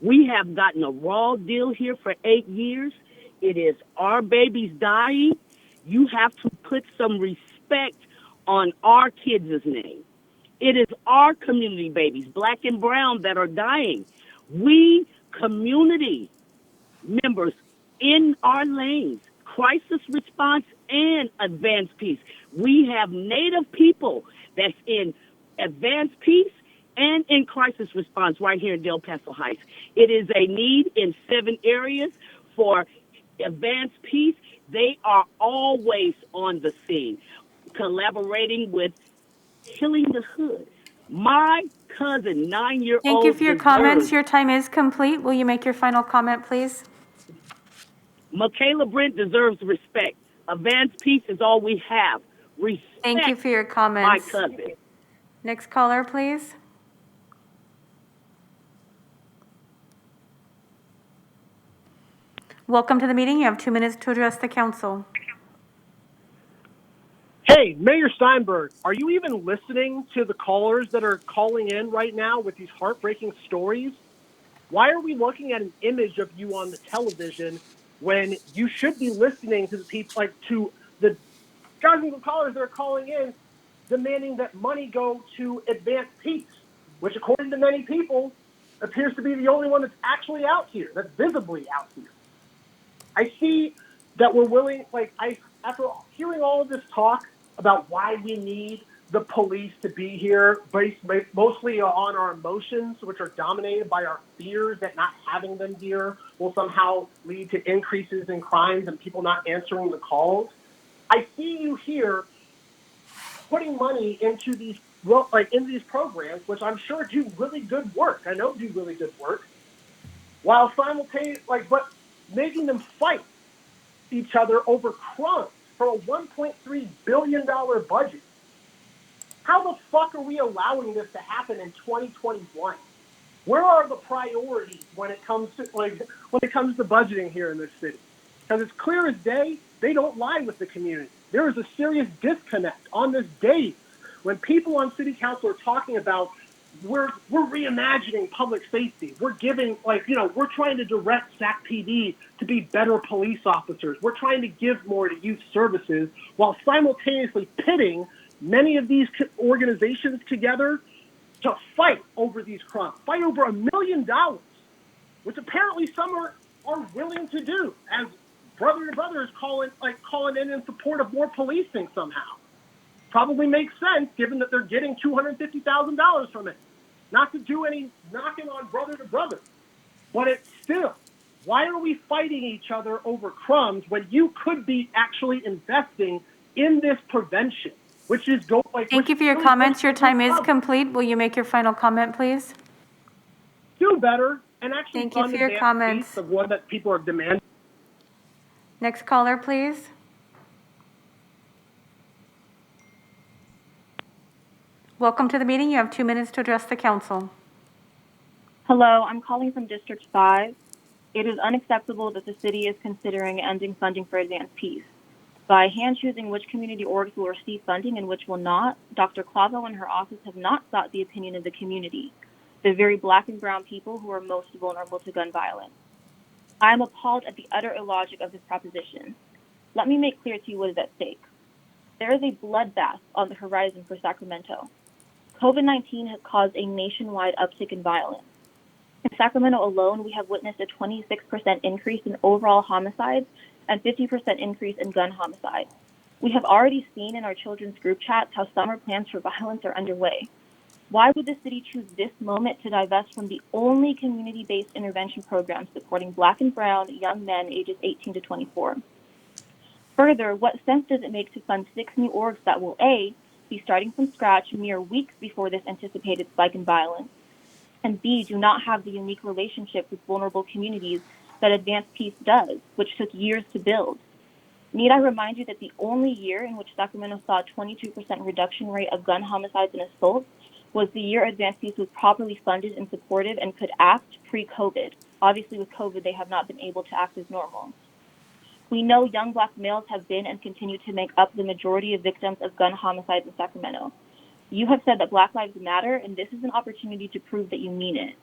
We have gotten a raw deal here for 8 years. It is our babies dying. You have to put some respect on our kids' name. It is our community babies, black and brown, that are dying. We community members in our lanes, Crisis Response and Advanced Peace. We have Native people that's in Advanced Peace and in Crisis Response right here in Del Paso Heights. It is a need in 7 areas for Advanced Peace. They are always on the scene, collaborating with Healing the Hood. My cousin, 9-year-old. Thank you for your comments. Your time is complete. Will you make your final comment, please? Michaela Brent deserves respect. Advanced Peace is all we have. Respect. Thank you for your comments. My cousin. Next caller, please. Welcome to the meeting. You have 2 minutes to address the council. Hey, Mayor Steinberg, are you even listening to the callers that are calling in right now with these heartbreaking stories? Why are we looking at an image of you on the television when you should be listening to the people, like to the dozens of callers that are calling in demanding that money go to advance peace, which according to many people appears to be the only one that's actually out here, that's visibly out here. I see that we're willing, after hearing all of this talk about why we need the police to be here, based mostly on our emotions, which are dominated by our fears that not having them here will somehow lead to increases in crimes and people not answering the calls. I see you here putting money into these programs, which I'm sure do really good work. I know do really good work, while simultaneously, but making them fight each other over crumbs for a $1.3 billion budget. How the fuck are we allowing this to happen in 2021? Where are the priorities when it comes to budgeting here in this city? Because it's clear as day, they don't lie with the community. There is a serious disconnect on this day when people on city council are talking about we're reimagining public safety. We're giving, we're trying to direct SAC PD to be better police officers. We're trying to give more to youth services while simultaneously pitting many of these organizations together to fight over these crimes, fight over $1 million, which apparently some are willing to do, as brother to brother is calling in support of more policing somehow. Probably makes sense given that they're getting $250,000 from it. Not to do any knocking on brother to brother, but it's still, why are we fighting each other over crumbs when you could be actually investing in this prevention, which is Thank you for your comments. Your time is complete. Will you make your final comment, please? Do better and actually Thank you for your comments. the one that people are demanding. Next caller, please. Welcome to the meeting. You have 2 minutes to address the council. Hello, I'm calling from District 5. It is unacceptable that the city is considering ending funding for advanced peace. By hand-choosing which community orgs will receive funding and which will not, Dr. Clavo and her office have not sought the opinion of the community, the very Black and brown people who are most vulnerable to gun violence. I am appalled at the utter illogic of this proposition. Let me make clear to you what is at stake. There is a bloodbath on the horizon for Sacramento. COVID-19 has caused a nationwide uptick in violence. In Sacramento alone, we have witnessed a 26% increase in overall homicides and 50% increase in gun homicides. We have already seen in our children's group chats how summer plans for violence are underway. Why would the city choose this moment to divest from the only community-based intervention program supporting Black and brown young men ages 18 to 24? Further, what sense does it make to fund 6 new orgs that will A, be starting from scratch mere weeks before this anticipated spike in violence, and B, do not have the unique relationship with vulnerable communities that Advanced Peace does, which took years to build? Need I remind you that the only year in which Sacramento saw a 22% reduction rate of gun homicides and assaults was the year Advanced Peace was properly funded and supported and could act pre-COVID. Obviously, with COVID, they have not been able to act as normal. We know young Black males have been and continue to make up the majority of victims of gun homicides in Sacramento. You have said that Black Lives Matter, and this is an opportunity to prove that you mean it.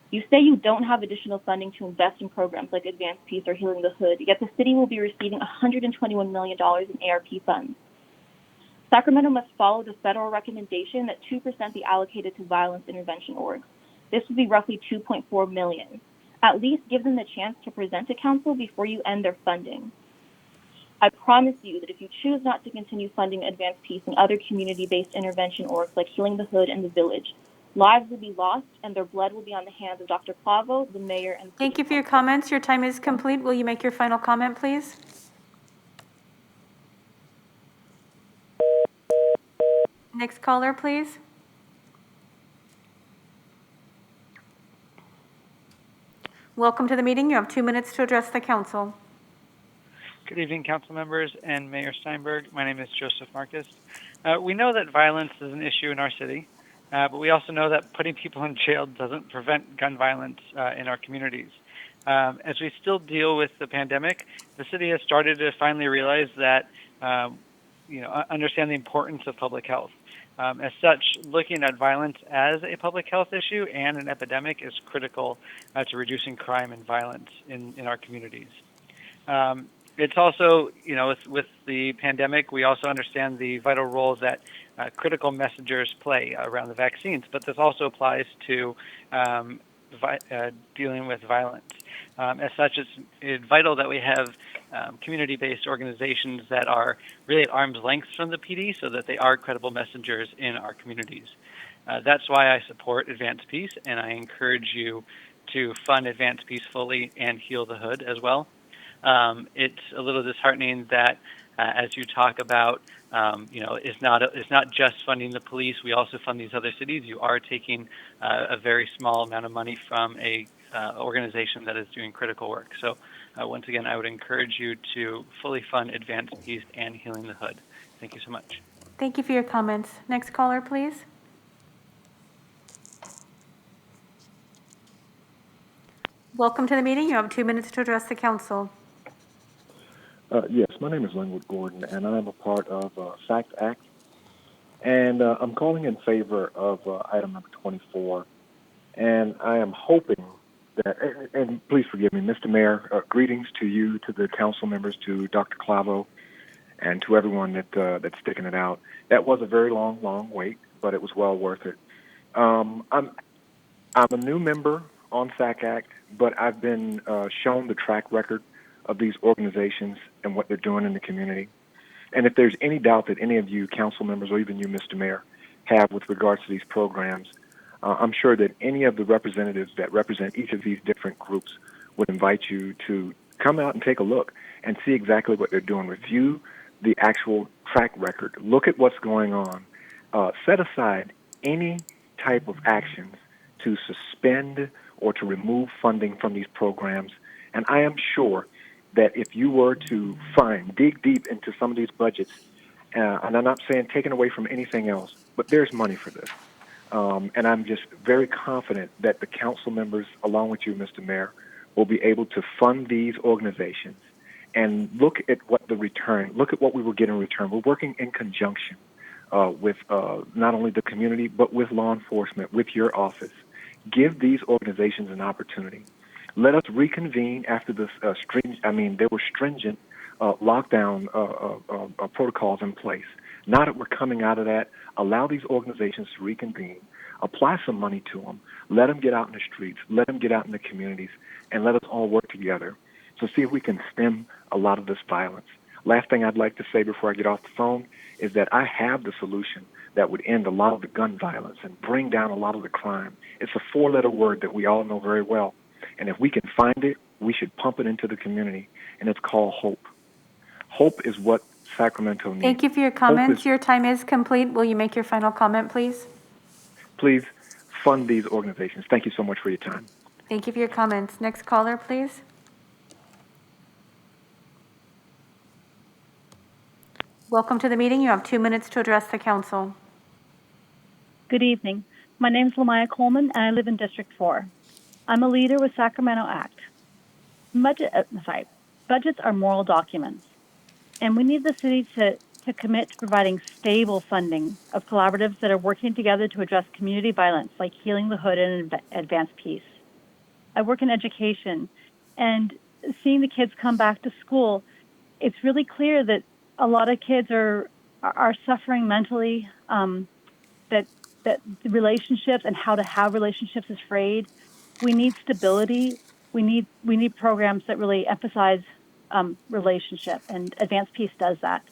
You say you don't have additional funding to invest in programs like Advanced Peace or Healing the Hood, yet the city will be receiving $121 million in ARP funds. Sacramento must follow the federal recommendation that 2% be allocated to violence intervention orgs. This would be roughly $2.4 million. At least give them the chance to present to council before you end their funding. I promise you that if you choose not to continue funding Advanced Peace and other community-based intervention orgs like Healing the Hood and the Village, lives will be lost and their blood will be on the hands of Dr. Clavo, the mayor, and Thank you for your comments. Your time is complete. Will you make your final comment, please? Next caller, please. Welcome to the meeting. You have 2 minutes to address the council. Good evening, council members and Mayor Steinberg. My name is Joseph Marcus. We know that violence is an issue in our city, but we also know that putting people in jail doesn't prevent gun violence in our communities. As we still deal with the pandemic, the city has started to finally realize that understand the importance of public health. As such, looking at violence as a public health issue and an epidemic is critical to reducing crime and violence in our communities. It's also, with the pandemic, we also understand the vital role that critical messengers play around the vaccines, but this also applies to dealing with violence. As such, it's vital that we have community-based organizations that are really at arm's length from the PD so that they are credible messengers in our communities. That's why I support Advanced Peace, and I encourage you to fund Advanced Peace fully and Heal the Hood as well. It's a little disheartening that as you talk about, it's not just funding the police. We also fund these other cities. You are taking a very small amount of money from a organization that is doing critical work. So once again, I would encourage you to fully fund Advanced Peace and Healing the Hood. Thank you so much. Thank you for your comments. Next caller, please. Welcome to the meeting. You have 2 minutes to address the council. Yes, my name is Linwood Gordon, and I'm a part of FACT Act. And I'm calling in favor of item number 24. And I am hoping that, and please forgive me, Mr. Mayor, greetings to you, to the council members, to Dr. Clavo, and to everyone that's sticking it out. That was a very long wait, but it was well worth it. I'm a new member on FACT Act, but I've been shown the track record of these organizations and what they're doing in the community. And if there's any doubt that any of you council members or even you, Mr. Mayor, have with regards to these programs, I'm sure that any of the representatives that represent each of these different groups would invite you to come out and take a look and see exactly what they're doing. Review the actual track record. Look at what's going on. Set aside any type of actions to suspend or to remove funding from these programs. And I am sure that if you were to dig deep into some of these budgets, and I'm not saying taken away from anything else, but there's money for this. And I'm just very confident that the council members, along with you, Mr. Mayor, will be able to fund these organizations and look at what we will get in return. We're working in conjunction with not only the community, but with law enforcement, with your office. Give these organizations an opportunity. Let us reconvene after this there were stringent lockdown protocols in place. Now that we're coming out of that, allow these organizations to reconvene, apply some money to them, let them get out in the streets, let them get out in the communities, and let us all work together to see if we can stem a lot of this violence. Last thing I'd like to say before I get off the phone is that I have the solution that would end a lot of the gun violence and bring down a lot of the crime. It's a 4-letter word that we all know very well. And if we can find it, we should pump it into the community. And it's called hope. Hope is what Sacramento needs. Thank you for your comments. Your time is complete. Will you make your final comment, please? Please fund these organizations. Thank you so much for your time. Thank you for your comments. Next caller, please. Welcome to the meeting. You have 2 minutes to address the council. Good evening. My name is Lamaya Coleman, and I live in District 4. I'm a leader with Sacramento Act. Budgets are moral documents, and we need the city to commit to providing stable funding of collaboratives that are working together to address community violence, like Healing the Hood and Advanced Peace. I work in education, and seeing the kids come back to school, it's really clear that a lot of kids are suffering mentally, that the relationships and how to have relationships is frayed. We need stability. We need programs that really emphasize relationship, and Advanced Peace does that.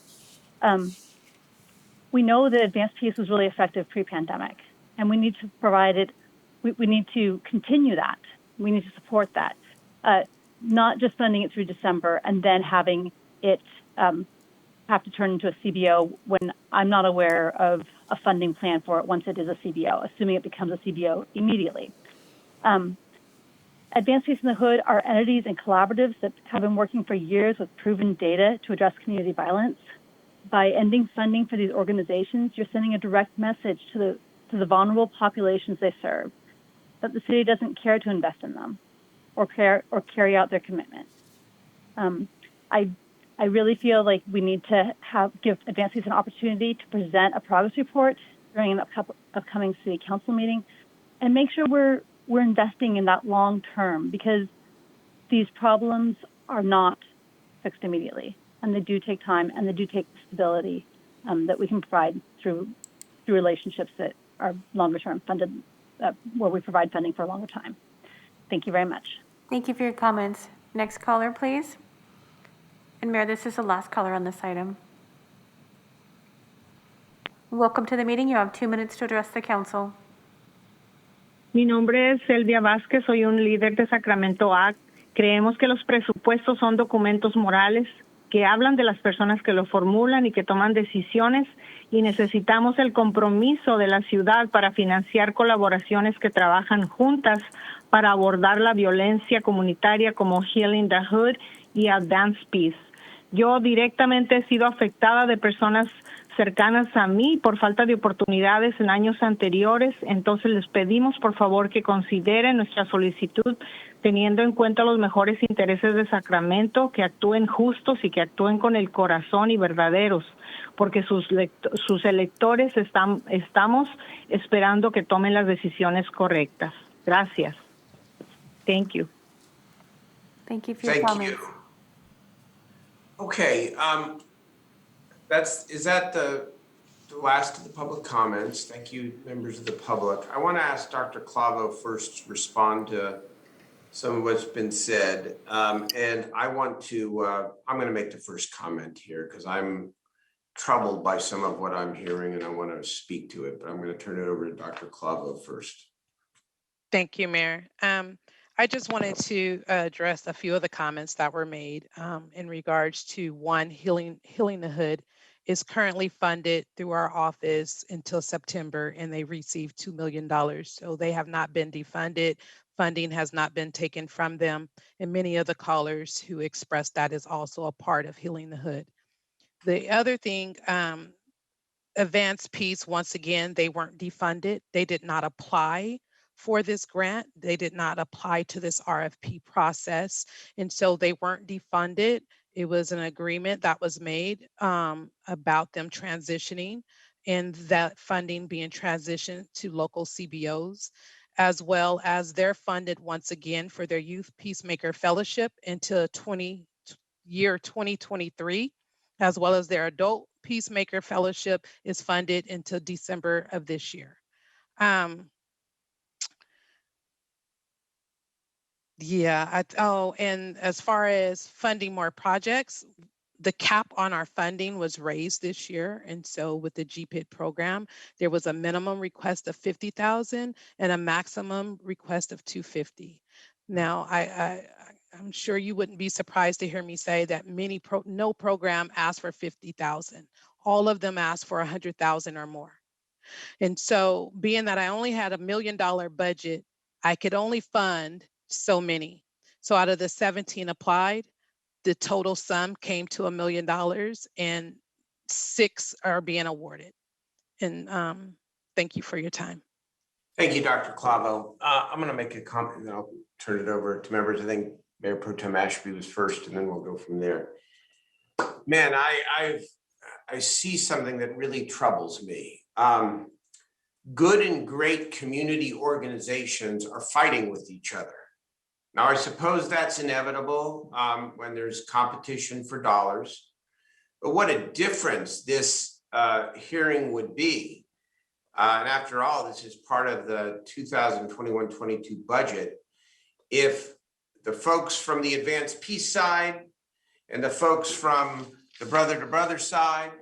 We know that Advanced Peace was really effective pre-pandemic, and we need to provide it. We need to continue that. We need to support that, not just funding it through December and then having it have to turn into a CBO when I'm not aware of a funding plan for it once it is a CBO, assuming it becomes a CBO immediately. Advanced Peace in the Hood are entities and collaboratives that have been working for years with proven data to address community violence. By ending funding for these organizations, you're sending a direct message to the vulnerable populations they serve, that the city doesn't care to invest in them or carry out their commitment. I really feel like we need to give Advanced Peace an opportunity to present a progress report during an upcoming city council meeting, and make sure we're investing in that long term, because these problems are not fixed immediately, and they do take time, and they do take stability that we can provide through relationships that are longer term funded, where we provide funding for a longer time. Thank you very much. Thank you for your comments. Next caller, please. And Mayor, this is the last caller on this item. Welcome to the meeting. You have 2 minutes to address the council. Mi nombre es Elvia Vázquez, soy un líder de Sacramento ACT. Creemos que los presupuestos son documentos morales que hablan de las personas que lo formulan y que toman decisiones, y necesitamos el compromiso de la ciudad para financiar colaboraciones que trabajan juntas para abordar la violencia comunitaria como Healing the Hood y Advanced Peace. Yo directamente he sido afectada de personas cercanas a mí por falta de oportunidades en años anteriores, entonces les pedimos por favor que consideren nuestra solicitud teniendo en cuenta los mejores intereses de Sacramento, que actúen justos y que actúen con el corazón y verdaderos, porque sus electores estamos esperando que tomen las decisiones correctas. Gracias. Thank you. Thank you for your comments. Okay, is that the last of the public comments? Thank you, members of the public. I want to ask Dr. Clavo first to respond to some of what's been said. And I'm going to make the first comment here because I'm troubled by some of what I'm hearing and I want to speak to it, but I'm going to turn it over to Dr. Clavo first. Thank you, Mayor. I just wanted to address a few of the comments that were made in regards to one, Healing the Hood is currently funded through our office until September, and they received $2 million. So they have not been defunded. Funding has not been taken from them. And many of the callers who expressed that is also a part of Healing the Hood. The other thing, Advanced Peace, once again, they weren't defunded. They did not apply for this grant. They did not apply to this RFP process. And so they weren't defunded. It was an agreement that was made about them transitioning and that funding being transitioned to local CBOs, as well as they're funded once again for their Youth Peacemaker Fellowship into year 2023, as well as their Adult Peacemaker Fellowship is funded until December of this year. And as far as funding more projects, the cap on our funding was raised this year. And so with the GPIT program, there was a minimum request of $50,000 and a maximum request of $250,000. Now, I'm sure you wouldn't be surprised to hear me say that no program asked for $50,000. All of them asked for $100,000 or more. And so being that I only had $1 million budget, I could only fund so many. So out of the 17 applied, the total sum came to $1 million and 6 are being awarded. And thank you for your time. Thank you, Dr. Clavo. I'm going to make a comment and I'll turn it over to members. I think Mayor Pro Tem Ashby was first and then we'll go from there. Man, I see something that really troubles me. Good and great community organizations are fighting with each other. Now, I suppose that's inevitable when there's competition for dollars, but what a difference this hearing would be. And after all, this is part of the 2021-22 budget. If the folks from the Advanced Peace side and the folks from the brother to brother side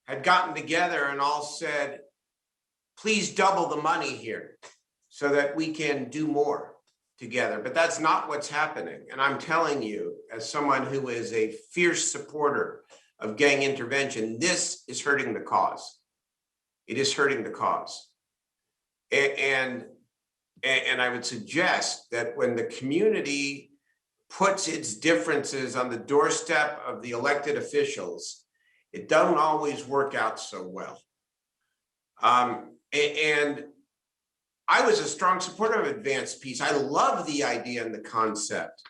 had gotten together and all said, please double the money here so that we can do more together. But that's not what's happening. And I'm telling you, as someone who is a fierce supporter of gang intervention, this is hurting the cause. It is hurting the cause. And I would suggest that when the community puts its differences on the doorstep of the elected officials, it doesn't always work out so well. And I was a strong supporter of Advanced Peace. I love the idea and the concept.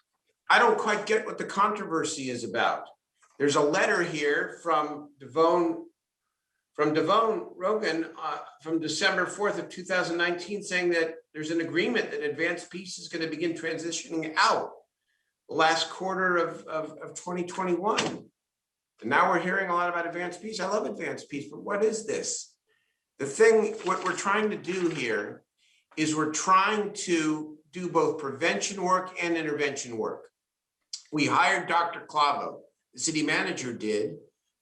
I don't quite get what the controversy is about. There's a letter here from Devon Rogan from December 4th of 2019 saying that there's an agreement that Advanced Peace is going to begin transitioning out the last quarter of 2021. And now we're hearing a lot about Advanced Peace. I love Advanced Peace, but what is this? What we're trying to do here is we're trying to do both prevention work and intervention work. We hired Dr. Clavo, the city manager did,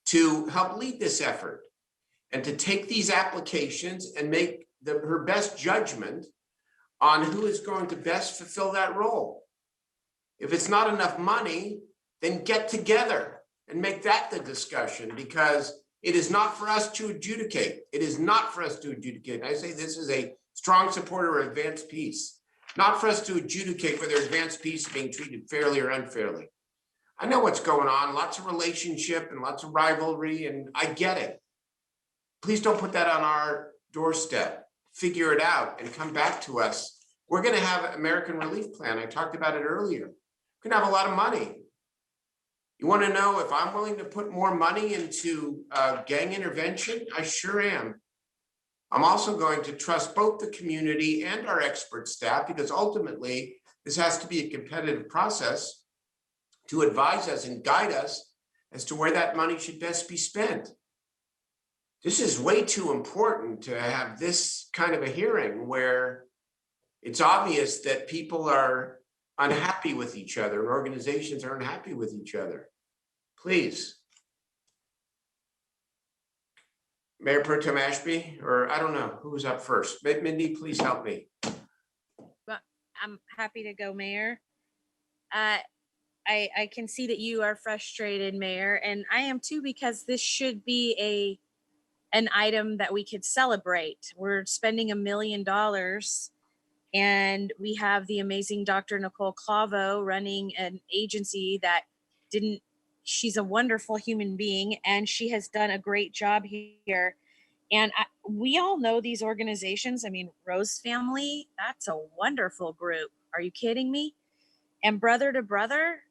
to help lead this effort and to take these applications and make her best judgment on who is going to best fulfill that role. If it's not enough money, then get together and make that the discussion, because it is not for us to adjudicate. It is not for us to adjudicate. I say this is a strong supporter of Advanced Peace, not for us to adjudicate whether Advanced Peace is being treated fairly or unfairly. I know what's going on, lots of relationship and lots of rivalry, and I get it. Please don't put that on our doorstep. Figure it out and come back to us. We're going to have an American Relief Plan. I talked about it earlier. We're going to have a lot of money. You want to know if I'm willing to put more money into gang intervention? I sure am. I'm also going to trust both the community and our expert staff, because ultimately this has to be a competitive process to advise us and guide us as to where that money should best be spent. This is way too important to have this kind of a hearing where it's obvious that people are unhappy with each other and organizations are unhappy with each other. Please. Mayor Pro Tem Ashby, or I don't know, who was up first? Mindy, please help me. I'm happy to go, Mayor. I can see that you are frustrated, Mayor, and I am too, because this should be an item that we could celebrate. We're spending $1 million, and we have the amazing Dr. Nicole Clavo running an agency that she's a wonderful human being, and she has done a great job here. And we all know these organizations. I mean, Rose Family, that's a wonderful group. Are you kidding me? And Brother to Brother,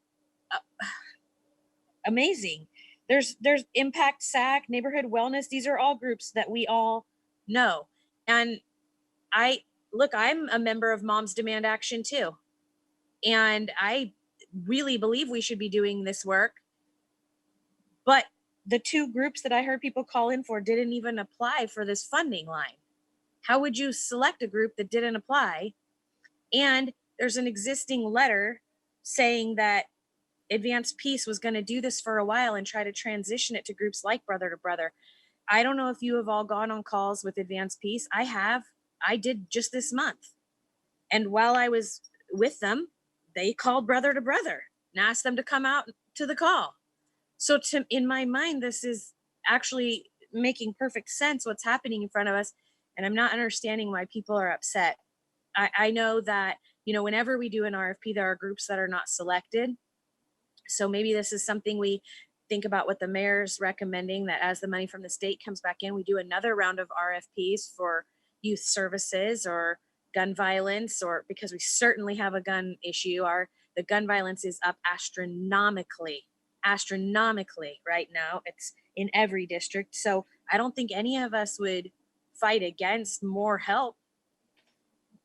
amazing. There's Impact SAC, Neighborhood Wellness. These are all groups that we all know. And I'm a member of Moms Demand Action too. And I really believe we should be doing this work. But the two groups that I heard people call in for didn't even apply for this funding line. How would you select a group that didn't apply? And there's an existing letter saying that Advanced Peace was going to do this for a while and try to transition it to groups like Brother to Brother. I don't know if you have all gone on calls with Advanced Peace. I have. I did just this month. And while I was with them, they called Brother to Brother and asked them to come out to the call. So in my mind, this is actually making perfect sense what's happening in front of us. And I'm not understanding why people are upset. I know that, whenever we do an RFP, there are groups that are not selected. So maybe this is something we think about what the mayor's recommending, that as the money from the state comes back in, we do another round of RFPs for youth services or gun violence, or because we certainly have a gun issue. The gun violence is up astronomically right now. It's in every district. So I don't think any of us would fight against more help,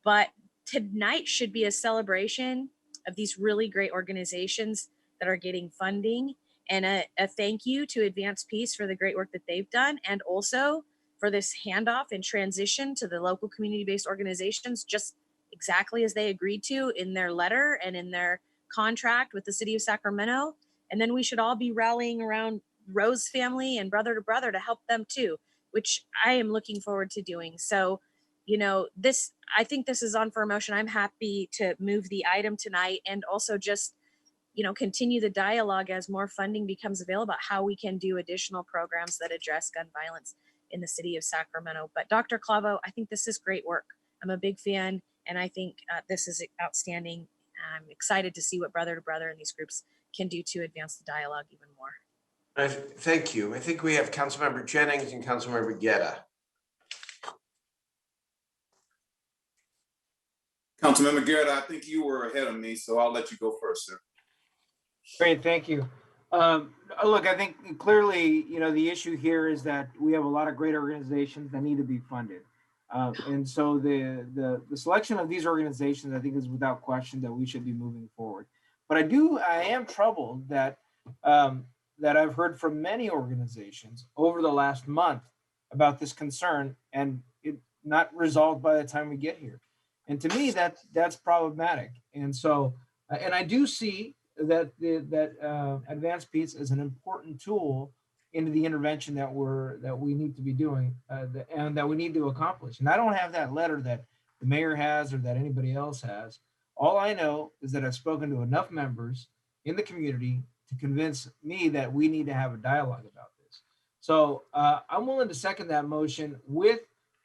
but tonight should be a celebration of these really great organizations that are getting funding, and a thank you to Advanced Peace for the great work that they've done, and also for this handoff and transition to the local community-based organizations, just exactly as they agreed to in their letter and in their contract with the city of Sacramento. And then we should all be rallying around Rose Family and Brother to Brother to help them too, which I am looking forward to doing. So, I think this is on for a motion. I'm happy to move the item tonight, and also just, continue the dialogue as more funding becomes available about how we can do additional programs that address gun violence in the city of Sacramento. But Dr. Clavo, I think this is great work. I'm a big fan, and I think this is outstanding. I'm excited to see what Brother to Brother and these groups can do to advance the dialogue even more. Thank you. I think we have Councilmember Jennings and Councilmember Guetta. Councilmember Garrett, I think you were ahead of me, so I'll let you go first, sir. Great, thank you. Look, I think clearly, the issue here is that we have a lot of great organizations that need to be funded. And so the selection of these organizations, I think, is without question that we should be moving forward. But I am troubled that that I've heard from many organizations over the last month about this concern, and it not resolved by the time we get here. And to me, that's problematic. And so, and I do see that advanced peace is an important tool into the intervention that we need to be doing, and that we need to accomplish. And I don't have that letter that the mayor has or that anybody else has. All I know is that I've spoken to enough members in the community to convince me that we need to have a dialogue about this. So I'm willing to second that motion with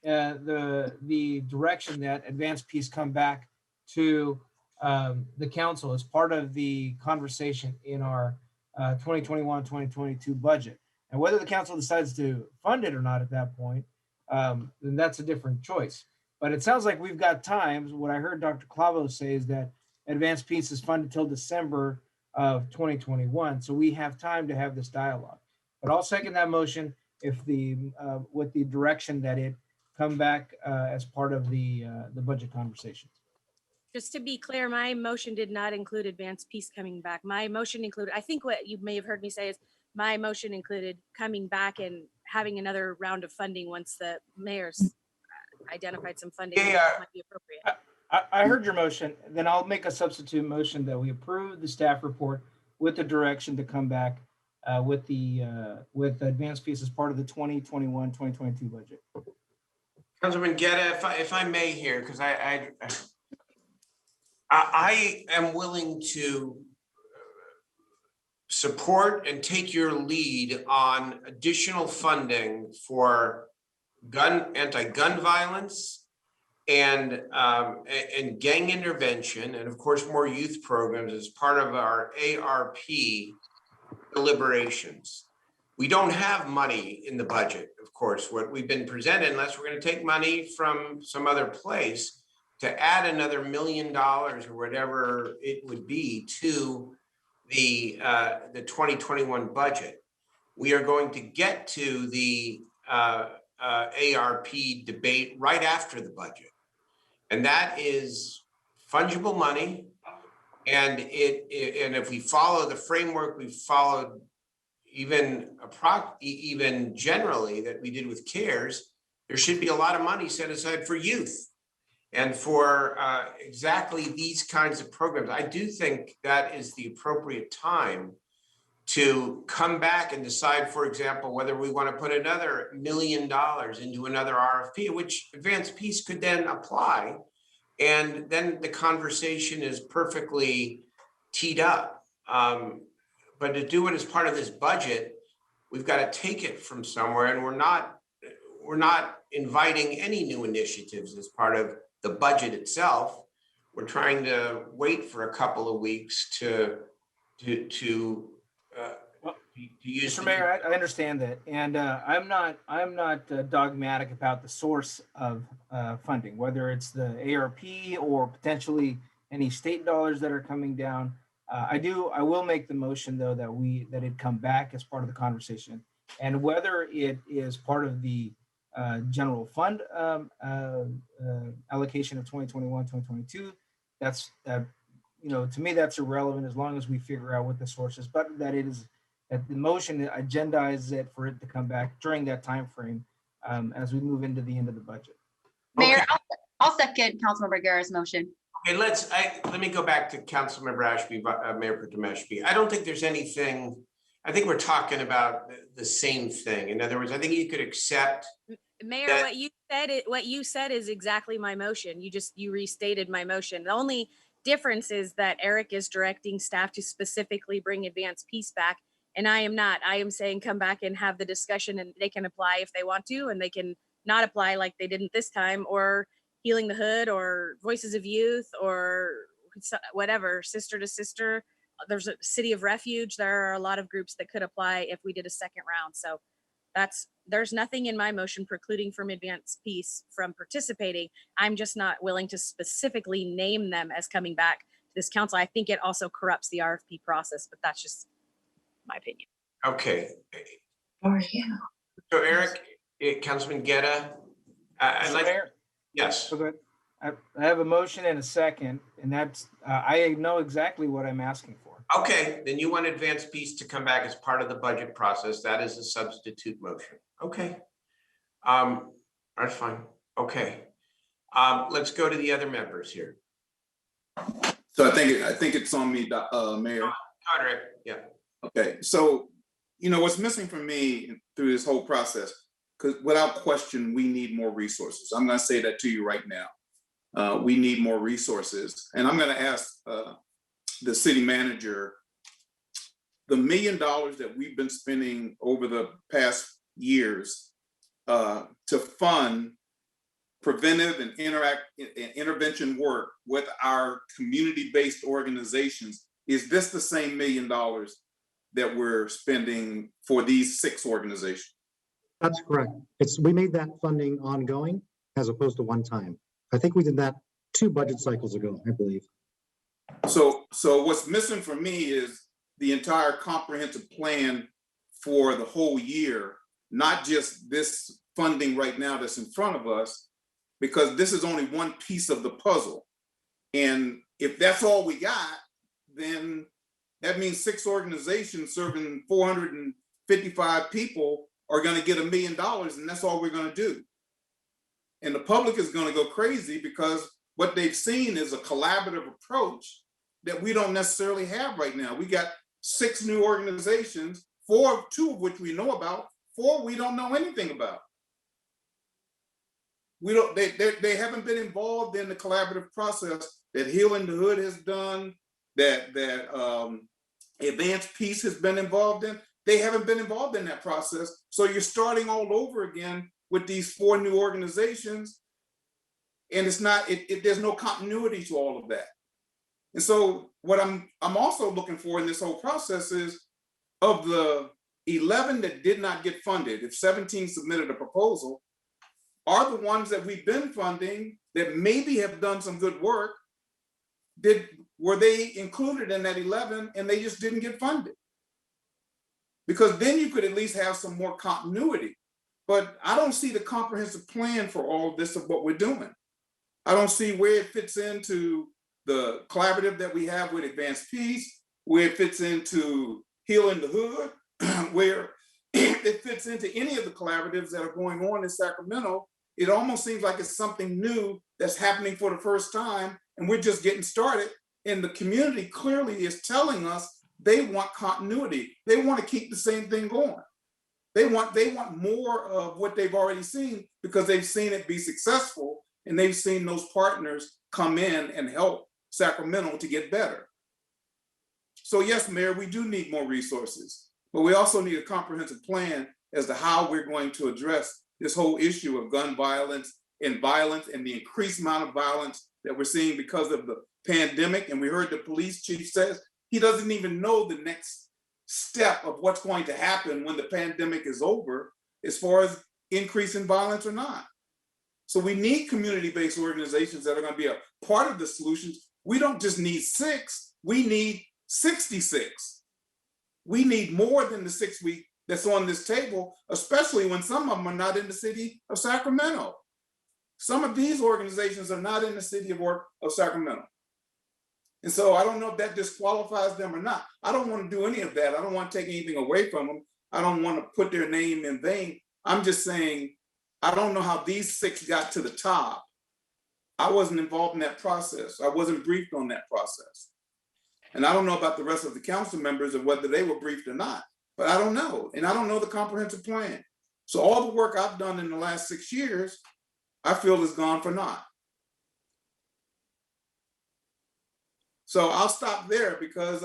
the direction that advanced peace come back to the council as part of the conversation in our 2021-2022 budget. And whether the council decides to fund it or not at that point, then that's a different choice. But it sounds like we've got time. What I heard Dr. Clavo say is that advanced peace is funded till December of 2021. So we have time to have this dialogue. But I'll second that motion if with the direction that it come back as part of the budget conversations. Just to be clear, my motion did not include advanced peace coming back. My motion included, I think what you may have heard me say is my motion included coming back and having another round of funding once the mayor's identified some funding that might be appropriate. I heard your motion. Then I'll make a substitute motion that we approve the staff report with the direction to come back with advanced peace as part of the 2021-2022 budget. Councilman Guetta, if I may here, because I am willing to support and take your lead on additional funding for anti-gun violence and gang intervention, and of course more youth programs as part of our ARP deliberations. We don't have money in the budget, of course. What we've been presented, unless we're going to take money from some other place to add another $1 million or whatever it would be to the 2021 budget. We are going to get to the ARP debate right after the budget. And that is fungible money. And if we follow the framework we've followed even generally that we did with CARES, there should be a lot of money set aside for youth and for exactly these kinds of programs. I do think that is the appropriate time to come back and decide, for example, whether we want to put another $1 million into another RFP, which advanced peace could then apply. And then the conversation is perfectly teed up. But to do it as part of this budget, we've got to take it from somewhere, and we're not inviting any new initiatives as part of the budget itself. We're trying to wait for a couple of weeks to use. Mr. Mayor, I understand that, and I'm not dogmatic about the source of funding, whether it's the ARP or potentially any state dollars that are coming down. I will make the motion though that it come back as part of the conversation, and whether it is part of the general fund allocation of 2021-2022, that's to me that's irrelevant as long as we figure out what the source is, but that the motion agendizes it for it to come back during that time frame as we move into the end of the budget. Mayor, okay. I'll second Councilmember Guerra's motion. Okay, let me go back to Councilmember Ashby, Mayor Pro Tem Ashby. I don't think there's anything. I think we're talking about the same thing. In other words, I think you could accept. Mayor, what you said is exactly my motion. You restated my motion. The only difference is that Eric is directing staff to specifically bring advanced peace back, and I am not. I am saying come back and have the discussion, and they can apply if they want to, and they can not apply like they didn't this time, or Healing the Hood or Voices of Youth or whatever, Sister to Sister. There's a City of Refuge. There are a lot of groups that could apply if we did a second round. So there's nothing in my motion precluding from advanced peace from participating. I'm just not willing to specifically name them as coming back to this council. I think it also corrupts the RFP process, but that's just my opinion. Okay. How are you? So Eric, Councilman Guetta, I'd Mr. like, Mayor? yes. Okay. I have a motion and a second, and that's, I know exactly what I'm asking for. Okay, then you want advanced peace to come back as part of the budget process. That is a substitute motion. Okay. That's fine. Okay. Let's go to the other members here. So I think it's on me, Mayor. Conrad, yeah. Okay, so what's missing for me through this whole process, because without question, we need more resources. I'm going to say that to you right now. We need more resources, and I'm going to ask the city manager, the $1 million that we've been spending over the past years to fund preventive and intervention work with our community-based organizations. Is this the same $1 million that we're spending for these 6 organizations? That's correct. We made that funding ongoing as opposed to one time. I think we did that 2 budget cycles ago, I believe. So what's missing for me is the entire comprehensive plan for the whole year, not just this funding right now that's in front of us, because this is only one piece of the puzzle. And if that's all we got, then that means 6 organizations serving 455 people are going to get $1 million, and that's all we're going to do. And the public is going to go crazy because what they've seen is a collaborative approach that we don't necessarily have right now. We got 6 new organizations, 2 of which we know about, 4 we don't know anything about. They haven't been involved in the collaborative process that Healing the Hood has done, that Advanced Peace has been involved in. They haven't been involved in that process. So you're starting all over again with these 4 new organizations, and there's no continuity to all of that. And so what I'm also looking for in this whole process is, of the 11 that did not get funded, if 17 submitted a proposal, are the ones that we've been funding that maybe have done some good work, were they included in that 11 and they just didn't get funded? Because then you could at least have some more continuity. But I don't see the comprehensive plan for all of this of what we're doing. I don't see where it fits into the collaborative that we have with Advanced Peace, where it fits into Healing the Hood, where it fits into any of the collaboratives that are going on in Sacramento. It almost seems like it's something new that's happening for the first time, and we're just getting started. And the community clearly is telling us they want continuity. They want to keep the same thing going. They want more of what they've already seen because they've seen it be successful, and they've seen those partners come in and help Sacramento to get better. So yes, Mayor, we do need more resources, but we also need a comprehensive plan as to how we're going to address this whole issue of gun violence and the increased amount of violence that we're seeing because of the pandemic. And we heard the police chief says he doesn't even know the next step of what's going to happen when the pandemic is over, as far as increase in violence or not. So we need community-based organizations that are going to be a part of the solutions. We don't just need 6, we need 66. We need more than the 6 that's on this table, especially when some of them are not in the city of Sacramento. Some of these organizations are not in the city of Sacramento. And so I don't know if that disqualifies them or not. I don't want to do any of that. I don't want to take anything away from them. I don't want to put their name in vain. I'm just saying, I don't know how these 6 got to the top. I wasn't involved in that process. I wasn't briefed on that process. And I don't know about the rest of the council members and whether they were briefed or not, but I don't know. And I don't know the comprehensive plan. So all the work I've done in the last 6 years, I feel is gone for naught. So I'll stop there because,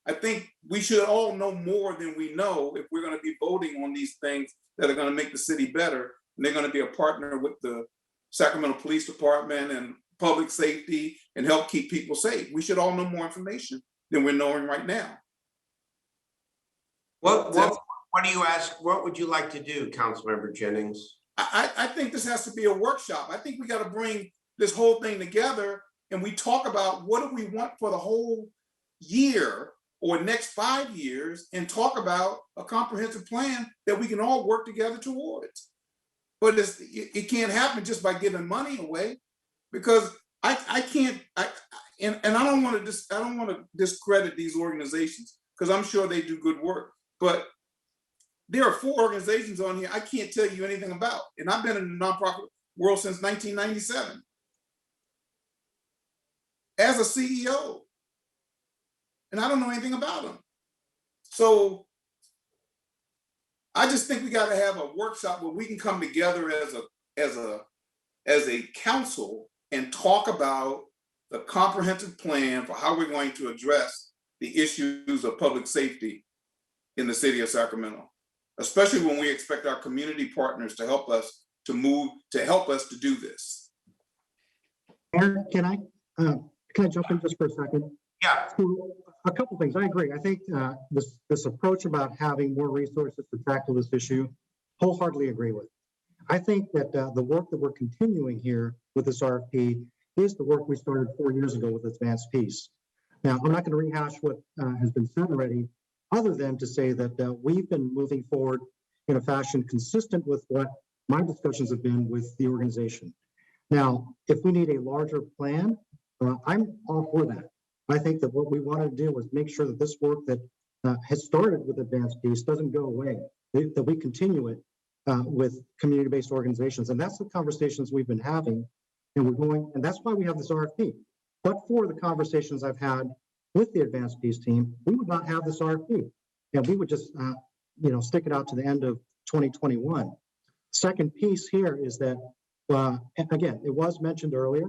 I think we should all know more than we know if we're going to be voting on these things that are going to make the city better. And they're going to be a partner with the Sacramento Police Department and public safety and help keep people safe. We should all know more information than we're knowing right now. What do you ask? What would you like to do, Councilmember Jennings? I think this has to be a workshop. I think we got to bring this whole thing together and we talk about what do we want for the whole year or next 5 years and talk about a comprehensive plan that we can all work together towards. But it can't happen just by giving money away, because I can't. And I don't want to discredit these organizations, because I'm sure they do good work. But there are 4 organizations on here I can't tell you anything about, and I've been in the nonprofit world since 1997 as a CEO, and I don't know anything about them. So I just think we got to have a workshop where we can come together as a council and talk about the comprehensive plan for how we're going to address the issues of public safety in the city of Sacramento, especially when we expect our community partners to help us to do this. Mayor, can I jump in just for a second? Yeah. So, a couple things. I agree. I think this approach about having more resources to tackle this issue, wholeheartedly agree with. I think that the work that we're continuing here with this RFP is the work we started 4 years ago with Advanced Peace. Now, I'm not going to rehash what has been said already, other than to say that we've been moving forward in a fashion consistent with what my discussions have been with the organization. Now, if we need a larger plan, I'm all for that. I think that what we want to do is make sure that this work that has started with Advanced Peace doesn't go away, that we continue it with community-based organizations. And that's the conversations we've been having, and that's why we have this RFP. But for the conversations I've had with the Advanced Peace team, we would not have this RFP. And we would just, stick it out to the end of 2021. Second piece here is that, again, it was mentioned earlier,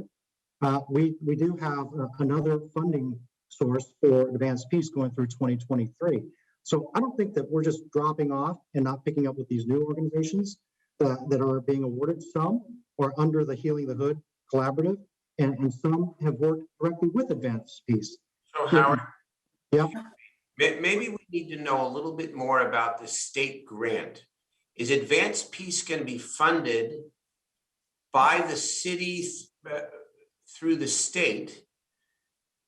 we do have another funding source for Advanced Peace going through 2023. So I don't think that we're just dropping off and not picking up with these new organizations that are being awarded. Some are under the Healing the Hood collaborative, and some have worked directly with Advanced Peace. So Howard, yeah, maybe we need to know a little bit more about the state grant. Is Advanced Peace going to be funded by the city through the state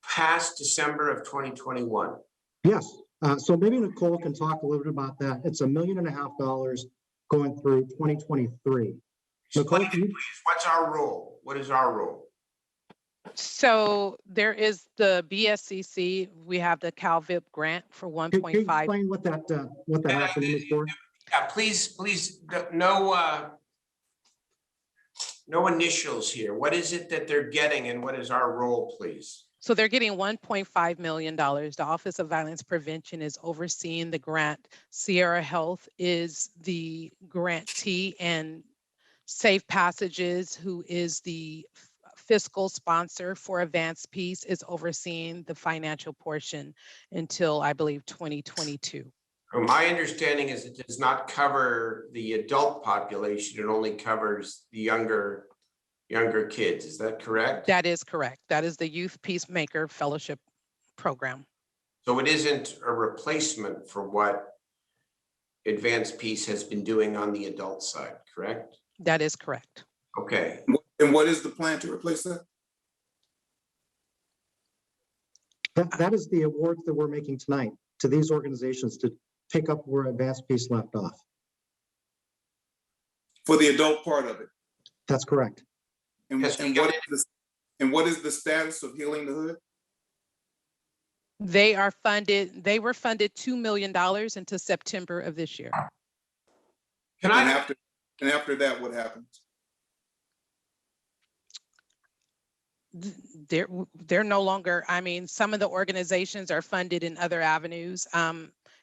past December of 2021? Yes. So maybe Nicole can talk a little bit about that. It's $1.5 million going through 2023. Nicole, please, what's our role? What is our role? So there is the BSCC. We have the CalVIP grant for 1.5. Can you explain what that acronym is for? Yeah, please, no initials here. What is it that they're getting, and what is our role, please? So they're getting $1.5 million. The Office of Violence Prevention is overseeing the grant. Sierra Health is the grantee, and Safe Passages, who is the fiscal sponsor for Advanced Peace, is overseeing the financial portion until, I believe, 2022. My understanding is it does not cover the adult population. It only covers the younger kids. Is that correct? That is correct. That is the Youth Peacemaker Fellowship Program. So it isn't a replacement for what Advanced Peace has been doing on the adult side, correct? That is correct. Okay. And what is the plan to replace that? That is the awards that we're making tonight to these organizations to pick up where Advanced Peace left off. For the adult part of it? That's correct. And what is the status of Healing the Hood? They were funded $2 million until September of this year. And after that, what happens? They're no longer, some of the organizations are funded in other avenues.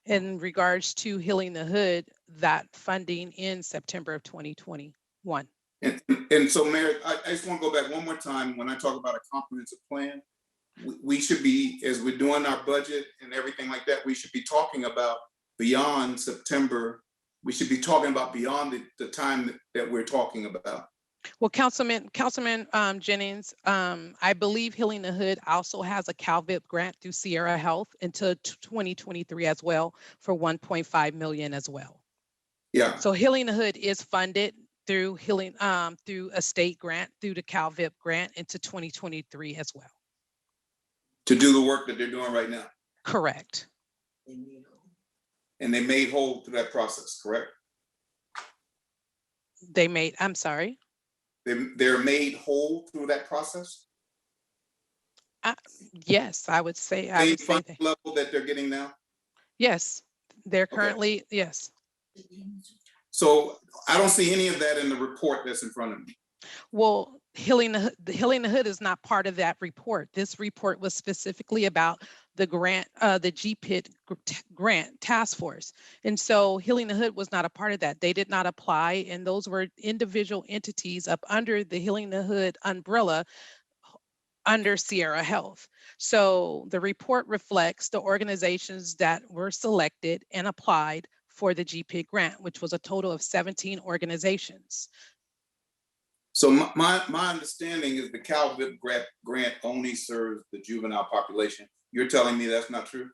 In regards to Healing the Hood, that funding in September of 2021. And so, Mayor, I just want to go back one more time. When I talk about a comprehensive plan, we should be, as we're doing our budget and everything like that, we should be talking about beyond September. We should be talking about beyond the time that we're talking about. Well, Councilman Jennings, I believe Healing the Hood also has a CalVIP grant through Sierra Health until 2023 as well for $1.5 million as well. Yeah. So Healing the Hood is funded through through a state grant, through the CalVIP grant into 2023 as well. To do the work that they're doing right now. Correct. And they made whole through that process, correct? I'm sorry. They're made whole through that process? Yes, I would say Same that. fund level that they're getting now? Yes, they're Okay. currently, yes. So I don't see any of that in the report that's in front of me. Well, Healing the Hood is not part of that report. This report was specifically about the grant, the GPIT grant task force. And so Healing the Hood was not a part of that. They did not apply, and those were individual entities up under the Healing the Hood umbrella under Sierra Health. So the report reflects the organizations that were selected and applied for the GPIT grant, which was a total of 17 organizations. So my understanding is the CalVIP grant only serves the juvenile population. You're telling me that's not true?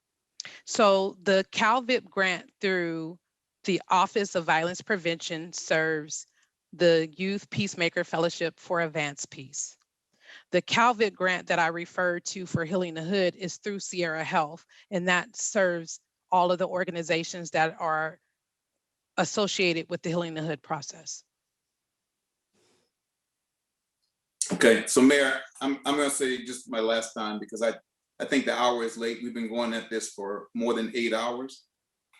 So the CalVIP grant through the Office of Violence Prevention serves the Youth Peacemaker Fellowship for Advanced Peace. The CalVIP grant that I referred to for Healing the Hood is through Sierra Health, and that serves all of the organizations that are associated with the Healing the Hood process. Okay, so Mayor, I'm gonna say just my last time, because I think the hour is late. We've been going at this for more than 8 hours.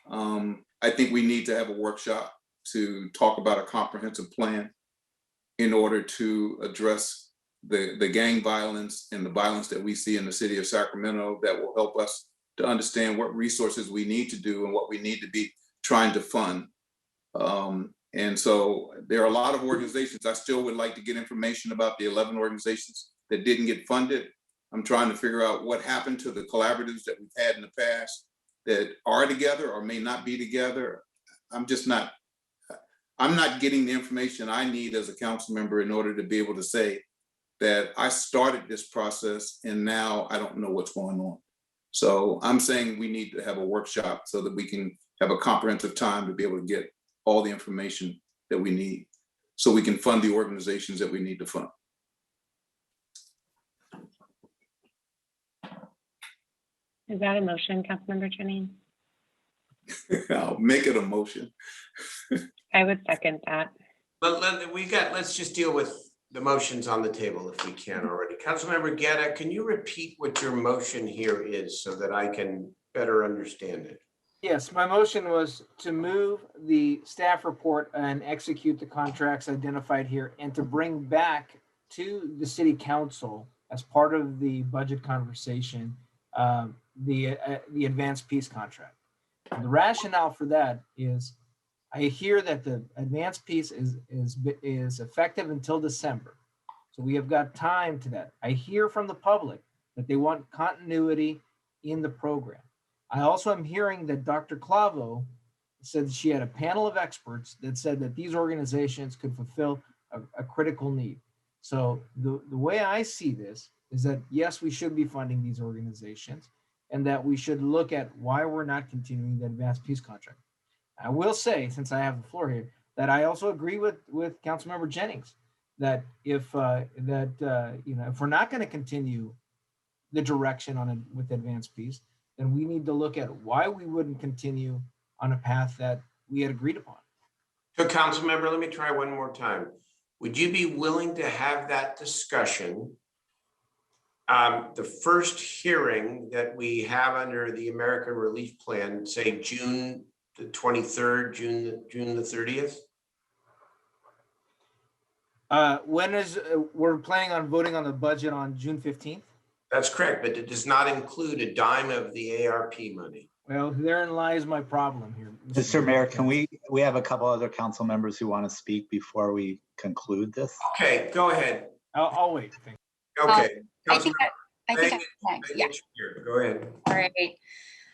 I think we need to have a workshop to talk about a comprehensive plan in order to address the gang violence and the violence that we see in the city of Sacramento that will help us to understand what resources we need to do and what we need to be trying to fund. And so there are a lot of organizations. I still would like to get information about the 11 organizations that didn't get funded. I'm trying to figure out what happened to the collaboratives that we've had in the past that are together or may not be together. I'm not getting the information I need as a council member in order to be able to say that I started this process and now I don't know what's going on. So I'm saying we need to have a workshop so that we can have a comprehensive time to be able to get all the information that we need so we can fund the organizations that we need to fund. Is that a motion, Councilmember Jennings? I'll make it a motion. I would second that. Let's just deal with the motions on the table if we can already. Councilmember Guerra, can you repeat what your motion here is so that I can better understand it? Yes, my motion was to move the staff report and execute the contracts identified here and to bring back to the city council as part of the budget conversation, the advanced peace contract. And the rationale for that is I hear that the advanced peace is effective until December. So we have got time to that. I hear from the public that they want continuity in the program. I also am hearing that Dr. Clavo said she had a panel of experts that said that these organizations could fulfill a critical need. So the way I see this is that, yes, we should be funding these organizations and that we should look at why we're not continuing the advanced peace contract. I will say, since I have the floor here, that I also agree with Councilmember Jennings that if we're not going to continue the direction with advanced peace, then we need to look at why we wouldn't continue on a path that we had agreed upon. So Councilmember, let me try one more time. Would you be willing to have that discussion? The first hearing that we have under the American Relief Plan, say June the 23rd, June the 30th? We're planning on voting on the budget on June 15th? That's correct, but it does not include a dime of the ARP money. Well, therein lies my problem here. Mr. Mayor, can we have a couple other council members who want to speak before we conclude this? Okay, go ahead. I'll wait. Okay. I think I'm next. Yeah. Go ahead. All right.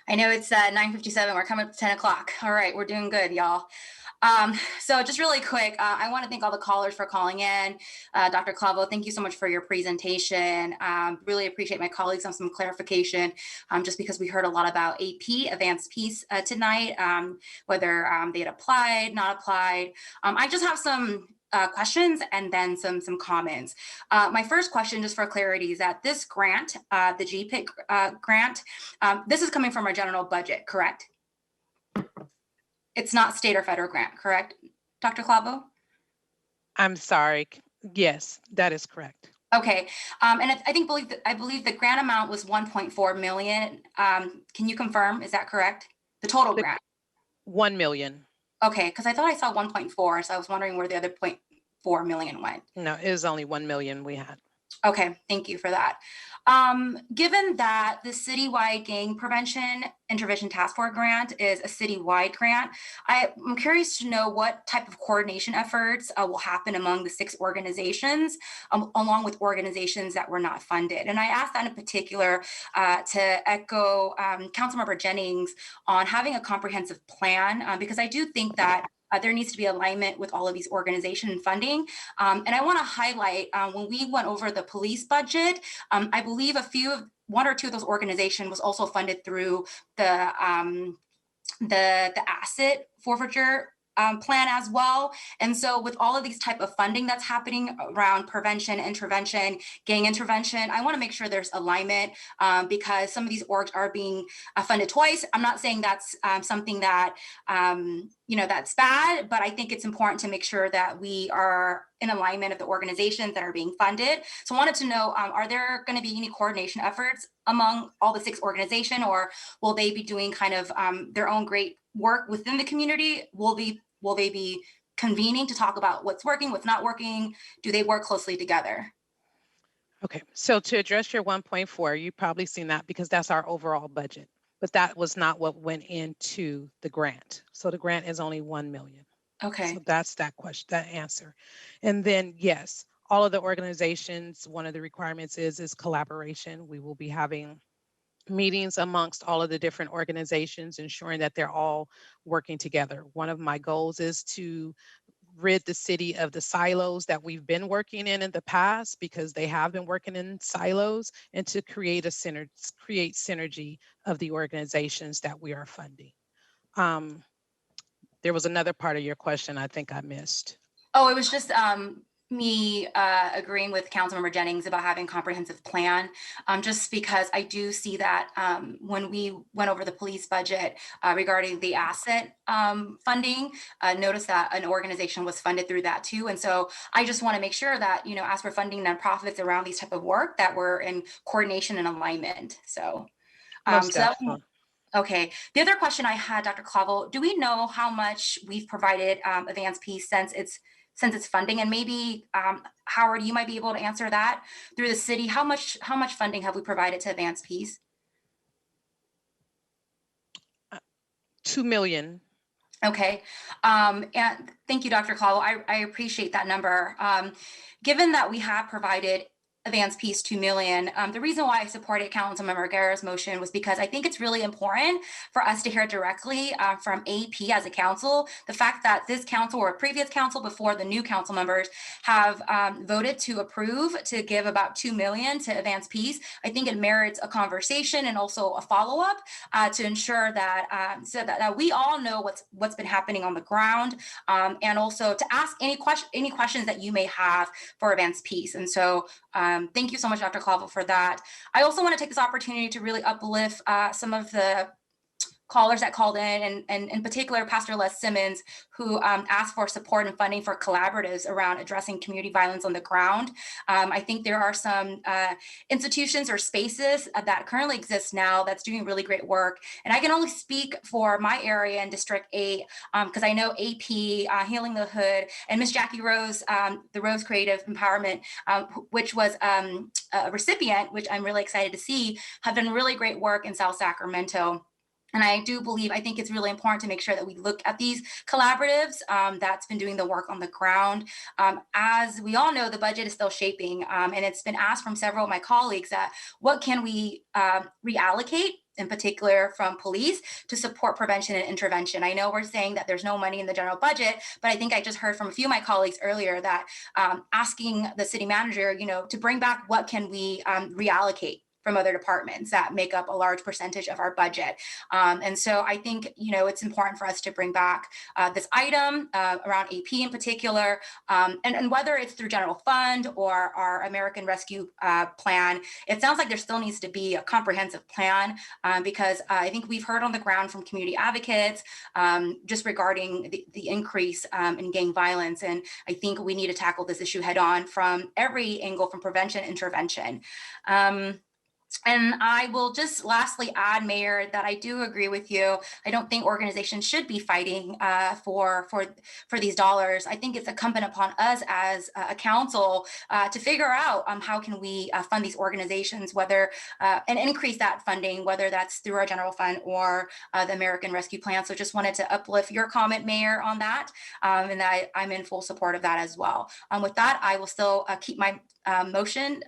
I know it's 9:57. We're coming up to 10 o'clock. All right, we're doing good, y'all. So just really quick, I want to thank all the callers for calling in. Dr. Clavo, thank you so much for your presentation. Really appreciate my colleagues on some clarification, just because we heard a lot about AP, Advanced Peace, tonight, whether they had applied, not applied. I just have some questions and then some comments. My first question, just for clarity, is that this grant, the GPIC grant, this is coming from our general budget, correct? It's not state or federal grant, correct, Dr. Clavo? I'm sorry. Yes, that is correct. Okay, and I believe the grant amount was 1.4 million. Can you confirm? Is that correct? The total grant. 1 million. Okay, because I thought I saw 1.4, so I was wondering where the other 0.4 million went. No, it was only 1 million we had. Okay, thank you for that. Given that the citywide gang prevention intervention task force grant is a citywide grant, I'm curious to know what type of coordination efforts will happen among the 6 organizations, along with organizations that were not funded. And I asked that in particular to echo Councilmember Jennings on having a comprehensive plan, because I do think that there needs to be alignment with all of these organizations and funding. And I want to highlight when we went over the police budget, I believe one or two of those organizations was also funded through the asset forfeiture plan as well. And so with all of these type of funding that's happening around prevention, intervention, gang intervention, I want to make sure there's alignment because some of these orgs are being funded twice. I'm not saying that's something that, that's bad, but I think it's important to make sure that we are in alignment of the organizations that are being funded. So I wanted to know, are there going to be any coordination efforts among all the 6 organizations, or will they be doing kind of their own great work within the community? Will they be convening to talk about what's working, what's not working? Do they work closely together? Okay, so to address your 1.4, you've probably seen that because that's our overall budget, but that was not what went into the grant. So the grant is only 1 million. Okay. So that's that question, that answer. And then yes, all of the organizations, one of the requirements is collaboration. We will be having meetings amongst all of the different organizations, ensuring that they're all working together. One of my goals is to rid the city of the silos that we've been working in the past, because they have been working in silos, and to create synergy of the organizations that we are funding. There was another part of your question I think I missed. Oh, it was just me agreeing with Councilmember Jennings about having a comprehensive plan, just because I do see that when we went over the police budget regarding the asset funding, noticed that an organization was funded through that too. And so I just want to make sure that, as we're funding nonprofits around these type of work, that we're in coordination and alignment. So, okay. The other question I had, Dr. Clavel, do we know how much we've provided Advanced Peace since its funding? And maybe Howard, you might be able to answer that through the city. How much funding have we provided to Advanced Peace? 2 million. Okay. And thank you, Dr. Clavel. I appreciate that number. Given that we have provided Advanced Peace 2 million. The reason why I supported Councilmember Guerra's motion was because I think it's really important for us to hear directly from AP as a council. The fact that this council or previous council before the new council members have voted to approve to give about 2 million to Advanced Peace, I think it merits a conversation and also a follow-up to ensure that so that we all know what's been happening on the ground, and also to ask any questions that you may have for Advanced Peace. And so thank you so much, Dr. Clavel, for that. I also want to take this opportunity to really uplift some of the callers that called in, and in particular, Pastor Les Simmons, who asked for support and funding for collaboratives around addressing community violence on the ground. I think there are some institutions or spaces that currently exist now that's doing really great work. And I can only speak for my area in District 8, because I know AP, Healing the Hood, and Miss Jackie Rose, the Rose Creative Empowerment, which was a recipient, which I'm really excited to see, have done really great work in South Sacramento. And I think it's really important to make sure that we look at these collaboratives that's been doing the work on the ground. As we all know, the budget is still shaping, and it's been asked from several of my colleagues that what can we reallocate, in particular from police, to support prevention and intervention. I know we're saying that there's no money in the general budget, but I think I just heard from a few of my colleagues earlier that asking the city manager, to bring back what can we reallocate from other departments that make up a large percentage of our budget. And so I think, it's important for us to bring back this item around AP in particular, and whether it's through general fund or our American Rescue Plan, it sounds like there still needs to be a comprehensive plan because I think we've heard on the ground from community advocates just regarding the increase in gang violence. And I think we need to tackle this issue head on from every angle, from prevention, intervention. And I will just lastly add, Mayor, that I do agree with you. I don't think organizations should be fighting for these dollars. I think it's incumbent upon us as a council to figure out how can we fund these organizations, whether and increase that funding, whether that's through our general fund or the American Rescue Plan. So just wanted to uplift your comment, Mayor, on that, and that I'm in full support of that as well. With that, I will still keep my motion,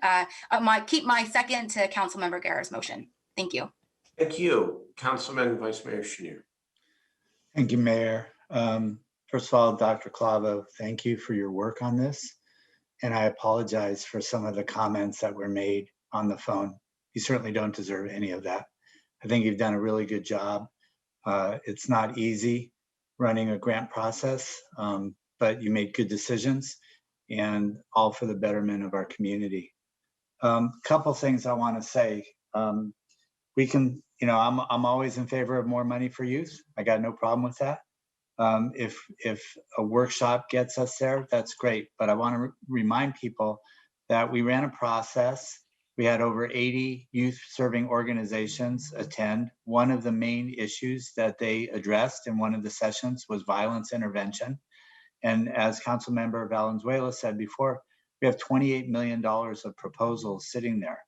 keep my second to Councilmember Guerra's motion. Thank you. Thank you. Councilman Vice Mayor Chenier. Thank you, Mayor. First of all, Dr. Clavo, thank you for your work on this. And I apologize for some of the comments that were made on the phone. You certainly don't deserve any of that. I think you've done a really good job. It's not easy running a grant process, but you made good decisions, and all for the betterment of our community. Couple things I want to say. We can, I'm always in favor of more money for youth. I got no problem with that. If a workshop gets us there, that's great. But I want to remind people that we ran a process. We had over 80 youth serving organizations attend. One of the main issues that they addressed in one of the sessions was violence intervention. And as Councilmember Valenzuela said before, we have $28 million of proposals sitting there.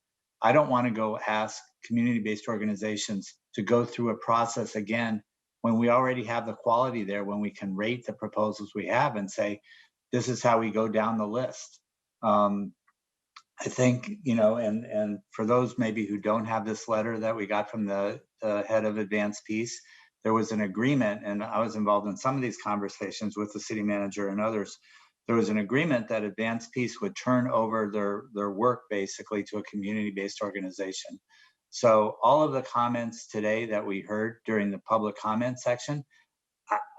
I don't want to go ask community-based organizations to go through a process again when we already have the quality there, when we can rate the proposals we have and say, this is how we go down the list. I think, and for those maybe who don't have this letter that we got from the head of Advanced Peace, there was an agreement, and I was involved in some of these conversations with the city manager and others. There was an agreement that Advanced Peace would turn over their work basically to a community-based organization. So all of the comments today that we heard during the public comment section,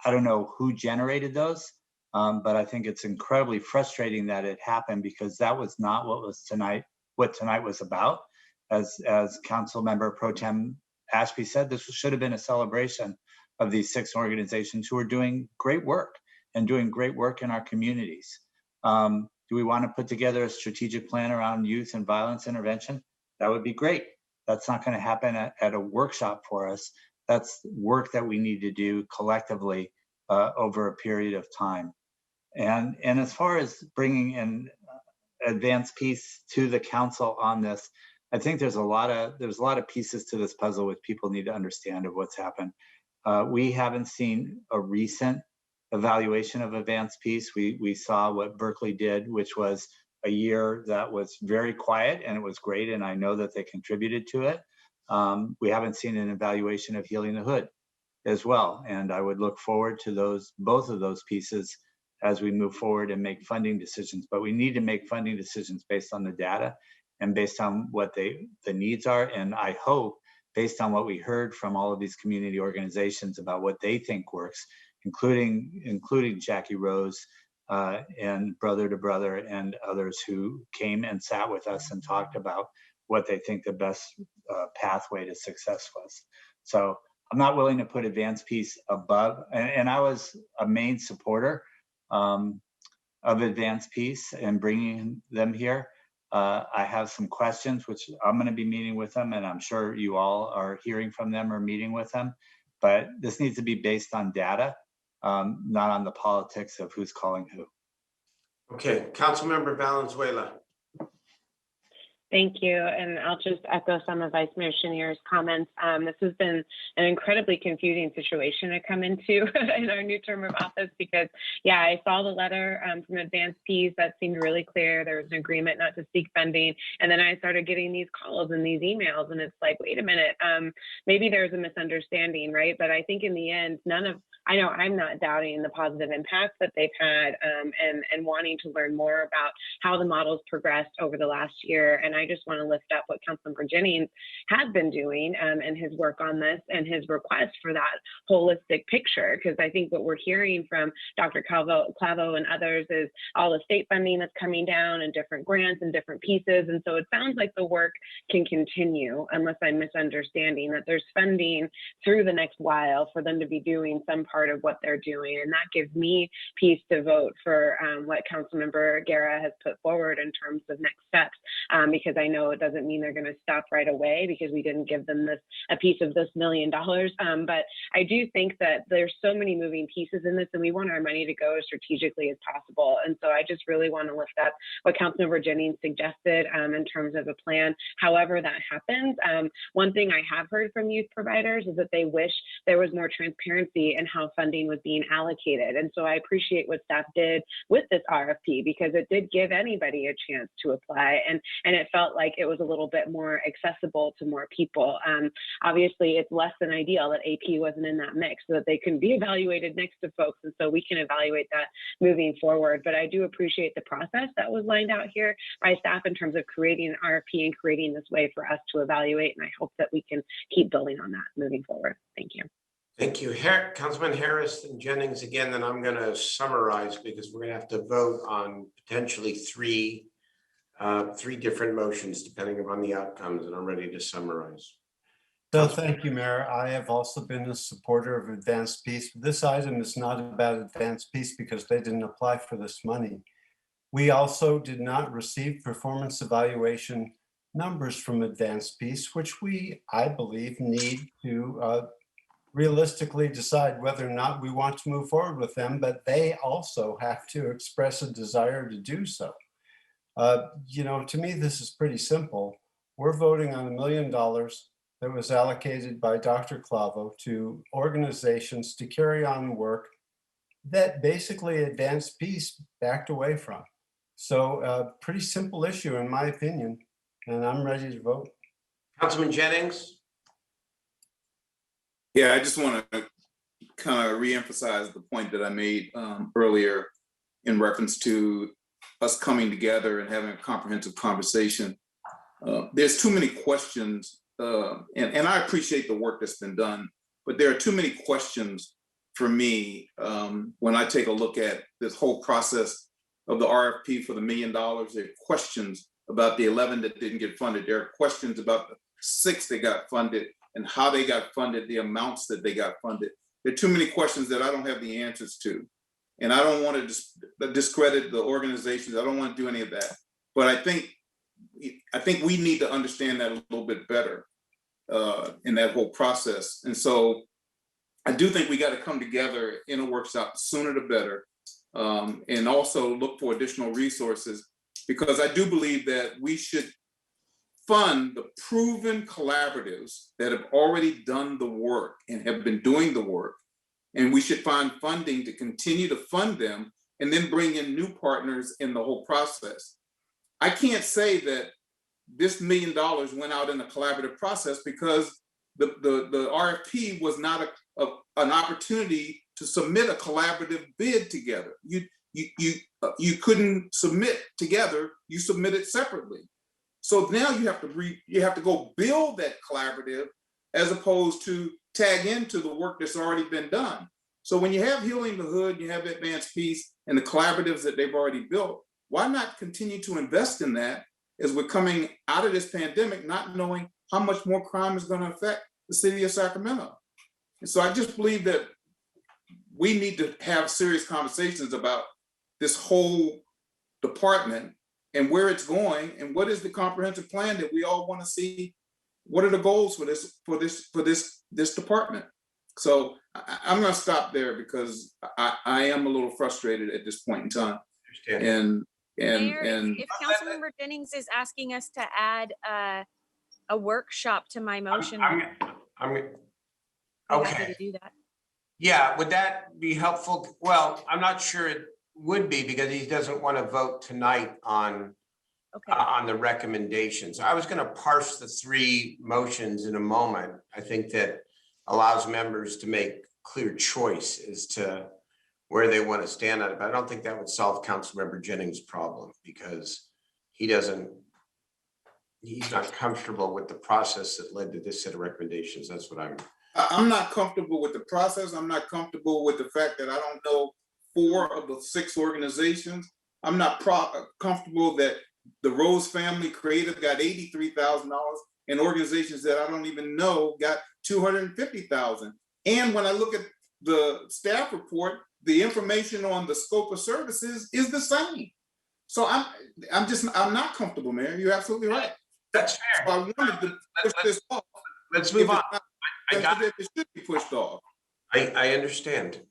I don't know who generated those, but I think it's incredibly frustrating that it happened, because that was not what tonight was about. As Council Member Pro Tem Ashby said, this should have been a celebration of these 6 organizations who are doing great work and doing great work in our communities. Do we want to put together a strategic plan around youth and violence intervention? That would be great. That's not going to happen at a workshop for us. That's work that we need to do collectively over a period of time. And as far as bringing in Advanced Peace to the council on this, I think there's a lot of pieces to this puzzle which people need to understand of what's happened. We haven't seen a recent evaluation of Advanced Peace. We saw what Berkeley did, which was a year that was very quiet, and it was great, and I know that they contributed to it. We haven't seen an evaluation of Healing the Hood as well, and I would look forward to both of those pieces as we move forward and make funding decisions. But we need to make funding decisions based on the data and based on what the needs are. And I hope, based on what we heard from all of these community organizations about what they think works, including Jackie Rose and Brother to Brother and others who came and sat with us and talked about what they think the best pathway to success was. So I'm not willing to put Advanced Peace above, and I was a main supporter of Advanced Peace and bringing them here. I have some questions, which I'm going to be meeting with them, and I'm sure you all are hearing from them or meeting with them. But this needs to be based on data, not on the politics of who's calling who. Okay, Councilmember Valenzuela. Thank you. And I'll just echo some of Vice Mayor Chenier's comments. This has been an incredibly confusing situation to come into in our new term of office because, yeah, I saw the letter from Advanced Peace that seemed really clear. There was an agreement not to seek funding. And then I started getting these calls and these emails, and it's like, wait a minute, maybe there's a misunderstanding, right? But I think in the end, none of I know I'm not doubting the positive impacts that they've had, and wanting to learn more about how the models progressed over the last year. And I just want to lift up what Councilmember Jennings has been doing, and his work on this and his request for that holistic picture. Because I think what we're hearing from Dr. Clavo and others is all the state funding that's coming down and different grants and different pieces. And so it sounds like the work can continue, unless I'm misunderstanding that there's funding through the next while for them to be doing some part of what they're doing. And that gives me peace to vote for what Councilmember Guerra has put forward in terms of next steps, because I know it doesn't mean they're going to stop right away because we didn't give them a piece of this $1 million. But I do think that there's so many moving pieces in this, and we want our money to go as strategically as possible. And so I just really want to lift up what Councilmember Jennings suggested in terms of a plan, however that happens. One thing I have heard from youth providers is that they wish there was more transparency in how funding was being allocated. And so I appreciate what staff did with this RFP, because it did give anybody a chance to apply, and it felt like it was a little bit more accessible to more people. Obviously, it's less than ideal that AP wasn't in that mix so that they can be evaluated next to folks, and so we can evaluate that moving forward. But I do appreciate the process that was lined out here by staff in terms of creating an RFP and creating this way for us to evaluate, and I hope that we can keep building on that moving forward. Thank you. Thank you. Councilman Harris and Jennings again, then I'm going to summarize because we're going to have to vote on potentially three different motions depending upon the outcomes, and I'm ready to summarize. So thank you, Mayor. I have also been a supporter of advanced peace. This item is not about advanced peace because they didn't apply for this money. We also did not receive performance evaluation numbers from advanced peace, which I believe, need to realistically decide whether or not we want to move forward with them, but they also have to express a desire to do so. To me, this is pretty simple. We're voting on $1 million that was allocated by Dr. Clavo to organizations to carry on work that basically advanced peace backed away from. So pretty simple issue in my opinion, and I'm ready to vote. Councilman Jennings? Yeah, I just want to kind of reemphasize the point that I made earlier in reference to us coming together and having a comprehensive conversation. There's too many questions, and I appreciate the work that's been done, but there are too many questions for me when I take a look at this whole process of the RFP for the $1 million. There are questions about the 11 that didn't get funded. There are questions about the 6 that got funded and how they got funded, the amounts that they got funded. There are too many questions that I don't have the answers to. And I don't want to discredit the organizations. I don't want to do any of that. But I think we need to understand that a little bit better in that whole process. And so I do think we got to come together in a workshop sooner the better, and also look for additional resources, because I do believe that we should fund the proven collaboratives that have already done the work and have been doing the work. And we should find funding to continue to fund them and then bring in new partners in the whole process. I can't say that this $1 million went out in a collaborative process because the RFP was not an opportunity to submit a collaborative bid together. You couldn't submit together, you submitted separately. So now you have to go build that collaborative as opposed to tag into the work that's already been done. So when you have Healing the Hood, you have Advanced Peace and the collaboratives that they've already built, why not continue to invest in that as we're coming out of this pandemic, not knowing how much more crime is going to affect the city of Sacramento? And so I just believe that we need to have serious conversations about this whole department and where it's going and what is the comprehensive plan that we all want to see. What are the goals for this department? So I'm going to stop there because I am a little frustrated at this point in time. And Mayor, if Councilmember Jennings is asking us to add a workshop to my motion, I'm happy okay. to do that. Yeah, would that be helpful? Well, I'm not sure it would be because he doesn't want to vote tonight on the recommendations. I was going to parse the 3 motions in a moment. I think that allows members to make clear choice as to where they want to stand on it. But I don't think that would solve Councilmember Jennings' problem because he's not comfortable with the process that led to this set of recommendations. That's what I'm not comfortable with the process. I'm not comfortable with the fact that I don't know 4 of the 6 organizations. I'm not comfortable that the Rose Family Creative got $83,000 and organizations that I don't even know got $250,000. And when I look at the staff report, the information on the scope of services is the same. So I'm not comfortable, Mayor. You're absolutely right. That's fair. So I wanted to push this off. Let's move on. It should be pushed off. I understand.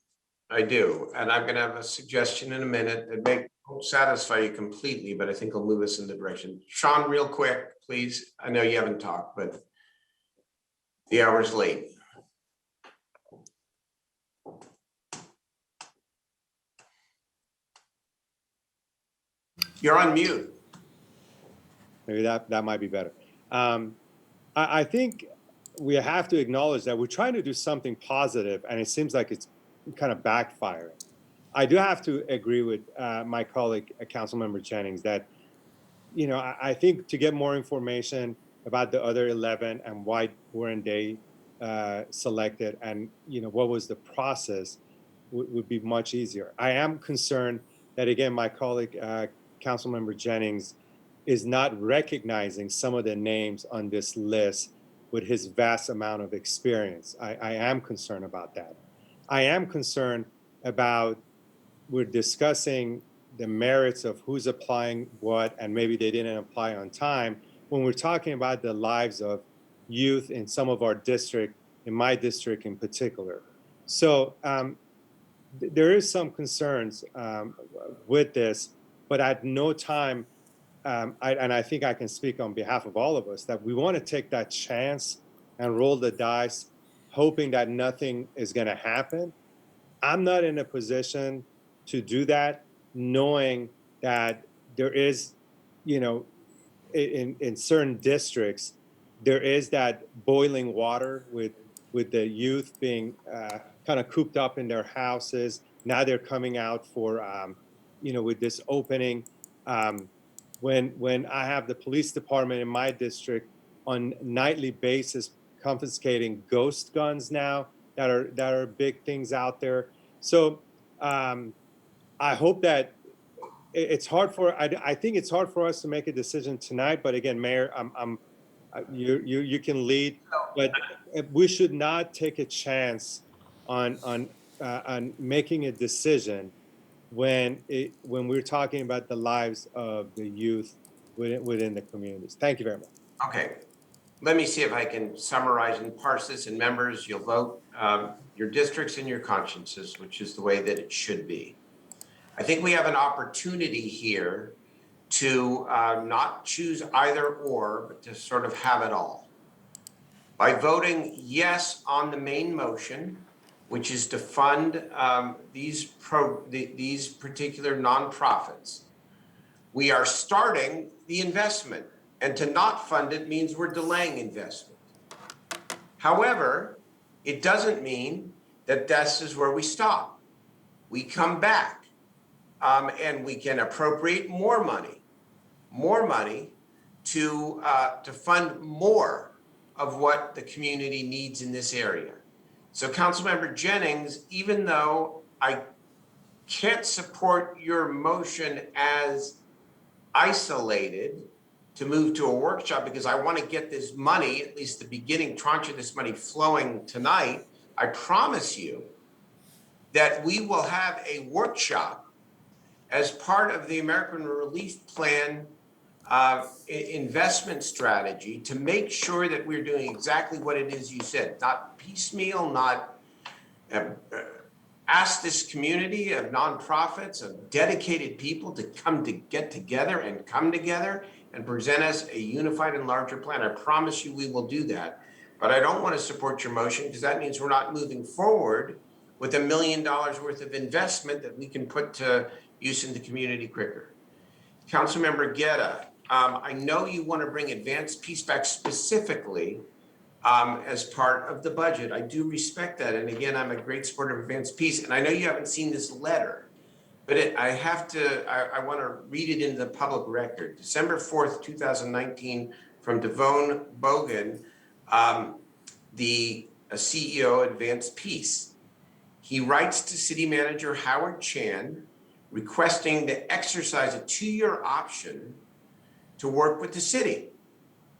I do. And I'm going to have a suggestion in a minute that won't satisfy you completely, but I think will move us in the direction. Sean, real quick, please. I know you haven't talked, but the hour's late. You're on mute. Maybe that might be better. I think we have to acknowledge that we're trying to do something positive, and it seems like it's kind of backfiring. I do have to agree with my colleague, Councilmember Jennings, that I think to get more information about the other 11 and why weren't they selected, and what was the process, would be much easier. I am concerned that, again, my colleague, Councilmember Jennings, is not recognizing some of the names on this list with his vast amount of experience. I am concerned about that. I am concerned about, we're discussing the merits of who's applying what, and maybe they didn't apply on time, when we're talking about the lives of youth in some of our district, in my district in particular. So there is some concerns with this, but at no time, and I think I can speak on behalf of all of us, that we want to take that chance and roll the dice, hoping that nothing is going to happen. I'm not in a position to do that, knowing that there is, in certain districts, there is that boiling water with the youth being kind of cooped up in their houses. Now they're coming out for, with this opening. When I have the police department in my district on nightly basis confiscating ghost guns now, that are big things out there. So I hope that it's hard for, I think it's hard for us to make a decision tonight. But again, Mayor, you can lead, but we should not take a chance on making a decision when we're talking about the lives of the youth within the communities. Thank you very much. Okay. Let me see if I can summarize and parse this. And members, you'll vote your districts and your consciences, which is the way that it should be. I think we have an opportunity here to not choose either or, but to sort of have it all. By voting yes on the main motion, which is to fund these particular nonprofits, we are starting the investment. And to not fund it means we're delaying investment. However, it doesn't mean that this is where we stop. We come back and we can appropriate more money to fund more of what the community needs in this area. So Councilmember Jennings, even though I can't support your motion as isolated to move to a workshop, because I want to get this money, at least the beginning tranche of this money, flowing tonight, I promise you that we will have a workshop as part of the American Relief Plan investment strategy to make sure that we're doing exactly what it is you said, not piecemeal, not ask this community of nonprofits, of dedicated people to get together and come together and present us a unified and larger plan. I promise you we will do that. But I don't want to support your motion because that means we're not moving forward with $1 million worth of investment that we can put to use in the community quicker. Councilmember Guerra, I know you want to bring advanced peace back specifically as part of the budget. I do respect that. And again, I'm a great supporter of advanced peace. And I know you haven't seen this letter, but I want to read it into the public record. December 4th, 2019, from Devon Bogan, the CEO Advanced Peace. He writes to City Manager Howard Chan requesting to exercise a 2-year option to work with the city.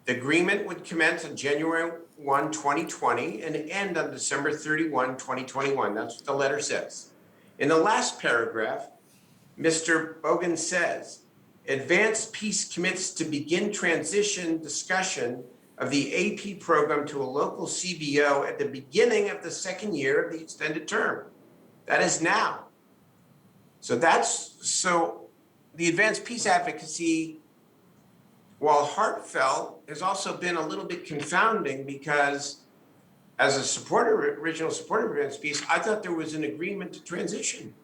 The agreement would commence on January 1, 2020 and end on December 31, 2021. That's what the letter says. In the last paragraph, Mr. Bogan says, Advanced Peace commits to begin transition discussion of the AP program to a local CBO at the beginning of the second year of the extended term. That is now. So the Advanced Peace advocacy, while heartfelt, has also been a little bit confounding because as a original supporter of Advanced Peace, I thought there was an agreement to transition.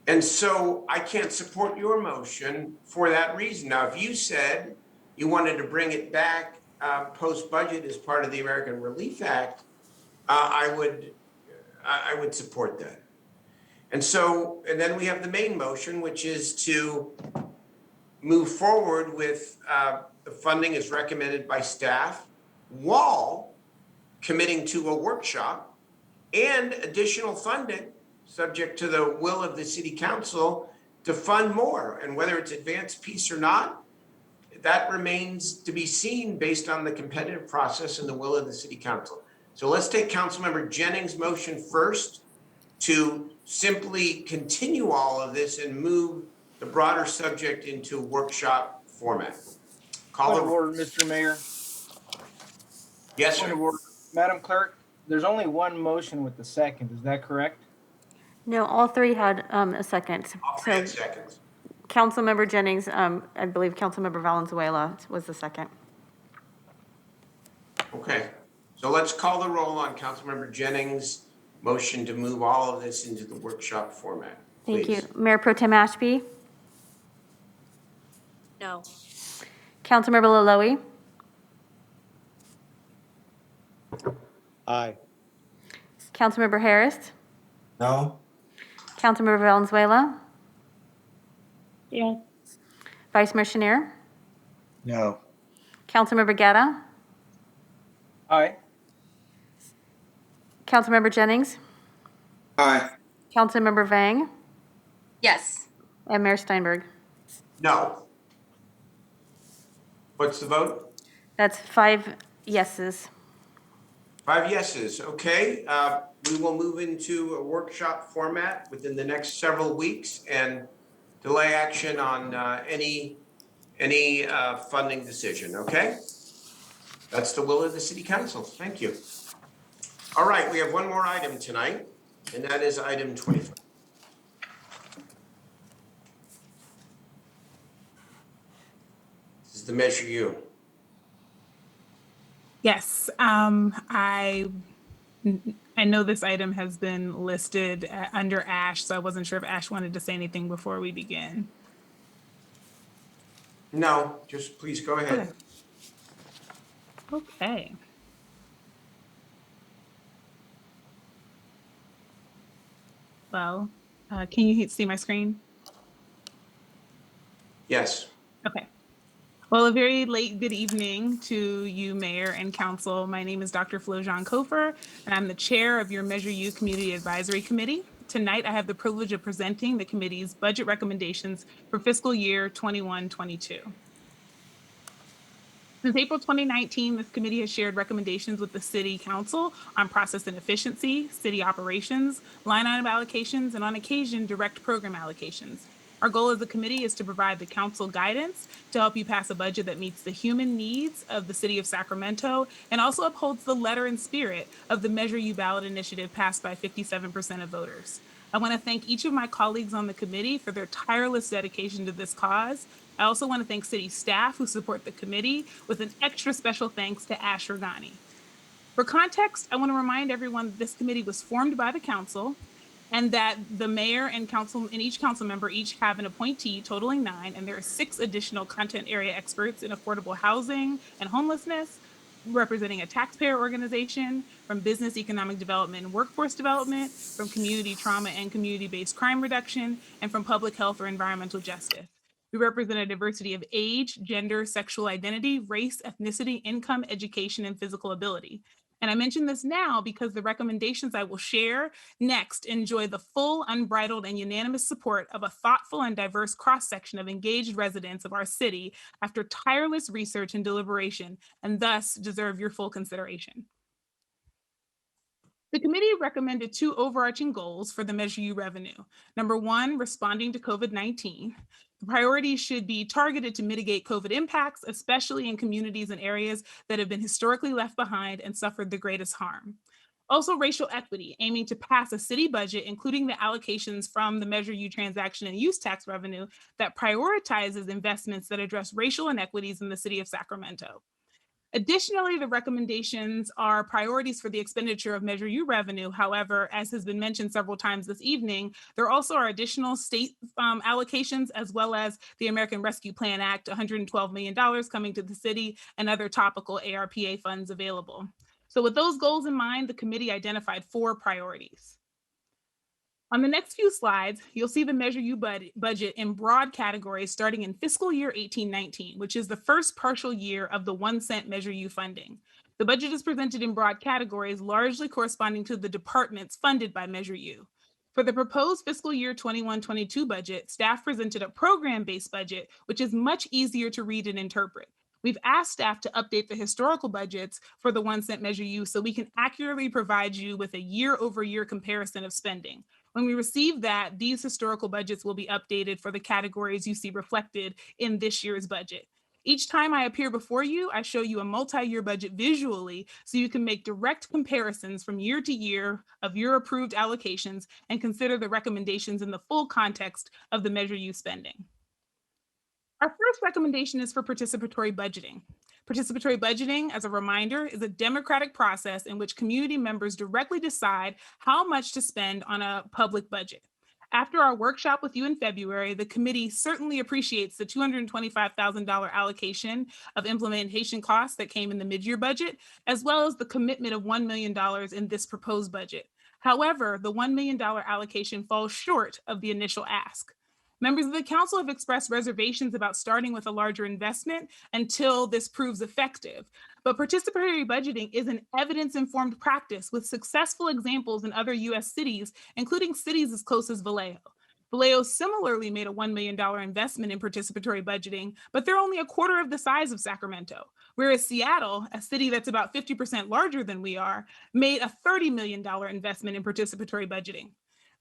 And so I can't support your motion for that reason. Now, if you said you wanted to bring it back post-budget as part of the American Relief Act, I would support that. And then we have the main motion, which is to move forward with the funding as recommended by staff while committing to a workshop and additional funding subject to the will of the city council to fund more. And whether it's Advanced Peace or not, that remains to be seen based on the competitive process and the will of the city council. So let's take Councilmember Jennings' motion first to simply continue all of this and move the broader subject into workshop format. Point of order, Mr. Mayor. Yes, Point sir. of order. Madam Clerk, there's only one motion with the second. Is that correct? No, all three had a second. All three had seconds. Councilmember Jennings, I believe Councilmember Valenzuela was the second. Okay, so let's call the roll on Councilmember Jennings' motion to move all of this into the workshop format. Thank Please. you. Mayor Pro Tem Ashby? No. Councilmember Laloe? Aye. Councilmember Harris? No? Councilmember Valenzuela? Yes. Vice Mayor Shanier? No. Councilmember Guerra? Aye. Councilmember Jennings? Aye. Councilmember Vang? Yes. And Mayor Steinberg? No. What's the vote? That's 5 yeses. 5 yeses. Okay, we will move into a workshop format within the next several weeks and delay action on any funding decision. Okay, that's the will of the city council. Thank you. All right, we have one more item tonight, and that is item 25. This is the Measure U. Yes, I know this item has been listed under Ash, so I wasn't sure if Ash wanted to say anything before we begin. No, just please go ahead. Okay. Well, can you see my screen? Yes. Okay. Well, a very late good evening to you, Mayor and Council. My name is Dr. Flojean Kofer, and I'm the chair of your Measure U Community Advisory Committee. Tonight, I have the privilege of presenting the committee's budget recommendations for fiscal year 21-22. Since April 2019, this committee has shared recommendations with the City Council on process and efficiency, city operations, line item allocations, and on occasion, direct program allocations. Our goal as a committee is to provide the council guidance to help you pass a budget that meets the human needs of the city of Sacramento and also upholds the letter and spirit of the Measure U ballot initiative passed by 57% of voters. I want to thank each of my colleagues on the committee for their tireless dedication to this cause. I also want to thank city staff who support the committee, with an extra special thanks to Ash Ragani. For context, I want to remind everyone that this committee was formed by the council and that the mayor and each council member each have an appointee totaling 9, and there are 6 additional content area experts in affordable housing and homelessness, representing a taxpayer organization, from business, economic development, and workforce development, from community trauma and community-based crime reduction, and from public health or environmental justice. We represent a diversity of age, gender, sexual identity, race, ethnicity, income, education, and physical ability. And I mention this now because the recommendations I will share next enjoy the full, unbridled, and unanimous support of a thoughtful and diverse cross-section of engaged residents of our city after tireless research and deliberation, and thus deserve your full consideration. The committee recommended two overarching goals for the Measure U revenue. Number one, responding to COVID-19. The priorities should be targeted to mitigate COVID impacts, especially in communities and areas that have been historically left behind and suffered the greatest harm. Also, racial equity, aiming to pass a city budget, including the allocations from the Measure U transaction and use tax revenue that prioritizes investments that address racial inequities in the city of Sacramento. Additionally, the recommendations are priorities for the expenditure of Measure U revenue. However, as has been mentioned several times this evening, there also are additional state allocations, as well as the American Rescue Plan Act, $112 million coming to the city, and other topical ARPA funds available. So with those goals in mind, the committee identified 4 priorities. On the next few slides, you'll see the Measure U budget in broad categories starting in fiscal year 18-19, which is the first partial year of the 1 cent Measure U funding. The budget is presented in broad categories, largely corresponding to the departments funded by Measure U. For the proposed fiscal year 21-22 budget, staff presented a program-based budget, which is much easier to read and interpret. We've asked staff to update the historical budgets for the 1 cent Measure U so we can accurately provide you with a year-over-year comparison of spending. When we receive that, these historical budgets will be updated for the categories you see reflected in this year's budget. Each time I appear before you, I show you a multi-year budget visually so you can make direct comparisons from year to year of your approved allocations and consider the recommendations in the full context of the Measure U spending. Our first recommendation is for participatory budgeting. Participatory budgeting, as a reminder, is a democratic process in which community members directly decide how much to spend on a public budget. After our workshop with you in February, the committee certainly appreciates the $225,000 allocation of implementation costs that came in the mid-year budget, as well as the commitment of $1 million in this proposed budget. However, the $1 million allocation falls short of the initial ask. Members of the council have expressed reservations about starting with a larger investment until this proves effective. But participatory budgeting is an evidence-informed practice with successful examples in other US cities, including cities as close as Vallejo. Vallejo similarly made a $1 million investment in participatory budgeting, but they're only a quarter of the size of Sacramento. Whereas Seattle, a city that's about 50% larger than we are, made a $30 million investment in participatory budgeting.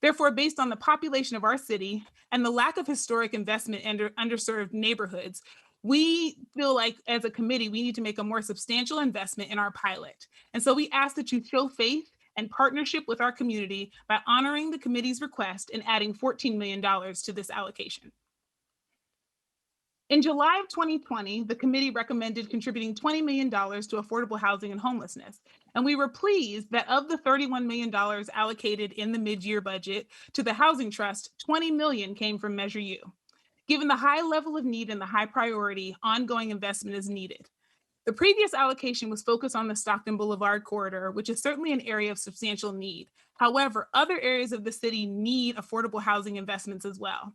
Therefore, based on the population of our city and the lack of historic investment in underserved neighborhoods, we feel like as a committee, we need to make a more substantial investment in our pilot. And so we ask that you show faith and partnership with our community by honoring the committee's request and adding $14 million to this allocation. In July of 2020, the committee recommended contributing $20 million to affordable housing and homelessness. And we were pleased that of the $31 million allocated in the mid-year budget to the Housing Trust, $20 million came from Measure U. Given the high level of need and the high priority, ongoing investment is needed. The previous allocation was focused on the Stockton Boulevard corridor, which is certainly an area of substantial need. However, other areas of the city need affordable housing investments as well.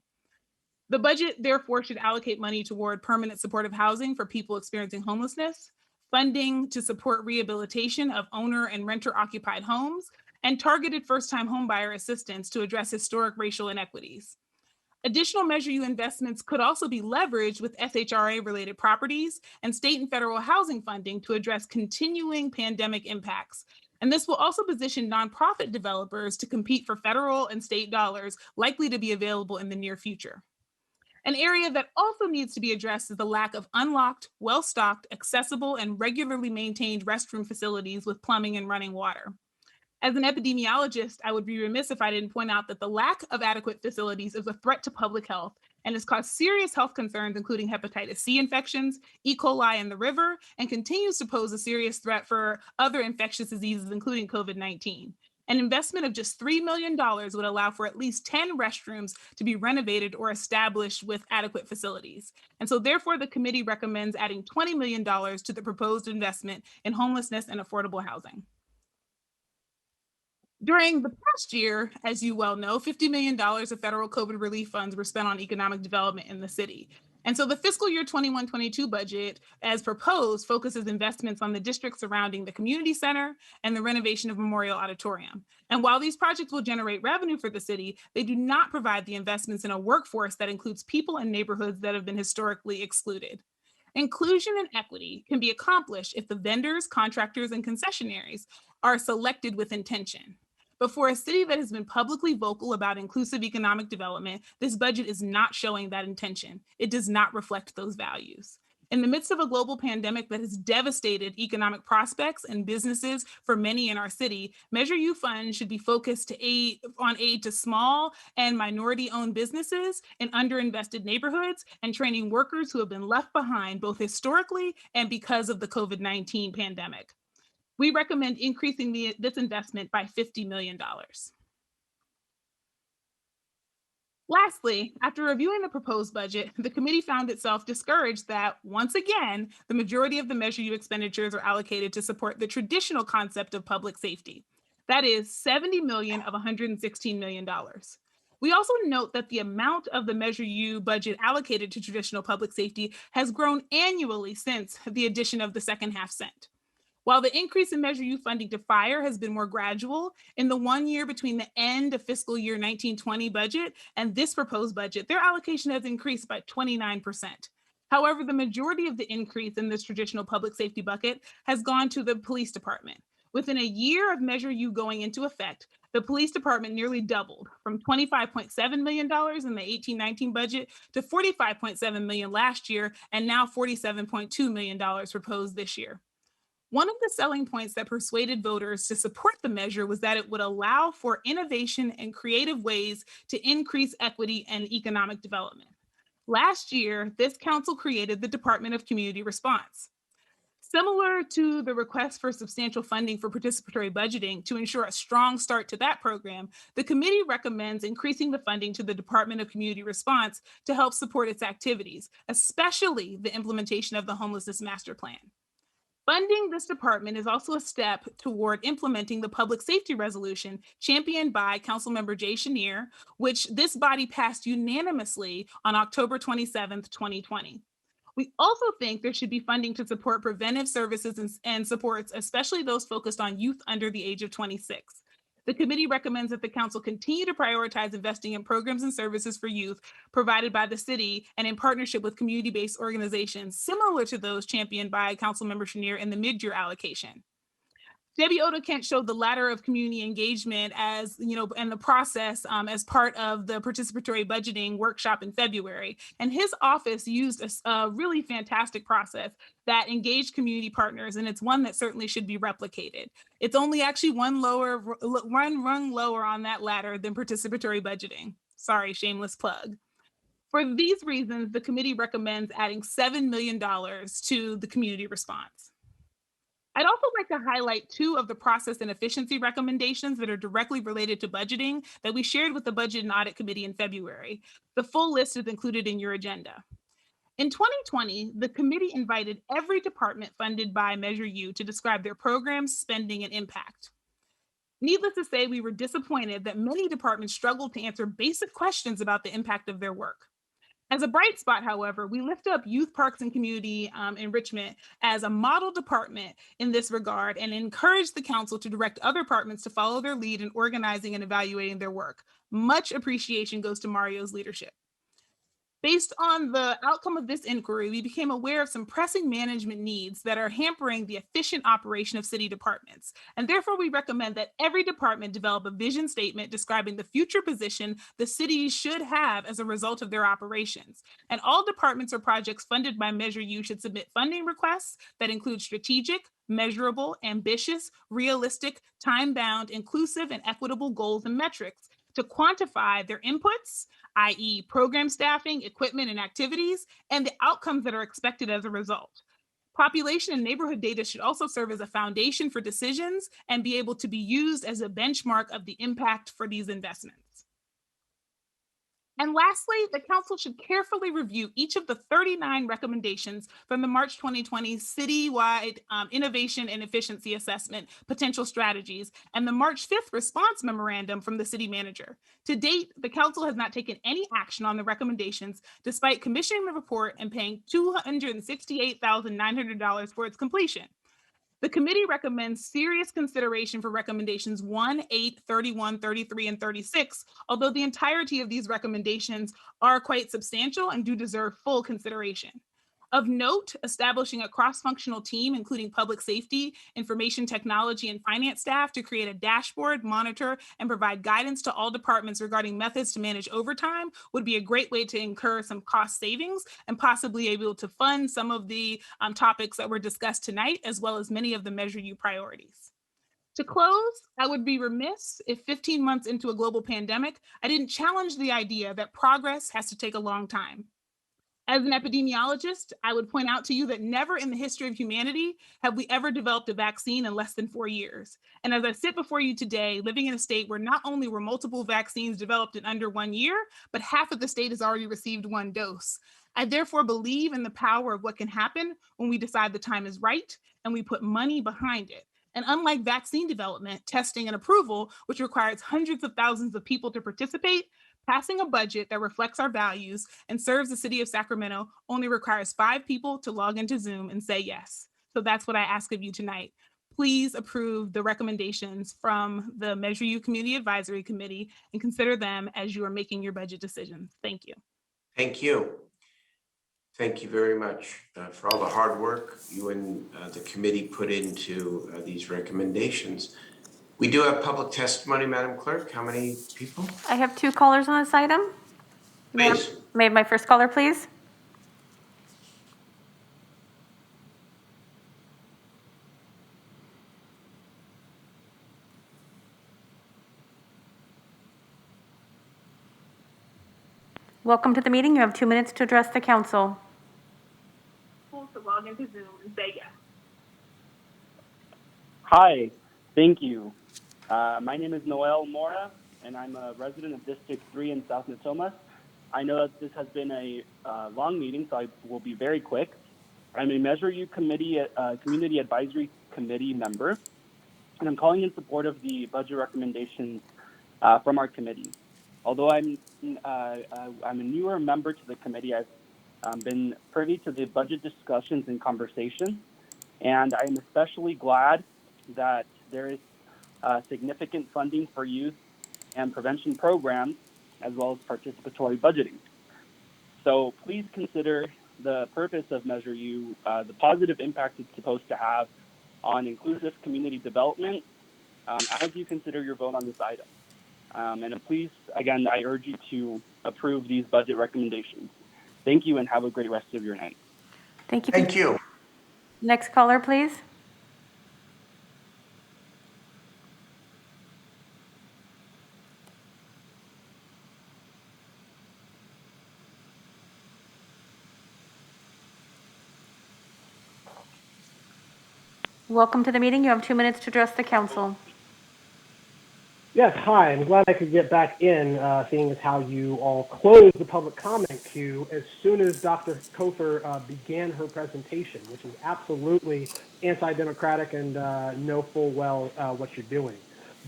The budget, therefore, should allocate money toward permanent supportive housing for people experiencing homelessness, funding to support rehabilitation of owner and renter-occupied homes, and targeted first-time homebuyer assistance to address historic racial inequities. Additional Measure U investments could also be leveraged with SHRA-related properties and state and federal housing funding to address continuing pandemic impacts. And this will also position nonprofit developers to compete for federal and state dollars likely to be available in the near future. An area that also needs to be addressed is the lack of unlocked, well-stocked, accessible, and regularly maintained restroom facilities with plumbing and running water. As an epidemiologist, I would be remiss if I didn't point out that the lack of adequate facilities is a threat to public health and has caused serious health concerns, including hepatitis C infections, E. coli in the river, and continues to pose a serious threat for other infectious diseases, including COVID-19. An investment of just $3 million would allow for at least 10 restrooms to be renovated or established with adequate facilities. And so therefore, the committee recommends adding $20 million to the proposed investment in homelessness and affordable housing. During the past year, as you well know, $50 million of federal COVID relief funds were spent on economic development in the city. And so the fiscal year 21-22 budget, as proposed, focuses investments on the districts surrounding the community center and the renovation of Memorial Auditorium. And while these projects will generate revenue for the city, they do not provide the investments in a workforce that includes people and neighborhoods that have been historically excluded. Inclusion and equity can be accomplished if the vendors, contractors, and concessionaires are selected with intention. But for a city that has been publicly vocal about inclusive economic development, this budget is not showing that intention. It does not reflect those values. In the midst of a global pandemic that has devastated economic prospects and businesses for many in our city, Measure U funds should be focused on aid to small and minority-owned businesses in underinvested neighborhoods and training workers who have been left behind both historically and because of the COVID-19 pandemic. We recommend increasing this investment by $50 million. Lastly, after reviewing the proposed budget, the committee found itself discouraged that, once again, the majority of the Measure U expenditures are allocated to support the traditional concept of public safety. That is $70 million of $116 million. We also note that the amount of the Measure U budget allocated to traditional public safety has grown annually since the addition of the second half cent. While the increase in Measure U funding to fire has been more gradual, in the 1 year between the end of fiscal year 1920 budget and this proposed budget, their allocation has increased by 29%. However, the majority of the increase in this traditional public safety bucket has gone to the police department. Within a year of Measure U going into effect, the police department nearly doubled from $25.7 million in the 18-19 budget to $45.7 million last year, and now $47.2 million proposed this year. One of the selling points that persuaded voters to support the measure was that it would allow for innovation and creative ways to increase equity and economic development. Last year, this council created the Department of Community Response. Similar to the request for substantial funding for participatory budgeting to ensure a strong start to that program, the committee recommends increasing the funding to the Department of Community Response to help support its activities, especially the implementation of the Homelessness Master Plan. Funding this department is also a step toward implementing the public safety resolution championed by Councilmember Jay Chenier, which this body passed unanimously on October 27th, 2020. We also think there should be funding to support preventive services and supports, especially those focused on youth under the age of 26. The committee recommends that the council continue to prioritize investing in programs and services for youth provided by the city and in partnership with community-based organizations similar to those championed by Councilmember Chenier in the mid-year allocation. Debbie Oda-Kent showed the ladder of community engagement as, and the process as part of the participatory budgeting workshop in February. And his office used a really fantastic process that engaged community partners, and it's one that certainly should be replicated. It's only actually one rung lower on that ladder than participatory budgeting. Sorry, shameless plug. For these reasons, the committee recommends adding $7 million to the community response. I'd also like to highlight two of the process and efficiency recommendations that are directly related to budgeting that we shared with the Budget and Audit Committee in February. The full list is included in your agenda. In 2020, the committee invited every department funded by Measure U to describe their programs, spending, and impact. Needless to say, we were disappointed that many departments struggled to answer basic questions about the impact of their work. As a bright spot, however, we lift up Youth Parks and Community Enrichment as a model department in this regard and encourage the council to direct other departments to follow their lead in organizing and evaluating their work. Much appreciation goes to Mario's leadership. Based on the outcome of this inquiry, we became aware of some pressing management needs that are hampering the efficient operation of city departments. And therefore, we recommend that every department develop a vision statement describing the future position the city should have as a result of their operations. And all departments or projects funded by Measure U should submit funding requests that include strategic, measurable, ambitious, realistic, time-bound, inclusive, and equitable goals and metrics to quantify their inputs, i.e. program staffing, equipment, and activities, and the outcomes that are expected as a result. Population and neighborhood data should also serve as a foundation for decisions and be able to be used as a benchmark of the impact for these investments. And lastly, the council should carefully review each of the 39 recommendations from the March 2020 citywide innovation and efficiency assessment potential strategies and the March 5th response memorandum from the city manager. To date, the council has not taken any action on the recommendations despite commissioning the report and paying $268,900 for its completion. The committee recommends serious consideration for recommendations 1, 8, 31, 33, and 36, although the entirety of these recommendations are quite substantial and do deserve full consideration. Of note, establishing a cross-functional team, including public safety, information technology, and finance staff to create a dashboard, monitor, and provide guidance to all departments regarding methods to manage overtime would be a great way to incur some cost savings and possibly able to fund some of the topics that were discussed tonight, as well as many of the Measure U priorities. To close, I would be remiss if 15 months into a global pandemic, I didn't challenge the idea that progress has to take a long time. As an epidemiologist, I would point out to you that never in the history of humanity have we ever developed a vaccine in less than 4 years. And as I sit before you today, living in a state where not only were multiple vaccines developed in under 1 year, but half of the state has already received 1 dose. I therefore believe in the power of what can happen when we decide the time is right and we put money behind it. And unlike vaccine development, testing, and approval, which requires hundreds of thousands of people to participate, passing a budget that reflects our values and serves the city of Sacramento only requires 5 people to log into Zoom and say yes. So that's what I ask of you tonight. Please approve the recommendations from the Measure U Community Advisory Committee and consider them as you are making your budget decisions. Thank you. Thank you. Thank you very much for all the hard work you and the committee put into these recommendations. We do have public testimony, Madam Clerk. How many people? I have 2 callers on this item. Please. May I have my first caller, please? Welcome to the meeting. You have 2 minutes to address the council. To log into Zoom and say yes. Hi, thank you. My name is Noel Mora, and I'm a resident of District 3 in South Natoma. I know that this has been a long meeting, so I will be very quick. I'm a Measure U Committee Community Advisory Committee member, and I'm calling in support of the budget recommendations from our committee. Although I'm a newer member to the committee, I've been privy to the budget discussions and conversations, and I'm especially glad that there is significant funding for youth and prevention programs, as well as participatory budgeting. So please consider the purpose of Measure U, the positive impact it's supposed to have on inclusive community development as you consider your vote on this item. And please, again, I urge you to approve these budget recommendations. Thank you and have a great rest of your night. Thank you. Thank you. Next caller, please. Welcome to the meeting. You have 2 minutes to address the council. Yes, hi. I'm glad I could get back in, seeing as how you all closed the public comment queue as soon as Dr. Kofer began her presentation, which is absolutely anti-democratic and know full well what you're doing.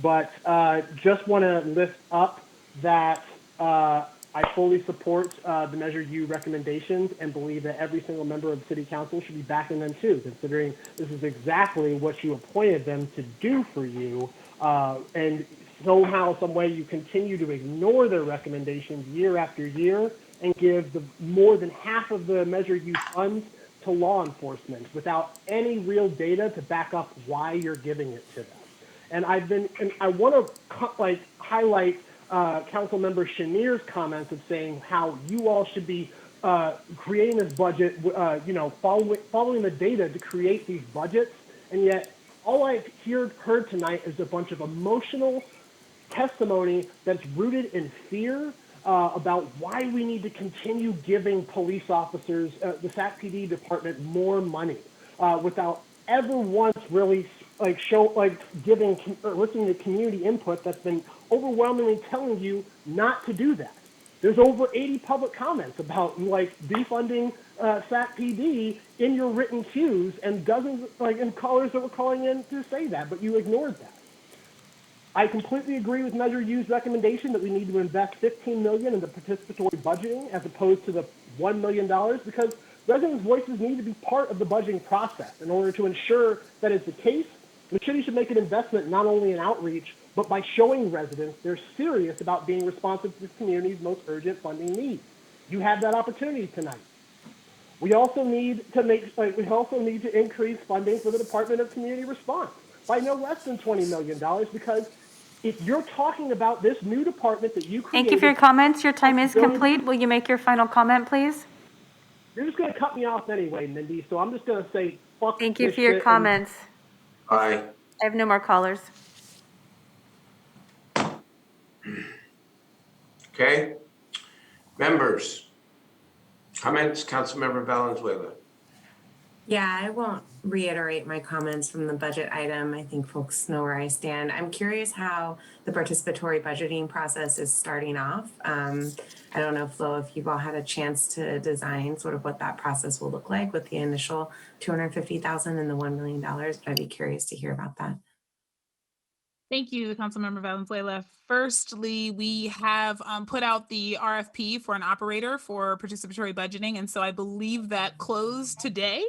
But just want to lift up that I fully support the Measure U recommendations and believe that every single member of the City Council should be backing them too, considering this is exactly what you appointed them to do for you. And somehow, some way, you continue to ignore their recommendations year after year and give more than half of the Measure U funds to law enforcement without any real data to back up why you're giving it to them. And I want to highlight Councilmember Shanir's comments of saying how you all should be creating this budget, following the data to create these budgets, and yet all I've heard tonight is a bunch of emotional testimony that's rooted in fear about why we need to continue giving police officers, the SAC PD department, more money. without ever once really giving or listening to community input that's been overwhelmingly telling you not to do that. There's over 80 public comments about defunding SAC PD in your written cues, and dozens and callers that were calling in to say that, but you ignored that. I completely agree with Measure U's recommendation that we need to invest $15 million into participatory budgeting as opposed to the $1 million, because residents' voices need to be part of the budgeting process. In order to ensure that is the case, the city should make an investment not only in outreach, but by showing residents they're serious about being responsive to the community's most urgent funding needs. You have that opportunity tonight. We also need to increase funding for the Department of Community Response by no less than $20 million, because if you're talking about this new department that you created— Thank you for your comments. Your time is complete. Will you make your final comment, please? You're just going to cut me off anyway, Mindy, so I'm just going to say fuck. Thank you for your comments. Aye. I have no more callers. Okay. Members, comments, Councilmember Valenzuela. Yeah, I won't reiterate my comments from the budget item. I think folks know where I stand. I'm curious how the participatory budgeting process is starting off. I don't know, Flo, if you've all had a chance to design sort of what that process will look like with the initial $250,000 and the $1 million, but I'd be curious to hear about that. Thank you, Councilmember Valenzuela. Firstly, we have put out the RFP for an operator for participatory budgeting, and so I believe that closed today.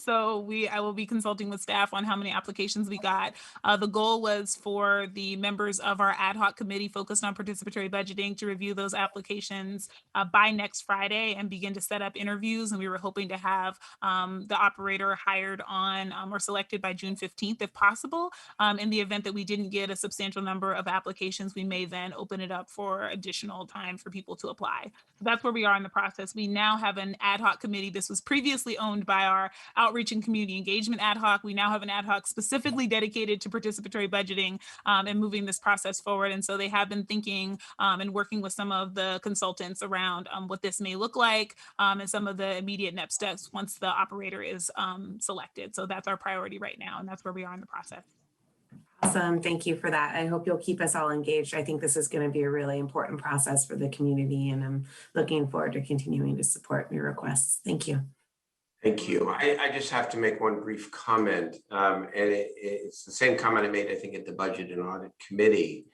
So I will be consulting with staff on how many applications we got. The goal was for the members of our ad hoc committee focused on participatory budgeting to review those applications by next Friday and begin to set up interviews, and we were hoping to have the operator hired on or selected by June 15th if possible. In the event that we didn't get a substantial number of applications, we may then open it up for additional time for people to apply. That's where we are in the process. We now have an ad hoc committee. This was previously owned by our outreach and community engagement ad hoc. We now have an ad hoc specifically dedicated to participatory budgeting and moving this process forward. And so they have been thinking and working with some of the consultants around what this may look like and some of the immediate next steps once the operator is selected. So that's our priority right now, and that's where we are in the process. Awesome. Thank you for that. I hope you'll keep us all engaged. I think this is going to be a really important process for the community, and I'm looking forward to continuing to support your requests. Thank you. Thank you. I just have to make one brief comment, and it's the same comment I made, I think, at the Budget and Audit Committee.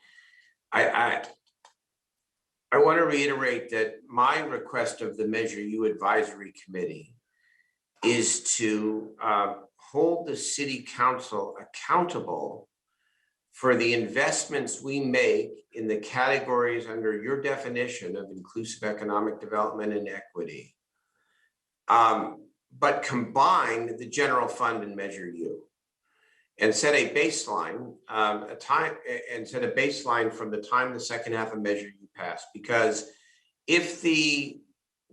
I want to reiterate that my request of the Measure U Advisory Committee is to hold the City Council accountable for the investments we make in the categories under your definition of inclusive economic development and equity, but combine the general fund and Measure U, and set a baseline, from the time the second half of Measure U passed. Because if the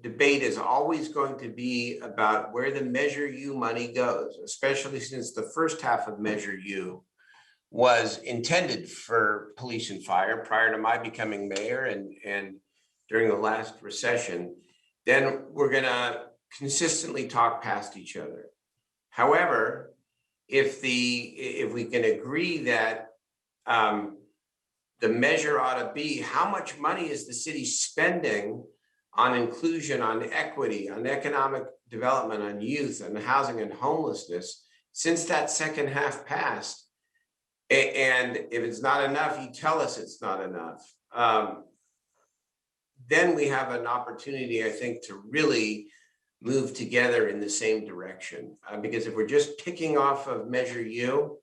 debate is always going to be about where the Measure U money goes, especially since the first half of Measure U was intended for police and fire prior to my becoming mayor and during the last recession, then we're going to consistently talk past each other. However, if we can agree that the measure ought to be how much money is the city spending on inclusion, on equity, on economic development, on youth, and housing and homelessness since that second half passed. And if it's not enough, you tell us it's not enough. Then we have an opportunity, I think, to really move together in the same direction. Because if we're just picking off of Measure U,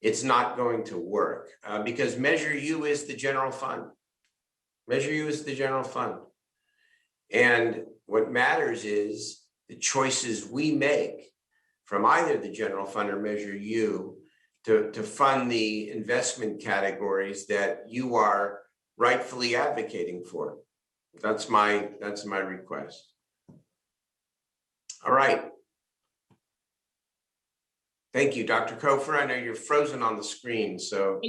it's not going to work. Because Measure U is the general fund. Measure U is the general fund. And what matters is the choices we make from either the general fund or Measure U to fund the investment categories that you are rightfully advocating for. That's my request. All right. Thank you, Dr. Kofer. I know you're frozen on the screen, so.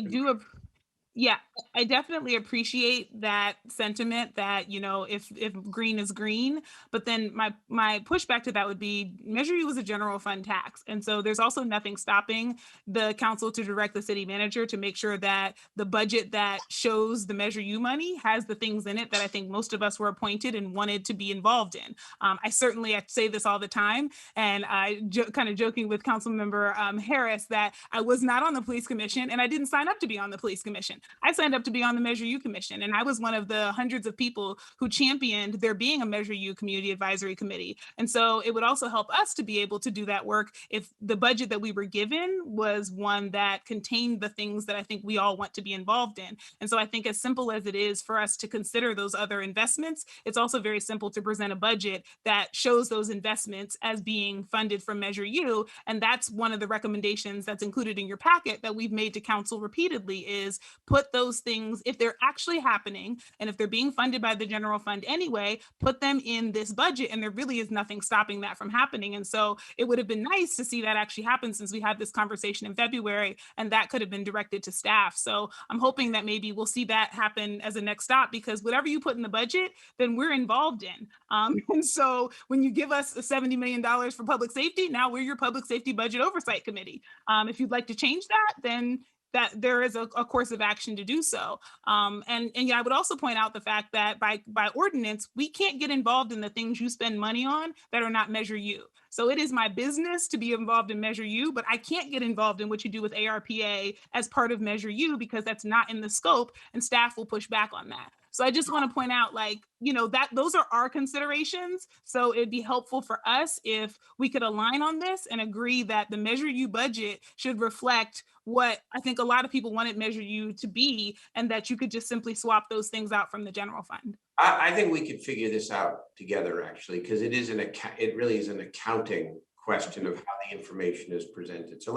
Yeah, I definitely appreciate that sentiment that, if green is green, but then my pushback to that would be Measure U is a general fund tax. And so there's also nothing stopping the council to direct the city manager to make sure that the budget that shows the Measure U money has the things in it that I think most of us were appointed and wanted to be involved in. I say this all the time, and I kind of joking with Councilmember Harris that I was not on the police commission and I didn't sign up to be on the police commission. I signed up to be on the Measure U Commission, and I was one of the hundreds of people who championed there being a Measure U Community Advisory Committee. And so it would also help us to be able to do that work if the budget that we were given was one that contained the things that I think we all want to be involved in. And so I think as simple as it is for us to consider those other investments, it's also very simple to present a budget that shows those investments as being funded from Measure U. And that's one of the recommendations that's included in your packet that we've made to council repeatedly is put those things, if they're actually happening and if they're being funded by the general fund anyway, put them in this budget, and there really is nothing stopping that from happening. And so it would have been nice to see that actually happen since we had this conversation in February, and that could have been directed to staff. So I'm hoping that maybe we'll see that happen as a next stop, because whatever you put in the budget, then we're involved in. And so when you give us $70 million for public safety, now we're your public safety budget oversight committee. If you'd like to change that, then that there is a course of action to do so. And yeah, I would also point out the fact that by ordinance, we can't get involved in the things you spend money on that are not Measure U. So it is my business to be involved in Measure U, but I can't get involved in what you do with ARPA as part of Measure U because that's not in the scope, and staff will push back on that. So I just want to point out, that those are our considerations. So it'd be helpful for us if we could align on this and agree that the Measure U budget should reflect what I think a lot of people wanted Measure U to be, and that you could just simply swap those things out from the general fund. I think we could figure this out together, actually, because it really is an accounting question of how the information is presented. So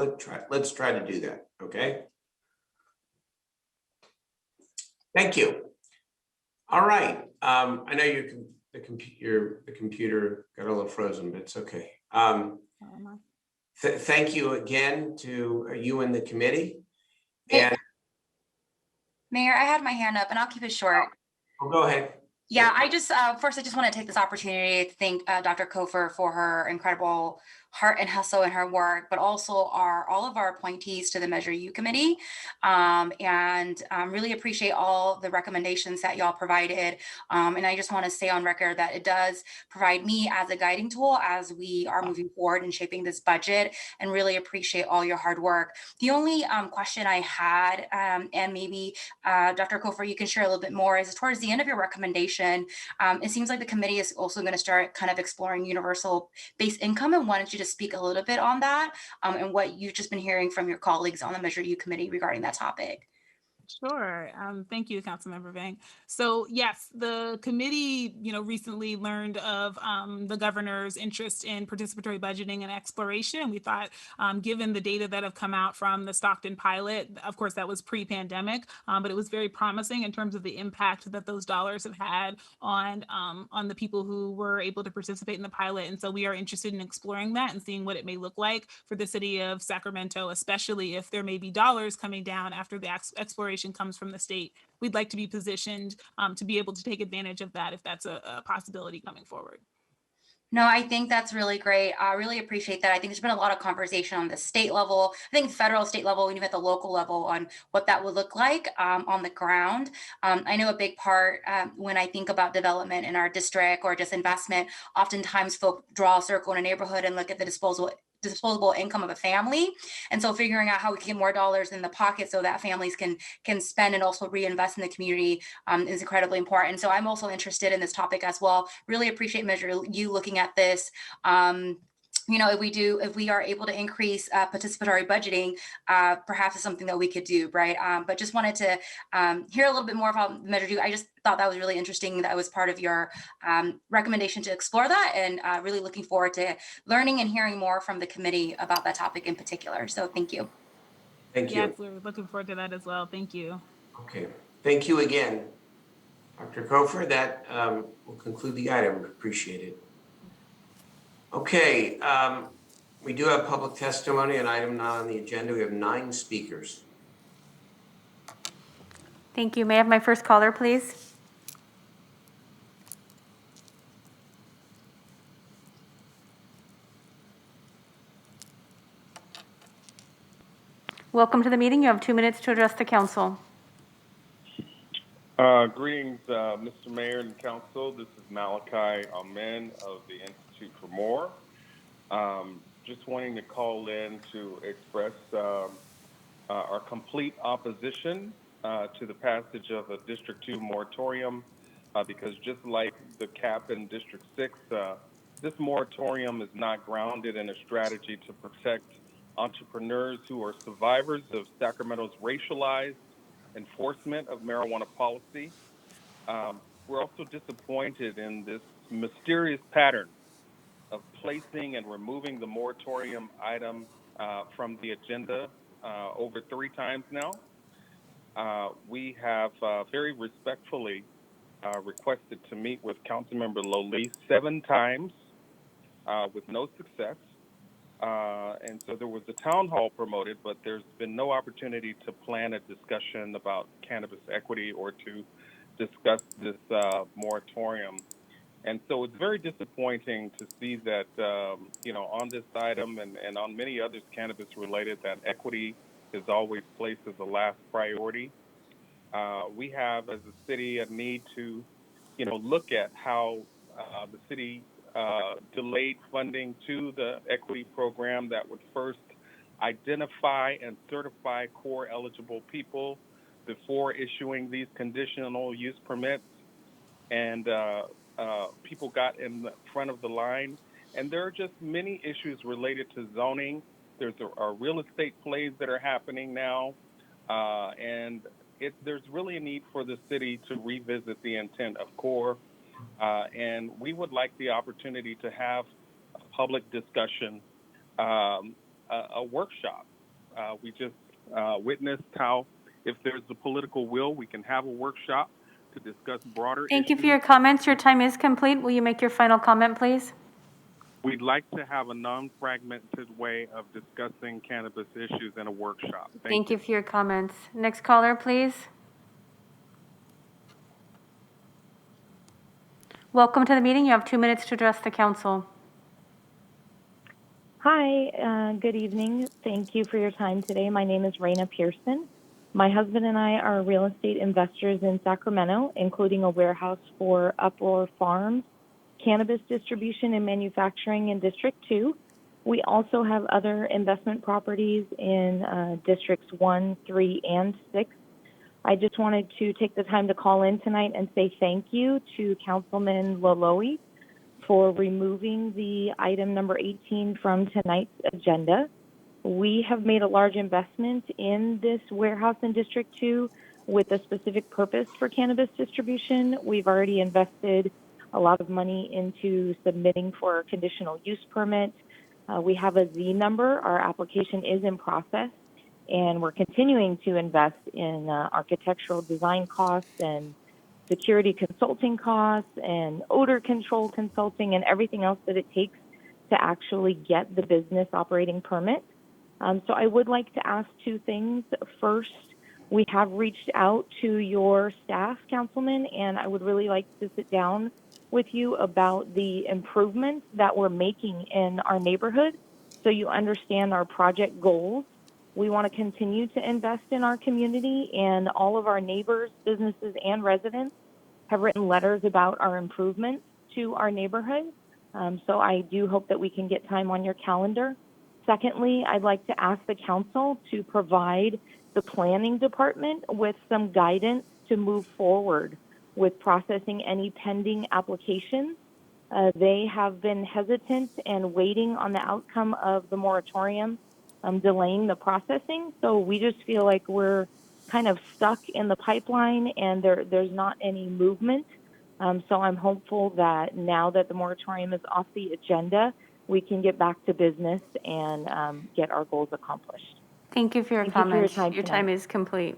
let's try to do that. Okay. Thank you. All right. I know the computer got a little frozen, but it's okay. Thank you again to you and the committee. And Mayor, I had my hand up, and I'll keep it short. Oh, go ahead. Yeah, I just first I just want to take this opportunity to thank Dr. Kofer for her incredible heart and hustle in her work, but also all of our appointees to the Measure U committee, and really appreciate all the recommendations that y'all provided. And I just want to say on record that it does provide me as a guiding tool as we are moving forward and shaping this budget, and really appreciate all your hard work. The only question I had, and maybe Dr. Kofer, you can share a little bit more, is towards the end of your recommendation, it seems like the committee is also going to start kind of exploring universal base income, and wanted you to speak a little bit on that, and what you've just been hearing from your colleagues on the Measure U committee regarding that topic. Sure. Thank you, Councilmember Vang. So yes, the committee, recently learned of the governor's interest in participatory budgeting and exploration. We thought, given the data that have come out from the Stockton pilot, of course, that was pre-pandemic, but it was very promising in terms of the impact that those dollars have had on the people who were able to participate in the pilot. And so we are interested in exploring that and seeing what it may look like for the city of Sacramento, especially if there may be dollars coming down after the exploration comes from the state. We'd like to be positioned to be able to take advantage of that if that's a possibility coming forward. No, I think that's really great. I really appreciate that. I think there's been a lot of conversation on the state level, I think federal, state level, and even at the local level on what that would look like on the ground. I know a big part when I think about development in our district or just investment, oftentimes folk draw a circle in a neighborhood and look at the disposable income of a family. And so figuring out how we can get more dollars in the pocket so that families can spend and also reinvest in the community is incredibly important. So I'm also interested in this topic as well. Really appreciate Measure U looking at this. If we are able to increase participatory budgeting, perhaps it's something that we could do, right? But just wanted to hear a little bit more about Measure U. I just thought that was really interesting. That was part of your recommendation to explore that, and really looking forward to learning and hearing more from the committee about that topic in particular. So thank you. Thank you. Yes, we're looking forward to that as well. Thank you. Okay. Thank you again, Dr. Kofer. That will conclude the item. Appreciate it. Okay, we do have public testimony, an item not on the agenda. We have 9 speakers. Thank you. May I have my first caller, please? Welcome to the meeting. You have 2 minutes to address the council. Greetings, Mr. Mayor and Council. This is Malachi Amen of the Institute for More. Just wanting to call in to express our complete opposition to the passage of a District 2 moratorium, because just like the cap in District 6, this moratorium is not grounded in a strategy to protect entrepreneurs who are survivors of Sacramento's racialized enforcement of marijuana policy. We're also disappointed in this mysterious pattern of placing and removing the moratorium item from the agenda over 3 times now. We have very respectfully requested to meet with Councilmember Lowly 7 times with no success. And so there was a town hall promoted, but there's been no opportunity to plan a discussion about cannabis equity or to discuss this moratorium. And so it's very disappointing to see that, on this item and on many others cannabis related, that equity is always placed as the last priority. We have, as a city, a need to, look at how the city delayed funding to the equity program that would first identify and certify core eligible people before issuing these conditional use permits. And people got in the front of the line. And there are just many issues related to zoning. There's real estate plays that are happening now. And there's really a need for the city to revisit the intent of core. And we would like the opportunity to have a public discussion, a workshop. We just witnessed how, if there's the political will, we can have a workshop to discuss broader Thank you issues. for your comments. Your time is complete. Will you make your final comment, please? We'd like to have a non-fragmented way of discussing cannabis issues in a workshop. Thank you for your comments. Next caller, please. Welcome to the meeting. You have 2 minutes to address the council. Hi, good evening. Thank you for your time today. My name is Raina Pearson. My husband and I are real estate investors in Sacramento, including a warehouse for Uproar Farms, cannabis distribution and manufacturing in District 2. We also have other investment properties in Districts 1, 3, and 6. I just wanted to take the time to call in tonight and say thank you to Councilman Loloe for removing the item number 18 from tonight's agenda. We have made a large investment in this warehouse in District 2 with a specific purpose for cannabis distribution. We've already invested a lot of money into submitting for a conditional use permit. We have a Z number. Our application is in process, and we're continuing to invest in architectural design costs and security consulting costs and odor control consulting and everything else that it takes to actually get the business operating permit. So I would like to ask 2 things. First, we have reached out to your staff, Councilman, and I would really like to sit down with you about the improvements that we're making in our neighborhood so you understand our project goals. We want to continue to invest in our community, and all of our neighbors, businesses, and residents have written letters about our improvements to our neighborhood. So I do hope that we can get time on your calendar. Secondly, I'd like to ask the council to provide the planning department with some guidance to move forward with processing any pending applications. They have been hesitant and waiting on the outcome of the moratorium, delaying the processing. So we just feel like we're kind of stuck in the pipeline and there's not any movement. So I'm hopeful that now that the moratorium is off the agenda, we can get back to business and get our goals accomplished. Thank you for your comments. Your time is complete.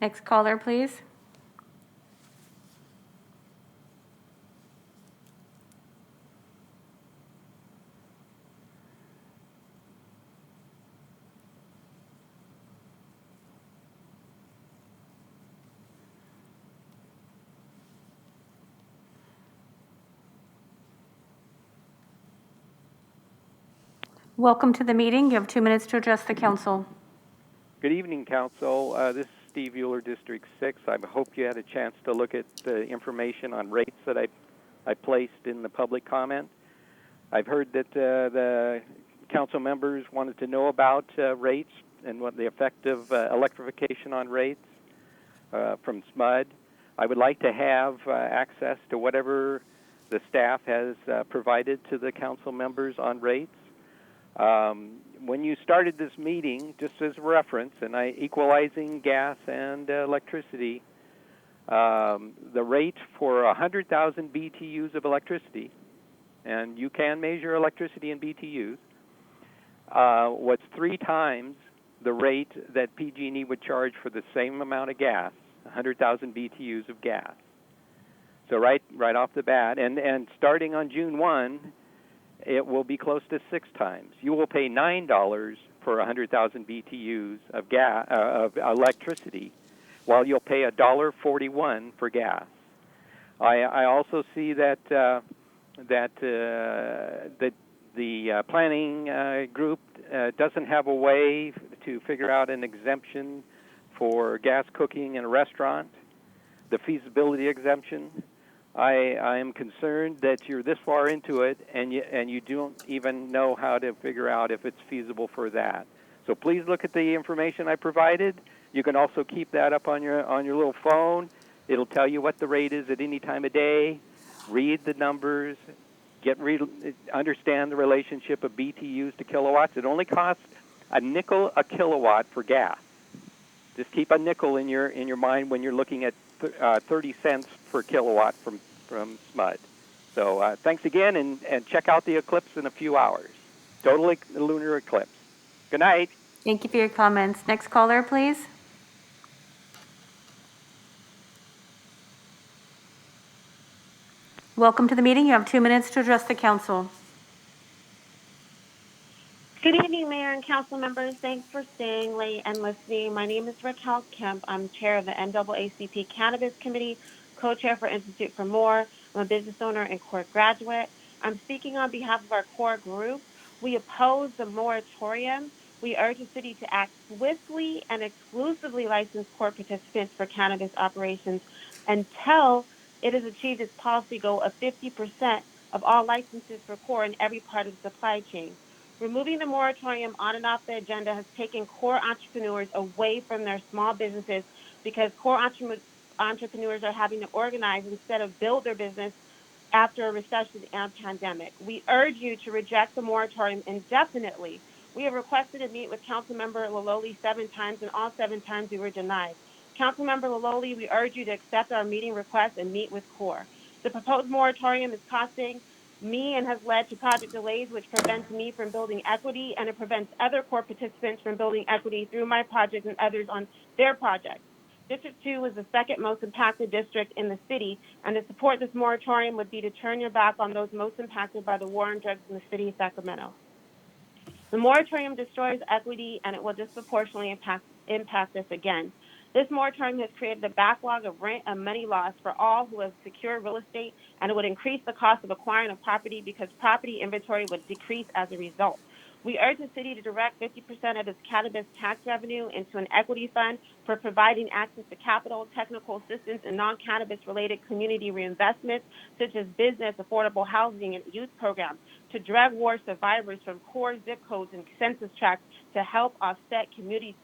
Next caller, please. Welcome to the meeting. You have 2 minutes to address the council. Good evening, Council. This is Steve Euler, District 6. I hope you had a chance to look at the information on rates that I placed in the public comment. I've heard that the council members wanted to know about rates and what the effect of electrification on rates from SMUD. I would like to have access to whatever the staff has provided to the council members on rates. When you started this meeting, just as a reference, and equalizing gas and electricity, the rate for 100,000 BTUs of electricity, and you can measure electricity in BTUs, was 3 times the rate that PG&E would charge for the same amount of gas, 100,000 BTUs of gas. So right off the bat, and starting on June 1, it will be close to 6 times. You will pay $9 for 100,000 BTUs of gas of electricity, while you'll pay $1.41 for gas. I also see that the planning group doesn't have a way to figure out an exemption for gas cooking in a restaurant, the feasibility exemption. I am concerned that you're this far into it and you don't even know how to figure out if it's feasible for that. So please look at the information I provided. You can also keep that up on your little phone. It'll tell you what the rate is at any time of day. Read the numbers. Understand the relationship of BTUs to kilowatts. It only costs a nickel a kilowatt for gas. Just keep a nickel in your mind when you're looking at 30 cents per kilowatt from SMUD. So thanks again, and check out the eclipse in a few hours. Total lunar eclipse. Good night. Thank you for your comments. Next caller, please. Welcome to the meeting. You have 2 minutes to address the council. Good evening, Mayor and council members. Thanks for staying late and listening. My name is Raquel Kemp. I'm chair of the NAACP Cannabis Committee, co-chair for Institute for More. I'm a business owner and core graduate. I'm speaking on behalf of our core group. We oppose the moratorium. We urge the city to act swiftly and exclusively license core participants for cannabis operations until it has achieved its policy goal of 50% of all licenses for core in every part of the supply chain. Removing the moratorium on and off the agenda has taken core entrepreneurs away from their small businesses because core entrepreneurs are having to organize instead of build their business after a recession and pandemic. We urge you to reject the moratorium indefinitely. We have requested to meet with Councilmember Laloli 7 times, and all 7 times we were denied. Councilmember Laloli, we urge you to accept our meeting request and meet with CORE. The proposed moratorium is costing me and has led to project delays, which prevents me from building equity, and it prevents other core participants from building equity through my project and others on their projects. District 2 is the second most impacted district in the city, and to support this moratorium would be to turn your back on those most impacted by the war on drugs in the city of Sacramento. The moratorium destroys equity, and it will disproportionately impact us again. This moratorium has created a backlog of rent and money loss for all who have secured real estate, and it would increase the cost of acquiring a property because property inventory would decrease as a result. We urge the city to direct 50% of its cannabis tax revenue into an equity fund for providing access to capital, technical assistance, and non-cannabis related community reinvestments, such as business, affordable housing, and youth programs, to drug war survivors from core zip codes and census tracts to help offset communities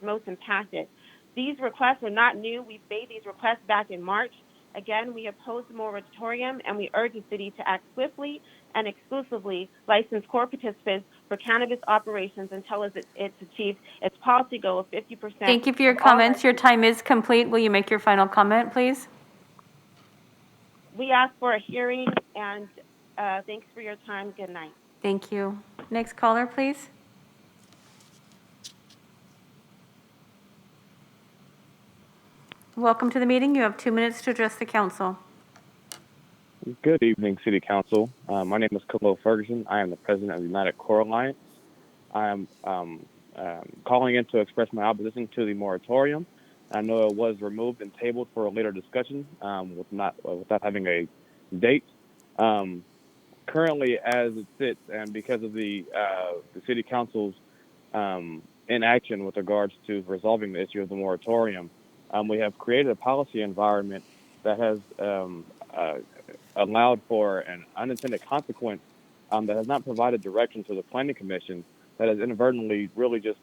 most impacted. These requests are not new. We've made these requests back in March. Again, we oppose the moratorium, and we urge the city to act swiftly and exclusively license core participants for cannabis operations until it's achieved its policy goal of 50%. Thank you for your comments. Your time is complete. Will you make your final comment, please? We ask for a hearing, and thanks for your time. Good night. Thank you. Next caller, please. Welcome to the meeting. You have 2 minutes to address the council. Good evening, City Council. My name is Khalil Ferguson. I am the president of the United Core Alliance. I am calling in to express my opposition to the moratorium. I know it was removed and tabled for a later discussion without having a date. currently, as it sits, and because of the city council's inaction with regards to resolving the issue of the moratorium, we have created a policy environment that has allowed for an unintended consequence that has not provided direction to the planning commission, that has inadvertently really just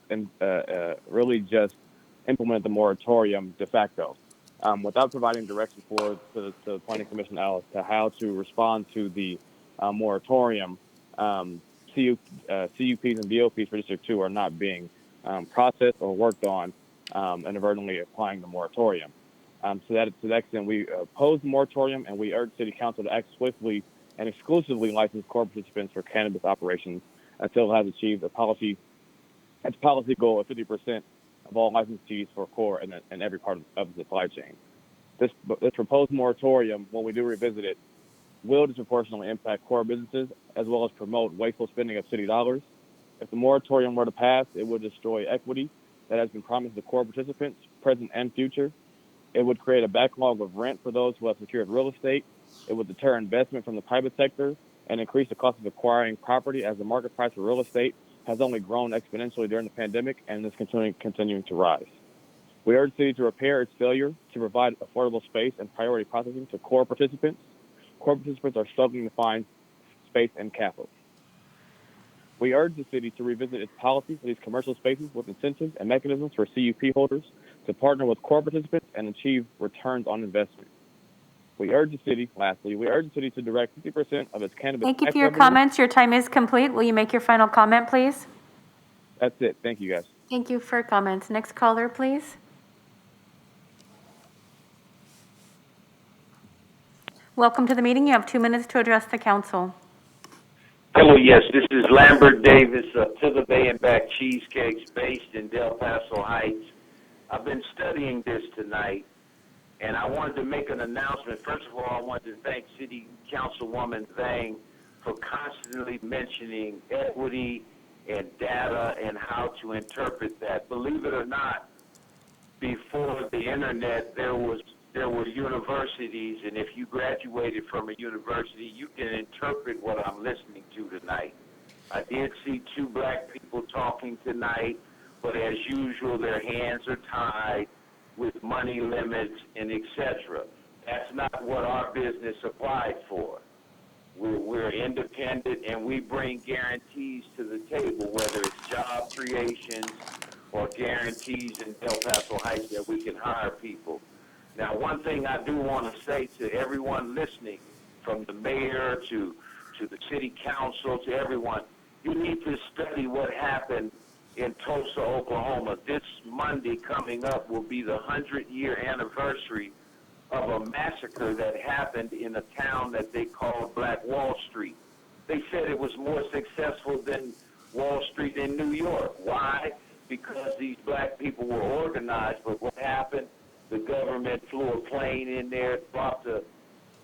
implemented the moratorium de facto, without providing direction to the planning commission as to how to respond to the moratorium. CUPs and BOPs for District 2 are not being processed or worked on, inadvertently applying the moratorium. To that extent, we oppose the moratorium, and we urge City Council to act swiftly and exclusively license core participants for cannabis operations until it has achieved its policy goal of 50% of all licensees for core in every part of the supply chain. This proposed moratorium, when we do revisit it, will disproportionately impact core businesses as well as promote wasteful spending of city dollars. If the moratorium were to pass, it would destroy equity that has been promised to core participants, present and future. It would create a backlog of rent for those who have secured real estate. It would deter investment from the private sector and increase the cost of acquiring property, as the market price for real estate has only grown exponentially during the pandemic and is continuing to rise. We urge the city to repair its failure to provide affordable space and priority processing to core participants. Core participants are struggling to find space and capital. We urge the city to revisit its policy for these commercial spaces with incentives and mechanisms for CUP holders to partner with core participants and achieve returns on investment. Lastly, we urge the city to direct 50% of its cannabis Thank you tax for your revenue. comments. Your time is complete. Will you make your final comment, please? That's it. Thank you, guys. Thank you for your comments. Next caller, please. Welcome to the meeting. You have 2 minutes to address the council. Hello, yes, this is Lambert Davis of To the Bay and Back Cheesecakes based in Del Paso Heights. I've been studying this tonight, and I wanted to make an announcement. First of all, I wanted to thank City Councilwoman Vang for constantly mentioning equity and data and how to interpret that. Believe it or not, before the internet, there were universities, and if you graduated from a university, you can interpret what I'm listening to tonight. I did see 2 black people talking tonight, but as usual, their hands are tied with money limits and etc. That's not what our business applied for. We're independent, and we bring guarantees to the table, whether it's job creations or guarantees in Del Paso Heights that we can hire people. Now, one thing I do want to say to everyone listening, from the mayor to the city council, to everyone, you need to study what happened in Tulsa, Oklahoma. This Monday coming up will be the 100-year anniversary of a massacre that happened in a town that they call Black Wall Street. They said it was more successful than Wall Street in New York. Why? Because these black people were organized, but what happened? The government flew a plane in there, dropped a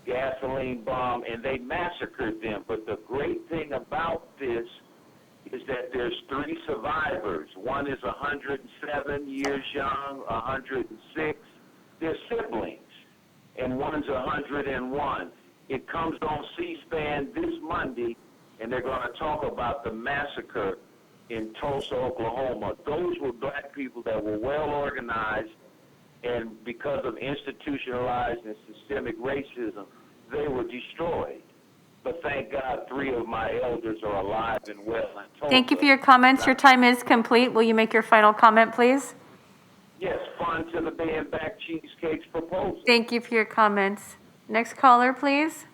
gasoline bomb, and they massacred them. But the great thing about this is that there's 3 survivors. One is 107 years young, 106. They're siblings. And one's 101. It comes on C-SPAN this Monday, and they're going to talk about the massacre in Tulsa, Oklahoma. Those were black people that were well organized, and because of institutionalized and systemic racism, they were destroyed. But thank God 3 of my elders are alive and well in Tulsa. Thank you for your comments. Your time is complete. Will you make your final comment, please? Yes, fun to the Bay and Back Cheesecakes proposal. Thank you for your comments. Next caller, please.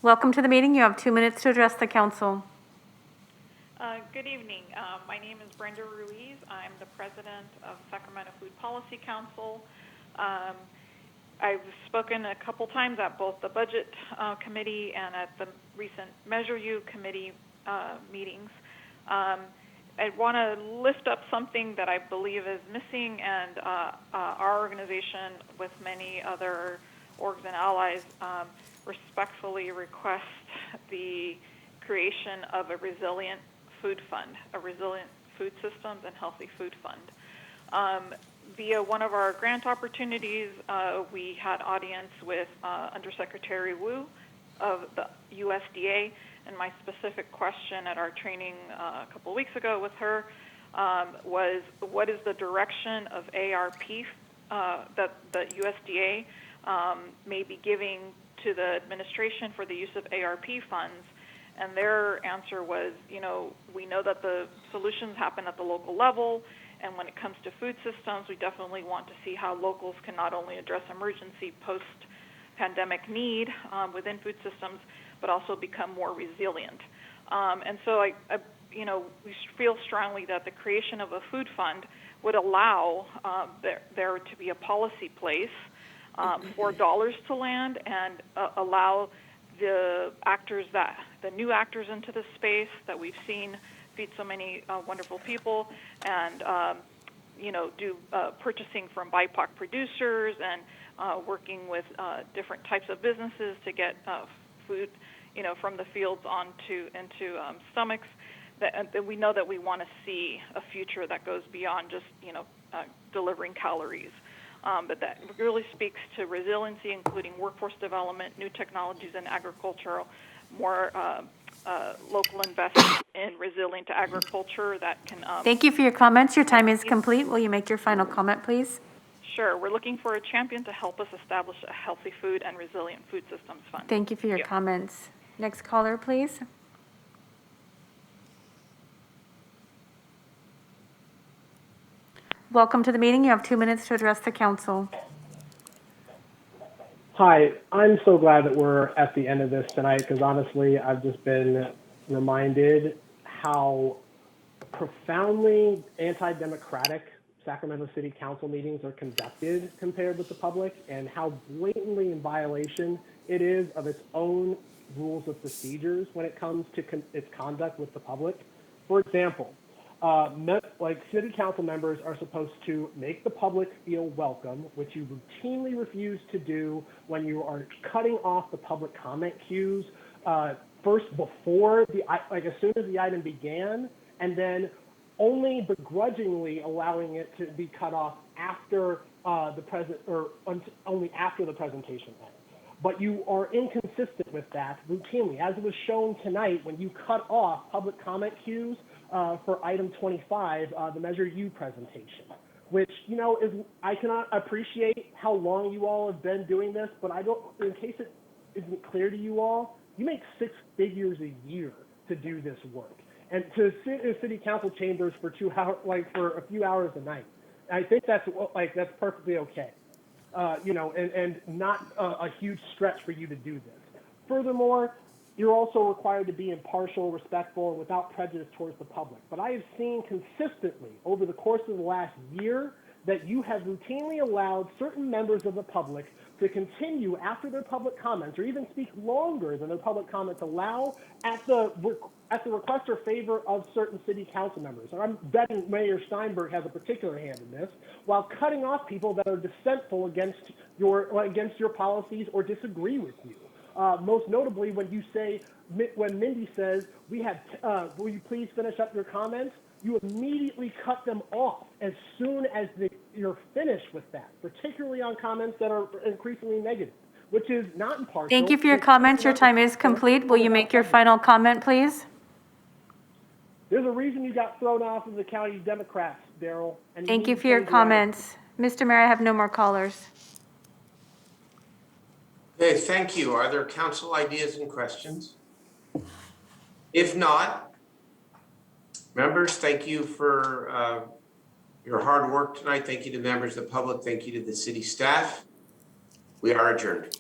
Welcome to the meeting. You have 2 minutes to address the council. Good evening. My name is Brenda Ruiz. I'm the president of Sacramento Food Policy Council. I've spoken a couple times at both the Budget Committee and at the recent Measure U Committee meetings. I want to lift up something that I believe is missing, and our organization, with many other orgs and allies, respectfully request the creation of a resilient food fund, a resilient food systems and healthy food fund. via one of our grant opportunities, we had audience with Undersecretary Wu of the USDA, and my specific question at our training a couple of weeks ago with her was, what is the direction of ARP that the USDA may be giving to the administration for the use of ARP funds? And their answer was, we know that the solutions happen at the local level, and when it comes to food systems, we definitely want to see how locals can not only address emergency post-pandemic need within food systems, but also become more resilient. And so we feel strongly that the creation of a food fund would allow there to be a policy place for dollars to land and allow the new actors into the space that we've seen feed so many wonderful people, and do purchasing from BIPOC producers and working with different types of businesses to get food, from the fields into stomachs. That we know that we want to see a future that goes beyond just delivering calories. But that really speaks to resiliency, including workforce development, new technologies in agriculture, more local investment in resilient agriculture that can... Thank you for your comments. Your time is complete. Will you make your final comment, please? Sure. We're looking for a champion to help us establish a healthy food and resilient food systems fund. Thank you for your comments. Next caller, please. Welcome to the meeting. You have 2 minutes to address the council. Hi, I'm so glad that we're at the end of this tonight, because honestly, I've just been reminded how profoundly anti-democratic Sacramento City Council meetings are conducted compared with the public, and how blatantly in violation it is of its own rules of procedures when it comes to its conduct with the public. For example, city council members are supposed to make the public feel welcome, which you routinely refuse to do when you are cutting off the public comment queues first before as soon as the item began, and then only begrudgingly allowing it to be cut off after only after the presentation ends. But you are inconsistent with that routinely, as it was shown tonight when you cut off public comment queues for item 25, the Measure U presentation, which, I cannot appreciate how long you all have been doing this, but in case it isn't clear to you all, you make 6 figures a year to do this work. And to sit in city council chambers for 2 hours, for a few hours a night, I think that's perfectly okay. And not a huge stretch for you to do this. Furthermore, you're also required to be impartial, respectful, and without prejudice towards the public. But I have seen consistently over the course of the last year that you have routinely allowed certain members of the public to continue after their public comments, or even speak longer than their public comments allow, at the request or favor of certain city council members. And I'm betting Mayor Steinberg has a particular hand in this, while cutting off people that are dissentful against your policies or disagree with you. Most notably, when Mindy says, will you please finish up your comments? You immediately cut them off as soon as you're finished with that, particularly on comments that are increasingly negative, which is not impartial. Thank you for your comments. Your time is complete. Will you make your final comment, please? There's a reason you got thrown off of the county Democrats, Daryl. Thank you for your comments. Mr. Mayor, I have no more callers. Okay, thank you. Are there council ideas and questions? If not, members, thank you for your hard work tonight. Thank you to members of the public. Thank you to the city staff. We are adjourned.